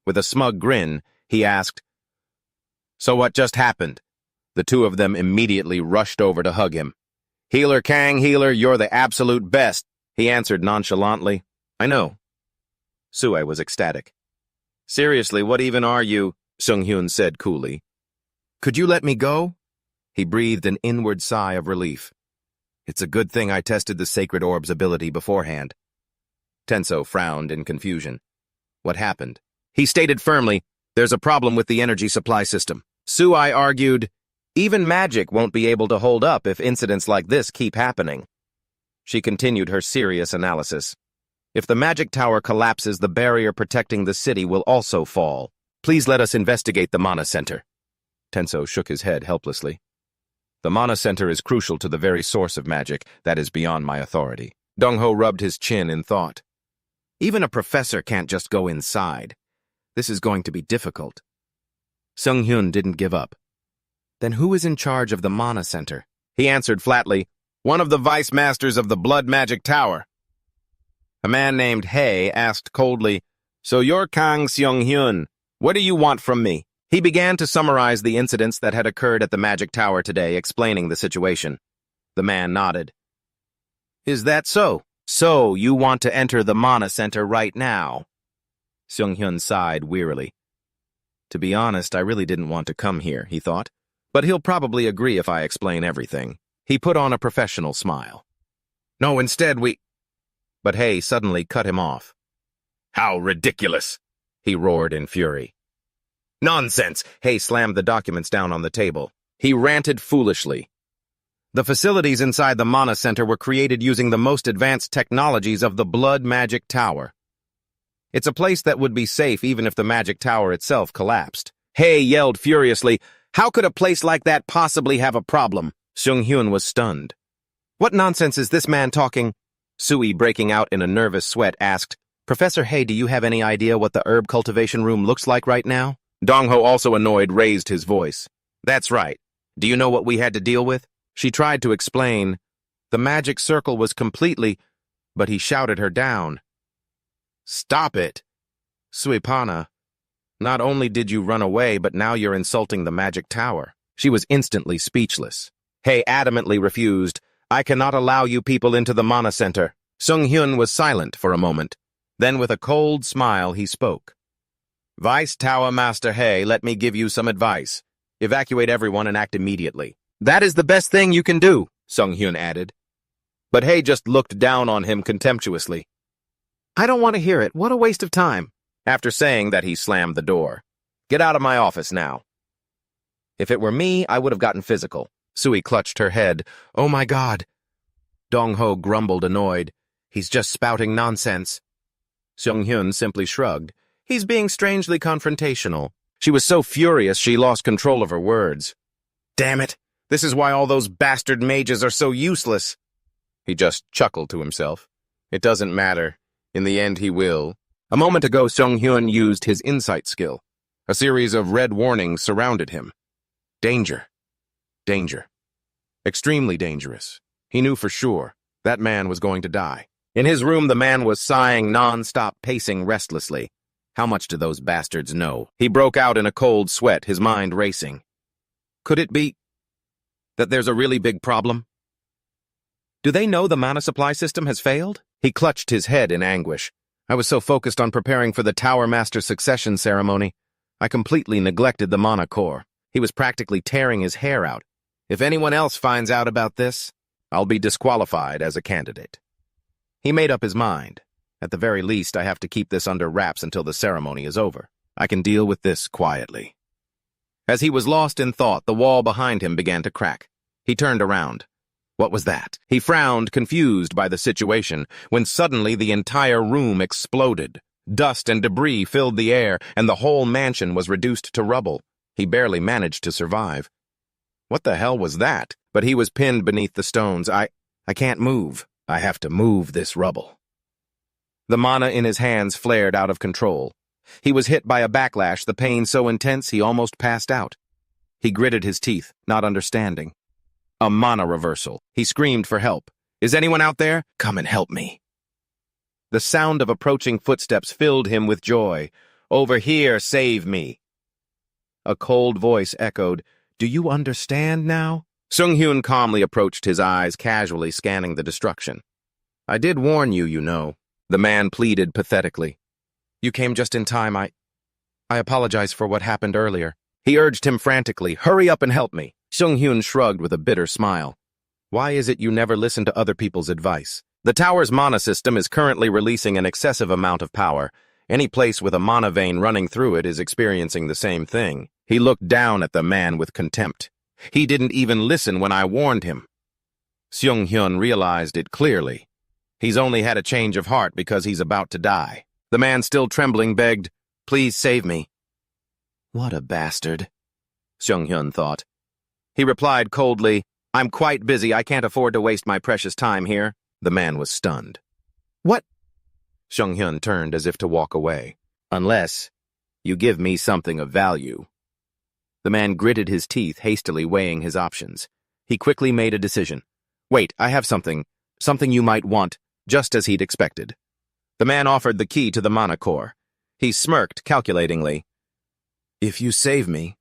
With a smug grin, he asked, "So what just happened?" The two of them immediately rushed over to hug him. "Healer Kang, healer, you're the absolute best," he answered nonchalantly. "I know." Sui was ecstatic. "Seriously, what even are you?" Seung-hyun said coolly. "Could you let me go?" He breathed an inward sigh of relief. "It's a good thing I tested the sacred orb's ability beforehand." Tenso frowned in confusion. "What happened?" He stated firmly, "There's a problem with the energy supply system." Sui argued, "Even magic won't be able to hold up if incidents like this keep happening." She continued her serious analysis. "If the magic tower collapses, the barrier protecting the city will also fall. Please let us investigate the mana center." Tenso shook his head helplessly. "The mana center is crucial to the very source of magic. That is beyond my authority." Junho rubbed his chin in thought. "Even a professor can't just go inside. This is going to be difficult." Seung-hyun didn't give up. "Then who is in charge of the mana center?" He answered flatly, "One of the vice masters of the blood magic tower." A man named Hae asked coldly, "So you're Kang Seung-hyun. What do you want from me?" He began to summarize the incidents that had occurred at the magic tower today, explaining the situation. The man nodded. "Is that so? So you want to enter the mana center right now?" Seung-hyun sighed wearily. "To be honest, I really didn't want to come here," he thought. "But he'll probably agree if I explain everything." He put on a professional smile. "No, instead we—" But Hae suddenly cut him off. "How ridiculous!" he roared in fury. "Nonsense!" Hae slammed the documents down on the table. He ranted foolishly. The facilities inside the Mana Center were created using the most advanced technologies of the Blood Magic Tower. It's a place that would be safe even if the Magic Tower itself collapsed. Hae yelled furiously, "How could a place like that possibly have a problem?" Seung-hyun was stunned. "What nonsense is this man talking?" Sui, breaking out in a nervous sweat, asked, Professor Hay, do you have any idea what the herb cultivation room looks like right now? Dongho, also annoyed, raised his voice. That's right. Do you know what we had to deal with? She tried to explain. The magic circle was completely, but he shouted her down. Stop it! Suipana, not only did you run away, but now you're insulting the magic tower. She was instantly speechless. Hay adamantly refused. I cannot allow you people into the Mana Center. Sung-hyun was silent for a moment. Then with a cold smile, he spoke. Vice Tower Master Hay, let me give you some advice. Evacuate everyone and act immediately. That is the best thing you can do, Sung-hyun added. But Hay just looked down on him contemptuously. I don't want to hear it. What a waste of time. After saying that, he slammed the door. Get out of my office now. If it were me, I would have gotten physical. Sui clutched her head. Oh my God. Dongho grumbled, annoyed. He's just spouting nonsense. Sung-hyun simply shrugged. He's being strangely confrontational. She was so furious she lost control of her words. Damn it. This is why all those bastard mages are so useless. He just chuckled to himself. It doesn't matter. In the end, he will. A moment ago, Sung-hyun used his insight skill. A series of red warnings surrounded him. Danger. Danger. Extremely dangerous. He knew for sure that man was going to die. In his room, the man was sighing non-stop, pacing restlessly. How much do those bastards know? He broke out in a cold sweat, his mind racing. Could it be that there's a really big problem? Do they know the mana supply system has failed? He clutched his head in anguish. I was so focused on preparing for the Tower Master succession ceremony, I completely neglected the mana core. He was practically tearing his hair out. If anyone else finds out about this, I'll be disqualified as a candidate. He made up his mind. At the very least, I have to keep this under wraps until the ceremony is over. I can deal with this quietly. As he was lost in thought, the wall behind him began to crack. He turned around. What was that? He frowned, confused by the situation, when suddenly the entire room exploded. Dust and debris filled the air, and the whole mansion was reduced to rubble. He barely managed to survive. What the hell was that? But he was pinned beneath the stones. I can't move. I have to move this rubble. The mana in his hands flared out of control. He was hit by a backlash, the pain so intense he almost passed out. He gritted his teeth, not understanding. A mana reversal. He screamed for help. Is anyone out there? Come and help me. The sound of approaching footsteps filled him with joy. Over here, save me. A cold voice echoed, Do you understand now? Sung-hyun calmly approached, his eyes casually scanning the destruction. I did warn you, you know. The man pleaded pathetically. You came just in time. I apologize for what happened earlier. He urged him frantically, Hurry up and help me. Sung-hyun shrugged with a bitter smile. Why is it you never listen to other people's advice? The tower's mana system is currently releasing an excessive amount of power. Any place with a mana vein running through it is experiencing the same thing. He looked down at the man with contempt. He didn't even listen when I warned him. Sung-hyun realized it clearly. He's only had a change of heart because he's about to die. The man, still trembling, begged, Please save me. What a bastard, Sung-hyun thought. He replied coldly, I'm quite busy. I can't afford to waste my precious time here. The man was stunned. What? Sung-hyun turned as if to walk away. Unless you give me something of value. The man gritted his teeth, hastily weighing his options. He quickly made a decision. Wait, I have something you might want, just as he'd expected. The man offered the key to the mana core. He smirked calculatingly. If you save me,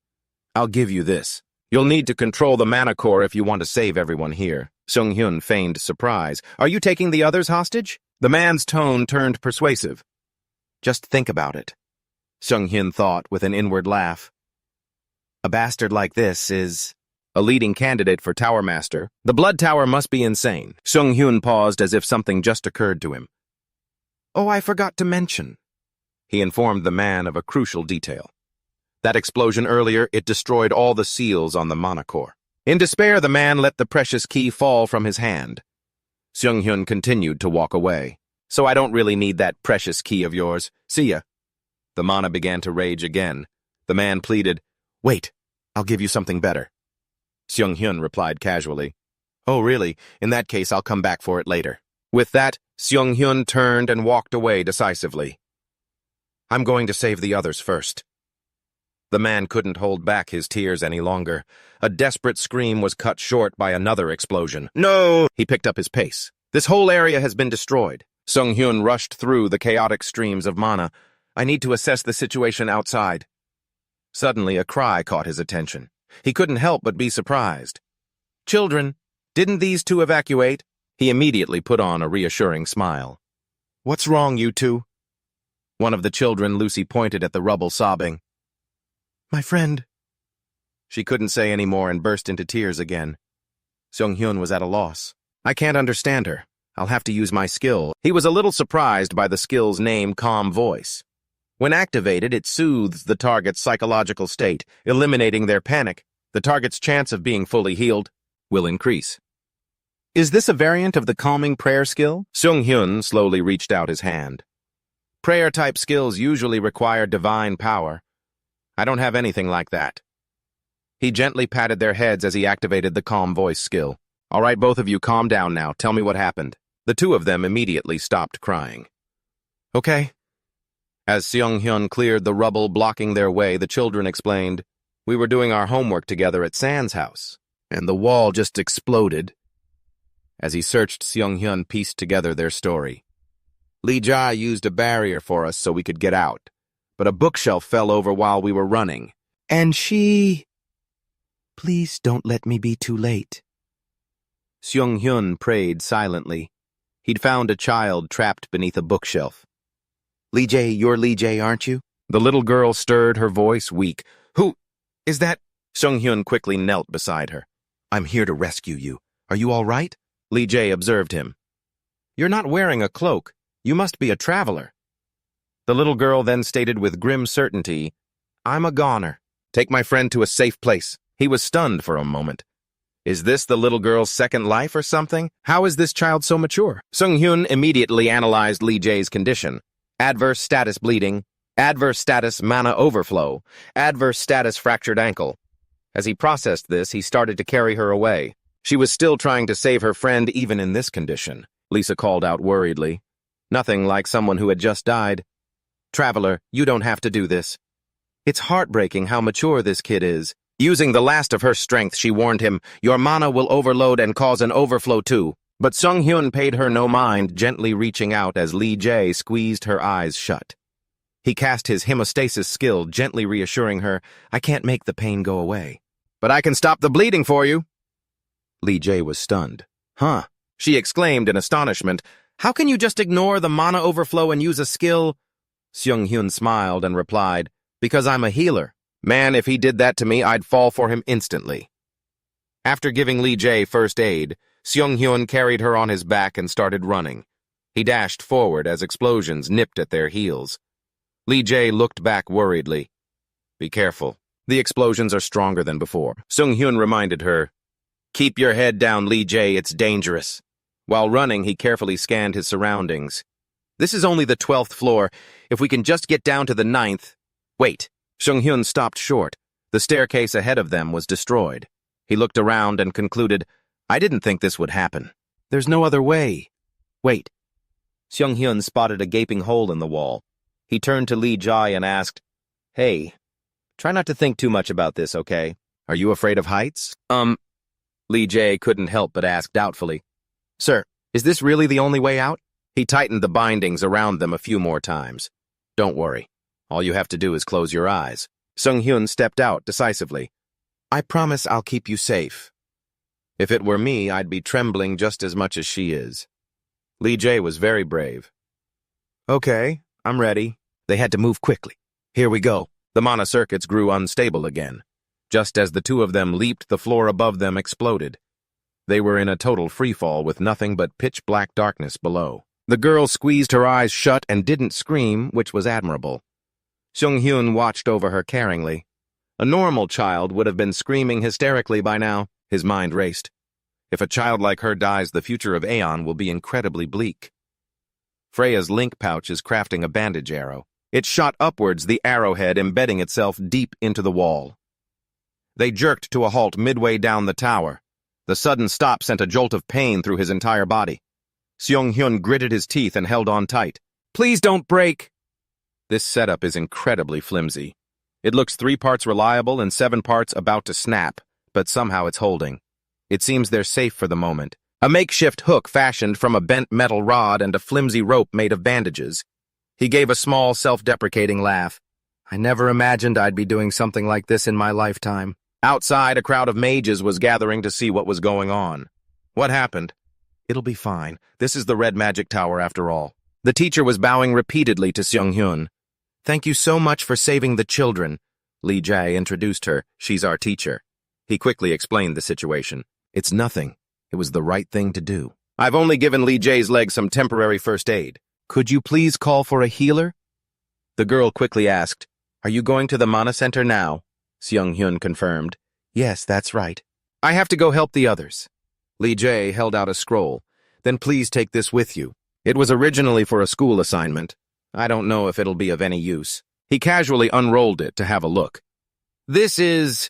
I'll give you this. You'll need to control the mana core if you want to save everyone here. Sung-hyun feigned surprise. Are you taking the others hostage? The man's tone turned persuasive. Just think about it, Sung-hyun thought with an inward laugh. A bastard like this is a leading candidate for Tower Master. The Blood Tower must be insane. Sung-hyun paused as if something just occurred to him. Oh, I forgot to mention. He informed the man of a crucial detail. That explosion earlier, it destroyed all the seals on the mana core. In despair, the man let the precious key fall from his hand. Sung-hyun continued to walk away. So I don't really need that precious key of yours. See ya. The mana began to rage again. The man pleaded, Wait, I'll give you something better. Sung-hyun replied casually, Oh, really? In that case, I'll come back for it later. With that, Seung-hyun turned and walked away decisively. I'm going to save the others first. The man couldn't hold back his tears any longer. A desperate scream was cut short by another explosion. No! He picked up his pace. This whole area has been destroyed. Seung-hyun rushed through the chaotic streams of mana. I need to assess the situation outside. Suddenly, a cry caught his attention. He couldn't help but be surprised. Children, didn't these two evacuate? He immediately put on a reassuring smile. What's wrong, you two? One of the children, Lucy, pointed at the rubble, sobbing. My friend. She couldn't say any more and burst into tears again. Seung-hyun was at a loss. I can't understand her. I'll have to use my skill. He was a little surprised by the skill's name, Calm Voice. When activated, it soothes the target's psychological state, eliminating their panic. The target's chance of being fully healed will increase. Is this a variant of the calming prayer skill? Seung-hyun slowly reached out his hand. Prayer-type skills usually require divine power. I don't have anything like that. He gently patted their heads as he activated the Calm Voice skill. All right, both of you, calm down now. Tell me what happened. The two of them immediately stopped crying. Okay. As Seung-hyun cleared the rubble blocking their way, the children explained, We were doing our homework together at San's house, and the wall just exploded. As he searched, Seung-hyun pieced together their story. Lee Jae used a barrier for us so we could get out, but a bookshelf fell over while we were running. And she... Please don't let me be too late. Seung-hyun prayed silently. He'd found a child trapped beneath a bookshelf. Lee Jae, you're Lee Jae, aren't you? The little girl stirred, her voice weak. Who is that? Seung-hyun quickly knelt beside her. I'm here to rescue you. Are you all right? Lee Jae observed him. You're not wearing a cloak. You must be a traveler. The little girl then stated with grim certainty, I'm a goner. Take my friend to a safe place. He was stunned for a moment. Is this the little girl's second life or something? How is this child so mature? Seung-hyun immediately analyzed Lee Jae's condition. Adverse status bleeding, adverse status mana overflow, adverse status fractured ankle. As he processed this, he started to carry her away. She was still trying to save her friend even in this condition, Lisa called out worriedly. Nothing like someone who had just died. Traveler, you don't have to do this. It's heartbreaking how mature this kid is. Using the last of her strength, she warned him, your mana will overload and cause an overflow too. But Seung-hyun paid her no mind, gently reaching out as Lee Jae squeezed her eyes shut. He cast his hemostasis skill, gently reassuring her, I can't make the pain go away. But I can stop the bleeding for you. Lee Jae was stunned. Huh? She exclaimed in astonishment. How can you just ignore the mana overflow and use a skill? Seung-hyun smiled and replied, because I'm a healer. Man, if he did that to me, I'd fall for him instantly. After giving Lee Jae first aid, Seung-hyun carried her on his back and started running. He dashed forward as explosions nipped at their heels. Lee Jae looked back worriedly. Be careful. The explosions are stronger than before. Seung-hyun reminded her, Keep your head down, Lee Jae, it's dangerous. While running, he carefully scanned his surroundings. This is only the 12th floor. If we can just get down to the 9th... Wait. Seung-hyun stopped short. The staircase ahead of them was destroyed. He looked around and concluded, I didn't think this would happen. There's no other way. Wait. Seung-hyun spotted a gaping hole in the wall. He turned to Lee Jae and asked, Hey, try not to think too much about this, okay? Are you afraid of heights? Lee Jae couldn't help but ask doubtfully. Sir, is this really the only way out? He tightened the bindings around them a few more times. Don't worry. All you have to do is close your eyes. Seung-hyun stepped out decisively. I promise I'll keep you safe. If it were me, I'd be trembling just as much as she is. Lee Jae was very brave. Okay, I'm ready. They had to move quickly. Here we go. The mana circuits grew unstable again. Just as the two of them leaped, the floor above them exploded. They were in a total freefall with nothing but pitch-black darkness below. The girl squeezed her eyes shut and didn't scream, which was admirable. Seung-hyun watched over her caringly. A normal child would have been screaming hysterically by now. His mind raced. If a child like her dies, the future of Aeon will be incredibly bleak. Freya's link pouch is crafting a bandage arrow. It shot upwards, the arrowhead embedding itself deep into the wall. They jerked to a halt midway down the tower. The sudden stop sent a jolt of pain through his entire body. Seong-hyun gritted his teeth and held on tight. Please don't break! This setup is incredibly flimsy. It looks 3 parts reliable and 7 parts about to snap, but somehow it's holding. It seems they're safe for the moment. A makeshift hook fashioned from a bent metal rod and a flimsy rope made of bandages. He gave a small, self-deprecating laugh. I never imagined I'd be doing something like this in my lifetime. Outside, a crowd of mages was gathering to see what was going on. What happened? It'll be fine. This is the Red Magic Tower after all. The teacher was bowing repeatedly to Seong-hyun. Thank you so much for saving the children. Lee Jae introduced her. She's our teacher. He quickly explained the situation. It's nothing. It was the right thing to do. I've only given Lee Jae's leg some temporary first aid. Could you please call for a healer? The girl quickly asked, Are you going to the Mana Center now? Seong-hyun confirmed. Yes, that's right. I have to go help the others. Lee Jae held out a scroll. Then please take this with you. It was originally for a school assignment. I don't know if it'll be of any use. He casually unrolled it to have a look. This is...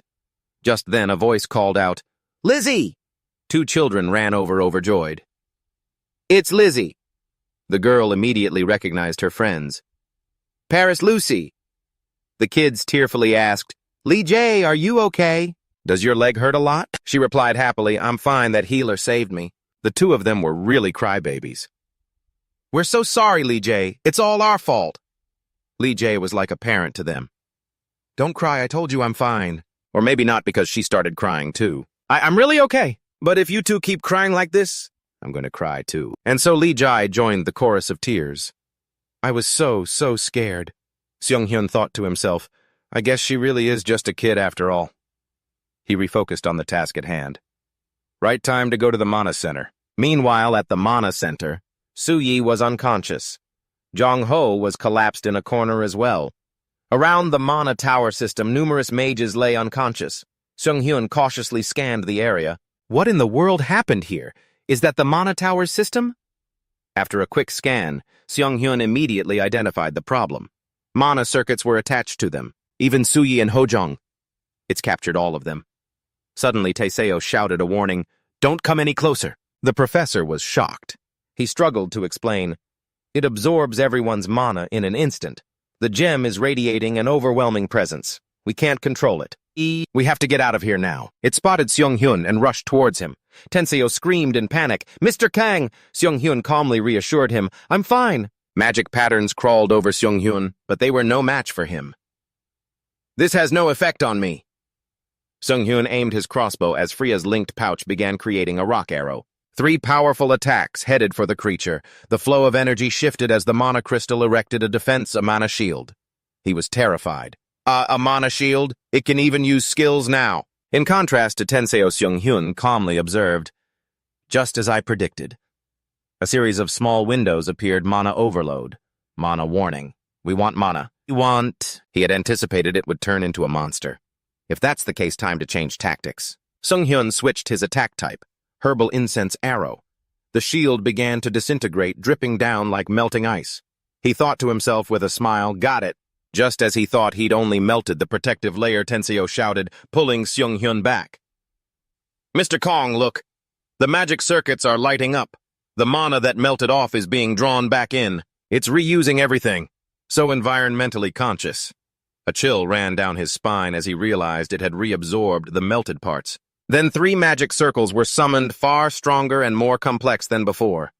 Just then a voice called out, Lizzie! 2 children ran over overjoyed. It's Lizzie. The girl immediately recognized her friends. Paris Lucy. The kids tearfully asked, Lee Jae, are you okay? Does your leg hurt a lot? She replied happily, I'm fine, that healer saved me. The 2 of them were really crybabies. We're so sorry, Lee Jae. It's all our fault. Lee Jae was like a parent to them. Don't cry, I told you I'm fine. Or maybe not because she started crying too. I'm really okay. But if you 2 keep crying like this, I'm going to cry too. And so Lee Jae joined the chorus of tears. I was so scared. Seong-hyun thought to himself, I guess she really is just a kid after all. He refocused on the task at hand. Right time to go to the Mana Center. Meanwhile, at the Mana Center, Su-yi was unconscious. Junho was collapsed in a corner as well. Around the Mana Tower system, numerous mages lay unconscious. Seong-hyun cautiously scanned the area. What in the world happened here? Is that the Mana Tower system? After a quick scan, Seong-hyun immediately identified the problem. Mana circuits were attached to them, even Su-yi and Hojong. It's captured all of them. Suddenly, Taeseo shouted a warning, Don't come any closer. The professor was shocked. He struggled to explain, It absorbs everyone's mana in an instant. The gem is radiating an overwhelming presence. We can't control it. We have to get out of here now. It spotted Seong-hyun and rushed towards him. Tenseo screamed in panic. Mr. Kang! Seong-hyun calmly reassured him. I'm fine. Magic patterns crawled over Seong-hyun, but they were no match for him. This has no effect on me. Seong-hyun aimed his crossbow as Freya's linked pouch began creating a rock arrow. 3 powerful attacks headed for the creature. The flow of energy shifted as the mana crystal erected a defense, a mana shield. He was terrified. A mana shield? It can even use skills now. In contrast to Tenseo, Seong-hyun calmly observed, Just as I predicted. A series of small windows appeared. Mana overload. Mana warning. We want mana. He had anticipated it would turn into a monster. If that's the case, time to change tactics. Seong-hyun switched his attack type. Herbal incense arrow. The shield began to disintegrate, dripping down like melting ice. He thought to himself with a smile, got it. Just as he thought he'd only melted the protective layer, Tenseo shouted, pulling Seong-hyun back. Mr. Kong, look. The magic circuits are lighting up. The mana that melted off is being drawn back in. It's reusing everything. So environmentally conscious. A chill ran down his spine as he realized it had reabsorbed the melted parts. Then 3 magic circles were summoned, far stronger and more complex than before.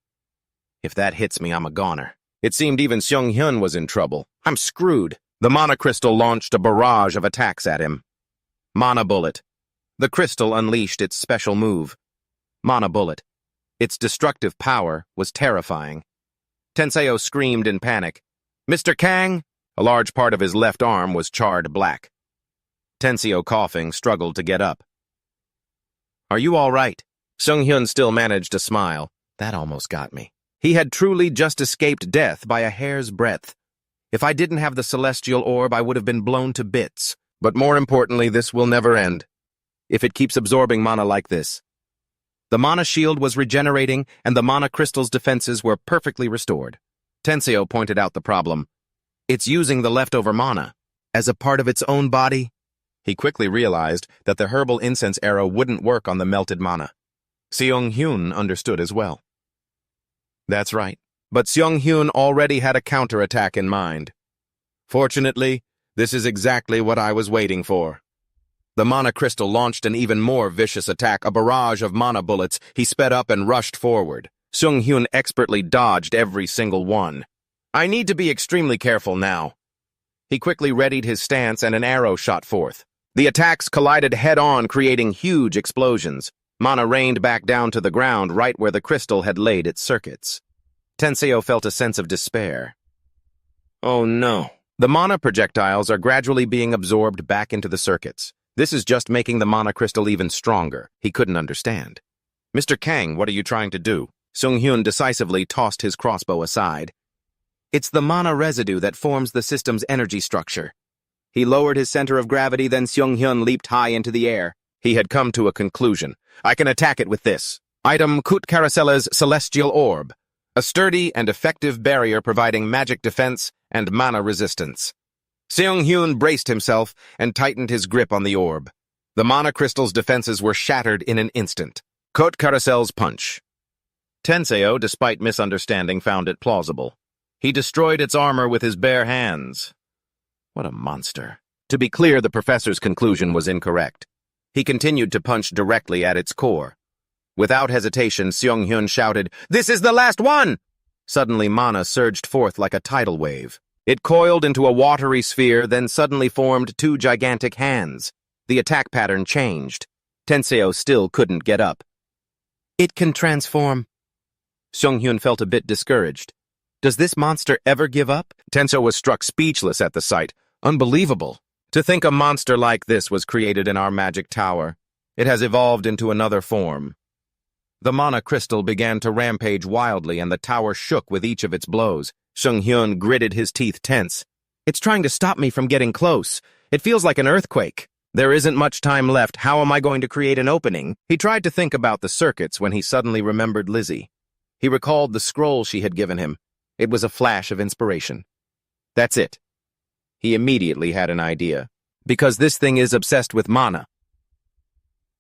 If that hits me, I'm a goner. It seemed even Seong-hyun was in trouble. I'm screwed. The mana crystal launched a barrage of attacks at him. Mana bullet. The crystal unleashed its special move. Mana bullet. Its destructive power was terrifying. Tenseo screamed in panic. Mr. Kang? A large part of his left arm was charred black. Tenseo, coughing, struggled to get up. Are you all right? Seong-hyun still managed to smile. That almost got me. He had truly just escaped death by a hair's breadth. If I didn't have the celestial orb, I would have been blown to bits. But more importantly, this will never end. If it keeps absorbing mana like this. The mana shield was regenerating, and the mana crystal's defenses were perfectly restored. Tenseo pointed out the problem. It's using the leftover mana. As a part of its own body? He quickly realized that the herbal incense arrow wouldn't work on the melted mana. Seong-hyun understood as well. That's right. But Seung-hyun already had a counterattack in mind. Fortunately, this is exactly what I was waiting for. The mana crystal launched an even more vicious attack, a barrage of mana bullets. He sped up and rushed forward. Seung-hyun expertly dodged every single one. I need to be extremely careful now. He quickly readied his stance and an arrow shot forth. The attacks collided head-on, creating huge explosions. Mana rained back down to the ground right where the crystal had laid its circuits. Tenseo felt a sense of despair. Oh no. The mana projectiles are gradually being absorbed back into the circuits. This is just making the mana crystal even stronger. He couldn't understand. Mr. Kang, what are you trying to do? Seung-hyun decisively tossed his crossbow aside. It's the mana residue that forms the system's energy structure. He lowered his center of gravity, then Seung-hyun leaped high into the air. He had come to a conclusion. I can attack it with this. Item Kut Carousela's Celestial Orb. A sturdy and effective barrier providing magic defense and mana resistance. Seung-hyun braced himself and tightened his grip on the orb. The mana crystal's defenses were shattered in an instant. Kut Carousel's Punch. Tenseo, despite misunderstanding, found it plausible. He destroyed its armor with his bare hands. What a monster. To be clear, the professor's conclusion was incorrect. He continued to punch directly at its core. Without hesitation, Seung-hyun shouted, "This is the last one!" Suddenly, mana surged forth like a tidal wave. It coiled into a watery sphere, then suddenly formed two gigantic hands. The attack pattern changed. Tenseo still couldn't get up. It can transform. Seung-hyun felt a bit discouraged. Does this monster ever give up? Tenseo was struck speechless at the sight. Unbelievable. To think a monster like this was created in our magic tower. It has evolved into another form. The mana crystal began to rampage wildly, and the tower shook with each of its blows. Seung-hyun gritted his teeth tense. It's trying to stop me from getting close. It feels like an earthquake. There isn't much time left. How am I going to create an opening? He tried to think about the circuits when he suddenly remembered Lizzie. He recalled the scroll she had given him. It was a flash of inspiration. That's it. He immediately had an idea. Because this thing is obsessed with mana.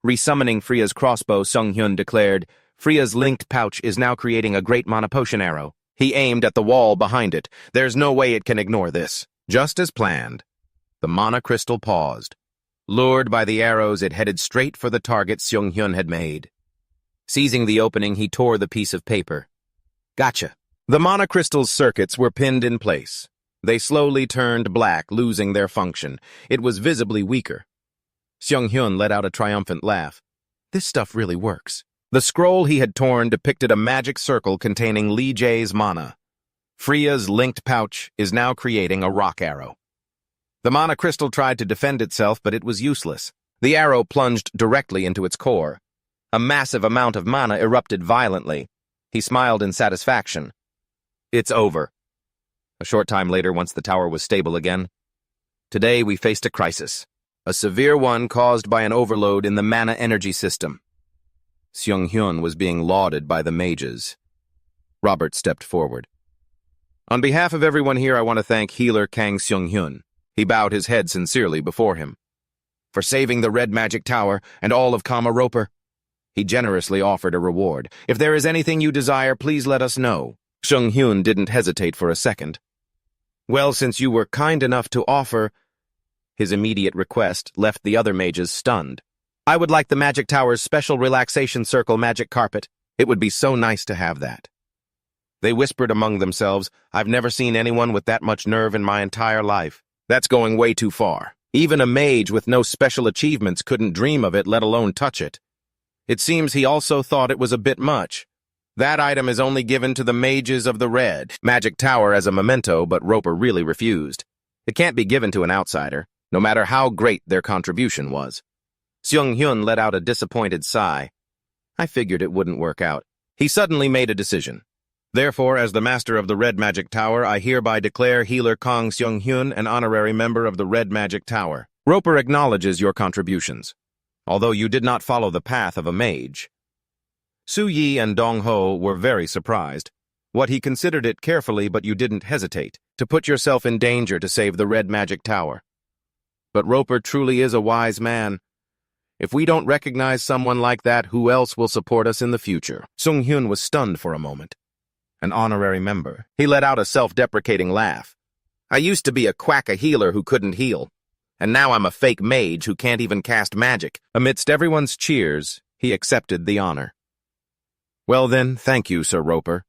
Resummoning Freya's crossbow, Seung-hyun declared, Freya's linked pouch is now creating a great mana potion arrow. He aimed at the wall behind it. There's no way it can ignore this. Just as planned. The mana crystal paused. Lured by the arrows, it headed straight for the target Seung-hyun had made. Seizing the opening, he tore the piece of paper. Gotcha. The mana crystal's circuits were pinned in place. They slowly turned black, losing their function. It was visibly weaker. Seung-hyun let out a triumphant laugh. This stuff really works. The scroll he had torn depicted a magic circle containing Lee Jae's mana. Freya's linked pouch is now creating a rock arrow. The mana crystal tried to defend itself, but it was useless. The arrow plunged directly into its core. A massive amount of mana erupted violently. He smiled in satisfaction. It's over. A short time later, once the tower was stable again. Today we faced a crisis. A severe one caused by an overload in the mana energy system. Seung-hyun was being lauded by the mages. Robert stepped forward. On behalf of everyone here, I want to thank healer Kang Seung-hyun. He bowed his head sincerely before him. For saving the Red Magic Tower and all of Kamaroper. He generously offered a reward. If there is anything you desire, please let us know. Seung-hyun didn't hesitate for a second. Well, since you were kind enough to offer... His immediate request left the other mages stunned. I would like the Magic Tower's special relaxation circle magic carpet. It would be so nice to have that. They whispered among themselves, I've never seen anyone with that much nerve in my entire life. That's going way too far. Even a mage with no special achievements couldn't dream of it, let alone touch it. It seems he also thought it was a bit much. That item is only given to the mages of the Red Magic Tower as a memento, but Roper really refused. It can't be given to an outsider, no matter how great their contribution was. Seung-hyun let out a disappointed sigh. I figured it wouldn't work out. He suddenly made a decision. Therefore, as the master of the Red Magic Tower, I hereby declare healer Kang Seung-hyun an honorary member of the Red Magic Tower. Roper acknowledges your contributions, although you did not follow the path of a mage. Su Yi and Dong Ho were very surprised. What he considered it carefully, but you didn't hesitate to put yourself in danger to save the Red Magic Tower. But Roper truly is a wise man. If we don't recognize someone like that, who else will support us in the future? Seung-hyun was stunned for a moment. An honorary member. He let out a self-deprecating laugh. I used to be a quack, a healer who couldn't heal. And now I'm a fake mage who can't even cast magic. Amidst everyone's cheers, he accepted the honor. Well then, thank you, Sir Roper.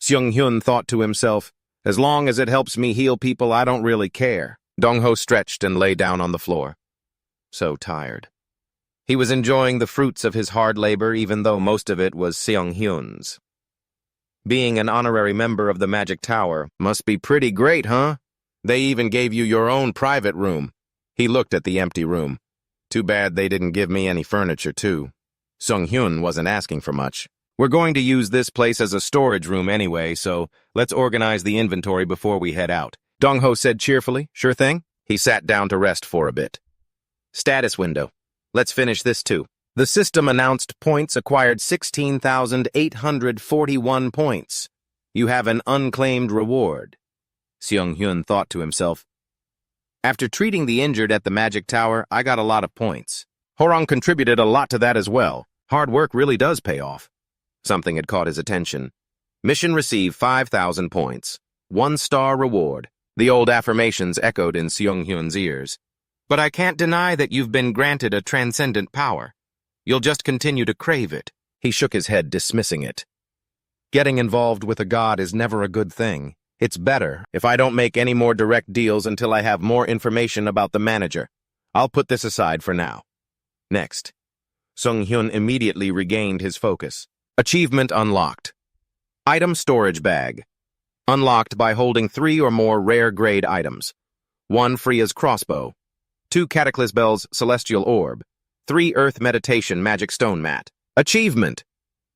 Junho thought to himself, as long as it helps me heal people, I don't really care. Junho stretched and lay down on the floor. So tired. He was enjoying the fruits of his hard labor, even though most of it was Junho's. Being an honorary member of the Magic Tower must be pretty great, huh? They even gave you your own private room. He looked at the empty room. Too bad they didn't give me any furniture, too. Junho wasn't asking for much. We're going to use this place as a storage room anyway, so let's organize the inventory before we head out. Junho said cheerfully. Sure thing. He sat down to rest for a bit. Status window. Let's finish this too. The system announced points acquired 16,841 points. You have an unclaimed reward. Junho thought to himself. After treating the injured at the Magic Tower, I got a lot of points. Horong contributed a lot to that as well. Hard work really does pay off. Something had caught his attention. Mission received 5,000 points. 1-star reward. The old affirmations echoed in Junho's ears. But I can't deny that you've been granted a transcendent power. You'll just continue to crave it. He shook his head, dismissing it. Getting involved with a god is never a good thing. It's better if I don't make any more direct deals until I have more information about the manager. I'll put this aside for now. Next. Junho immediately regained his focus. Achievement unlocked. Item storage bag. Unlocked by holding 3 or more rare grade items. 1 Freya's crossbow. 2 Cataclysm Bell's celestial orb. 3 Earth meditation magic stone mat. Achievement!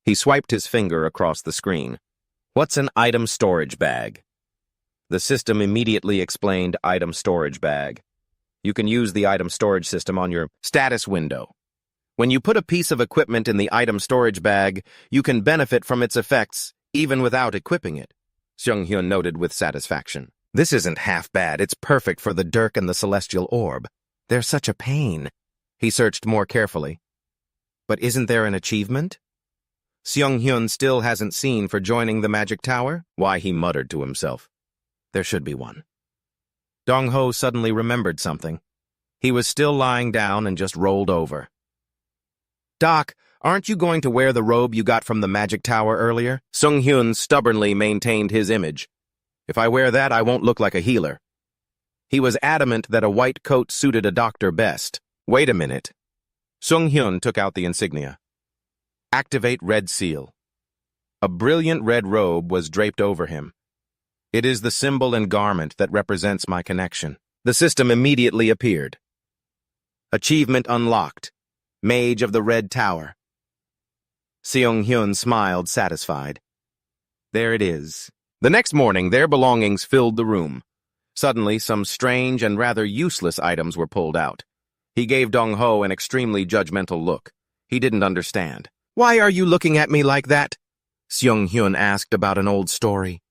He swiped his finger across the screen. What's an item storage bag? The system immediately explained item storage bag. You can use the item storage system on your status window. When you put a piece of equipment in the item storage bag, you can benefit from its effects, even without equipping it. Junho noted with satisfaction. This isn't half bad. It's perfect for the dirk and the celestial orb. They're such a pain. He searched more carefully. But isn't there an achievement? Junho still hasn't seen for joining the Magic Tower? Why, he muttered to himself. There should be one. Junho suddenly remembered something. He was still lying down and just rolled over. Doc, aren't you going to wear the robe you got from the Magic Tower earlier? Junho stubbornly maintained his image. If I wear that, I won't look like a healer. He was adamant that a white coat suited a doctor best. Wait a minute. Junho took out the insignia. Activate red seal. A brilliant red robe was draped over him. It is the symbol and garment that represents my connection. The system immediately appeared. Achievement unlocked. Mage of the Red Tower. Junho smiled, satisfied. There it is. The next morning, their belongings filled the room. Suddenly, some strange and rather useless items were pulled out. He gave Junho an extremely judgmental look. He didn't understand. Why are you looking at me like that? Junho asked about an old story.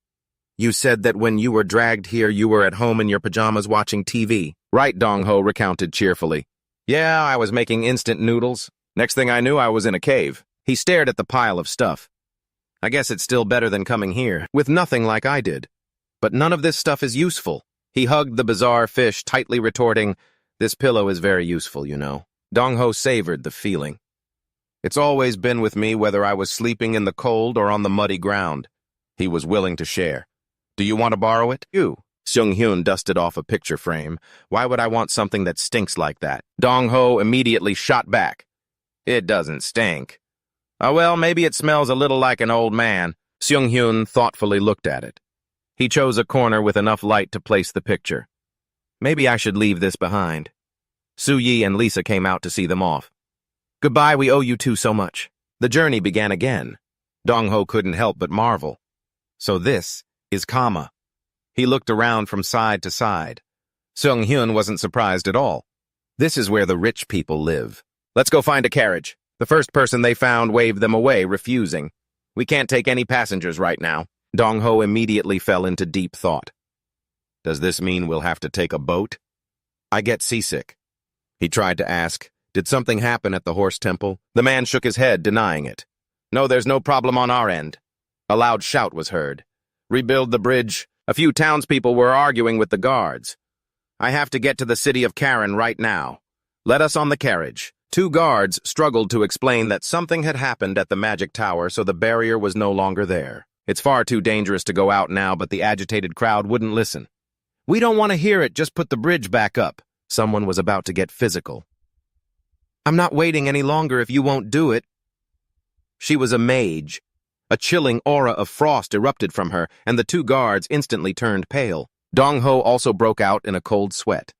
You said that when you were dragged here, you were at home in your pajamas watching TV. Right, Junho recounted cheerfully. Yeah, I was making instant noodles. Next thing I knew, I was in a cave. He stared at the pile of stuff. I guess it's still better than coming here, with nothing like I did. But none of this stuff is useful. He hugged the bizarre fish, tightly retorting, This pillow is very useful, you know. Junho savored the feeling. It's always been with me whether I was sleeping in the cold or on the muddy ground. He was willing to share. Do you want to borrow it? You. Junho dusted off a picture frame. Why would I want something that stinks like that? Junho immediately shot back. It doesn't stink. Oh, well, maybe it smells a little like an old man. Junho thoughtfully looked at it. He chose a corner with enough light to place the picture. Maybe I should leave this behind. Suyi and Lisa came out to see them off. Goodbye, we owe you two so much. The journey began again. Junho couldn't help but marvel. So this is Kama. He looked around from side to side. Junho wasn't surprised at all. This is where the rich people live. Let's go find a carriage. The first person they found waved them away, refusing. We can't take any passengers right now. Junho immediately fell into deep thought. Does this mean we'll have to take a boat? I get seasick. He tried to ask, did something happen at the horse temple? The man shook his head, denying it. No, there's no problem on our end. A loud shout was heard. "Rebuild the bridge." A few townspeople were arguing with the guards. "I have to get to the city of Karen right now. Let us on the carriage." Two guards struggled to explain that something had happened at the magic tower, so the barrier was no longer there. It's far too dangerous to go out now, but the agitated crowd wouldn't listen. "We don't want to hear it, just put the bridge back up." Someone was about to get physical. "I'm not waiting any longer if you won't do it." She was a mage. A chilling aura of frost erupted from her, and the two guards instantly turned pale. Junho also broke out in a cold sweat.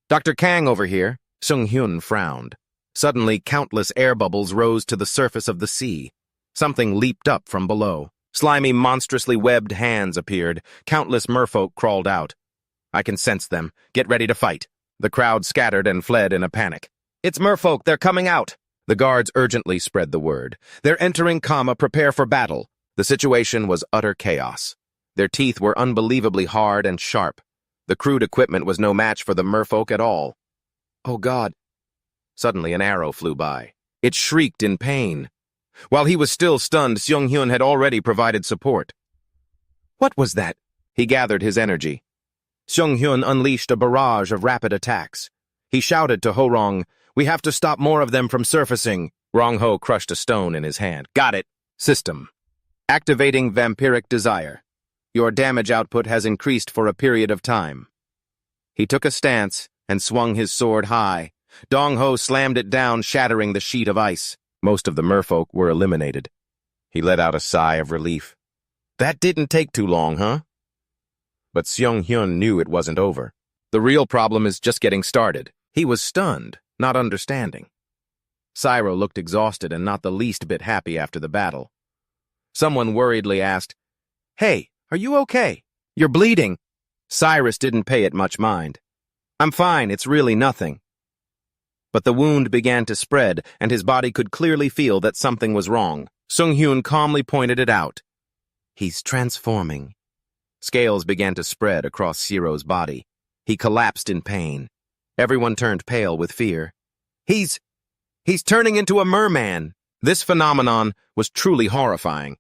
"Dr. Kang over here." Sung-hyun frowned. Suddenly, countless air bubbles rose to the surface of the sea. Something leaped up from below. Slimy, monstrously webbed hands appeared. Countless merfolk crawled out. "I can sense them. Get ready to fight." The crowd scattered and fled in a panic. "It's merfolk. They're coming out." The guards urgently spread the word. "They're entering, prepare for battle." The situation was utter chaos. Their teeth were unbelievably hard and sharp. The crude equipment was no match for the merfolk at all. "Oh God." Suddenly an arrow flew by. It shrieked in pain. While he was still stunned, Seung-hyun had already provided support. "What was that?" He gathered his energy. Seung-hyun unleashed a barrage of rapid attacks. He shouted to Ho-rong, "We have to stop more of them from surfacing." Rong-ho crushed a stone in his hand. "Got it." System. Activating vampiric desire. Your damage output has increased for a period of time. He took a stance and swung his sword high. Dong-ho slammed it down, shattering the sheet of ice. Most of the merfolk were eliminated. He let out a sigh of relief. "That didn't take too long, huh?" But Seung-hyun knew it wasn't over. The real problem is just getting started. He was stunned, not understanding. Cyro looked exhausted and not the least bit happy after the battle. Someone worriedly asked, "Hey, are you okay? You're bleeding." Cyrus didn't pay it much mind. "I'm fine, it's really nothing." But the wound began to spread, and his body could clearly feel that something was wrong. Sung-hyun calmly pointed it out. "He's transforming." Scales began to spread across Ciro's body. He collapsed in pain. Everyone turned pale with fear. He's turning into a merman." This phenomenon was truly horrifying.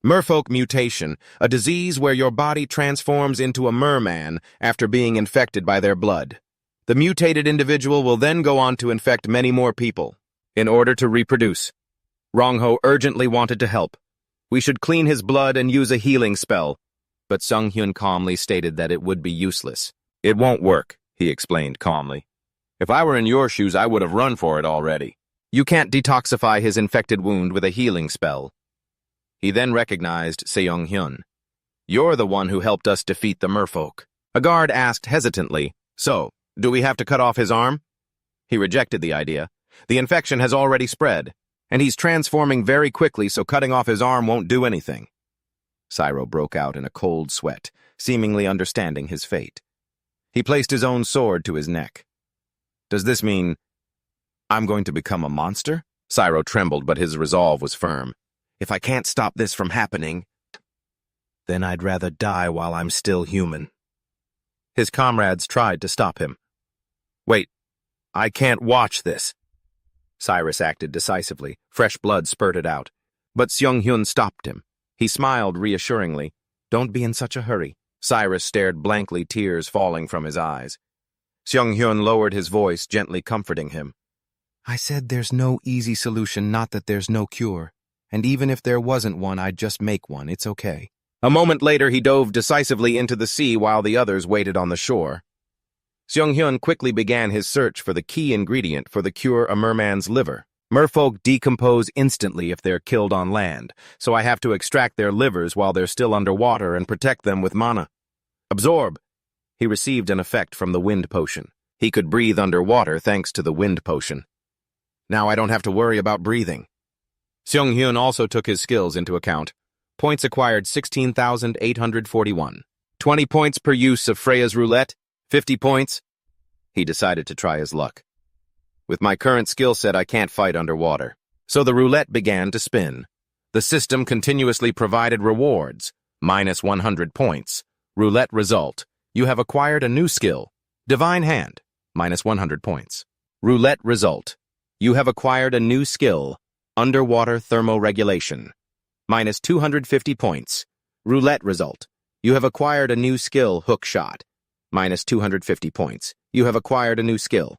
Merfolk mutation, a disease where your body transforms into a merman after being infected by their blood. The mutated individual will then go on to infect many more people, in order to reproduce. Rong-ho urgently wanted to help. "We should clean his blood and use a healing spell." But Sung-hyun calmly stated that it would be useless. "It won't work," he explained calmly. "If I were in your shoes, I would have run for it already." "You can't detoxify his infected wound with a healing spell." He then recognized Seung-hyun. "You're the one who helped us defeat the merfolk." A guard asked hesitantly, "So, do we have to cut off his arm?" He rejected the idea. "The infection has already spread, and he's transforming very quickly, so cutting off his arm won't do anything." Cyro broke out in a cold sweat, seemingly understanding his fate. He placed his own sword to his neck. "Does this mean I'm going to become a monster?" Cyro trembled, but his resolve was firm. "If I can't stop this from happening, then I'd rather die while I'm still human." His comrades tried to stop him. "Wait, I can't watch this." Cyrus acted decisively. Fresh blood spurted out. But Seung-hyun stopped him. He smiled reassuringly. "Don't be in such a hurry." Cyrus stared blankly, tears falling from his eyes. Seung-hyun lowered his voice, gently comforting him. "I said there's no easy solution, not that there's no cure. And even if there wasn't one, I'd just make one. It's okay." A moment later, he dove decisively into the sea while the others waited on the shore. Seung-hyun quickly began his search for the key ingredient for the cure a merman's liver. Merfolk decompose instantly if they're killed on land, so I have to extract their livers while they're still underwater and protect them with mana. Absorb! He received an effect from the wind potion. He could breathe underwater thanks to the wind potion. Now I don't have to worry about breathing. Seung-hyun also took his skills into account. Points acquired 16,841. 20 points per use of Freya's roulette. 50 points. He decided to try his luck. With my current skill set, I can't fight underwater. So the roulette began to spin. The system continuously provided rewards. Minus 100 points. Roulette result. You have acquired a new skill. Divine Hand. Minus 100 points. Roulette result. You have acquired a new skill. Underwater thermoregulation. minus 250 points. Roulette result. You have acquired a new skill, hook shot. Minus 250 points. You have acquired a new skill.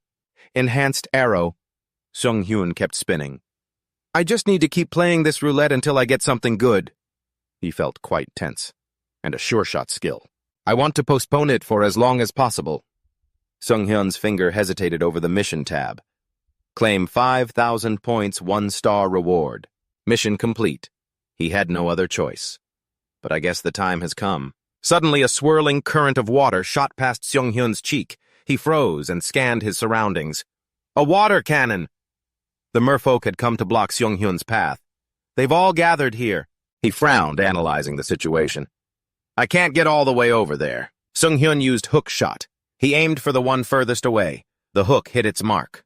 Enhanced arrow. Sung-hyun kept spinning. I just need to keep playing this roulette until I get something good. He felt quite tense. And a sure shot skill. I want to postpone it for as long as possible. Sung-hyun's finger hesitated over the mission tab. Claim 5,000 points, 1-star reward. Mission complete. He had no other choice. But I guess the time has come. Suddenly, a swirling current of water shot past Sung-hyun's cheek. He froze and scanned his surroundings. A water cannon! The merfolk had come to block Sung-hyun's path. They've all gathered here. He frowned, analyzing the situation. I can't get all the way over there. Sung-hyun used hook shot. He aimed for the one furthest away. The hook hit its mark.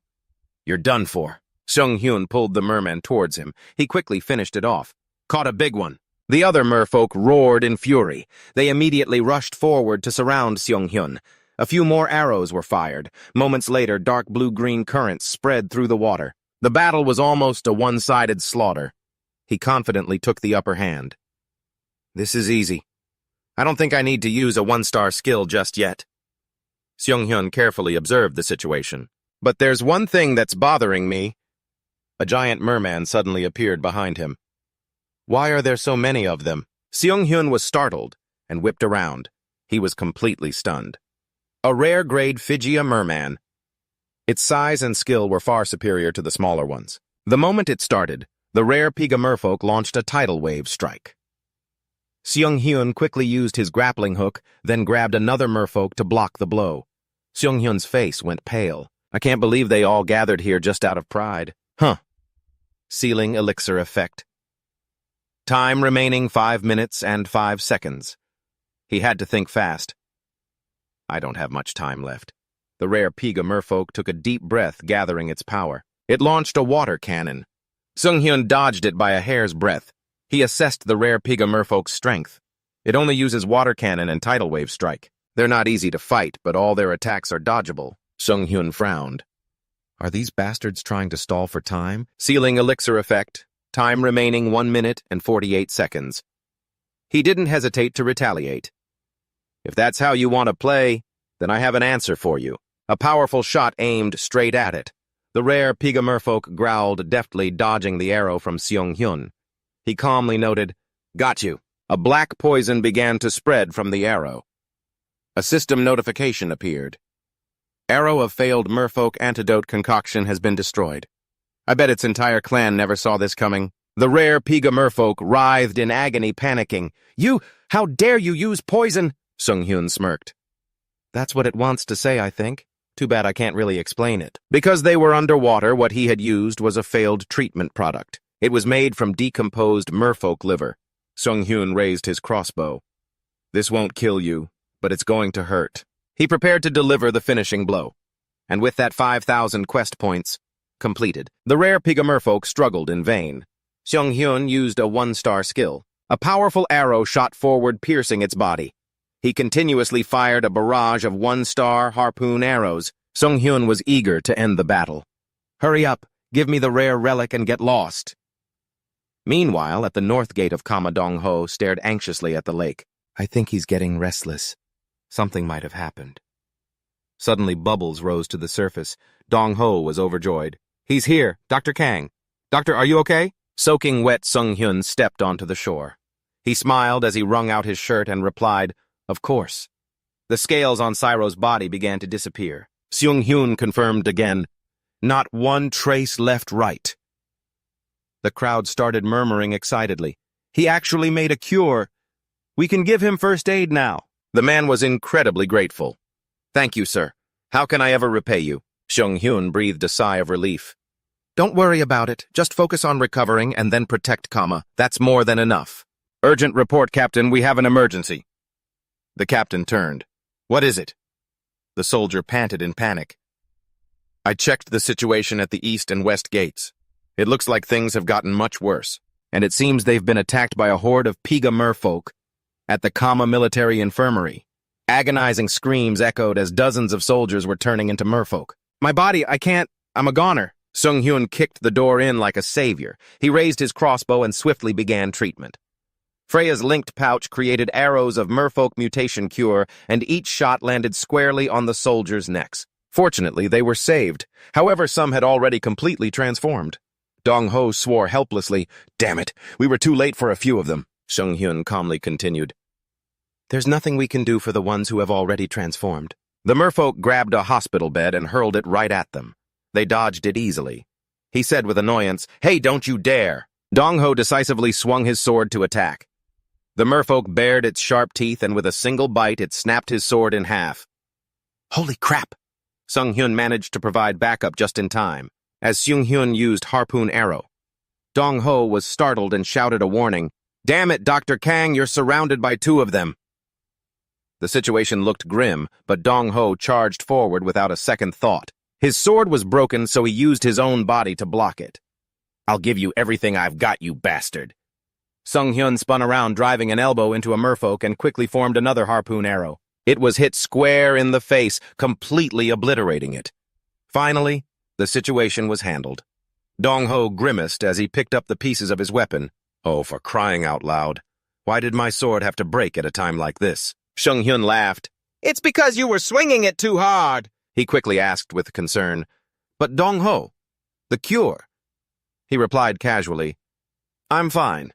You're done for. Sung-hyun pulled the merman towards him. He quickly finished it off. Caught a big one. The other merfolk roared in fury. They immediately rushed forward to surround Sung-hyun. A few more arrows were fired. Moments later, dark blue-green currents spread through the water. The battle was almost a one-sided slaughter. He confidently took the upper hand. This is easy. I don't think I need to use a 1-star skill just yet. Sung-hyun carefully observed the situation. But there's one thing that's bothering me. A giant merman suddenly appeared behind him. Why are there so many of them? Sung-hyun was startled and whipped around. He was completely stunned. A rare-grade Figia merman. Its size and skill were far superior to the smaller ones. The moment it started, the rare Piga merfolk launched a tidal wave strike. Sung-hyun quickly used his grappling hook, then grabbed another merfolk to block the blow. Sung-hyun's face went pale. I can't believe they all gathered here just out of pride. Huh. Sealing elixir effect. Time remaining 5 minutes and 5 seconds. He had to think fast. I don't have much time left. The rare Piga merfolk took a deep breath, gathering its power. It launched a water cannon. Sung-hyun dodged it by a hair's breadth. He assessed the rare Piga merfolk's strength. It only uses water cannon and tidal wave strike. They're not easy to fight, but all their attacks are dodgeable. Sung-hyun frowned. Are these bastards trying to stall for time? Sealing elixir effect. Time remaining 1 minute and 48 seconds. He didn't hesitate to retaliate. If that's how you want to play, then I have an answer for you. A powerful shot aimed straight at it. The rare Piga merfolk growled, deftly dodging the arrow from Sung-hyun. He calmly noted, Got you. A black poison began to spread from the arrow. A system notification appeared. Arrow of failed merfolk antidote concoction has been destroyed. I bet its entire clan never saw this coming. The rare Piga merfolk writhed in agony, panicking. How dare you use poison? Sung-hyun smirked. That's what it wants to say, I think. Too bad I can't really explain it. Because they were underwater, what he had used was a failed treatment product. It was made from decomposed merfolk liver. Sung-hyun raised his crossbow. This won't kill you, but it's going to hurt. He prepared to deliver the finishing blow. And with that 5,000 quest points completed, the rare Piga merfolk struggled in vain. Sung-hyun used a 1-star skill. A powerful arrow shot forward, piercing its body. He continuously fired a barrage of 1-star harpoon arrows. Sung-hyun was eager to end the battle. Hurry up, give me the rare relic and get lost. Meanwhile, at the north gate of Kama, Dong-ho stared anxiously at the lake. I think he's getting restless. Something might have happened. Suddenly bubbles rose to the surface. Dong-ho was overjoyed. He's here, Dr. Kang. Doctor, are you okay? Soaking wet, Sung-hyun stepped onto the shore. He smiled as he wrung out his shirt and replied, Of course. The scales on Cyro's body began to disappear. Sung-hyun confirmed again, Not one trace left right. The crowd started murmuring excitedly. He actually made a cure. We can give him first aid now. The man was incredibly grateful. Thank you, sir. How can I ever repay you? Sung-hyun breathed a sigh of relief. Don't worry about it. Just focus on recovering and then protect Kama. That's more than enough. Urgent report, Captain. We have an emergency. The captain turned. What is it? The soldier panted in panic. I checked the situation at the east and west gates. It looks like things have gotten much worse, and it seems they've been attacked by a horde of Piga merfolk at the Kama military infirmary. Agonizing screams echoed as dozens of soldiers were turning into merfolk. My body, I can't, I'm a goner. Sung-hyun kicked the door in like a savior. He raised his crossbow and swiftly began treatment. Freya's linked pouch created arrows of merfolk mutation cure, and each shot landed squarely on the soldiers' necks. Fortunately, they were saved. However, some had already completely transformed. Dong-ho swore helplessly. "Damn it, we were too late for a few of them." Sung-hyun calmly continued. "There's nothing we can do for the ones who have already transformed." The merfolk grabbed a hospital bed and hurled it right at them. They dodged it easily. He said with annoyance, "Hey, don't you dare!" Dong-ho decisively swung his sword to attack. The merfolk bared its sharp teeth, and with a single bite, it snapped his sword in half. "Holy crap!" Sung-hyun managed to provide backup just in time, as Sung-hyun used harpoon arrow. Dong-ho was startled and shouted a warning. "Damn it, Dr. Kang, you're surrounded by two of them." The situation looked grim, but Dong-ho charged forward without a second thought. His sword was broken, so he used his own body to block it. "I'll give you everything I've got, you bastard." Sung-hyun spun around, driving an elbow into a merfolk, and quickly formed another harpoon arrow. It was hit square in the face, completely obliterating it. Finally, the situation was handled. Dong-ho grimaced as he picked up the pieces of his weapon. "Oh, for crying out loud. Why did my sword have to break at a time like this?" Sung-hyun laughed. "It's because you were swinging it too hard," he quickly asked with concern. "But Dong-ho, the cure?" He replied casually, "I'm fine."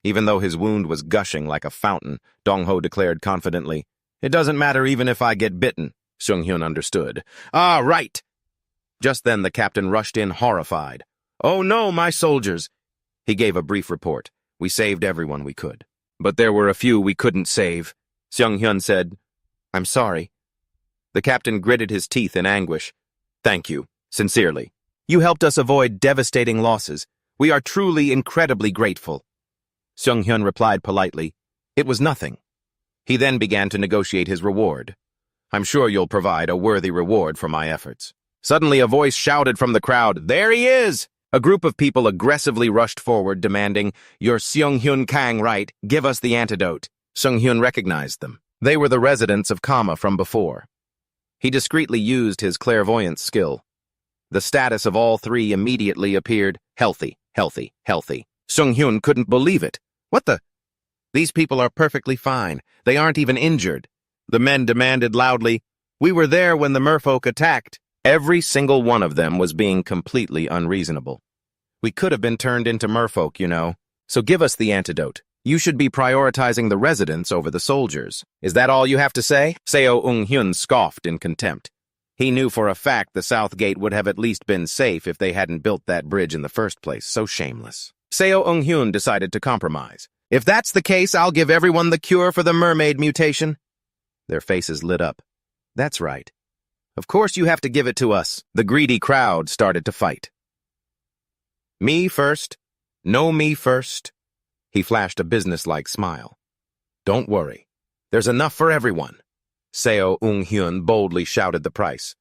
Even though his wound was gushing like a fountain, Dong-ho declared confidently, "It doesn't matter even if I get bitten." Sung-hyun understood. "Ah, right." Just then the captain rushed in horrified. "Oh no, my soldiers." He gave a brief report. "We saved everyone we could. But there were a few we couldn't save." Sung-hyun said, "I'm sorry." The captain gritted his teeth in anguish. "Thank you, sincerely. You helped us avoid devastating losses. We are truly incredibly grateful." Sung-hyun replied politely, "It was nothing." He then began to negotiate his reward. "I'm sure you'll provide a worthy reward for my efforts." Suddenly a voice shouted from the crowd, "There he is!" A group of people aggressively rushed forward, demanding, "You're Sung-hyun Kang, right? Give us the antidote." Sung-hyun recognized them. They were the residents of Kama from before. He discreetly used his clairvoyance skill. The status of all three immediately appeared healthy, healthy, healthy. Sung-hyun couldn't believe it. "What the? These people are perfectly fine. They aren't even injured." The men demanded loudly, "We were there when the merfolk attacked." Every single one of them was being completely unreasonable. "We could have been turned into merfolk, you know. So give us the antidote. You should be prioritizing the residents over the soldiers. Is that all you have to say?" Seo Ung-hyun scoffed in contempt. He knew for a fact the South Gate would have at least been safe if they hadn't built that bridge in the first place. So shameless. Seo Ung-hyun decided to compromise. "If that's the case, I'll give everyone the cure for the mermaid mutation." Their faces lit up. "That's right. Of course you have to give it to us." The greedy crowd started to fight. "Me first? No, me first." He flashed a businesslike smile. "Don't worry. There's enough for everyone." Seo Ung-hyun boldly shouted the price.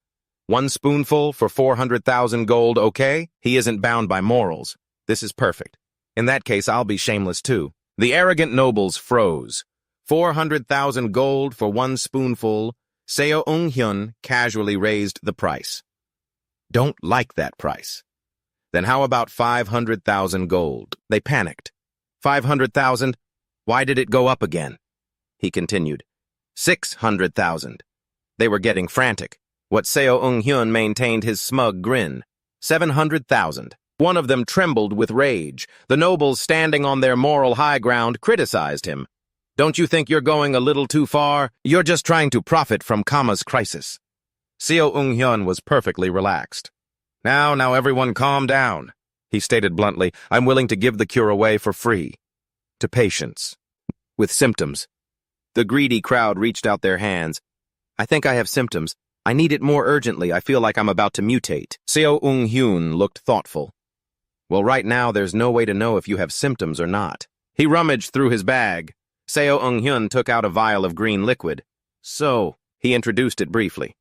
"1 spoonful for 400,000 gold, okay? He isn't bound by morals. This is perfect. In that case, I'll be shameless too." The arrogant nobles froze. 400,000 gold for 1 spoonful. Seo Ung-hyun casually raised the price. "Don't like that price." "Then how about 500,000 gold?" They panicked. 500,000? Why did it go up again? He continued. 600,000. They were getting frantic. What Seo Ung-hyun maintained his smug grin. 700,000. One of them trembled with rage. The nobles standing on their moral high ground criticized him. "Don't you think you're going a little too far? You're just trying to profit from Kama's crisis." Seo Ung-hyun was perfectly relaxed. Now everyone calm down," he stated bluntly. "I'm willing to give the cure away for free. To patients with symptoms." The greedy crowd reached out their hands. "I think I have symptoms. I need it more urgently. I feel like I'm about to mutate." Seo Ung-hyun looked thoughtful. "Well, right now there's no way to know if you have symptoms or not." He rummaged through his bag. Seo Ung-hyun took out a vial of green liquid. "So," he introduced it briefly.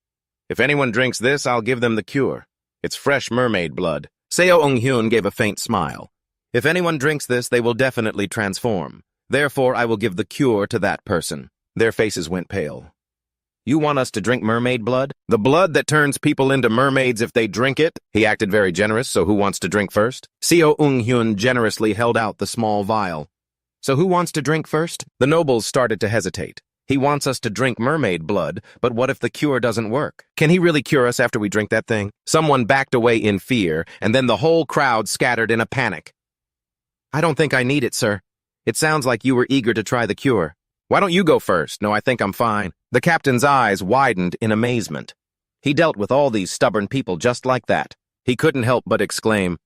"If anyone drinks this, I'll give them the cure. It's fresh mermaid blood." Seo Ung-hyun gave a faint smile. "If anyone drinks this, they will definitely transform. Therefore, I will give the cure to that person." Their faces went pale. You want us to drink mermaid blood? The blood that turns people into mermaids if they drink it? He acted very generous, so who wants to drink first? Seo Ung-hyun generously held out the small vial. So who wants to drink first? The nobles started to hesitate. He wants us to drink mermaid blood, but what if the cure doesn't work? Can he really cure us after we drink that thing? Someone backed away in fear, and then the whole crowd scattered in a panic. I don't think I need it, sir. It sounds like you were eager to try the cure. Why don't you go first? No, I think I'm fine. The captain's eyes widened in amazement. He dealt with all these stubborn people just like that. He couldn't help but exclaim,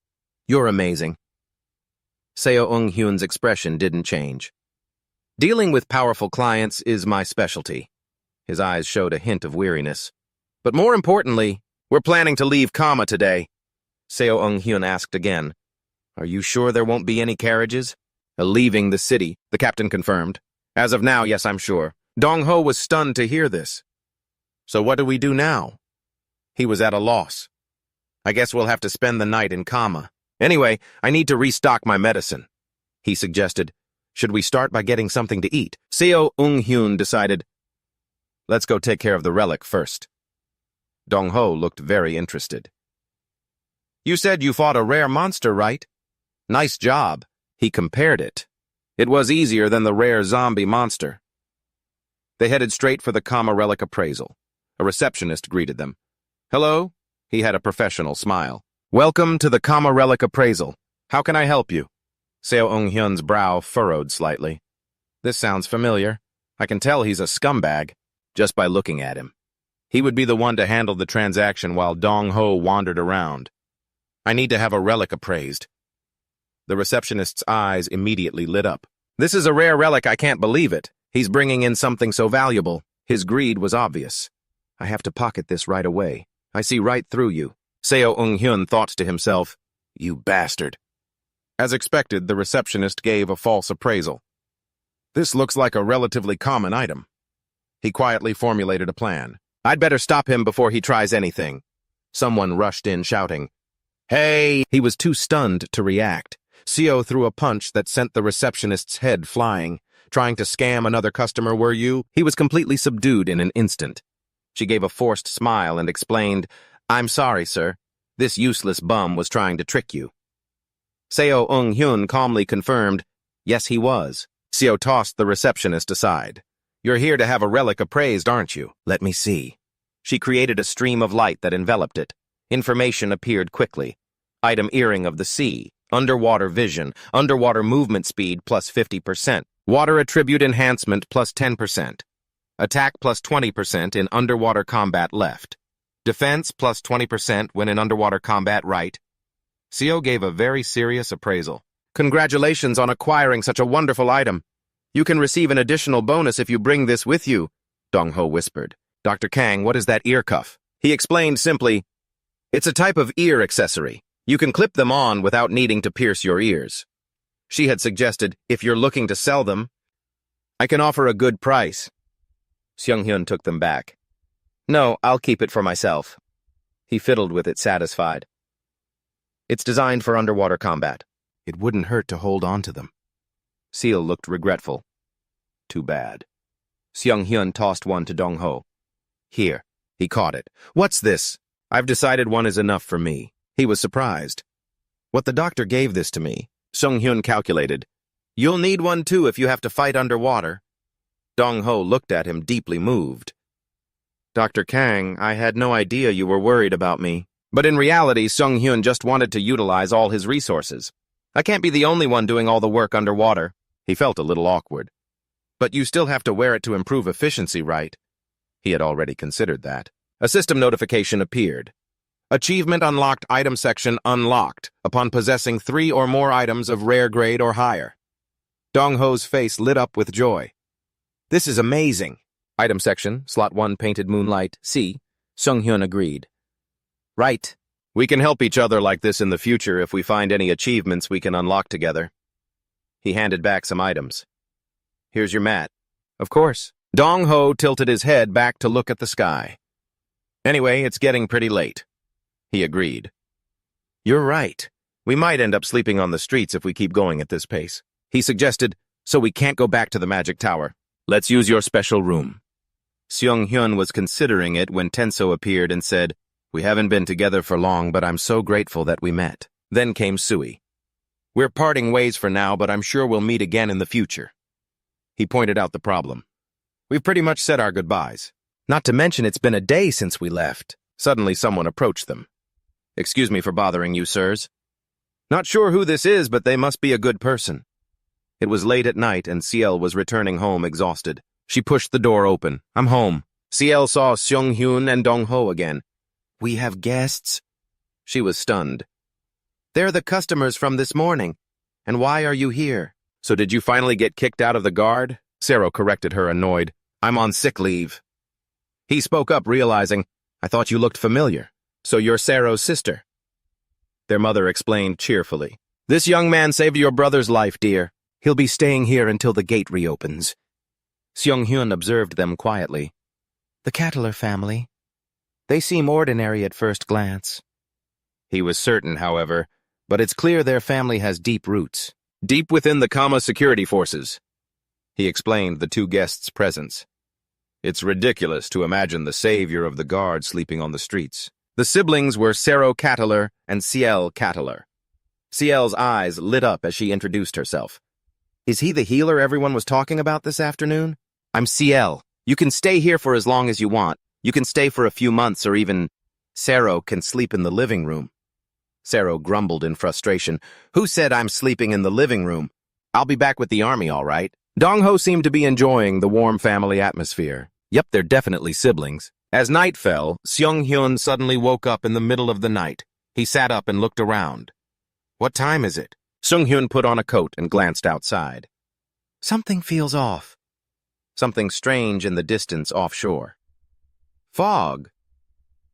"You're amazing." Seo Ung-hyun's expression didn't change. Dealing with powerful clients is my specialty. His eyes showed a hint of weariness. But more importantly, we're planning to leave Kama today. Seo Ung-hyun asked again. Are you sure there won't be any carriages? Leaving the city, the captain confirmed. As of now, yes, I'm sure. Dong-ho was stunned to hear this. So what do we do now? He was at a loss. I guess we'll have to spend the night in Kama. Anyway, I need to restock my medicine. He suggested, should we start by getting something to eat? Seo Ung-hyun decided, let's go take care of the relic first. Dong-ho looked very interested. You said you fought a rare monster, right? Nice job. He compared it. It was easier than the rare zombie monster. They headed straight for the Kama relic appraisal. A receptionist greeted them. Hello? He had a professional smile. Welcome to the Kama relic appraisal. How can I help you? Seo Ung-hyun's brow furrowed slightly. This sounds familiar. I can tell he's a scumbag, just by looking at him. He would be the one to handle the transaction while Dong-ho wandered around. I need to have a relic appraised. The receptionist's eyes immediately lit up. This is a rare relic, I can't believe it. He's bringing in something so valuable. His greed was obvious. I have to pocket this right away. I see right through you. Seo Ung-hyun thought to himself, you bastard. As expected, the receptionist gave a false appraisal. This looks like a relatively common item. He quietly formulated a plan. I'd better stop him before he tries anything. Someone rushed in shouting, Hey! He was too stunned to react. Seo threw a punch that sent the receptionist's head flying. Trying to scam another customer, were you? He was completely subdued in an instant. She gave a forced smile and explained, I'm sorry, sir. This useless bum was trying to trick you. Seo Ung-hyun calmly confirmed, yes, he was. Seo tossed the receptionist aside. You're here to have a relic appraised, aren't you? Let me see. She created a stream of light that enveloped it. Information appeared quickly. Item earring of the sea, underwater vision, underwater movement speed plus 50%, water attribute enhancement plus 10%, attack plus 20% in underwater combat left, defense plus 20% when in underwater combat right. Seo gave a very serious appraisal. Congratulations on acquiring such a wonderful item. You can receive an additional bonus if you bring this with you, Dong-ho whispered. Dr. Kang, what is that ear cuff? He explained simply, it's a type of ear accessory. You can clip them on without needing to pierce your ears. She had suggested, if you're looking to sell them, I can offer a good price. Seung-hyun took them back. No, I'll keep it for myself. He fiddled with it, satisfied. It's designed for underwater combat. It wouldn't hurt to hold on to them. Seal looked regretful. Too bad. Seung-hyun tossed one to Dong-ho. Here. He caught it. What's this? I've decided one is enough for me. He was surprised. What the doctor gave this to me. Seung-hyun calculated. You'll need one too if you have to fight underwater. Dong-ho looked at him, deeply moved. Dr. Kang, I had no idea you were worried about me. But in reality, Seung-hyun just wanted to utilize all his resources. I can't be the only one doing all the work underwater. He felt a little awkward. But you still have to wear it to improve efficiency, right? He had already considered that. A system notification appeared. Achievement unlocked, item section unlocked upon possessing 3 or more items of rare grade or higher. Dong-ho's face lit up with joy. This is amazing. Item section, slot 1, painted moonlight, C. Seung-hyun agreed. Right. We can help each other like this in the future if we find any achievements we can unlock together. He handed back some items. Here's your mat. Of course. Dong-ho tilted his head back to look at the sky. Anyway, it's getting pretty late. He agreed. You're right. We might end up sleeping on the streets if we keep going at this pace. He suggested, so we can't go back to the magic tower. Let's use your special room. Seong-hyun was considering it when Tenso appeared and said, "We haven't been together for long, but I'm so grateful that we met." Then came Sui. "We're parting ways for now, but I'm sure we'll meet again in the future." He pointed out the problem. "We've pretty much said our goodbyes. Not to mention it's been a day since we left." Suddenly someone approached them. "Excuse me for bothering you, sirs. Not sure who this is, but they must be a good person." It was late at night, and CL was returning home exhausted. She pushed the door open. "I'm home." CL saw Seong-hyun and Dong-ho again. "We have guests?" She was stunned. "They're the customers from this morning. And why are you here?" "So did you finally get kicked out of the guard?" Sero corrected her, annoyed. "I'm on sick leave." He spoke up, realizing, "I thought you looked familiar. So you're Sero's sister." Their mother explained cheerfully. "This young man saved your brother's life, dear. He'll be staying here until the gate reopens." Seong-hyun observed them quietly. "The Cattler family. They seem ordinary at first glance." He was certain, however, but it's clear their family has deep roots. Deep within the Kama security forces. He explained the two guests' presence. "It's ridiculous to imagine the savior of the guard sleeping on the streets." The siblings were Sero Cattler and CL Cattler. CL's eyes lit up as she introduced herself. "Is he the healer everyone was talking about this afternoon?" "I'm CL. You can stay here for as long as you want. You can stay for a few months or even... Sero can sleep in the living room." Sero grumbled in frustration. "Who said I'm sleeping in the living room? I'll be back with the army, all right." Dong-ho seemed to be enjoying the warm family atmosphere. Yep, they're definitely siblings. As night fell, Seong-hyun suddenly woke up in the middle of the night. He sat up and looked around. "What time is it?" Seong-hyun put on a coat and glanced outside. "Something feels off." Something strange in the distance offshore. "Fog."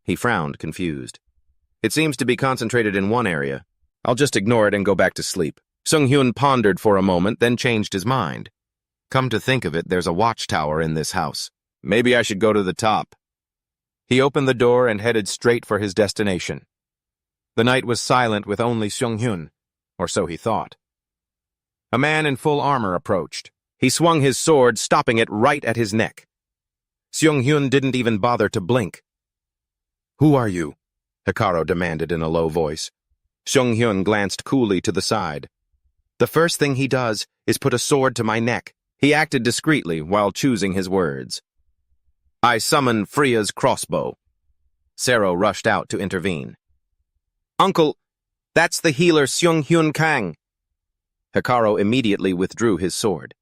He frowned, confused. "It seems to be concentrated in one area. I'll just ignore it and go back to sleep." Seong-hyun pondered for a moment, then changed his mind. "Come to think of it, there's a watchtower in this house. Maybe I should go to the top." He opened the door and headed straight for his destination. The night was silent with only Seong-hyun, or so he thought. A man in full armor approached. He swung his sword, stopping it right at his neck. Seong-hyun didn't even bother to blink. "Who are you?" Hikaru demanded in a low voice. Seong-hyun glanced coolly to the side. "The first thing he does is put a sword to my neck." He acted discreetly while choosing his words. "I summon Freya's crossbow." Sero rushed out to intervene. "Uncle, that's the healer Seong-hyun Kang." Hikaru immediately withdrew his sword.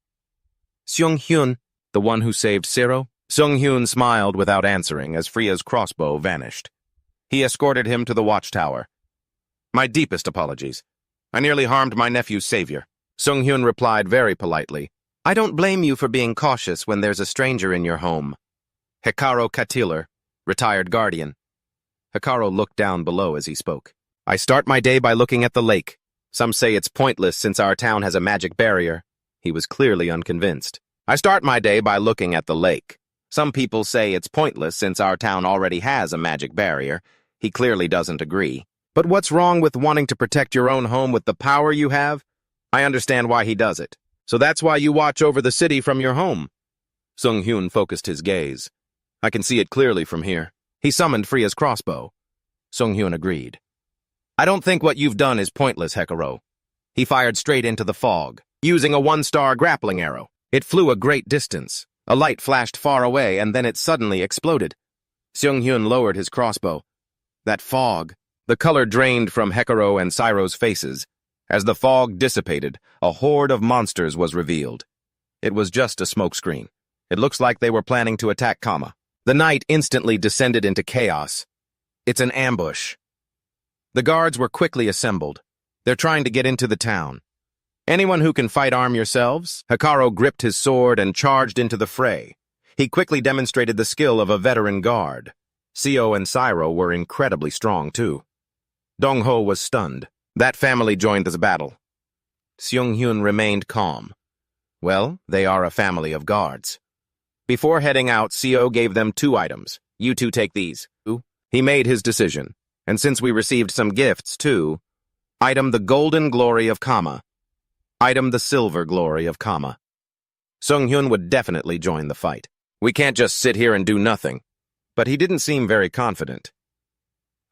"Seong-hyun, the one who saved Sero?" Seong-hyun smiled without answering as Freya's crossbow vanished. He escorted him to the watchtower. "My deepest apologies. I nearly harmed my nephew's savior." Seong-hyun replied very politely. "I don't blame you for being cautious when there's a stranger in your home." Hikaru Cattler, retired guardian. Hikaru looked down below as he spoke. "I start my day by looking at the lake. Some say it's pointless since our town has a magic barrier." He was clearly unconvinced. "I start my day by looking at the lake. Some people say it's pointless since our town already has a magic barrier." He clearly doesn't agree. "But what's wrong with wanting to protect your own home with the power you have? I understand why he does it. So that's why you watch over the city from your home." Seong-hyun focused his gaze. "I can see it clearly from here." He summoned Freya's crossbow. Seong-hyun agreed. "I don't think what you've done is pointless, Hikaru." He fired straight into the fog, using a one-star grappling arrow. It flew a great distance. A light flashed far away, and then it suddenly exploded. Seong-hyun lowered his crossbow. That fog. The color drained from Hikaru and Cyro's faces. As the fog dissipated, a horde of monsters was revealed. It was just a smokescreen. It looks like they were planning to attack Kama. The night instantly descended into chaos. It's an ambush. The guards were quickly assembled. They're trying to get into the town. "Anyone who can fight, arm yourselves." Hikaru gripped his sword and charged into the fray. He quickly demonstrated the skill of a veteran guard. Seo and Cyro were incredibly strong, too. Dong-ho was stunned. That family joined the battle. Seong-hyun remained calm. Well, they are a family of guards. Before heading out, Seo gave them 2 items. "You two take these." He made his decision. "And since we received some gifts, too, item the golden glory of Kama. Item the silver glory of Kama." Seong-hyun would definitely join the fight. We can't just sit here and do nothing. But he didn't seem very confident.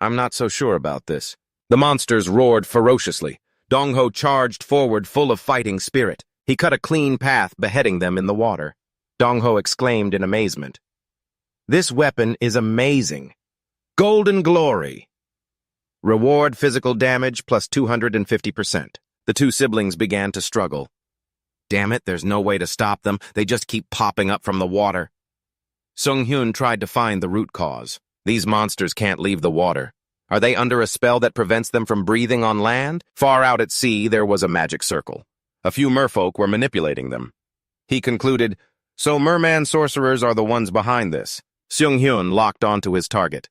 I'm not so sure about this. The monsters roared ferociously. Junho charged forward full of fighting spirit. He cut a clean path, beheading them in the water. Junho exclaimed in amazement. This weapon is amazing. Golden Glory. Reward physical damage plus 250%. The two siblings began to struggle. Damn it, there's no way to stop them. They just keep popping up from the water. Sung-hyun tried to find the root cause. These monsters can't leave the water. Are they under a spell that prevents them from breathing on land? Far out at sea, there was a magic circle. A few merfolk were manipulating them. He concluded, so merman sorcerers are the ones behind this. Sung-hyun locked onto his target.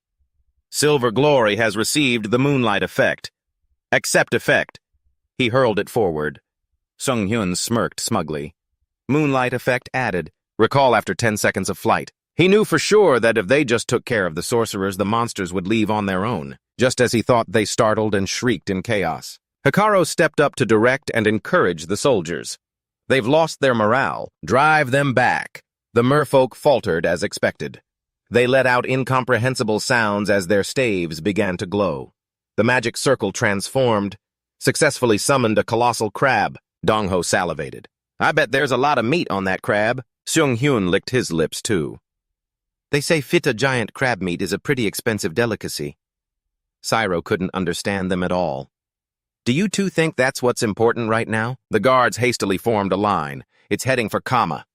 Silver Glory has received the moonlight effect. Accept effect. He hurled it forward. Sung-hyun smirked smugly. Moonlight effect added. Recall after 10 seconds of flight. He knew for sure that if they just took care of the sorcerers, the monsters would leave on their own. Just as he thought, they startled and shrieked in chaos. Hikaru stepped up to direct and encourage the soldiers. They've lost their morale. Drive them back. The merfolk faltered as expected. They let out incomprehensible sounds as their staves began to glow. The magic circle transformed, successfully summoned a colossal crab. Junho salivated. I bet there's a lot of meat on that crab. Sung-hyun licked his lips too. They say fita giant crab meat is a pretty expensive delicacy. Cyro couldn't understand them at all. Do you two think that's what's important right now? The guards hastily formed a line. It's heading for Kama.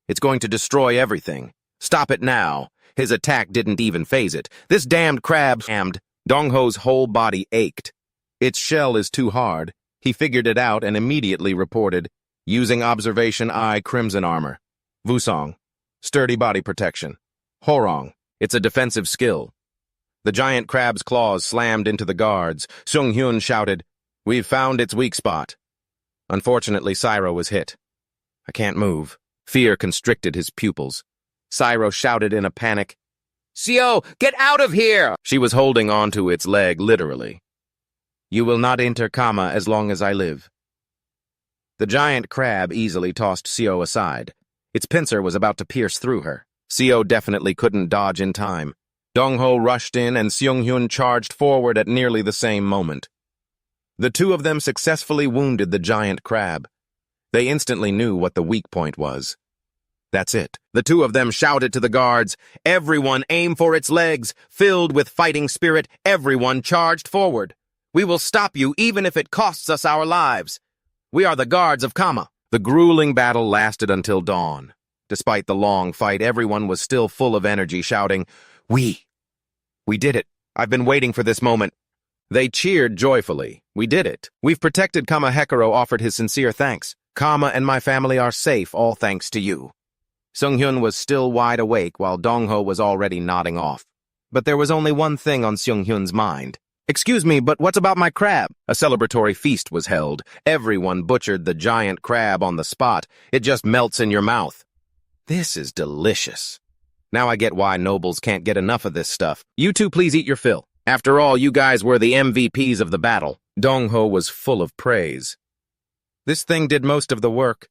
It's going to destroy everything. Stop it now. His attack didn't even phase it. This damned crab jammed. Dongho's whole body ached. Its shell is too hard. He figured it out and immediately reported, using observation eye crimson armor. Wusong. Sturdy body protection. Horong. It's a defensive skill. The giant crab's claws slammed into the guards. Sung-hyun shouted, We've found its weak spot. Unfortunately, Cyro was hit. I can't move. Fear constricted his pupils. Cyro shouted in a panic, Seo, get out of here! She was holding onto its leg, literally. You will not enter Kama as long as I live. The giant crab easily tossed Seo aside. Its pincer was about to pierce through her. Seo definitely couldn't dodge in time. Junho rushed in and Sung-hyun charged forward at nearly the same moment. The two of them successfully wounded the giant crab. They instantly knew what the weak point was. That's it. The two of them shouted to the guards, Everyone aim for its legs! Filled with fighting spirit, everyone charged forward. We will stop you even if it costs us our lives. We are the guards of Kama. The grueling battle lasted until dawn. Despite the long fight, everyone was still full of energy, shouting, We did it. I've been waiting for this moment. They cheered joyfully. We did it. We've protected Kama. Hikaru offered his sincere thanks. Kama and my family are safe, all thanks to you. Sung-hyun was still wide awake while Junho was already nodding off. But there was only one thing on Sung-hyun's mind. Excuse me, but what's about my crab? A celebratory feast was held. Everyone butchered the giant crab on the spot. It just melts in your mouth. This is delicious. Now I get why nobles can't get enough of this stuff. You two please eat your fill. After all, you guys were the MVPs of the battle. Junho was full of praise. This thing did most of the work.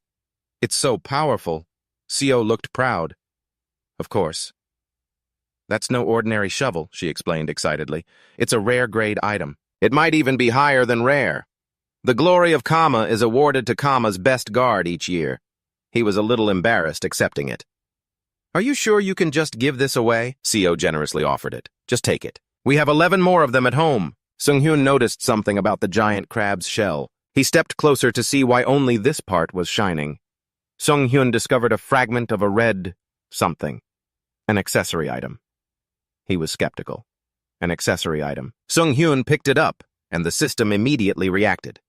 It's so powerful. Seo looked proud. Of course. That's no ordinary shovel, she explained excitedly. It's a rare grade item. It might even be higher than rare. The glory of Kama is awarded to Kama's best guard each year. He was a little embarrassed accepting it. Are you sure you can just give this away? Seo generously offered it. Just take it. We have 11 more of them at home. Sung-hyun noticed something about the giant crab's shell. He stepped closer to see why only this part was shining. Sung-hyun discovered a fragment of a red something. An accessory item. He was skeptical. An accessory item. Sung-hyun picked it up, and the system immediately reacted.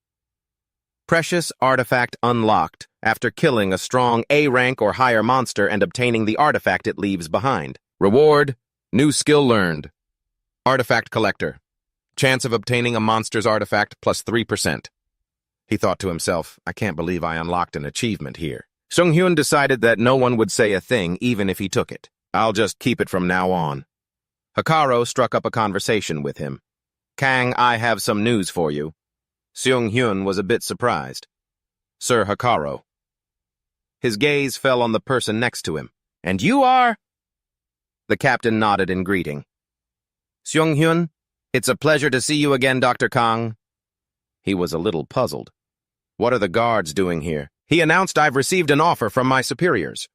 Precious artifact unlocked after killing a strong A-rank or higher monster and obtaining the artifact it leaves behind. Reward, new skill learned. Artifact collector. Chance of obtaining a monster's artifact plus 3%. He thought to himself, I can't believe I unlocked an achievement here. Sung-hyun decided that no one would say a thing even if he took it. I'll just keep it from now on. Hikaru struck up a conversation with him. Kang, I have some news for you. Sung-hyun was a bit surprised. Sir Hikaru. His gaze fell on the person next to him. And you are? The captain nodded in greeting. Seung-hyun, it's a pleasure to see you again, Dr. Kang. He was a little puzzled. What are the guards doing here? He announced I've received an offer from my superiors.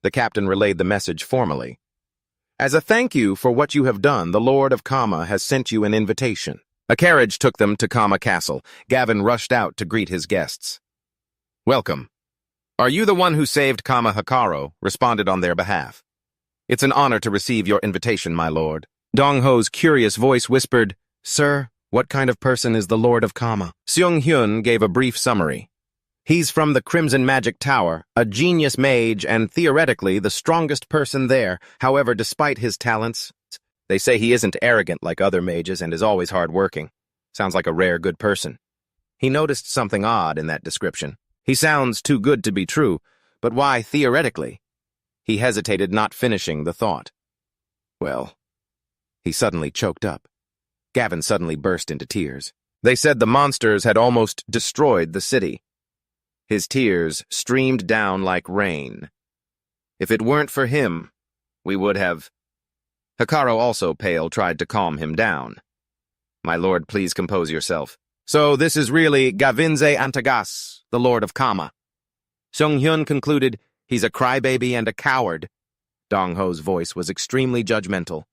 The captain relayed the message formally. As a thank you for what you have done, the Lord of Kama has sent you an invitation. A carriage took them to Kama Castle. Gavin rushed out to greet his guests. Welcome. Are you the one who saved Kama Hikaru? Responded on their behalf. It's an honor to receive your invitation, my lord. Dong-ho's curious voice whispered, Sir, what kind of person is the Lord of Kama? Seung-hyun gave a brief summary. He's from the Crimson Magic Tower, a genius mage and theoretically the strongest person there. However, despite his talents, they say he isn't arrogant like other mages and is always hard-working. Sounds like a rare good person. He noticed something odd in that description. He sounds too good to be true, but why theoretically? He hesitated, not finishing the thought. Well, he suddenly choked up. Gavin suddenly burst into tears. They said the monsters had almost destroyed the city. His tears streamed down like rain. If it weren't for him, we would have... Hikaru, also pale, tried to calm him down. My lord, please compose yourself. So this is really Gavinze Antagas, the Lord of Kama. Seung-hyun concluded, he's a crybaby and a coward. Dong-ho's voice was extremely judgmental.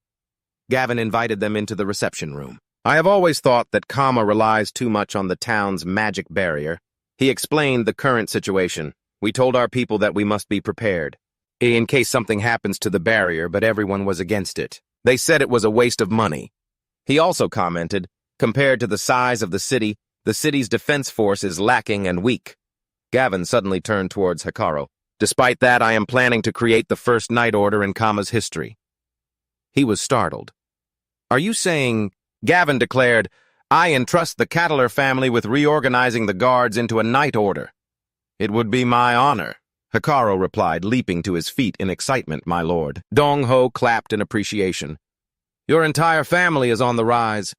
Gavin invited them into the reception room. I have always thought that Kama relies too much on the town's magic barrier. He explained the current situation. We told our people that we must be prepared, in case something happens to the barrier, but everyone was against it. They said it was a waste of money. He also commented, compared to the size of the city's defense force is lacking and weak. Gavin suddenly turned towards Hikaru. Despite that, I am planning to create the first night order in Kama's history. He was startled. Are you saying... Gavin declared, I entrust the Cattler family with reorganizing the guards into a night order. It would be my honor, Hikaru replied, leaping to his feet in excitement, my lord. Dong-ho clapped in appreciation. Your entire family is on the rise.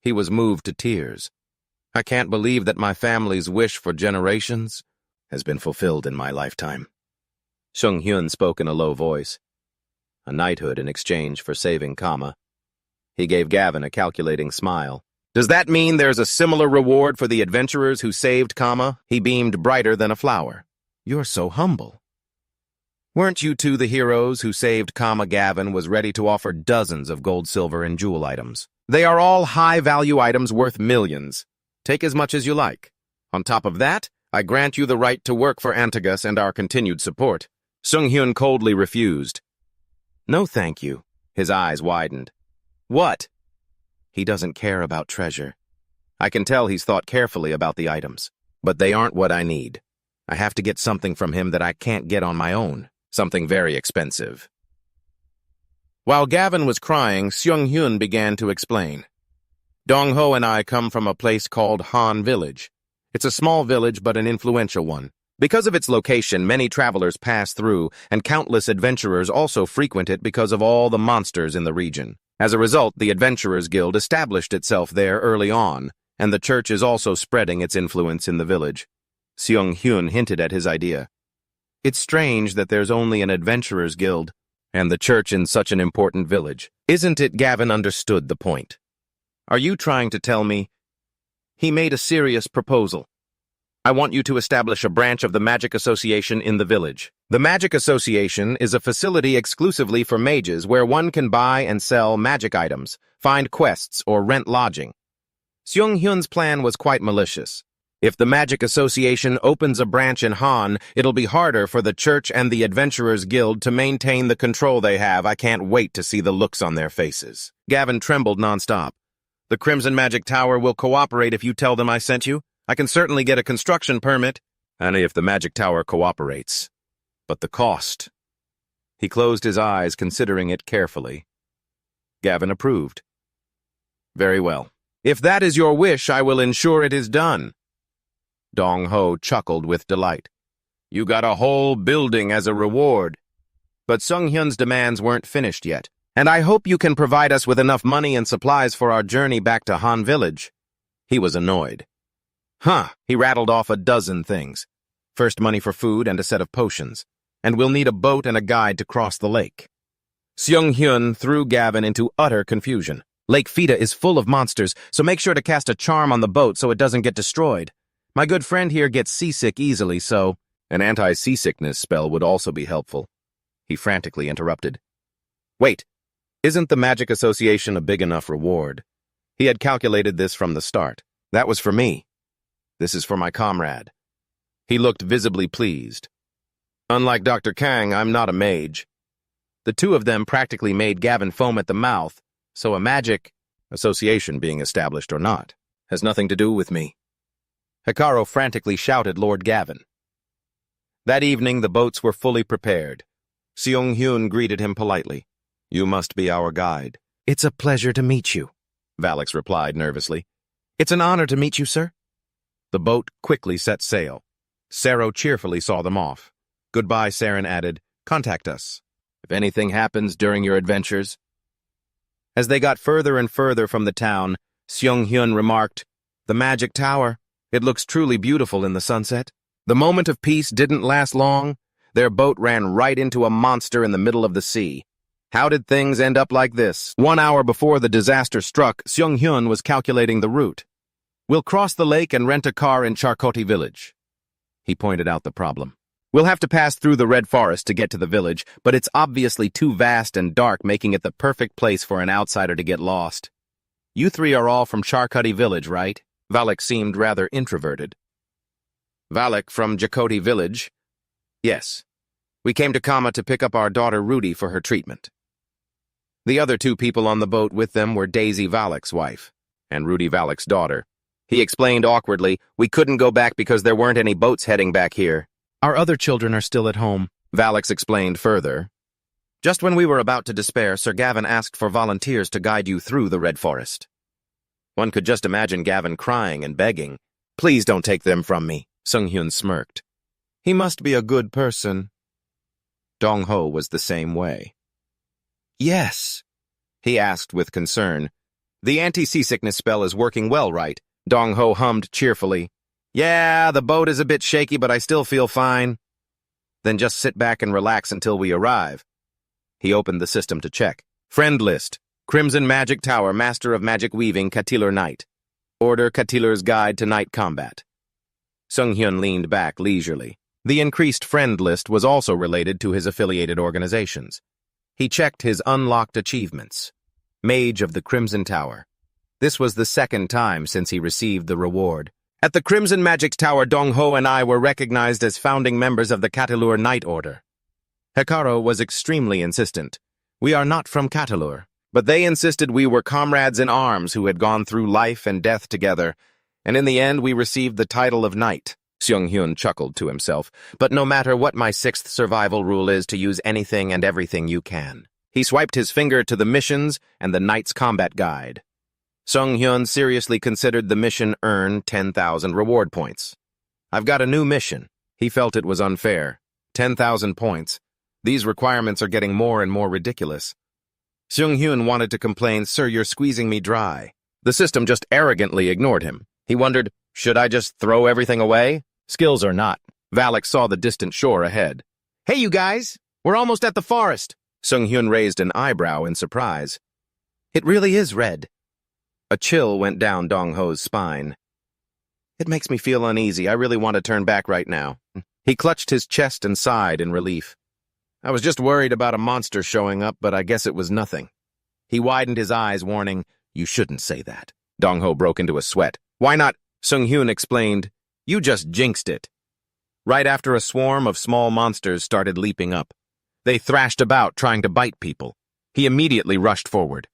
He was moved to tears. I can't believe that my family's wish for generations has been fulfilled in my lifetime. Seung-hyun spoke in a low voice. A knighthood in exchange for saving Kama. He gave Gavin a calculating smile. Does that mean there's a similar reward for the adventurers who saved Kama? He beamed brighter than a flower. You're so humble. Weren't you two the heroes who saved Kama? Gavin was ready to offer dozens of gold, silver, and jewel items. They are all high-value items worth millions. Take as much as you like. On top of that, I grant you the right to work for Antagas and our continued support. Seung-hyun coldly refused. No, thank you. His eyes widened. What? He doesn't care about treasure. I can tell he's thought carefully about the items, but they aren't what I need. I have to get something from him that I can't get on my own, something very expensive. While Gavin was crying, Seung-hyun began to explain. Dong-ho and I come from a place called Han Village. It's a small village, but an influential one. Because of its location, many travelers pass through, and countless adventurers also frequent it because of all the monsters in the region. As a result, the Adventurers Guild established itself there early on, and the church is also spreading its influence in the village. Seung-hyun hinted at his idea. It's strange that there's only an Adventurers Guild, and the church in such an important village. Isn't it? Gavin understood the point. Are you trying to tell me? He made a serious proposal. I want you to establish a branch of the Magic Association in the village. The Magic Association is a facility exclusively for mages where one can buy and sell magic items, find quests, or rent lodging. Seung-hyun's plan was quite malicious. If the Magic Association opens a branch in Han, it'll be harder for the Church and the Adventurers Guild to maintain the control they have. I can't wait to see the looks on their faces. Gavin trembled nonstop. The Crimson Magic Tower will cooperate if you tell them I sent you. I can certainly get a construction permit, and if the Magic Tower cooperates. But the cost. He closed his eyes, considering it carefully. Gavin approved. Very well. If that is your wish, I will ensure it is done. Dong-ho chuckled with delight. You got a whole building as a reward. But Seung-hyun's demands weren't finished yet, and I hope you can provide us with enough money and supplies for our journey back to Han Village. He was annoyed. He rattled off a dozen things. First, money for food and a set of potions. and we'll need a boat and a guide to cross the lake. Seung-hyun threw Gavin into utter confusion. Lake Fita is full of monsters, so make sure to cast a charm on the boat so it doesn't get destroyed. My good friend here gets seasick easily, so an anti-seasickness spell would also be helpful. He frantically interrupted. Wait, isn't the Magic Association a big enough reward? He had calculated this from the start. That was for me. This is for my comrade. He looked visibly pleased. Unlike Dr. Kang, I'm not a mage. The two of them practically made Gavin foam at the mouth, so a magic association being established or not has nothing to do with me. Hikaru frantically shouted Lord Gavin. That evening, the boats were fully prepared. Seung-hyun greeted him politely. You must be our guide. It's a pleasure to meet you, Valix replied nervously. It's an honor to meet you, sir. The boat quickly set sail. Sero cheerfully saw them off. Goodbye, Saren added. Contact us if anything happens during your adventures. As they got further and further from the town, Seung-hyun remarked, The magic tower. It looks truly beautiful in the sunset. The moment of peace didn't last long. Their boat ran right into a monster in the middle of the sea. How did things end up like this? 1 hour before the disaster struck, Seung-hyun was calculating the route. We'll cross the lake and rent a car in Charkoti village. He pointed out the problem. We'll have to pass through the Red Forest to get to the village, but it's obviously too vast and dark, making it the perfect place for an outsider to get lost. You three are all from Charkoti village, right? Valak seemed rather introverted. Valak from Jakoti village? Yes. We came to Kama to pick up our daughter Rudy for her treatment. The other two people on the boat with them were Daisy Valak's wife and Rudy Valak's daughter. He explained awkwardly, we couldn't go back because there weren't any boats heading back here. Our other children are still at home, Valix explained further. Just when we were about to despair, Sir Gavin asked for volunteers to guide you through the Red Forest. One could just imagine Gavin crying and begging. Please don't take them from me, Seung-hyun smirked. He must be a good person. Dong-ho was the same way. Yes, he asked with concern. The anti-seasickness spell is working well, right? Dong-ho hummed cheerfully. Yeah, the boat is a bit shaky, but I still feel fine. Then just sit back and relax until we arrive. He opened the system to check. Friend list. Crimson Magic Tower, Master of Magic Weaving, Katilur Knight. Order Katilur's Guide to Night Combat. Seung-hyun leaned back leisurely. The increased friend list was also related to his affiliated organizations. He checked his unlocked achievements. Mage of the Crimson Tower. This was the second time since he received the reward. At the Crimson Magic Tower, Dong-ho and I were recognized as founding members of the Katilur Knight Order. Hikaru was extremely insistent. We are not from Katilur, but they insisted we were comrades in arms who had gone through life and death together, and in the end we received the title of Knight. Seung-hyun chuckled to himself, but no matter what my sixth survival rule is to use anything and everything you can. He swiped his finger to the missions and the Knight's Combat Guide. Seung-hyun seriously considered the mission earn 10,000 reward points. I've got a new mission. He felt it was unfair. 10,000 points. These requirements are getting more and more ridiculous. Seung-hyun wanted to complain, Sir, you're squeezing me dry. The system just arrogantly ignored him. He wondered, should I just throw everything away? Skills or not. Valak saw the distant shore ahead. Hey, you guys! We're almost at the forest! Seung-hyun raised an eyebrow in surprise. It really is red. A chill went down Dong-ho's spine. It makes me feel uneasy. I really want to turn back right now. He clutched his chest and sighed in relief. I was just worried about a monster showing up, but I guess it was nothing. He widened his eyes, warning, You shouldn't say that. Dong-ho broke into a sweat. Why not? Seung-hyun explained. You just jinxed it. Right after a swarm of small monsters started leaping up. They thrashed about, trying to bite people. He immediately rushed forward.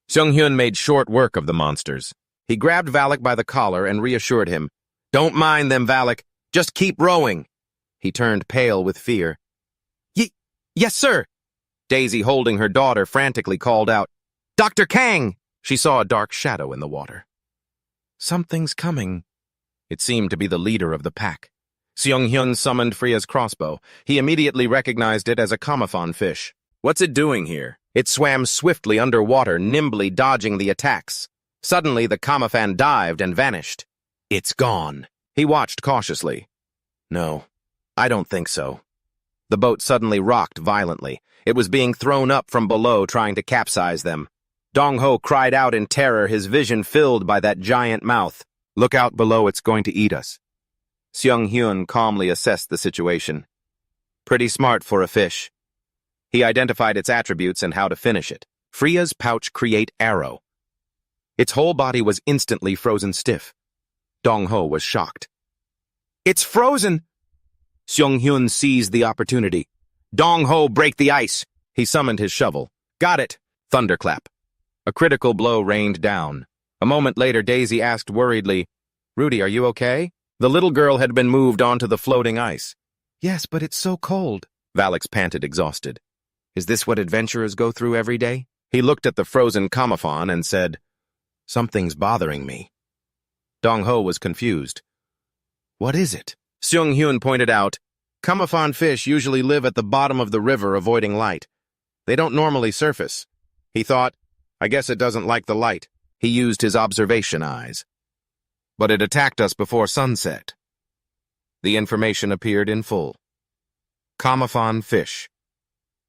Seung-hyun made short work of the monsters. He grabbed Valak by the collar and reassured him. Don't mind them, Valak. Just keep rowing. He turned pale with fear. Yes, sir. Daisy, holding her daughter, frantically called out, Dr. Kang! She saw a dark shadow in the water. Something's coming. It seemed to be the leader of the pack. Seung-hyun summoned Freya's crossbow. He immediately recognized it as a Kamafon fish. What's it doing here? It swam swiftly underwater, nimbly dodging the attacks. Suddenly, the Kamafan dived and vanished. It's gone. He watched cautiously. No, I don't think so. The boat suddenly rocked violently. It was being thrown up from below, trying to capsize them. Dongho cried out in terror, his vision filled by that giant mouth. "Look out below, it's going to eat us." Seung-hyun calmly assessed the situation. Pretty smart for a fish. He identified its attributes and how to finish it. Freya's pouch create arrow. Its whole body was instantly frozen stiff. Dongho was shocked. "It's frozen!" Seung-hyun seized the opportunity. "Dongho, break the ice!" He summoned his shovel. "Got it!" Thunderclap. A critical blow rained down. A moment later, Daisy asked worriedly, "Rudy, are you okay?" The little girl had been moved onto the floating ice. "Yes, but it's so cold," Valix panted, exhausted. "Is this what adventurers go through every day?" He looked at the frozen Kamafon and said, "Something's bothering me." Dongho was confused. "What is it?" Seung-hyun pointed out, "Kamafon fish usually live at the bottom of the river avoiding light. They don't normally surface." He thought, "I guess it doesn't like the light." He used his observation eyes. "But it attacked us before sunset." The information appeared in full. Kamafon fish.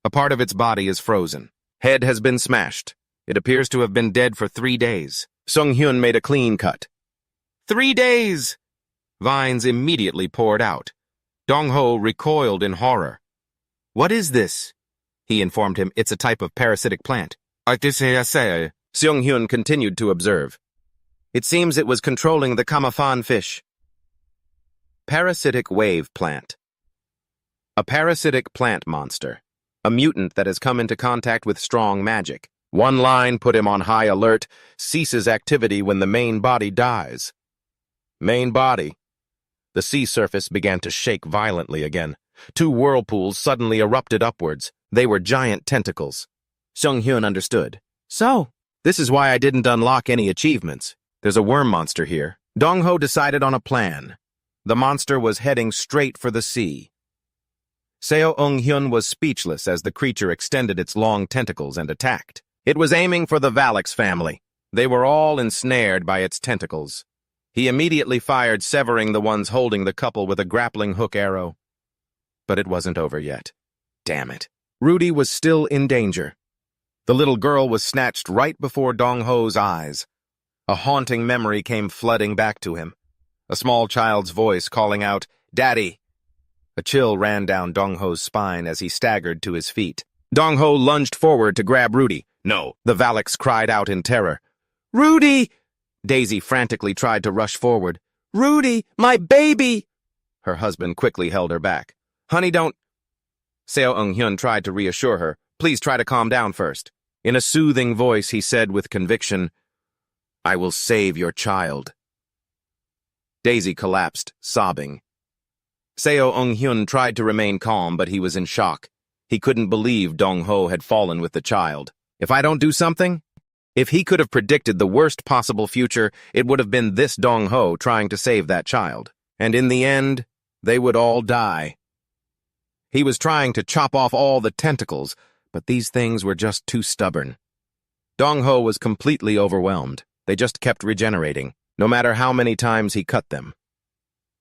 A part of its body is frozen. Head has been smashed. It appears to have been dead for 3 days. Seung-hyun made a clean cut. 3 days! Vines immediately poured out. Dongho recoiled in horror. "What is this?" He informed him it's a type of parasitic plant. Seung-hyun continued to observe. It seems it was controlling the Kamafon fish. Parasitic wave plant. A parasitic plant monster. A mutant that has come into contact with strong magic. One line put him on high alert, ceases activity when the main body dies. Main body. The sea surface began to shake violently again. 2 whirlpools suddenly erupted upwards. They were giant tentacles. Seung-hyun understood. "So, this is why I didn't unlock any achievements. There's a worm monster here." Dongho decided on a plan. The monster was heading straight for the sea. Seo Eung-hyun was speechless as the creature extended its long tentacles and attacked. It was aiming for the Valix family. They were all ensnared by its tentacles. He immediately fired, severing the ones holding the couple with a grappling hook arrow. But it wasn't over yet. Damn it. Rudy was still in danger. The little girl was snatched right before Dongho's eyes. A haunting memory came flooding back to him. A small child's voice calling out, "Daddy!" A chill ran down Dongho's spine as he staggered to his feet. Dongho lunged forward to grab Rudy. "No!" the Valix cried out in terror. "Rudy!" Daisy frantically tried to rush forward. "Rudy, my baby!" Her husband quickly held her back. "Honey, don't—" Seo Eung-hyun tried to reassure her. "Please try to calm down first." In a soothing voice, he said with conviction, "I will save your child." Daisy collapsed, sobbing. Seo Eung-hyun tried to remain calm, but he was in shock. He couldn't believe Dongho had fallen with the child. If I don't do something? If he could have predicted the worst possible future, it would have been this Dongho trying to save that child. And in the end, they would all die. He was trying to chop off all the tentacles, but these things were just too stubborn. Dongho was completely overwhelmed. They just kept regenerating, no matter how many times he cut them.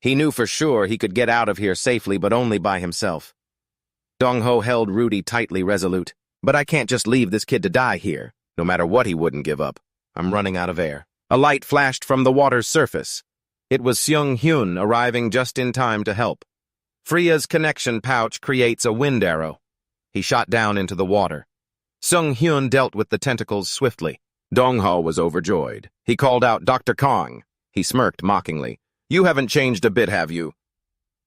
He knew for sure he could get out of here safely, but only by himself. Dongho held Rudy tightly resolute. "But I can't just leave this kid to die here. No matter what, he wouldn't give up. I'm running out of air." A light flashed from the water's surface. It was Seung-hyun arriving just in time to help. Freya's connection pouch creates a wind arrow. He shot down into the water. Seung-hyun dealt with the tentacles swiftly. Dongho was overjoyed. He called out, "Dr. Kong." He smirked mockingly. "You haven't changed a bit, have you?"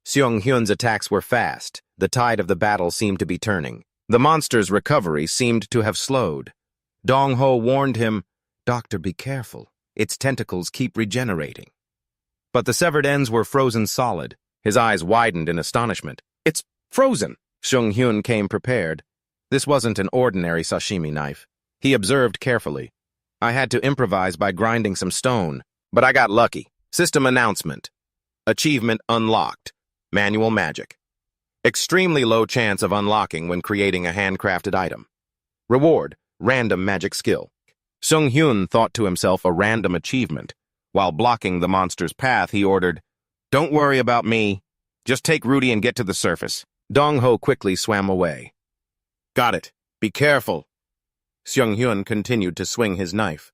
Seung-hyun's attacks were fast. The tide of the battle seemed to be turning. The monster's recovery seemed to have slowed. Dongho warned him, "Doctor, be careful. Its tentacles keep regenerating." But the severed ends were frozen solid. His eyes widened in astonishment. "It's frozen!" Seung-hyun came prepared. This wasn't an ordinary sashimi knife. He observed carefully. "I had to improvise by grinding some stone, but I got lucky." System announcement. Achievement unlocked. Manual magic. Extremely low chance of unlocking when creating a handcrafted item. Reward. Random magic skill. Seung-hyun thought to himself a random achievement. While blocking the monster's path, he ordered, "Don't worry about me. Just take Rudy and get to the surface." Dong-ho quickly swam away. Got it. Be careful. Seung-hyun continued to swing his knife.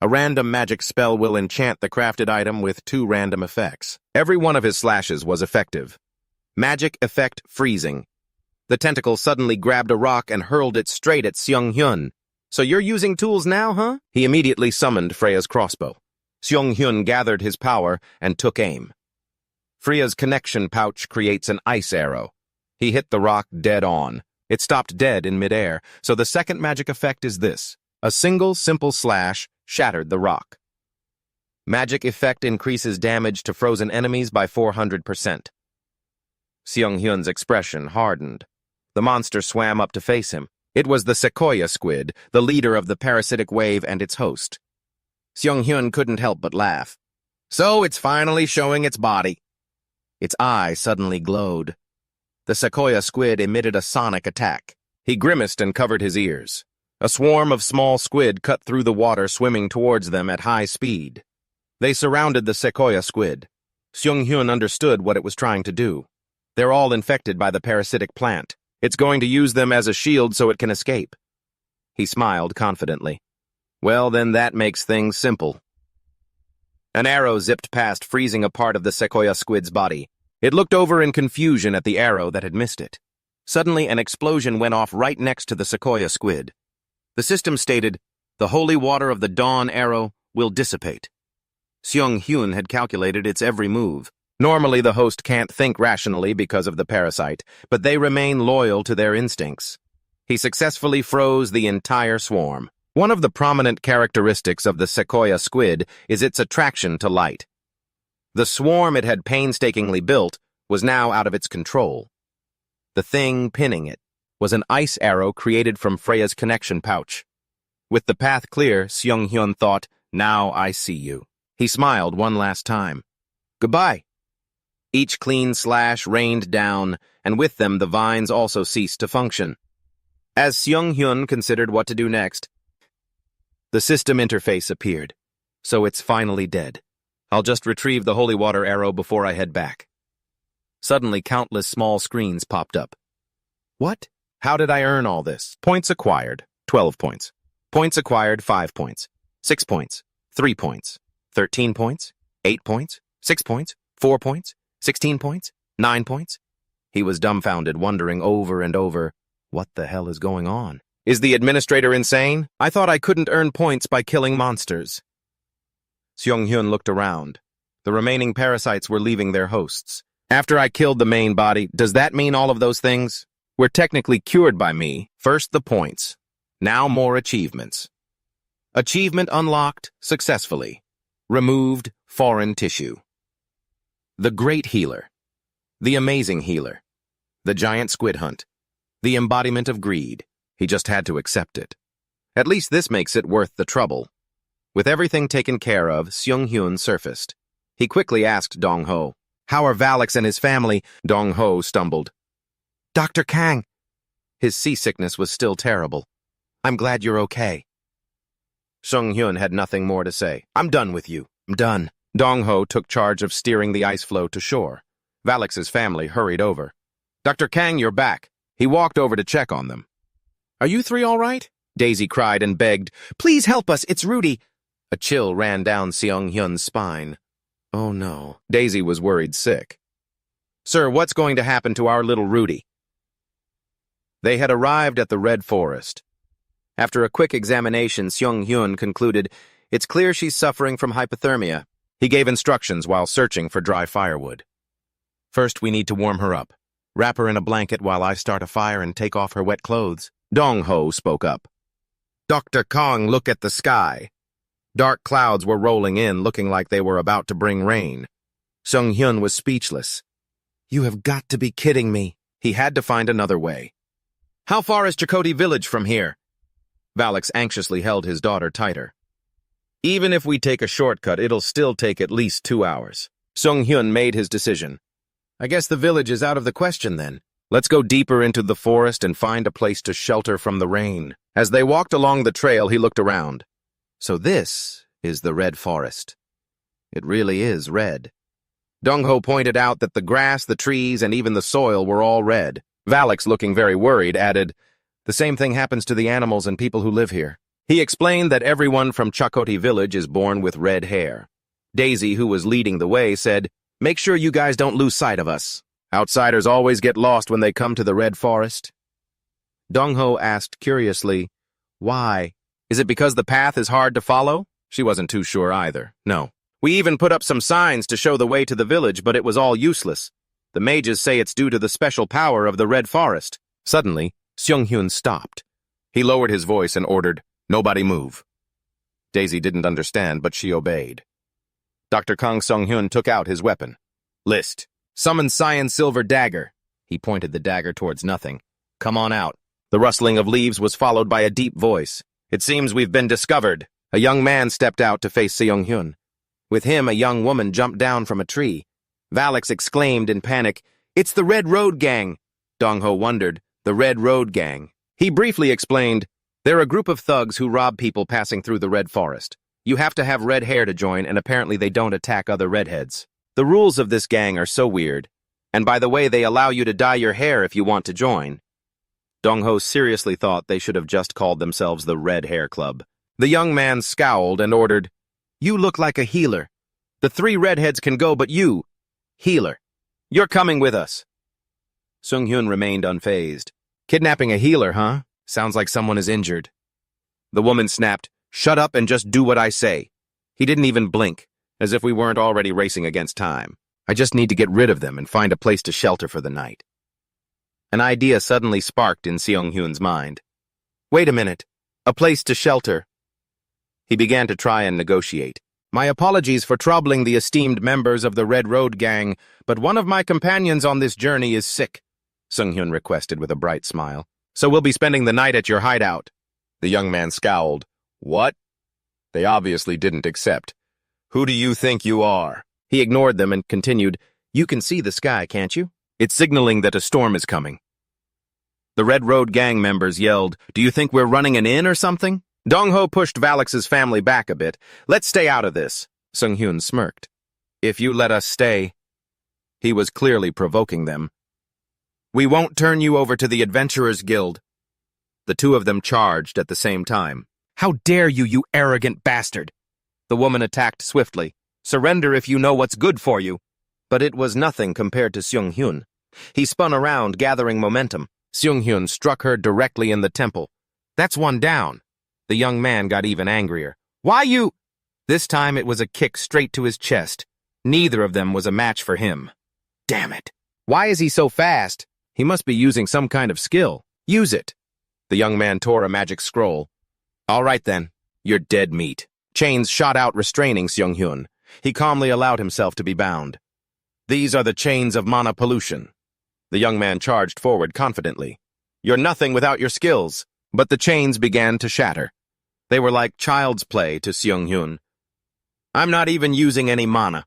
A random magic spell will enchant the crafted item with 2 random effects. Every one of his slashes was effective. Magic effect freezing. The tentacle suddenly grabbed a rock and hurled it straight at Seung-hyun. So you're using tools now, huh? He immediately summoned Freya's crossbow. Seung-hyun gathered his power and took aim. Freya's connection pouch creates an ice arrow. He hit the rock dead on. It stopped dead in midair, so the second magic effect is this. A single, simple slash shattered the rock. Magic effect increases damage to frozen enemies by 400%. Seung-hyun's expression hardened. The monster swam up to face him. It was the sequoia squid, the leader of the parasitic wave and its host. Seung-hyun couldn't help but laugh. So it's finally showing its body. Its eye suddenly glowed. The sequoia squid emitted a sonic attack. He grimaced and covered his ears. A swarm of small squid cut through the water, swimming towards them at high speed. They surrounded the sequoia squid. Seung-hyun understood what it was trying to do. They're all infected by the parasitic plant. It's going to use them as a shield so it can escape. He smiled confidently. Well, then that makes things simple. An arrow zipped past, freezing a part of the sequoia squid's body. It looked over in confusion at the arrow that had missed it. Suddenly, an explosion went off right next to the sequoia squid. The system stated, "The holy water of the dawn arrow will dissipate." Seung-hyun had calculated its every move. Normally, the host can't think rationally because of the parasite, but they remain loyal to their instincts. He successfully froze the entire swarm. One of the prominent characteristics of the sequoia squid is its attraction to light. The swarm it had painstakingly built was now out of its control. The thing pinning it was an ice arrow created from Freya's connection pouch. With the path clear, Seung-hyun thought, "Now I see you." He smiled one last time. "Goodbye." Each clean slash rained down, and with them the vines also ceased to function. As Seung-hyun considered what to do next, the system interface appeared. So it's finally dead. I'll just retrieve the holy water arrow before I head back. Suddenly, countless small screens popped up. What? How did I earn all this? Points acquired, 12 points. Points acquired, 5 points. 6 points, 3 points. 13 points, 8 points, 6 points, 4 points, 16 points, 9 points. He was dumbfounded, wondering over and over, what the hell is going on? Is the administrator insane? I thought I couldn't earn points by killing monsters. Seung-hyun looked around. The remaining parasites were leaving their hosts. After I killed the main body, does that mean all of those things? We're technically cured by me. First the points. Now more achievements. Achievement unlocked successfully. Removed foreign tissue. The Great Healer. The Amazing Healer. The Giant Squid Hunt. The embodiment of greed. He just had to accept it. At least this makes it worth the trouble. With everything taken care of, Seung-hyun surfaced. He quickly asked Dong-ho, "How are Valix and his family?" Dong-ho stumbled. "Dr. Kang." His seasickness was still terrible. "I'm glad you're okay." Seung-hyun had nothing more to say. "I'm done with you. I'm done." Dong-ho took charge of steering the ice floe to shore. Valix's family hurried over. "Dr. Kang, you're back." He walked over to check on them. "Are you three all right?" Daisy cried and begged. "Please help us, it's Rudy." A chill ran down Seung-hyun's spine. Oh no, Daisy was worried sick. "Sir, what's going to happen to our little Rudy?" They had arrived at the Red Forest. After a quick examination, Seung-hyun concluded, "It's clear she's suffering from hypothermia." He gave instructions while searching for dry firewood. "First, we need to warm her up. Wrap her in a blanket while I start a fire and take off her wet clothes." Dong-ho spoke up. "Dr. Kong, look at the sky." Dark clouds were rolling in, looking like they were about to bring rain. Seung-hyun was speechless. "You have got to be kidding me." He had to find another way. "How far is Chakotay village from here?" Valix anxiously held his daughter tighter. "Even if we take a shortcut, it'll still take at least 2 hours. Seung-hyun made his decision. "I guess the village is out of the question then. Let's go deeper into the forest and find a place to shelter from the rain." As they walked along the trail, he looked around. So this is the Red Forest. It really is red. Junho pointed out that the grass, the trees, and even the soil were all red. Valix, looking very worried, added, "The same thing happens to the animals and people who live here." He explained that everyone from Chakoti village is born with red hair. Daisy, who was leading the way, said, "Make sure you guys don't lose sight of us. Outsiders always get lost when they come to the Red Forest." Junho asked curiously, "Why? Is it because the path is hard to follow?" She wasn't too sure either. "No. We even put up some signs to show the way to the village, but it was all useless. The mages say it's due to the special power of the Red Forest." Suddenly, Seung-hyun stopped. He lowered his voice and ordered, "Nobody move." Daisy didn't understand, but she obeyed. Dr. Kang Seung-hyun took out his weapon. "List. Summon Cyan Silver Dagger." He pointed the dagger towards nothing. "Come on out." The rustling of leaves was followed by a deep voice. "It seems we've been discovered." A young man stepped out to face Seung-hyun. With him, a young woman jumped down from a tree. Valix exclaimed in panic, "It's the Red Road Gang." Junho wondered, "The Red Road Gang?" He briefly explained, "They're a group of thugs who rob people passing through the Red Forest. You have to have red hair to join, and apparently they don't attack other redheads. The rules of this gang are so weird. And by the way, they allow you to dye your hair if you want to join." Junho seriously thought they should have just called themselves the Red Hair Club. The young man scowled and ordered, "You look like a healer. The 3 redheads can go, but you, healer, you're coming with us." Seung-hyun remained unfazed. "Kidnapping a healer, huh? Sounds like someone is injured." The woman snapped, "Shut up and just do what I say." He didn't even blink, as if we weren't already racing against time. "I just need to get rid of them and find a place to shelter for the night." An idea suddenly sparked in Seung-hyun's mind. "Wait a minute. A place to shelter." He began to try and negotiate. "My apologies for troubling the esteemed members of the Red Road Gang, but one of my companions on this journey is sick," Seung-hyun requested with a bright smile. "So we'll be spending the night at your hideout." The young man scowled. "What?" They obviously didn't accept. "Who do you think you are?" He ignored them and continued, "You can see the sky, can't you? It's signaling that a storm is coming." The Red Road Gang members yelled, "Do you think we're running an inn or something?" Junho pushed Valix's family back a bit. "Let's stay out of this." Seung-hyun smirked. "If you let us stay." He was clearly provoking them. "We won't turn you over to the Adventurers Guild." The two of them charged at the same time. "How dare you, you arrogant bastard!" The woman attacked swiftly. "Surrender if you know what's good for you." But it was nothing compared to Seung-hyun. He spun around, gathering momentum. Seung-hyun struck her directly in the temple. "That's one down." The young man got even angrier. "Why you—" This time it was a kick straight to his chest. Neither of them was a match for him. Damn it. Why is he so fast? He must be using some kind of skill. Use it. The young man tore a magic scroll. "All right then. You're dead meat." Chains shot out, restraining Seung-hyun. He calmly allowed himself to be bound. "These are the chains of mana pollution." The young man charged forward confidently. "You're nothing without your skills." But the chains began to shatter. They were like child's play to Seung-hyun. "I'm not even using any mana."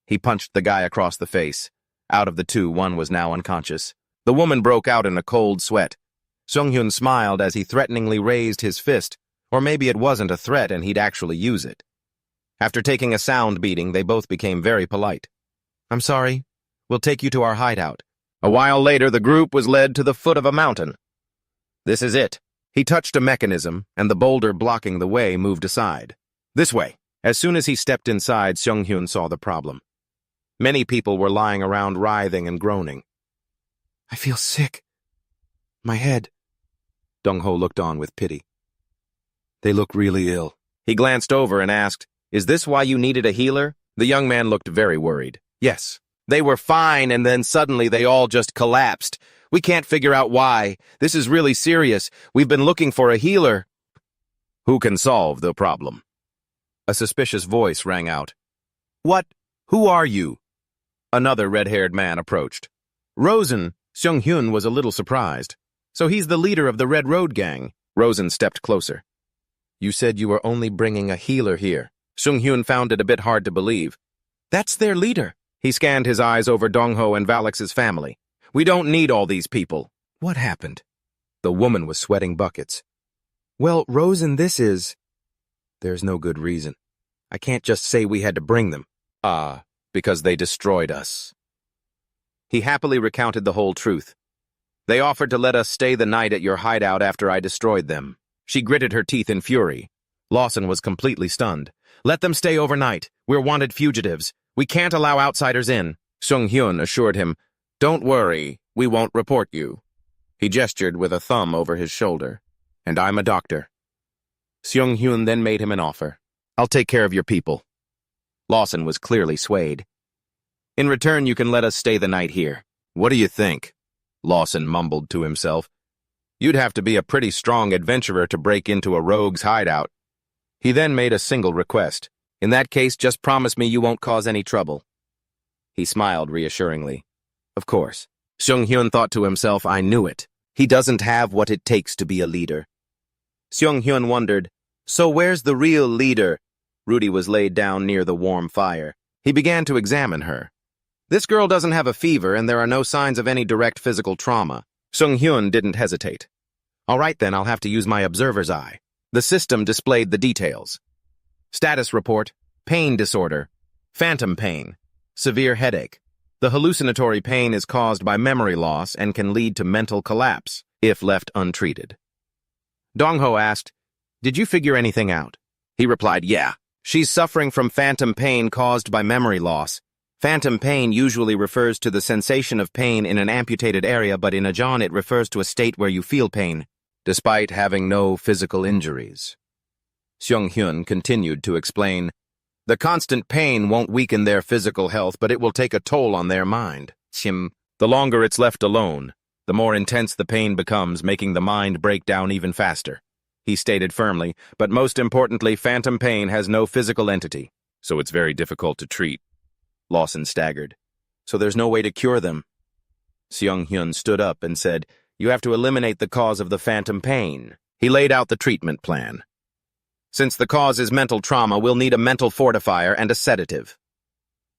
He punched the guy across the face. Out of the two, one was now unconscious. The woman broke out in a cold sweat. Seung-hyun smiled as he threateningly raised his fist, or maybe it wasn't a threat and he'd actually use it. After taking a sound beating, they both became very polite. "I'm sorry. We'll take you to our hideout." A while later, the group was led to the foot of a mountain. "This is it." He touched a mechanism, and the boulder blocking the way moved aside. "This way." As soon as he stepped inside, Seung-hyun saw the problem. Many people were lying around writhing and groaning. "I feel sick. My head." Junho looked on with pity. "They look really ill." He glanced over and asked, "Is this why you needed a healer?" The young man looked very worried. "Yes." "They were fine, and then suddenly they all just collapsed. We can't figure out why. This is really serious. We've been looking for a healer." "Who can solve the problem?" A suspicious voice rang out. "What? Who are you?" Another red-haired man approached. "Rosen." Seung-hyun was a little surprised. "So he's the leader of the Red Road Gang." Rosen stepped closer. "You said you were only bringing a healer here." Seung-hyun found it a bit hard to believe. "That's their leader." He scanned his eyes over Junho and Valix's family. "We don't need all these people." "What happened?" The woman was sweating buckets. "Well, Rosen, this is—" "There's no good reason. I can't just say we had to bring them." Because they destroyed us. He happily recounted the whole truth. They offered to let us stay the night at your hideout after I destroyed them. She gritted her teeth in fury. Lawson was completely stunned. Let them stay overnight. We're wanted fugitives. We can't allow outsiders in. Sung-hyun assured him, Don't worry, we won't report you. He gestured with a thumb over his shoulder. And I'm a doctor. Sung-hyun then made him an offer. I'll take care of your people. Lawson was clearly swayed. In return, you can let us stay the night here. What do you think? Lawson mumbled to himself. You'd have to be a pretty strong adventurer to break into a rogue's hideout. He then made a single request. In that case, just promise me you won't cause any trouble. He smiled reassuringly. Of course. Sung-hyun thought to himself, I knew it. He doesn't have what it takes to be a leader. Sung-hyun wondered, So where's the real leader? Rudy was laid down near the warm fire. He began to examine her. This girl doesn't have a fever and there are no signs of any direct physical trauma. Sung-hyun didn't hesitate. All right then, I'll have to use my observer's eye. The system displayed the details. Status report, pain disorder, phantom pain, severe headache. The hallucinatory pain is caused by memory loss and can lead to mental collapse if left untreated. Dongho asked, Did you figure anything out? He replied, Yeah. She's suffering from phantom pain caused by memory loss. Phantom pain usually refers to the sensation of pain in an amputated area, but in Ajahn it refers to a state where you feel pain, despite having no physical injuries. Sung-hyun continued to explain, The constant pain won't weaken their physical health, but it will take a toll on their mind. The longer it's left alone, the more intense the pain becomes, making the mind break down even faster. He stated firmly, but most importantly, phantom pain has no physical entity, so it's very difficult to treat. Lawson staggered. So there's no way to cure them. Sung-hyun stood up and said, You have to eliminate the cause of the phantom pain. He laid out the treatment plan. Since the cause is mental trauma, we'll need a mental fortifier and a sedative.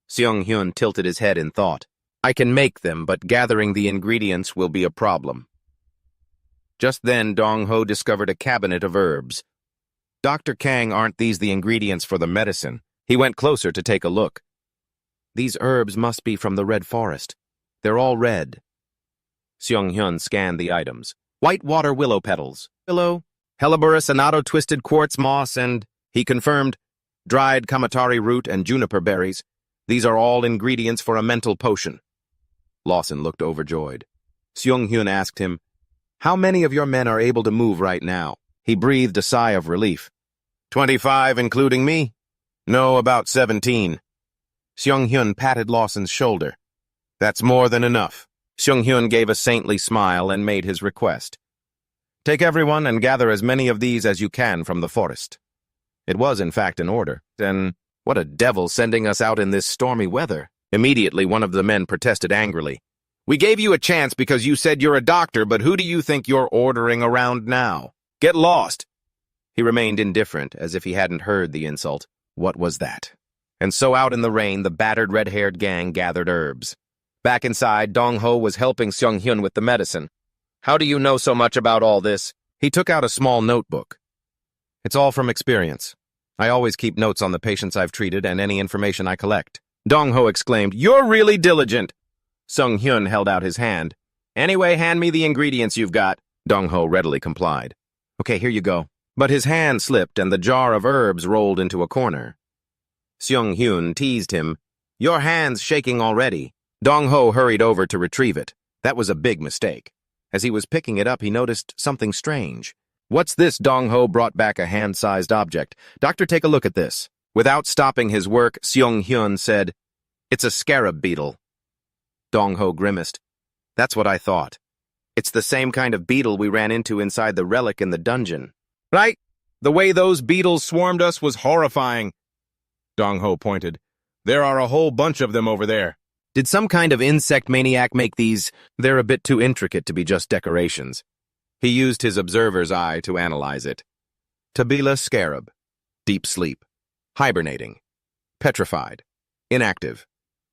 Sung-hyun tilted his head in thought. I can make them, but gathering the ingredients will be a problem. Just then, Dongho discovered a cabinet of herbs. Dr. Kang, aren't these the ingredients for the medicine? He went closer to take a look. These herbs must be from the Red Forest. They're all red. Sung-hyun scanned the items. White water willow petals, willow, Helleborus annatto twisted quartz moss, and, he confirmed, dried kamatari root and juniper berries. These are all ingredients for a mental potion. Lawson looked overjoyed. Sung-hyun asked him, How many of your men are able to move right now? He breathed a sigh of relief. 25, including me? No, about 17. Sung-hyun patted Lawson's shoulder. That's more than enough. Sung-hyun gave a saintly smile and made his request. Take everyone and gather as many of these as you can from the forest. It was, in fact, an order. Then, what a devil sending us out in this stormy weather. Immediately, one of the men protested angrily. We gave you a chance because you said you're a doctor, but who do you think you're ordering around now? Get lost. He remained indifferent, as if he hadn't heard the insult. What was that? And so out in the rain, the battered red-haired gang gathered herbs. Back inside, Dongho was helping Sung-hyun with the medicine. How do you know so much about all this? He took out a small notebook. It's all from experience. I always keep notes on the patients I've treated and any information I collect. Dongho exclaimed, You're really diligent. Sung-hyun held out his hand. Anyway, hand me the ingredients you've got. Dongho readily complied. Okay, here you go. But his hand slipped and the jar of herbs rolled into a corner. Sung-hyun teased him. Your hand's shaking already. Dongho hurried over to retrieve it. That was a big mistake. As he was picking it up, he noticed something strange. What's this? Dongho brought back a hand-sized object. Doctor, take a look at this. Without stopping his work, Sung-hyun said, It's a scarab beetle. Dongho grimaced. That's what I thought. It's the same kind of beetle we ran into inside the relic in the dungeon. Right? The way those beetles swarmed us was horrifying. Dongho pointed. There are a whole bunch of them over there. Did some kind of insect maniac make these? They're a bit too intricate to be just decorations. He used his observer's eye to analyze it. Tabila scarab. Deep sleep. Hibernating. Petrified. Inactive.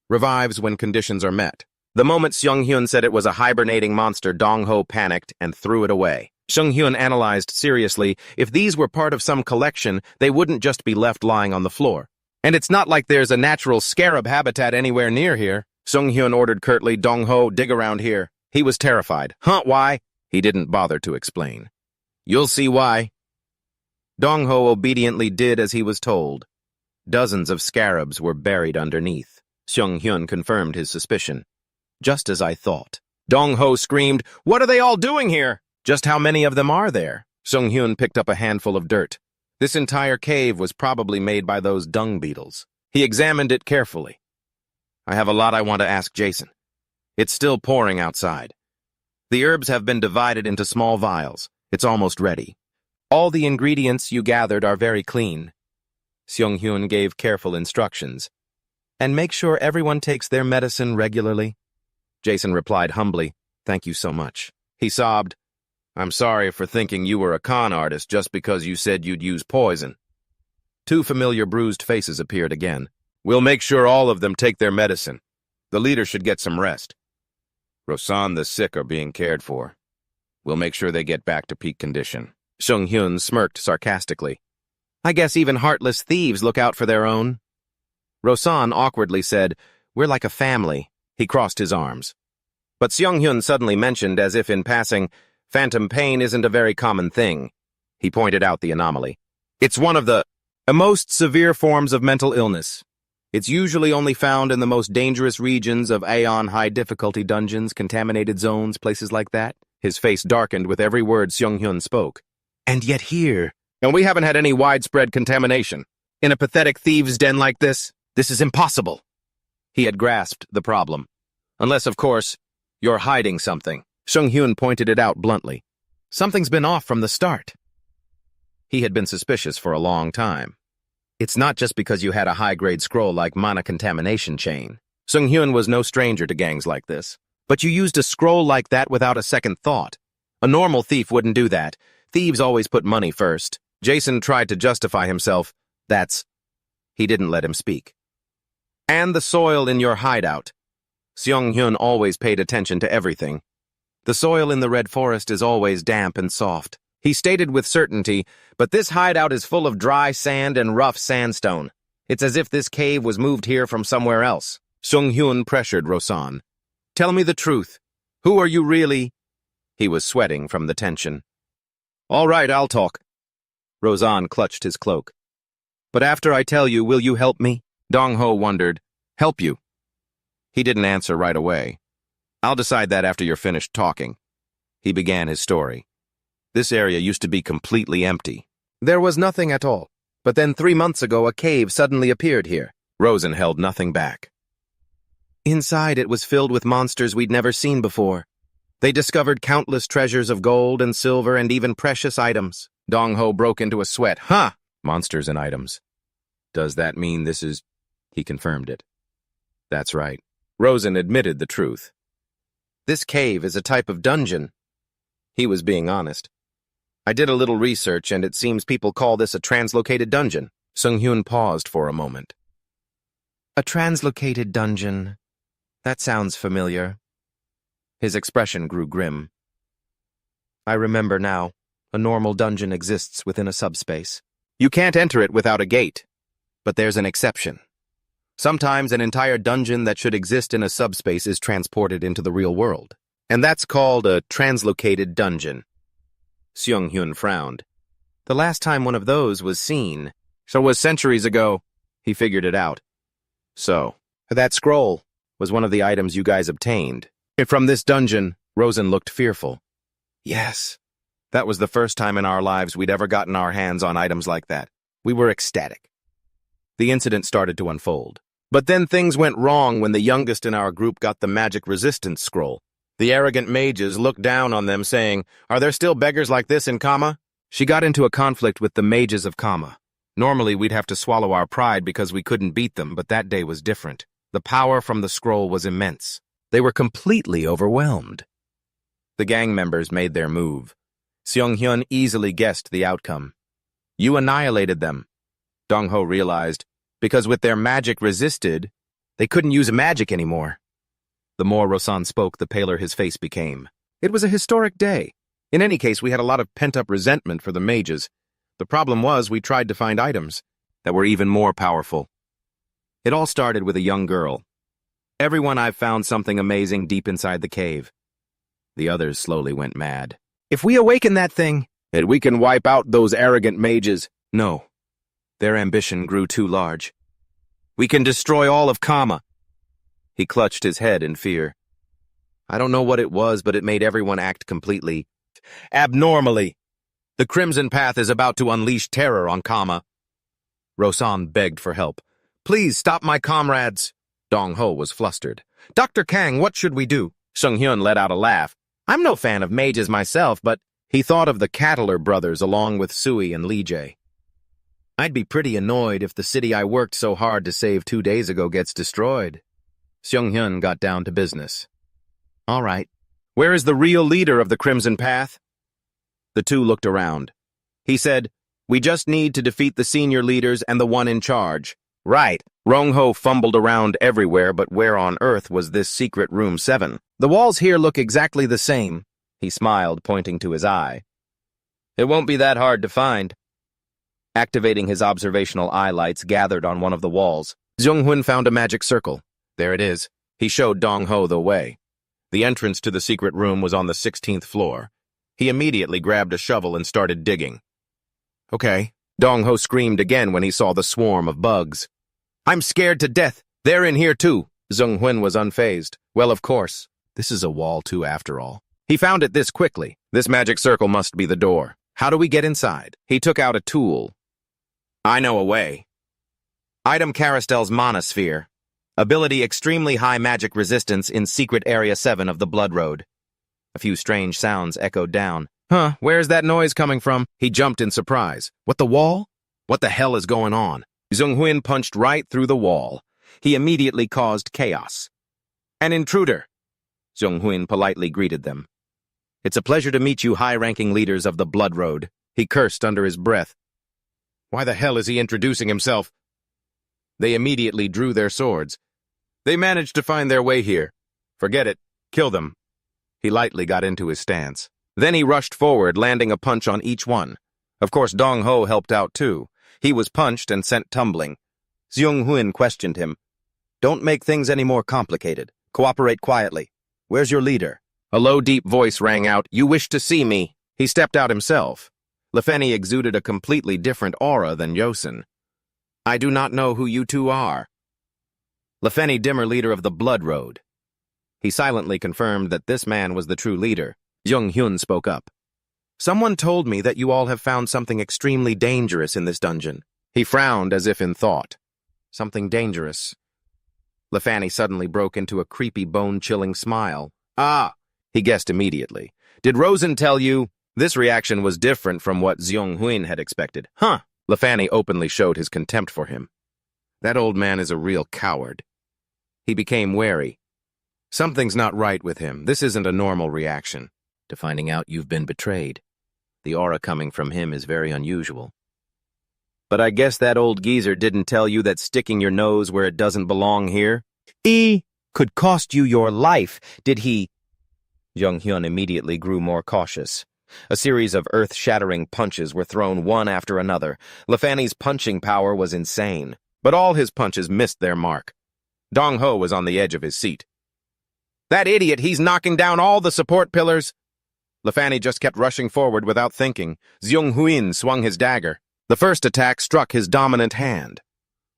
Revives when conditions are met. The moment Sung-hyun said it was a hibernating monster, Dongho panicked and threw it away. Sung-hyun analyzed seriously. If these were part of some collection, they wouldn't just be left lying on the floor. And it's not like there's a natural scarab habitat anywhere near here. Sung-hyun ordered curtly, "Dong-ho, dig around here." He was terrified. "Huh, why?" He didn't bother to explain. "You'll see why." Dong-ho obediently did as he was told. Dozens of scarabs were buried underneath. Sung-hyun confirmed his suspicion. "Just as I thought." Dong-ho screamed, "What are they all doing here?" "Just how many of them are there?" Sung-hyun picked up a handful of dirt. This entire cave was probably made by those dung beetles. He examined it carefully. "I have a lot I want to ask Jason. It's still pouring outside. The herbs have been divided into small vials. It's almost ready. All the ingredients you gathered are very clean." Sung-hyun gave careful instructions. "And make sure everyone takes their medicine regularly." Jason replied humbly, "Thank you so much." He sobbed, "I'm sorry for thinking you were a con artist just because you said you'd use poison." Two familiar bruised faces appeared again. "We'll make sure all of them take their medicine. The leader should get some rest. Rosan, the sick are being cared for. We'll make sure they get back to peak condition." Sung-hyun smirked sarcastically. "I guess even heartless thieves look out for their own." Rosan awkwardly said, "We're like a family." He crossed his arms. But Sung-hyun suddenly mentioned, as if in passing, "Phantom pain isn't a very common thing." He pointed out the anomaly. "It's one of the most severe forms of mental illness. It's usually only found in the most dangerous regions of Aeon high-difficulty dungeons, contaminated zones, places like that." His face darkened with every word Sung-hyun spoke. "And yet here, and we haven't had any widespread contamination. In a pathetic thieves' den like this is impossible." He had grasped the problem. "Unless, of course, you're hiding something." Sung-hyun pointed it out bluntly. "Something's been off from the start." He had been suspicious for a long time. "It's not just because you had a high-grade scroll like mana contamination chain." Sung-hyun was no stranger to gangs like this. "But you used a scroll like that without a second thought. A normal thief wouldn't do that. Thieves always put money first." Jason tried to justify himself. He didn't let him speak. "And the soil in your hideout." Sung-hyun always paid attention to everything. "The soil in the Red Forest is always damp and soft." He stated with certainty, "But this hideout is full of dry sand and rough sandstone. It's as if this cave was moved here from somewhere else." Sung-hyun pressured Rosan. "Tell me the truth. Who are you really?" He was sweating from the tension. "All right, I'll talk." Rosan clutched his cloak. "But after I tell you, will you help me?" Dong-ho wondered. "Help you?" He didn't answer right away. "I'll decide that after you're finished talking." He began his story. "This area used to be completely empty. There was nothing at all. But then 3 months ago, a cave suddenly appeared here." Rosen held nothing back. "Inside, it was filled with monsters we'd never seen before. They discovered countless treasures of gold and silver and even precious items." Dong-ho broke into a sweat. "Huh! Monsters and items. Does that mean this is—" He confirmed it. "That's right." Rosen admitted the truth. "This cave is a type of dungeon." He was being honest. "I did a little research, and it seems people call this a translocated dungeon." Sung-hyun paused for a moment. "A translocated dungeon. That sounds familiar." His expression grew grim. "I remember now. A normal dungeon exists within a subspace. You can't enter it without a gate. But there's an exception. Sometimes an entire dungeon that should exist in a subspace is transported into the real world. And that's called a translocated dungeon." Sung-hyun frowned. "The last time one of those was seen." "So was centuries ago." He figured it out. "So, that scroll was one of the items you guys obtained. From this dungeon." Rosen looked fearful. "Yes. That was the first time in our lives we'd ever gotten our hands on items like that. We were ecstatic." The incident started to unfold. But then things went wrong when the youngest in our group got the magic resistance scroll. The arrogant mages looked down on them, saying, "Are there still beggars like this in Kama?" She got into a conflict with the mages of Kama. Normally, we'd have to swallow our pride because we couldn't beat them, but that day was different. The power from the scroll was immense. They were completely overwhelmed. The gang members made their move. Sung-hyun easily guessed the outcome. "You annihilated them," Dong-ho realized, because with their magic resisted, they couldn't use magic anymore. The more Rosan spoke, the paler his face became. It was a historic day. In any case, we had a lot of pent-up resentment for the mages. The problem was we tried to find items that were even more powerful. It all started with a young girl. Everyone I've found something amazing deep inside the cave. The others slowly went mad. If we awaken that thing, and we can wipe out those arrogant mages. No. Their ambition grew too large. We can destroy all of Kama. He clutched his head in fear. I don't know what it was, but it made everyone act completely abnormally. The Crimson Path is about to unleash terror on Kama. Rosan begged for help. Please stop my comrades. Dong-ho was flustered. Dr. Kang, what should we do? Sung-hyun let out a laugh. I'm no fan of mages myself, but he thought of the Cattler brothers along with Sui and Lee Jae. I'd be pretty annoyed if the city I worked so hard to save 2 days ago gets destroyed. Sung-hyun got down to business. All right. Where is the real leader of the Crimson Path? The two looked around. He said, we just need to defeat the senior leaders and the one in charge. Right. Rong-ho fumbled around everywhere, but where on earth was this secret room 7? The walls here look exactly the same. He smiled, pointing to his eye. It won't be that hard to find. Activating his observational eye lights gathered on one of the walls, Jung-hoon found a magic circle. There it is. He showed Dong-ho the way. The entrance to the secret room was on the 16th floor. He immediately grabbed a shovel and started digging. Okay. Dong-ho screamed again when he saw the swarm of bugs. I'm scared to death. They're in here too. Jung-hoon was unfazed. Well, of course. This is a wall too, after all. He found it this quickly. This magic circle must be the door. How do we get inside? He took out a tool. I know a way. Item Caroustel's Monosphere. Ability extremely high magic resistance in Secret Area 7 of the Blood Road. A few strange sounds echoed down. Huh, where's that noise coming from? He jumped in surprise. What, the wall? What the hell is going on? Jung-hoon punched right through the wall. He immediately caused chaos. An intruder. Jung-hoon politely greeted them. It's a pleasure to meet you high-ranking leaders of the Blood Road. He cursed under his breath. Why the hell is he introducing himself? They immediately drew their swords. They managed to find their way here. Forget it. Kill them. He lightly got into his stance. Then he rushed forward, landing a punch on each one. Of course, Dong-ho helped out too. He was punched and sent tumbling. Jung-hoon questioned him. Don't make things any more complicated. Cooperate quietly. Where's your leader? A low, deep voice rang out. You wish to see me? He stepped out himself. Lefenny exuded a completely different aura than Yosin. I do not know who you two are. Lefenny Dimmer, leader of the Blood Road. He silently confirmed that this man was the true leader. Jung-hyun spoke up. Someone told me that you all have found something extremely dangerous in this dungeon. He frowned as if in thought. Something dangerous. Lefenny suddenly broke into a creepy, bone-chilling smile. Ah, he guessed immediately. Did Rosen tell you? This reaction was different from what Jung-hoon had expected. Huh. Lefenny openly showed his contempt for him. That old man is a real coward. He became wary. Something's not right with him. This isn't a normal reaction to finding out you've been betrayed. The aura coming from him is very unusual. But I guess that old geezer didn't tell you that sticking your nose where it doesn't belong here could cost you your life, did he? Jung-hyun immediately grew more cautious. A series of earth-shattering punches were thrown one after another. Lefenny's punching power was insane, but all his punches missed their mark. Dong-ho was on the edge of his seat. That idiot, he's knocking down all the support pillars. Lefenny just kept rushing forward without thinking. Jung-hoon swung his dagger. The first attack struck his dominant hand.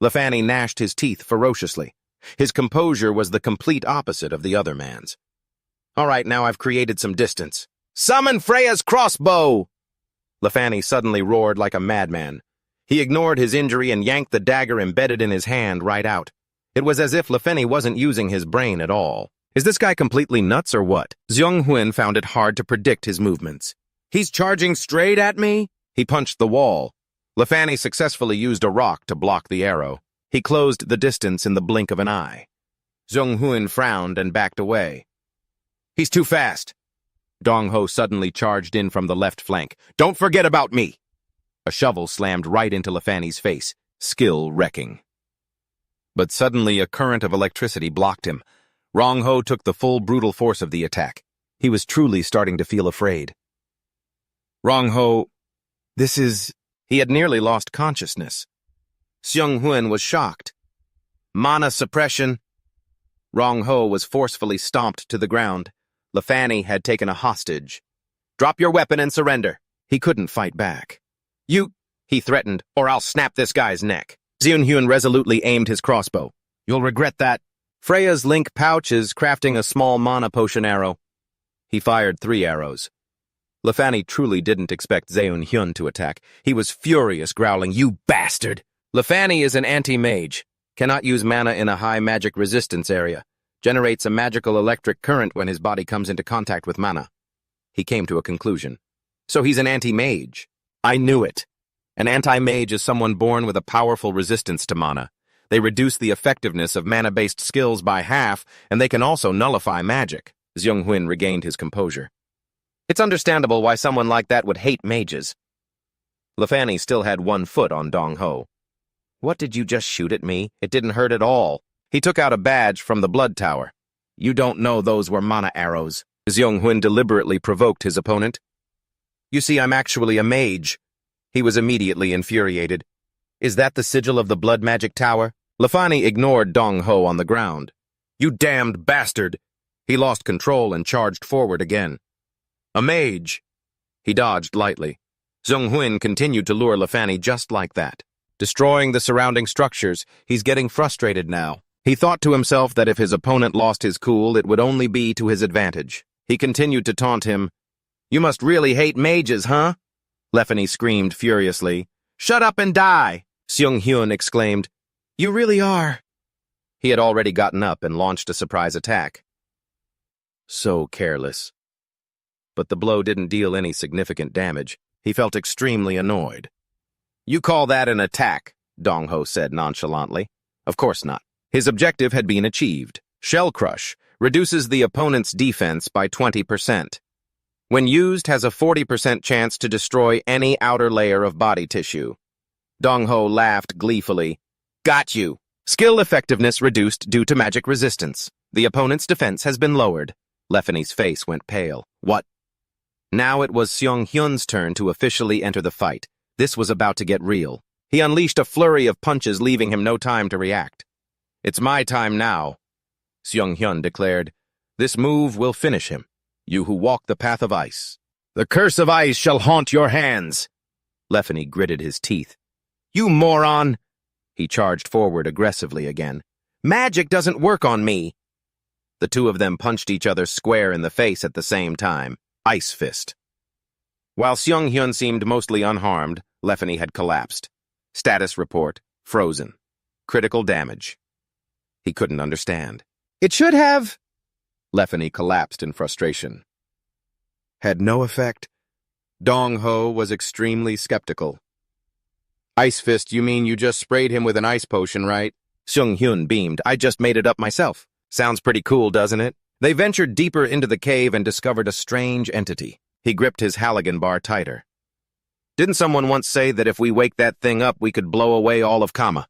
Lefenny gnashed his teeth ferociously. His composure was the complete opposite of the other man's. All right, now I've created some distance. Summon Freya's crossbow! Lefenny suddenly roared like a madman. He ignored his injury and yanked the dagger embedded in his hand right out. It was as if Lefenny wasn't using his brain at all. Is this guy completely nuts or what? Jung-hoon found it hard to predict his movements. He's charging straight at me? He punched the wall. Lefenny successfully used a rock to block the arrow. He closed the distance in the blink of an eye. Jung-hoon frowned and backed away. He's too fast. Dong-ho suddenly charged in from the left flank. Don't forget about me! A shovel slammed right into Lefenny's face, skill wrecking. But suddenly a current of electricity blocked him. Rong-ho took the full brutal force of the attack. He was truly starting to feel afraid. Rong-ho, He had nearly lost consciousness. Seung-hoon was shocked. Mana suppression. Rong Ho was forcefully stomped to the ground. Lefani had taken a hostage. Drop your weapon and surrender. He couldn't fight back. You, he threatened, or I'll snap this guy's neck. Junho resolutely aimed his crossbow. You'll regret that. Freya's link pouch is crafting a small mana potion arrow. He fired 3 arrows. Lefani truly didn't expect Junho to attack. He was furious, growling, "You bastard!" Lefani is an anti-mage. Cannot use mana in a high magic resistance area. Generates a magical electric current when his body comes into contact with mana. He came to a conclusion. So he's an anti-mage. I knew it. An anti-mage is someone born with a powerful resistance to mana. They reduce the effectiveness of mana-based skills by half, and they can also nullify magic. Junho regained his composure. It's understandable why someone like that would hate mages. Lefani still had 1 foot on Dong Ho. What did you just shoot at me? It didn't hurt at all. He took out a badge from the blood tower. You don't know those were mana arrows. Junho deliberately provoked his opponent. You see, I'm actually a mage. He was immediately infuriated. Is that the sigil of the blood magic tower? Lefani ignored Dong Ho on the ground. You damned bastard! He lost control and charged forward again. A mage! He dodged lightly. Junho continued to lure Lefani just like that. Destroying the surrounding structures, he's getting frustrated now. He thought to himself that if his opponent lost his cool, it would only be to his advantage. He continued to taunt him. You must really hate mages, huh? Lefani screamed furiously. Shut up and die! Junho exclaimed. You really are. He had already gotten up and launched a surprise attack. So careless. But the blow didn't deal any significant damage. He felt extremely annoyed. You call that an attack, Dong Ho said nonchalantly. Of course not. His objective had been achieved. Shell Crush reduces the opponent's defense by 20%. When used, has a 40% chance to destroy any outer layer of body tissue. Dong Ho laughed gleefully. Got you. Skill effectiveness reduced due to magic resistance. The opponent's defense has been lowered. Lefani's face went pale. What? Now it was Junho's turn to officially enter the fight. This was about to get real. He unleashed a flurry of punches, leaving him no time to react. It's my time now, Junho declared. This move will finish him. You who walk the path of ice. The curse of ice shall haunt your hands. Lefani gritted his teeth. You moron! He charged forward aggressively again. Magic doesn't work on me. The two of them punched each other square in the face at the same time. Ice fist. While Junho seemed mostly unharmed, Lefani had collapsed. Status report, frozen. Critical damage. He couldn't understand. It should have... Lefani collapsed in frustration. Had no effect. Dong Ho was extremely skeptical. Ice fist, you mean you just sprayed him with an ice potion, right? Junho beamed. I just made it up myself. Sounds pretty cool, doesn't it? They ventured deeper into the cave and discovered a strange entity. He gripped his Halligan bar tighter. Didn't someone once say that if we wake that thing up, we could blow away all of Kama?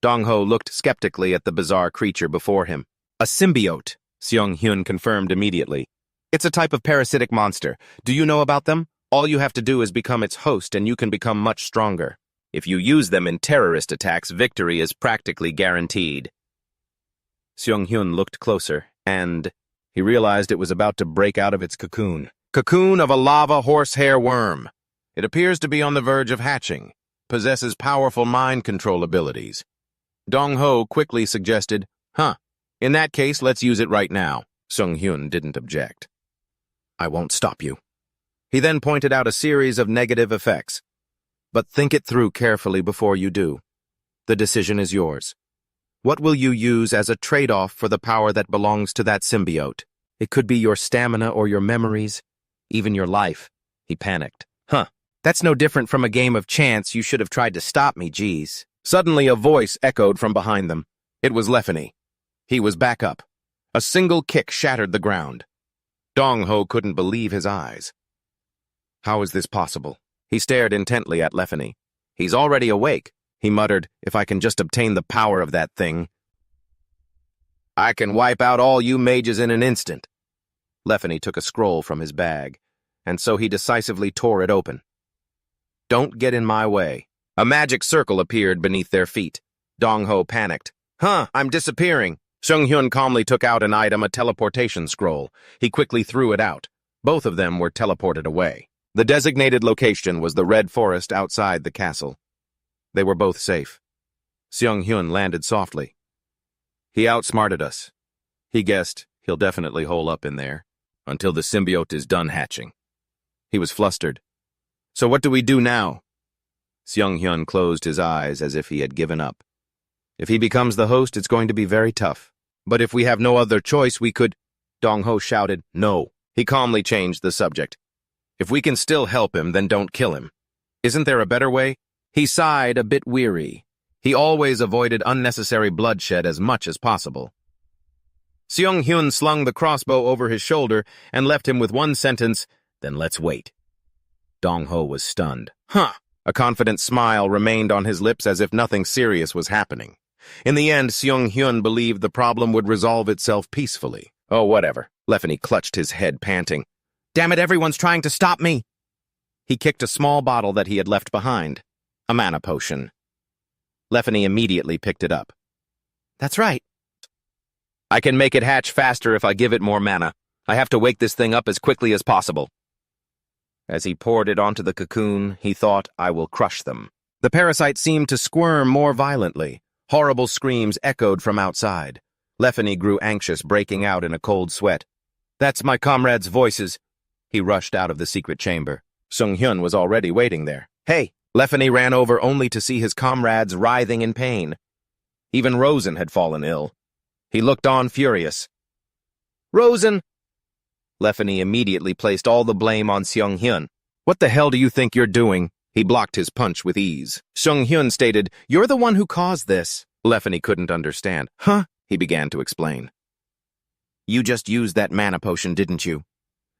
Dong Ho looked skeptically at the bizarre creature before him. A symbiote, Junho confirmed immediately. It's a type of parasitic monster. Do you know about them? All you have to do is become its host and you can become much stronger. If you use them in terrorist attacks, victory is practically guaranteed. Junho looked closer, and he realized it was about to break out of its cocoon. Cocoon of a lava horsehair worm. It appears to be on the verge of hatching. Possesses powerful mind control abilities. Dong Ho quickly suggested, in that case, let's use it right now. Junho didn't object. I won't stop you. He then pointed out a series of negative effects. But think it through carefully before you do. The decision is yours. What will you use as a trade-off for the power that belongs to that symbiote? It could be your stamina or your memories, even your life. He panicked. That's no different from a game of chance. You should have tried to stop me, geez. Suddenly a voice echoed from behind them. It was Lefani. He was back up. A single kick shattered the ground. Dong Ho couldn't believe his eyes. How is this possible? He stared intently at Lefani. He's already awake, he muttered, if I can just obtain the power of that thing. I can wipe out all you mages in an instant. Lefani took a scroll from his bag, and so he decisively tore it open. Don't get in my way. A magic circle appeared beneath their feet. Dong Ho panicked. Huh, I'm disappearing. Junho calmly took out an item, a teleportation scroll. He quickly threw it out. Both of them were teleported away. The designated location was the red forest outside the castle. They were both safe. Junho landed softly. He outsmarted us. He guessed he'll definitely hole up in there until the symbiote is done hatching. He was flustered. So what do we do now? Junho closed his eyes as if he had given up. If he becomes the host, it's going to be very tough. But if we have no other choice, we could... Junho shouted, no. He calmly changed the subject. If we can still help him, then don't kill him. Isn't there a better way? He sighed, a bit weary. He always avoided unnecessary bloodshed as much as possible. Junho slung the crossbow over his shoulder and left him with one sentence, then let's wait. Junho was stunned. Huh! A confident smile remained on his lips as if nothing serious was happening. In the end, Junho believed the problem would resolve itself peacefully. Oh, whatever. Lefany clutched his head, panting. Damn it, everyone's trying to stop me! He kicked a small bottle that he had left behind. A mana potion. Lefany immediately picked it up. That's right. I can make it hatch faster if I give it more mana. I have to wake this thing up as quickly as possible. As he poured it onto the cocoon, he thought, I will crush them. The parasite seemed to squirm more violently. Horrible screams echoed from outside. Lefany grew anxious, breaking out in a cold sweat. That's my comrades' voices. He rushed out of the secret chamber. Junho was already waiting there. Hey! Lefany ran over only to see his comrades writhing in pain. Even Rosen had fallen ill. He looked on furious. Rosen! Lefany immediately placed all the blame on Junho. What the hell do you think you're doing? He blocked his punch with ease. Junho stated, You're the one who caused this. Lefany couldn't understand. Huh? He began to explain. You just used that mana potion, didn't you?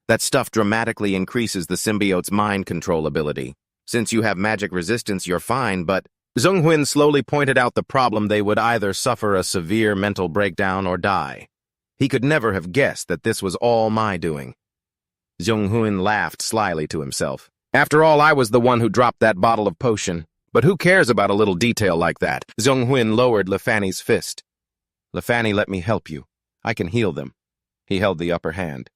That stuff dramatically increases the symbiote's mind control ability. Since you have magic resistance, you're fine, but... Junho slowly pointed out the problem. They would either suffer a severe mental breakdown or die. He could never have guessed that this was all my doing. Junho laughed slyly to himself. After all, I was the one who dropped that bottle of potion. But who cares about a little detail like that? Junho lowered Lefany's fist. Lefany, let me help you. I can heal them. He held the upper hand.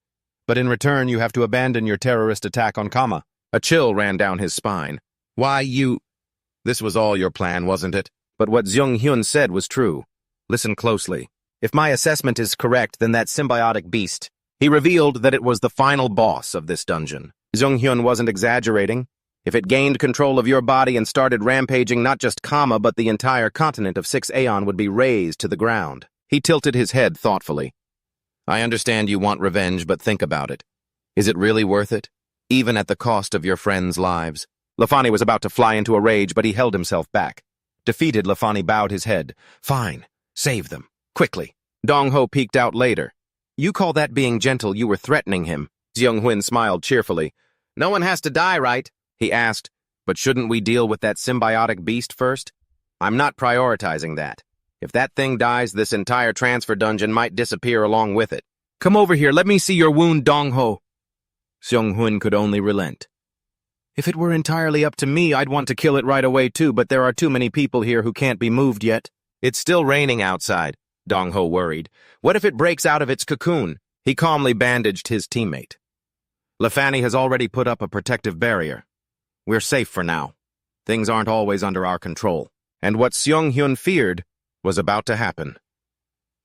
But in return, you have to abandon your terrorist attack on Kama. A chill ran down his spine. Why, you... This was all your plan, wasn't it? But what Junho said was true. Listen closely. If my assessment is correct, then that symbiotic beast... He revealed that it was the final boss of this dungeon. Junho wasn't exaggerating. If it gained control of your body and started rampaging, not just Kama, but the entire continent of 6 Aeon would be razed to the ground. He tilted his head thoughtfully. I understand you want revenge, but think about it. Is it really worth it? Even at the cost of your friends' lives? Lefany was about to fly into a rage, but he held himself back. Defeated, Lefany bowed his head. Fine. Save them. Quickly. Junho peeked out later. You call that being gentle? You were threatening him. Junho smiled cheerfully. No one has to die, right? He asked. But shouldn't we deal with that symbiotic beast first? I'm not prioritizing that. If that thing dies, this entire transfer dungeon might disappear along with it. Come over here, let me see your wound, Junho. Junho could only relent. If it were entirely up to me, I'd want to kill it right away too, but there are too many people here who can't be moved yet. It's still raining outside, Junho worried. What if it breaks out of its cocoon? He calmly bandaged his teammate. Lefany has already put up a protective barrier. We're safe for now. Things aren't always under our control. And what Junho feared was about to happen.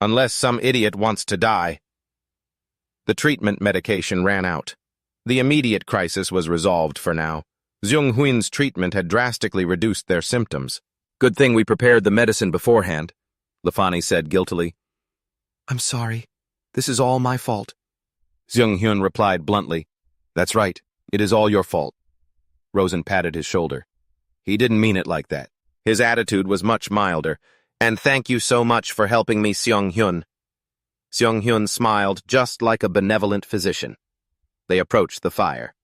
Unless some idiot wants to die. The treatment medication ran out. The immediate crisis was resolved for now. Junho's treatment had drastically reduced their symptoms. Good thing we prepared the medicine beforehand, Lefany said guiltily. I'm sorry. This is all my fault. Junho replied bluntly. That's right. It is all your fault. Rosen patted his shoulder. He didn't mean it like that. His attitude was much milder. And thank you so much for helping me, Junho. Junho smiled just like a benevolent physician. They approached the fire.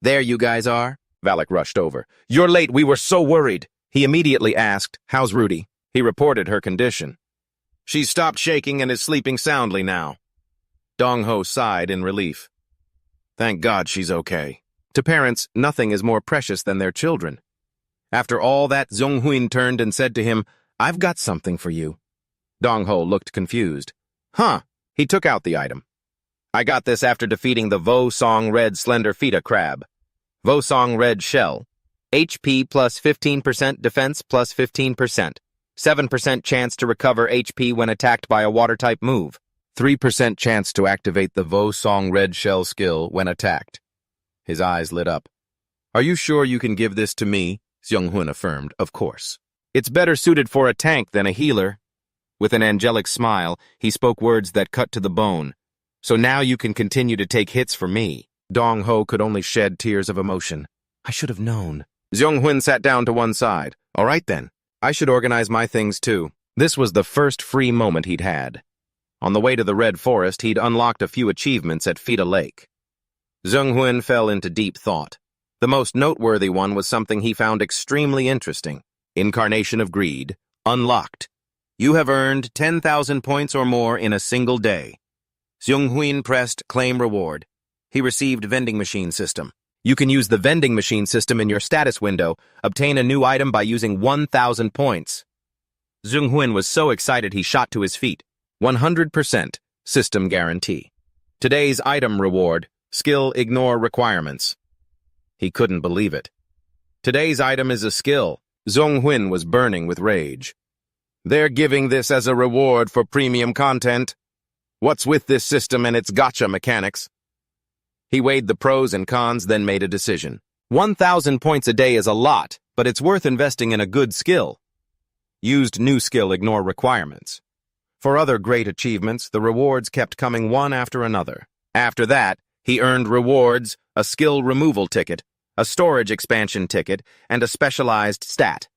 There you guys are. Valak rushed over. You're late, we were so worried. He immediately asked, how's Rudy? He reported her condition. She's stopped shaking and is sleeping soundly now. Junho sighed in relief. Thank God she's okay. To parents, nothing is more precious than their children. After all that, Junho turned and said to him, I've got something for you. Dongho looked confused. Huh, he took out the item. I got this after defeating the Vo-Song Red Slender Feta Crab. Vo-Song Red Shell. HP plus 15% defense plus 15%. 7% chance to recover HP when attacked by a water-type move. 3% chance to activate the Vo-Song Red Shell skill when attacked. His eyes lit up. Are you sure you can give this to me? Junho affirmed, of course. It's better suited for a tank than a healer. With an angelic smile, he spoke words that cut to the bone. So now you can continue to take hits for me. Dongho could only shed tears of emotion. I should have known. Junho sat down to one side. All right then. I should organize my things too. This was the first free moment he'd had. On the way to the Red Forest, he'd unlocked a few achievements at Feta Lake. Junho fell into deep thought. The most noteworthy one was something he found extremely interesting. Incarnation of Greed. Unlocked. You have earned 10,000 points or more in a single day. Junho pressed Claim Reward. He received Vending Machine System. You can use the Vending Machine System in your status window. Obtain a new item by using 1,000 points. Junho was so excited he shot to his feet. 100% System Guarantee. Today's item reward. Skill Ignore Requirements. He couldn't believe it. Today's item is a skill. Junho was burning with rage. They're giving this as a reward for premium content. What's with this system and its gotcha mechanics? He weighed the pros and cons, then made a decision. 1,000 points a day is a lot, but it's worth investing in a good skill. Used new skill Ignore Requirements. For other great achievements, the rewards kept coming one after another. After that, he earned rewards, a skill removal ticket, a storage expansion ticket, and a specialized stat.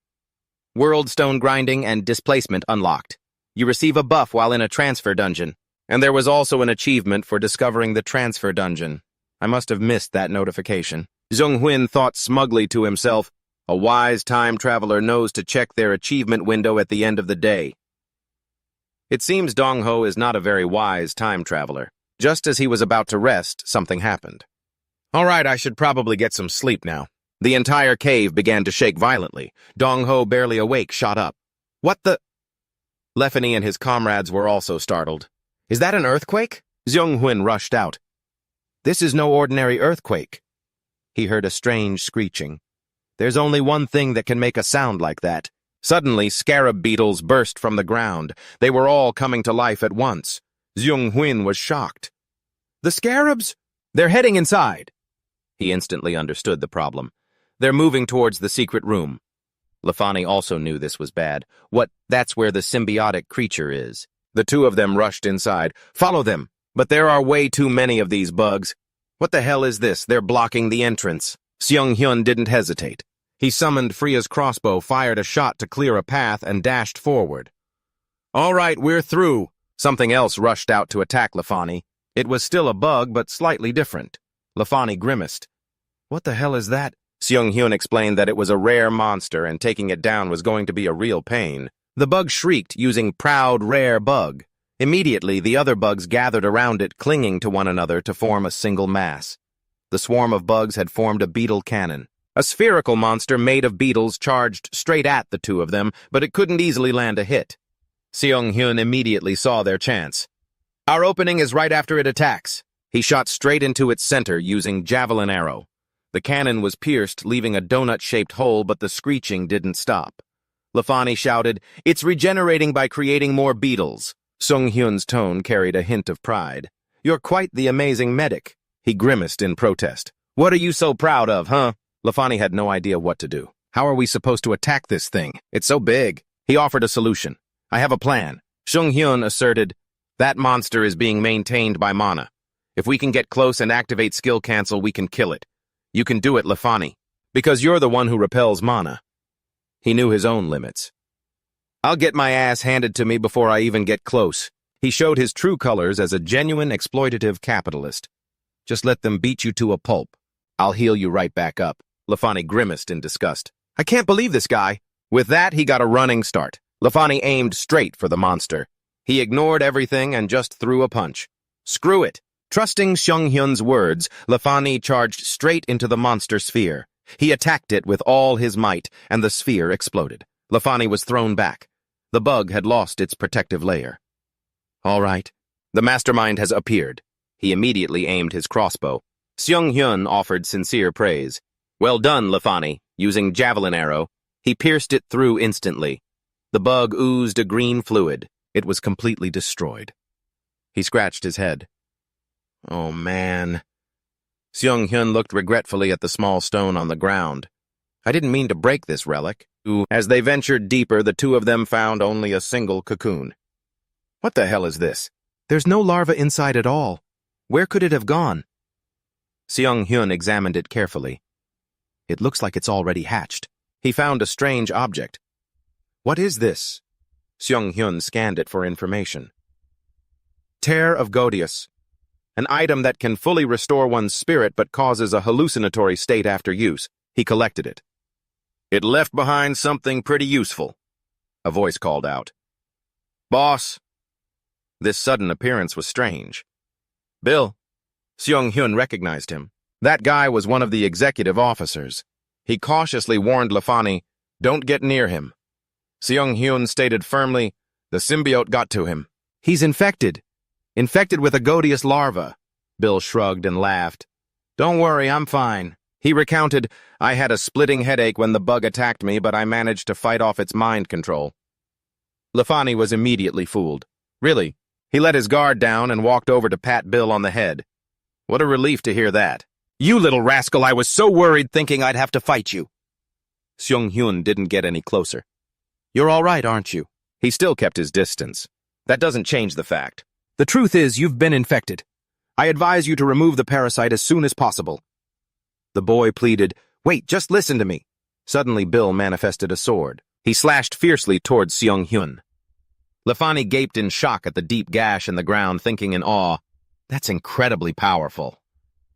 World Stone Grinding and Displacement unlocked. You receive a buff while in a transfer dungeon. And there was also an achievement for discovering the transfer dungeon. I must have missed that notification. Junho thought smugly to himself, a wise time traveler knows to check their achievement window at the end of the day. It seems Dongho is not a very wise time traveler. Just as he was about to rest, something happened. All right, I should probably get some sleep now. The entire cave began to shake violently. Dongho, barely awake, shot up. What the? Lefany and his comrades were also startled. Is that an earthquake? Junho rushed out. This is no ordinary earthquake. He heard a strange screeching. There's only one thing that can make a sound like that. Suddenly, scarab beetles burst from the ground. They were all coming to life at once. Junho was shocked. The scarabs? They're heading inside. He instantly understood the problem. They're moving towards the secret room. Lefany also knew this was bad. That's where the symbiotic creature is. The two of them rushed inside. Follow them. But there are way too many of these bugs. What the hell is this? They're blocking the entrance. Junho didn't hesitate. He summoned Freya's crossbow, fired a shot to clear a path, and dashed forward. All right, we're through. Something else rushed out to attack Lefany. It was still a bug, but slightly different. Lefany grimaced. What the hell is that? Junho explained that it was a rare monster, and taking it down was going to be a real pain. The bug shrieked, using proud, rare bug. Immediately, the other bugs gathered around it, clinging to one another to form a single mass. The swarm of bugs had formed a beetle cannon. A spherical monster made of beetles charged straight at the two of them, but it couldn't easily land a hit. Junho immediately saw their chance. Our opening is right after it attacks. He shot straight into its center using javelin arrow. The cannon was pierced, leaving a donut-shaped hole, but the screeching didn't stop. Lefany shouted, It's regenerating by creating more beetles. Junho's tone carried a hint of pride. You're quite the amazing medic. He grimaced in protest. What are you so proud of, huh? Lefany had no idea what to do. How are we supposed to attack this thing? It's so big. He offered a solution. I have a plan. Junho asserted, That monster is being maintained by mana. If we can get close and activate skill cancel, we can kill it. You can do it, Lefany, because you're the one who repels mana. He knew his own limits. I'll get my ass handed to me before I even get close. He showed his true colors as a genuine exploitative capitalist. Just let them beat you to a pulp. I'll heal you right back up. Lefany grimaced in disgust. I can't believe this guy. With that, he got a running start. Lefany aimed straight for the monster. He ignored everything and just threw a punch. Screw it. Trusting Junho's words, Lefany charged straight into the monster sphere. He attacked it with all his might, and the sphere exploded. Lefany was thrown back. The bug had lost its protective layer. All right. The mastermind has appeared. He immediately aimed his crossbow. Seung-hyun offered sincere praise. Well done, Lafani. Using javelin arrow, he pierced it through instantly. The bug oozed a green fluid. It was completely destroyed. He scratched his head. Oh, man. Seung-hyun looked regretfully at the small stone on the ground. I didn't mean to break this relic. As they ventured deeper, the two of them found only a single cocoon. What the hell is this? There's no larva inside at all. Where could it have gone? Seung-hyun examined it carefully. It looks like it's already hatched. He found a strange object. What is this? Seung-hyun scanned it for information. Tear of Godius. An item that can fully restore one's spirit but causes a hallucinatory state after use. He collected it. It left behind something pretty useful. A voice called out. Boss. This sudden appearance was strange. Bill. Seung-hyun recognized him. That guy was one of the executive officers. He cautiously warned Lafani, don't get near him. Seung-hyun stated firmly, the symbiote got to him. He's infected. Infected with a Godius larva. Bill shrugged and laughed. Don't worry, I'm fine. He recounted, I had a splitting headache when the bug attacked me, but I managed to fight off its mind control. Lafani was immediately fooled. Really? He let his guard down and walked over to pat Bill on the head. What a relief to hear that. You little rascal, I was so worried thinking I'd have to fight you. Seung-hyun didn't get any closer. You're all right, aren't you? He still kept his distance. That doesn't change the fact. The truth is, you've been infected. I advise you to remove the parasite as soon as possible. The boy pleaded, wait, just listen to me. Suddenly, Bill manifested a sword. He slashed fiercely towards Seung-hyun. Lafani gaped in shock at the deep gash in the ground, thinking in awe, that's incredibly powerful.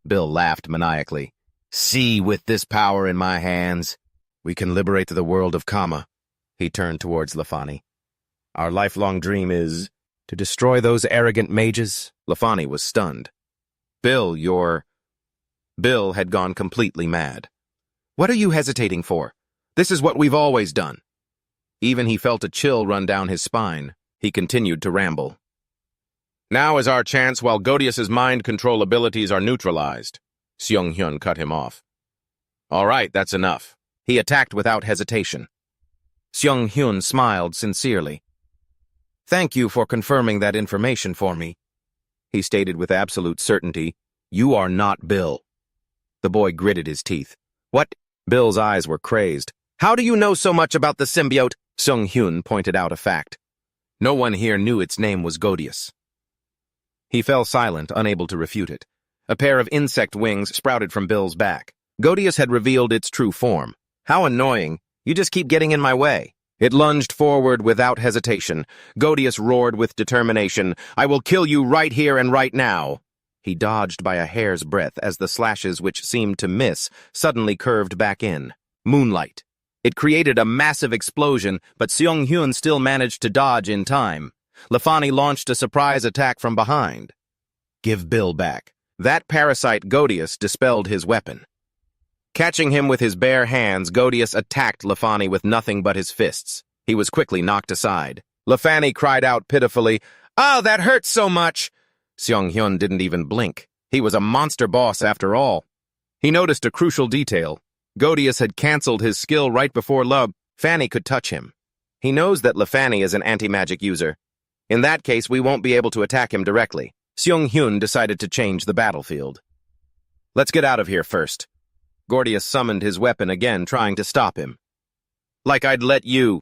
Bill laughed maniacally. See, with this power in my hands, we can liberate the world of Kama. He turned towards Lafani. Our lifelong dream is to destroy those arrogant mages. Lafani was stunned. Bill had gone completely mad. What are you hesitating for? This is what we've always done. Even he felt a chill run down his spine. He continued to ramble. Now is our chance while Godius's mind control abilities are neutralized. Seung-hyun cut him off. All right, that's enough. He attacked without hesitation. Seung-hyun smiled sincerely. Thank you for confirming that information for me. He stated with absolute certainty, you are not Bill. The boy gritted his teeth. What? Bill's eyes were crazed. How do you know so much about the symbiote? Seung-hyun pointed out a fact. No one here knew its name was Godius. He fell silent, unable to refute it. A pair of insect wings sprouted from Bill's back. Godius had revealed its true form. How annoying. You just keep getting in my way. It lunged forward without hesitation. Godius roared with determination. I will kill you right here and right now. He dodged by a hair's breadth as the slashes, which seemed to miss, suddenly curved back in. Moonlight. It created a massive explosion, but Seung-hyun still managed to dodge in time. Lafani launched a surprise attack from behind. Give Bill back. That parasite Godius dispelled his weapon. Catching him with his bare hands, Godius attacked Lafani with nothing but his fists. He was quickly knocked aside. Lafani cried out pitifully, "Oh, that hurts so much!" Seung-hyun didn't even blink. He was a monster boss after all. He noticed a crucial detail. Godius had cancelled his skill right before Lafani could touch him. He knows that Lafani is an anti-magic user. In that case, we won't be able to attack him directly. Seung-hyun decided to change the battlefield. Let's get out of here first. Godius summoned his weapon again, trying to stop him. Like I'd let you.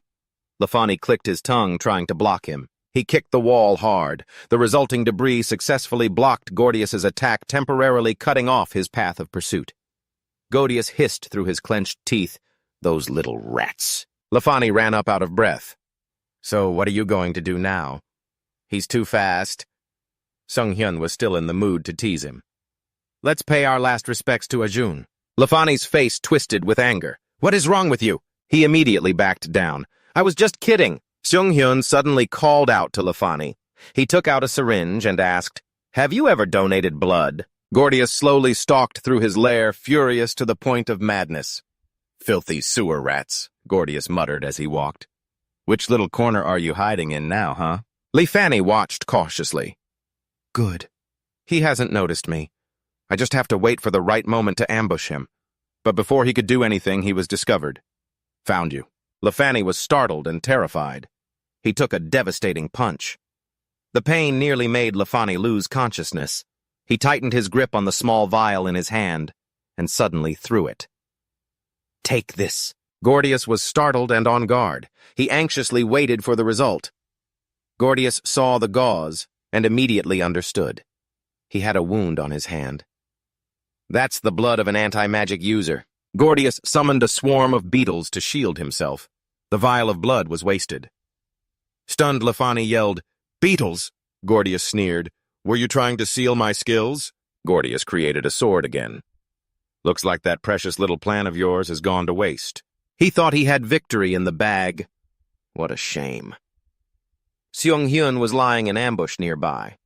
Lafani clicked his tongue, trying to block him. He kicked the wall hard. The resulting debris successfully blocked Godius's attack, temporarily cutting off his path of pursuit. Godius hissed through his clenched teeth. Those little rats. Lafani ran up out of breath. So what are you going to do now? He's too fast. Seung-hyun was still in the mood to tease him. Let's pay our last respects to Ajun. Lafani's face twisted with anger. What is wrong with you? He immediately backed down. I was just kidding. Seung-hyun suddenly called out to Lafani. He took out a syringe and asked, Have you ever donated blood? Godius slowly stalked through his lair, furious to the point of madness. Filthy sewer rats, Godius muttered as he walked. Which little corner are you hiding in now, huh? Lefani watched cautiously. Good. He hasn't noticed me. I just have to wait for the right moment to ambush him. But before he could do anything, he was discovered. Found you. Lefani was startled and terrified. He took a devastating punch. The pain nearly made Lefani lose consciousness. He tightened his grip on the small vial in his hand and suddenly threw it. Take this. Gordius was startled and on guard. He anxiously waited for the result. Gordius saw the gauze and immediately understood. He had a wound on his hand. That's the blood of an anti-magic user. Gordius summoned a swarm of beetles to shield himself. The vial of blood was wasted. Stunned, Lefani yelled, "Beetles!" Gordius sneered. "Were you trying to seal my skills?" Gordius created a sword again. "Looks like that precious little plan of yours has gone to waste." He thought he had victory in the bag. What a shame. Seung-hyun was lying in ambush nearby.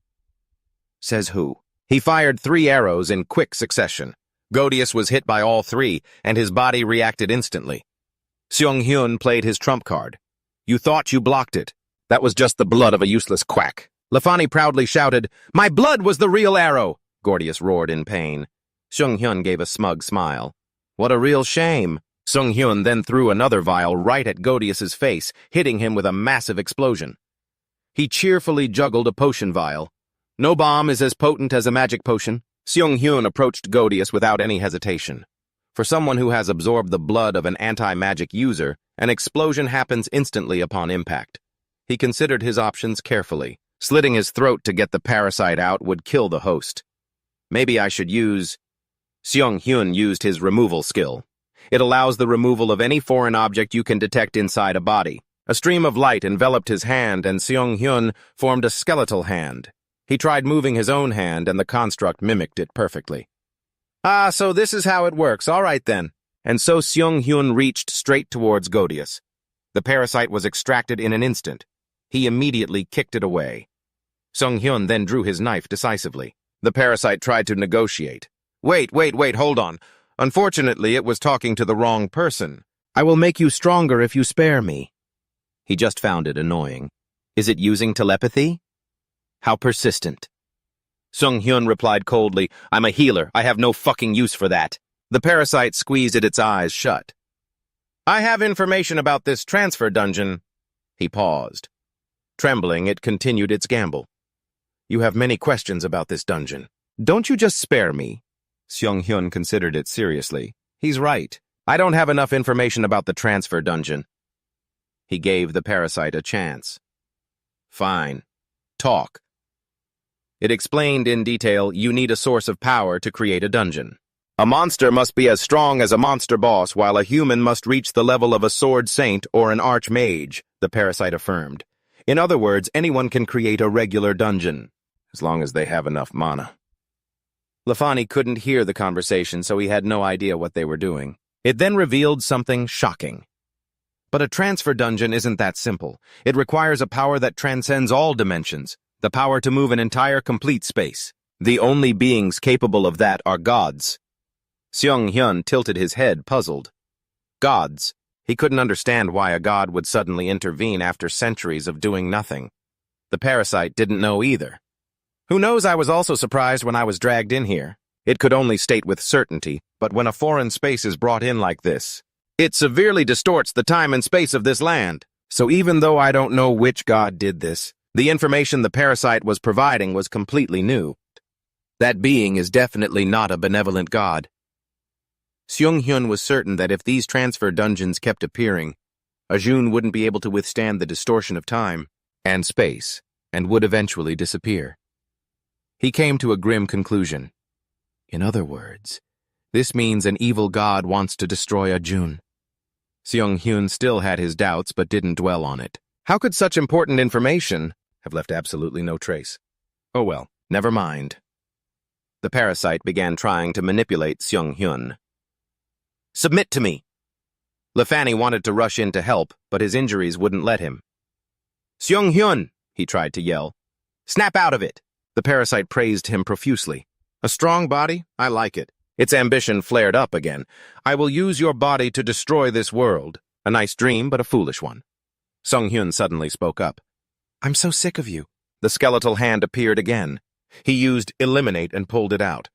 Says who? He fired 3 arrows in quick succession. Gordius was hit by all 3, and his body reacted instantly. Seung-hyun played his trump card. You thought you blocked it. That was just the blood of a useless quack. Lefani proudly shouted, "My blood was the real arrow!" Gordius roared in pain. Seung-hyun gave a smug smile. What a real shame. Seung-hyun then threw another vial right at Gordius's face, hitting him with a massive explosion. He cheerfully juggled a potion vial. No bomb is as potent as a magic potion. Seung-hyun approached Gordius without any hesitation. For someone who has absorbed the blood of an anti-magic user, an explosion happens instantly upon impact. He considered his options carefully. Slitting his throat to get the parasite out would kill the host. Maybe I should use... Seung-hyun used his removal skill. It allows the removal of any foreign object you can detect inside a body. A stream of light enveloped his hand, and Seung-hyun formed a skeletal hand. He tried moving his own hand, and the construct mimicked it perfectly. Ah, so this is how it works. All right, then. And so Seung-hyun reached straight towards Gordius. The parasite was extracted in an instant. He immediately kicked it away. Seung-hyun then drew his knife decisively. The parasite tried to negotiate. Wait, hold on. Unfortunately, it was talking to the wrong person. I will make you stronger if you spare me. He just found it annoying. Is it using telepathy? How persistent. Seung-hyun replied coldly, I'm a healer. I have no fucking use for that. The parasite squeezed its eyes shut. I have information about this transfer dungeon. He paused. Trembling, it continued its gamble. You have many questions about this dungeon. Don't you just spare me? Seung-hyun considered it seriously. He's right. I don't have enough information about the transfer dungeon. He gave the parasite a chance. Fine. Talk. It explained in detail you need a source of power to create a dungeon. A monster must be as strong as a monster boss, while a human must reach the level of a sword saint or an archmage, the parasite affirmed. In other words, anyone can create a regular dungeon, as long as they have enough mana. Lefani couldn't hear the conversation, so he had no idea what they were doing. It then revealed something shocking. But a transfer dungeon isn't that simple. It requires a power that transcends all dimensions, the power to move an entire complete space. The only beings capable of that are gods. Seung-hyun tilted his head, puzzled. Gods. He couldn't understand why a god would suddenly intervene after centuries of doing nothing. The parasite didn't know either. Who knows, I was also surprised when I was dragged in here. It could only state with certainty, but when a foreign space is brought in like this, it severely distorts the time and space of this land. So even though I don't know which god did this, the information the parasite was providing was completely new. That being is definitely not a benevolent god. Seung-hyun was certain that if these transfer dungeons kept appearing, Ajun wouldn't be able to withstand the distortion of time and space, and would eventually disappear. He came to a grim conclusion. In other words, this means an evil god wants to destroy Ajun. Seung-hyun still had his doubts, but didn't dwell on it. How could such important information have left absolutely no trace? Oh well, never mind. The parasite began trying to manipulate Seung-hyun. Submit to me. Lefani wanted to rush in to help, but his injuries wouldn't let him. Seung-hyun, he tried to yell. Snap out of it. The parasite praised him profusely. A strong body? I like it. Its ambition flared up again. I will use your body to destroy this world. A nice dream, but a foolish one. Sung-hyun suddenly spoke up. I'm so sick of you. The skeletal hand appeared again. He used Eliminate and pulled it out.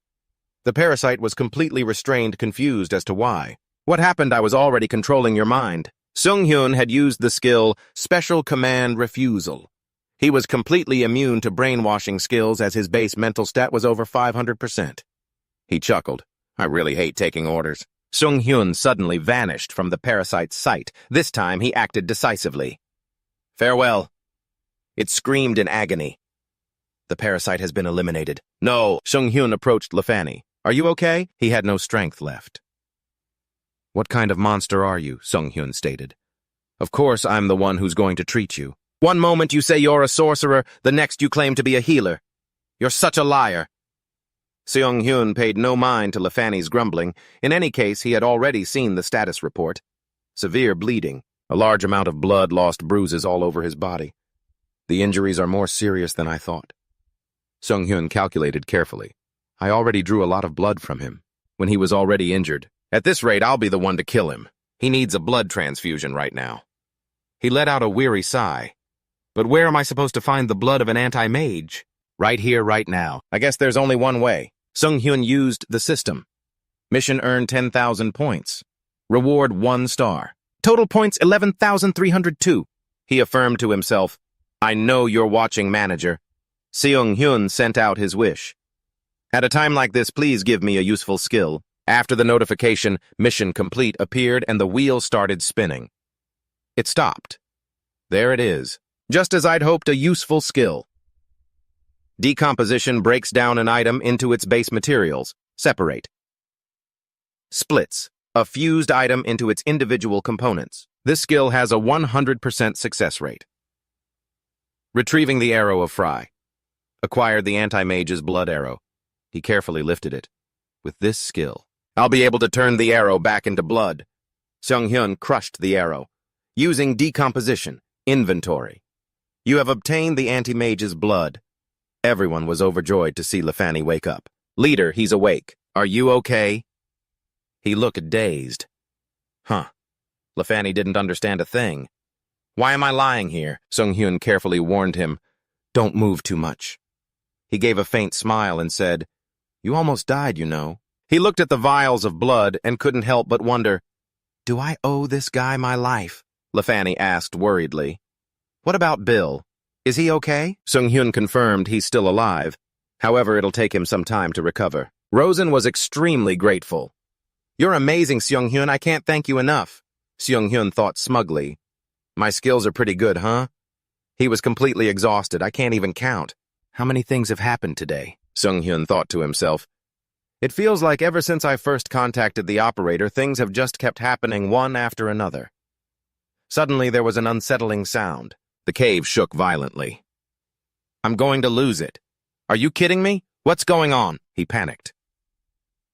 The parasite was completely restrained, confused as to why. What happened? I was already controlling your mind. Sung-hyun had used the skill Special Command Refusal. He was completely immune to brainwashing skills as his base mental stat was over 500%. He chuckled. I really hate taking orders. Sung-hyun suddenly vanished from the parasite's sight. This time he acted decisively. Farewell. It screamed in agony. The parasite has been eliminated. No, Sung-hyun approached Lefany. Are you okay? He had no strength left. What kind of monster are you? Sung-hyun stated. Of course I'm the one who's going to treat you. One moment you say you're a sorcerer, the next you claim to be a healer. You're such a liar. Sung-hyun paid no mind to Lefany's grumbling. In any case, he had already seen the status report. Severe bleeding, a large amount of blood, lost bruises all over his body. The injuries are more serious than I thought. Sung-hyun calculated carefully. I already drew a lot of blood from him, when he was already injured. At this rate, I'll be the one to kill him. He needs a blood transfusion right now. He let out a weary sigh. But where am I supposed to find the blood of an anti-mage? Right here, right now. I guess there's only one way. Sung-hyun used the system. Mission earned 10,000 points. Reward 1 star. Total points 11,302. He affirmed to himself, I know you're watching, manager. Sung-hyun sent out his wish. At a time like this, please give me a useful skill. After the notification, mission complete appeared and the wheel started spinning. It stopped. There it is. Just as I'd hoped, a useful skill. Decomposition breaks down an item into its base materials. Separate. Splits. A fused item into its individual components. This skill has a 100% success rate. Retrieving the arrow of Fry. Acquired the anti-mage's blood arrow. He carefully lifted it. With this skill, I'll be able to turn the arrow back into blood. Sung-hyun crushed the arrow. Using decomposition. Inventory. You have obtained the anti-mage's blood. Everyone was overjoyed to see Lefany wake up. Leader, he's awake. Are you okay? He looked dazed. Huh. Lefany didn't understand a thing. Why am I lying here? Sung-hyun carefully warned him. Don't move too much. He gave a faint smile and said, You almost died, you know. He looked at the vials of blood and couldn't help but wonder, Do I owe this guy my life? Lefany asked worriedly. What about Bill? Is he okay? Sung-hyun confirmed he's still alive. However, it'll take him some time to recover. Rosen was extremely grateful. You're amazing, Sung-hyun. I can't thank you enough. Sung-hyun thought smugly. My skills are pretty good, huh? He was completely exhausted. I can't even count. How many things have happened today? Sung-hyun thought to himself. It feels like ever since I first contacted the operator, things have just kept happening one after another. Suddenly, there was an unsettling sound. The cave shook violently. I'm going to lose it. Are you kidding me? What's going on? He panicked.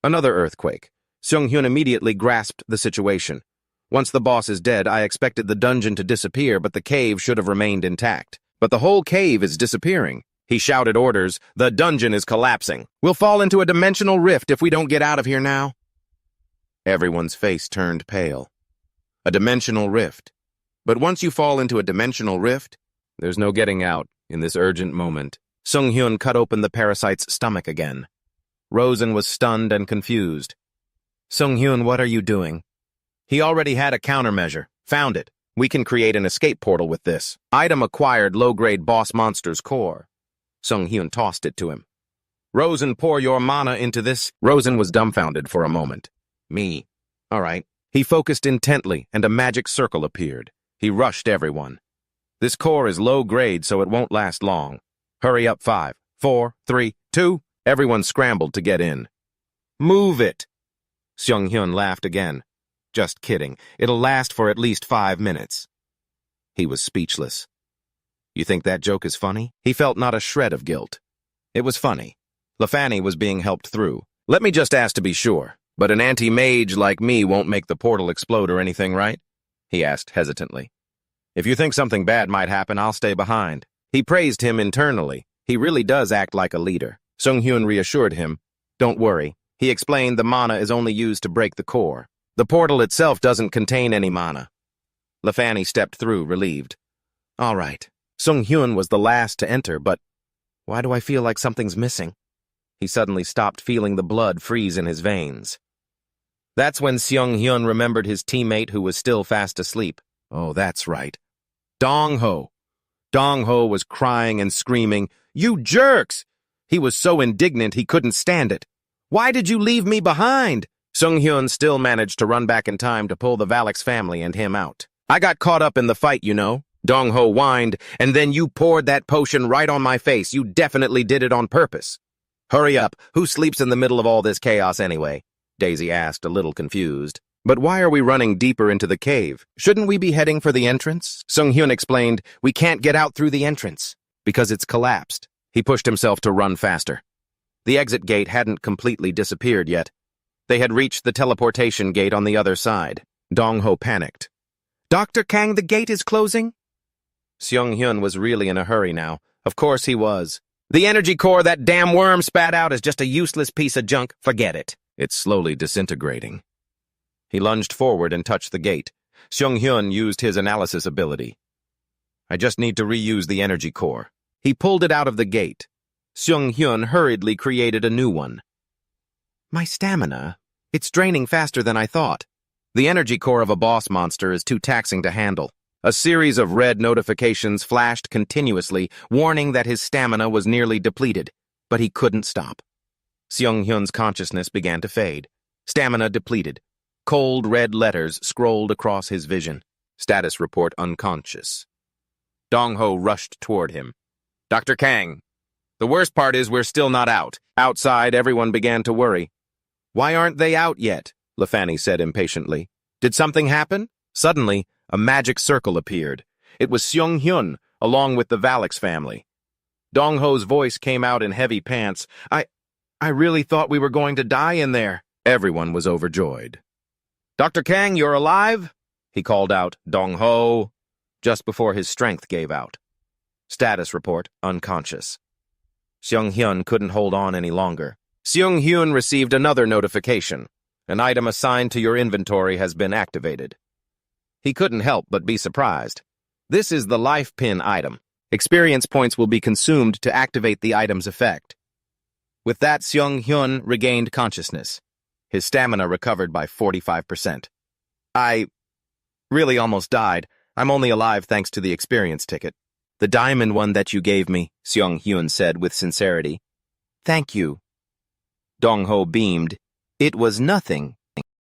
Another earthquake. Sung-hyun immediately grasped the situation. Once the boss is dead, I expected the dungeon to disappear, but the cave should have remained intact. But the whole cave is disappearing. He shouted orders. The dungeon is collapsing. We'll fall into a dimensional rift if we don't get out of here now. Everyone's face turned pale. A dimensional rift. But once you fall into a dimensional rift, there's no getting out in this urgent moment. Sung-hyun cut open the parasite's stomach again. Rosen was stunned and confused. Sung-hyun, what are you doing? He already had a countermeasure. Found it. We can create an escape portal with this. Item acquired low-grade boss monster's core. Sung-hyun tossed it to him. Rosen, pour your mana into this. Rosen was dumbfounded for a moment. Me. All right. He focused intently, and a magic circle appeared. He rushed everyone. This core is low-grade, so it won't last long. Hurry up, 5, 4, 3, 2. Everyone scrambled to get in. Move it! Sung-hyun laughed again. Just kidding. It'll last for at least 5 minutes. He was speechless. You think that joke is funny? He felt not a shred of guilt. It was funny. Lefany was being helped through. Let me just ask to be sure, but an anti-mage like me won't make the portal explode or anything, right? He asked hesitantly. If you think something bad might happen, I'll stay behind. He praised him internally. He really does act like a leader. Sung-hyun reassured him. Don't worry. He explained the mana is only used to break the core. The portal itself doesn't contain any mana. Lefany stepped through, relieved. All right. Sung-hyun was the last to enter, but why do I feel like something's missing? He suddenly stopped feeling the blood freeze in his veins. That's when Seung-hyun remembered his teammate who was still fast asleep. Oh, that's right. Dong-ho. Dong-ho was crying and screaming, "You jerks!" He was so indignant he couldn't stand it. "Why did you leave me behind?" Sung-hyun still managed to run back in time to pull the Valak's family and him out. "I got caught up in the fight, you know," Dong-ho whined, "and then you poured that potion right on my face. You definitely did it on purpose." "Hurry up. Who sleeps in the middle of all this chaos anyway?" Daisy asked, a little confused. "But why are we running deeper into the cave? Shouldn't we be heading for the entrance?" Sung-hyun explained, "We can't get out through the entrance because it's collapsed." He pushed himself to run faster. The exit gate hadn't completely disappeared yet. They had reached the teleportation gate on the other side. Dong-ho panicked. "Dr. Kang, the gate is closing?" Seung-hyun was really in a hurry now. Of course he was. "The energy core that damn worm spat out is just a useless piece of junk. Forget it. It's slowly disintegrating." He lunged forward and touched the gate. Seung-hyun used his analysis ability. "I just need to reuse the energy core." He pulled it out of the gate. Seung-hyun hurriedly created a new one. "My stamina. It's draining faster than I thought." The energy core of a boss monster is too taxing to handle. A series of red notifications flashed continuously, warning that his stamina was nearly depleted, but he couldn't stop. Seung-hyun's consciousness began to fade. Stamina depleted. Cold red letters scrolled across his vision. Status report unconscious. Dong-ho rushed toward him. "Dr. Kang, the worst part is we're still not out." Outside, everyone began to worry. "Why aren't they out yet?" LaFanny said impatiently. "Did something happen?" Suddenly, a magic circle appeared. It was Seung-hyun, along with the Valak's family. Dong-ho's voice came out in heavy pants. I really thought we were going to die in there." Everyone was overjoyed. "Dr. Kang, you're alive?" he called out, "Dong-ho," just before his strength gave out. Status report, unconscious. Seung-hyun couldn't hold on any longer. Seung-hyun received another notification. An item assigned to your inventory has been activated. He couldn't help but be surprised. This is the life pin item. Experience points will be consumed to activate the item's effect. With that, Seung-hyun regained consciousness. His stamina recovered by 45%. "I really almost died. I'm only alive thanks to the experience ticket." "The diamond one that you gave me," Seung-hyun said with sincerity. "Thank you." Dong-ho beamed. "It was nothing.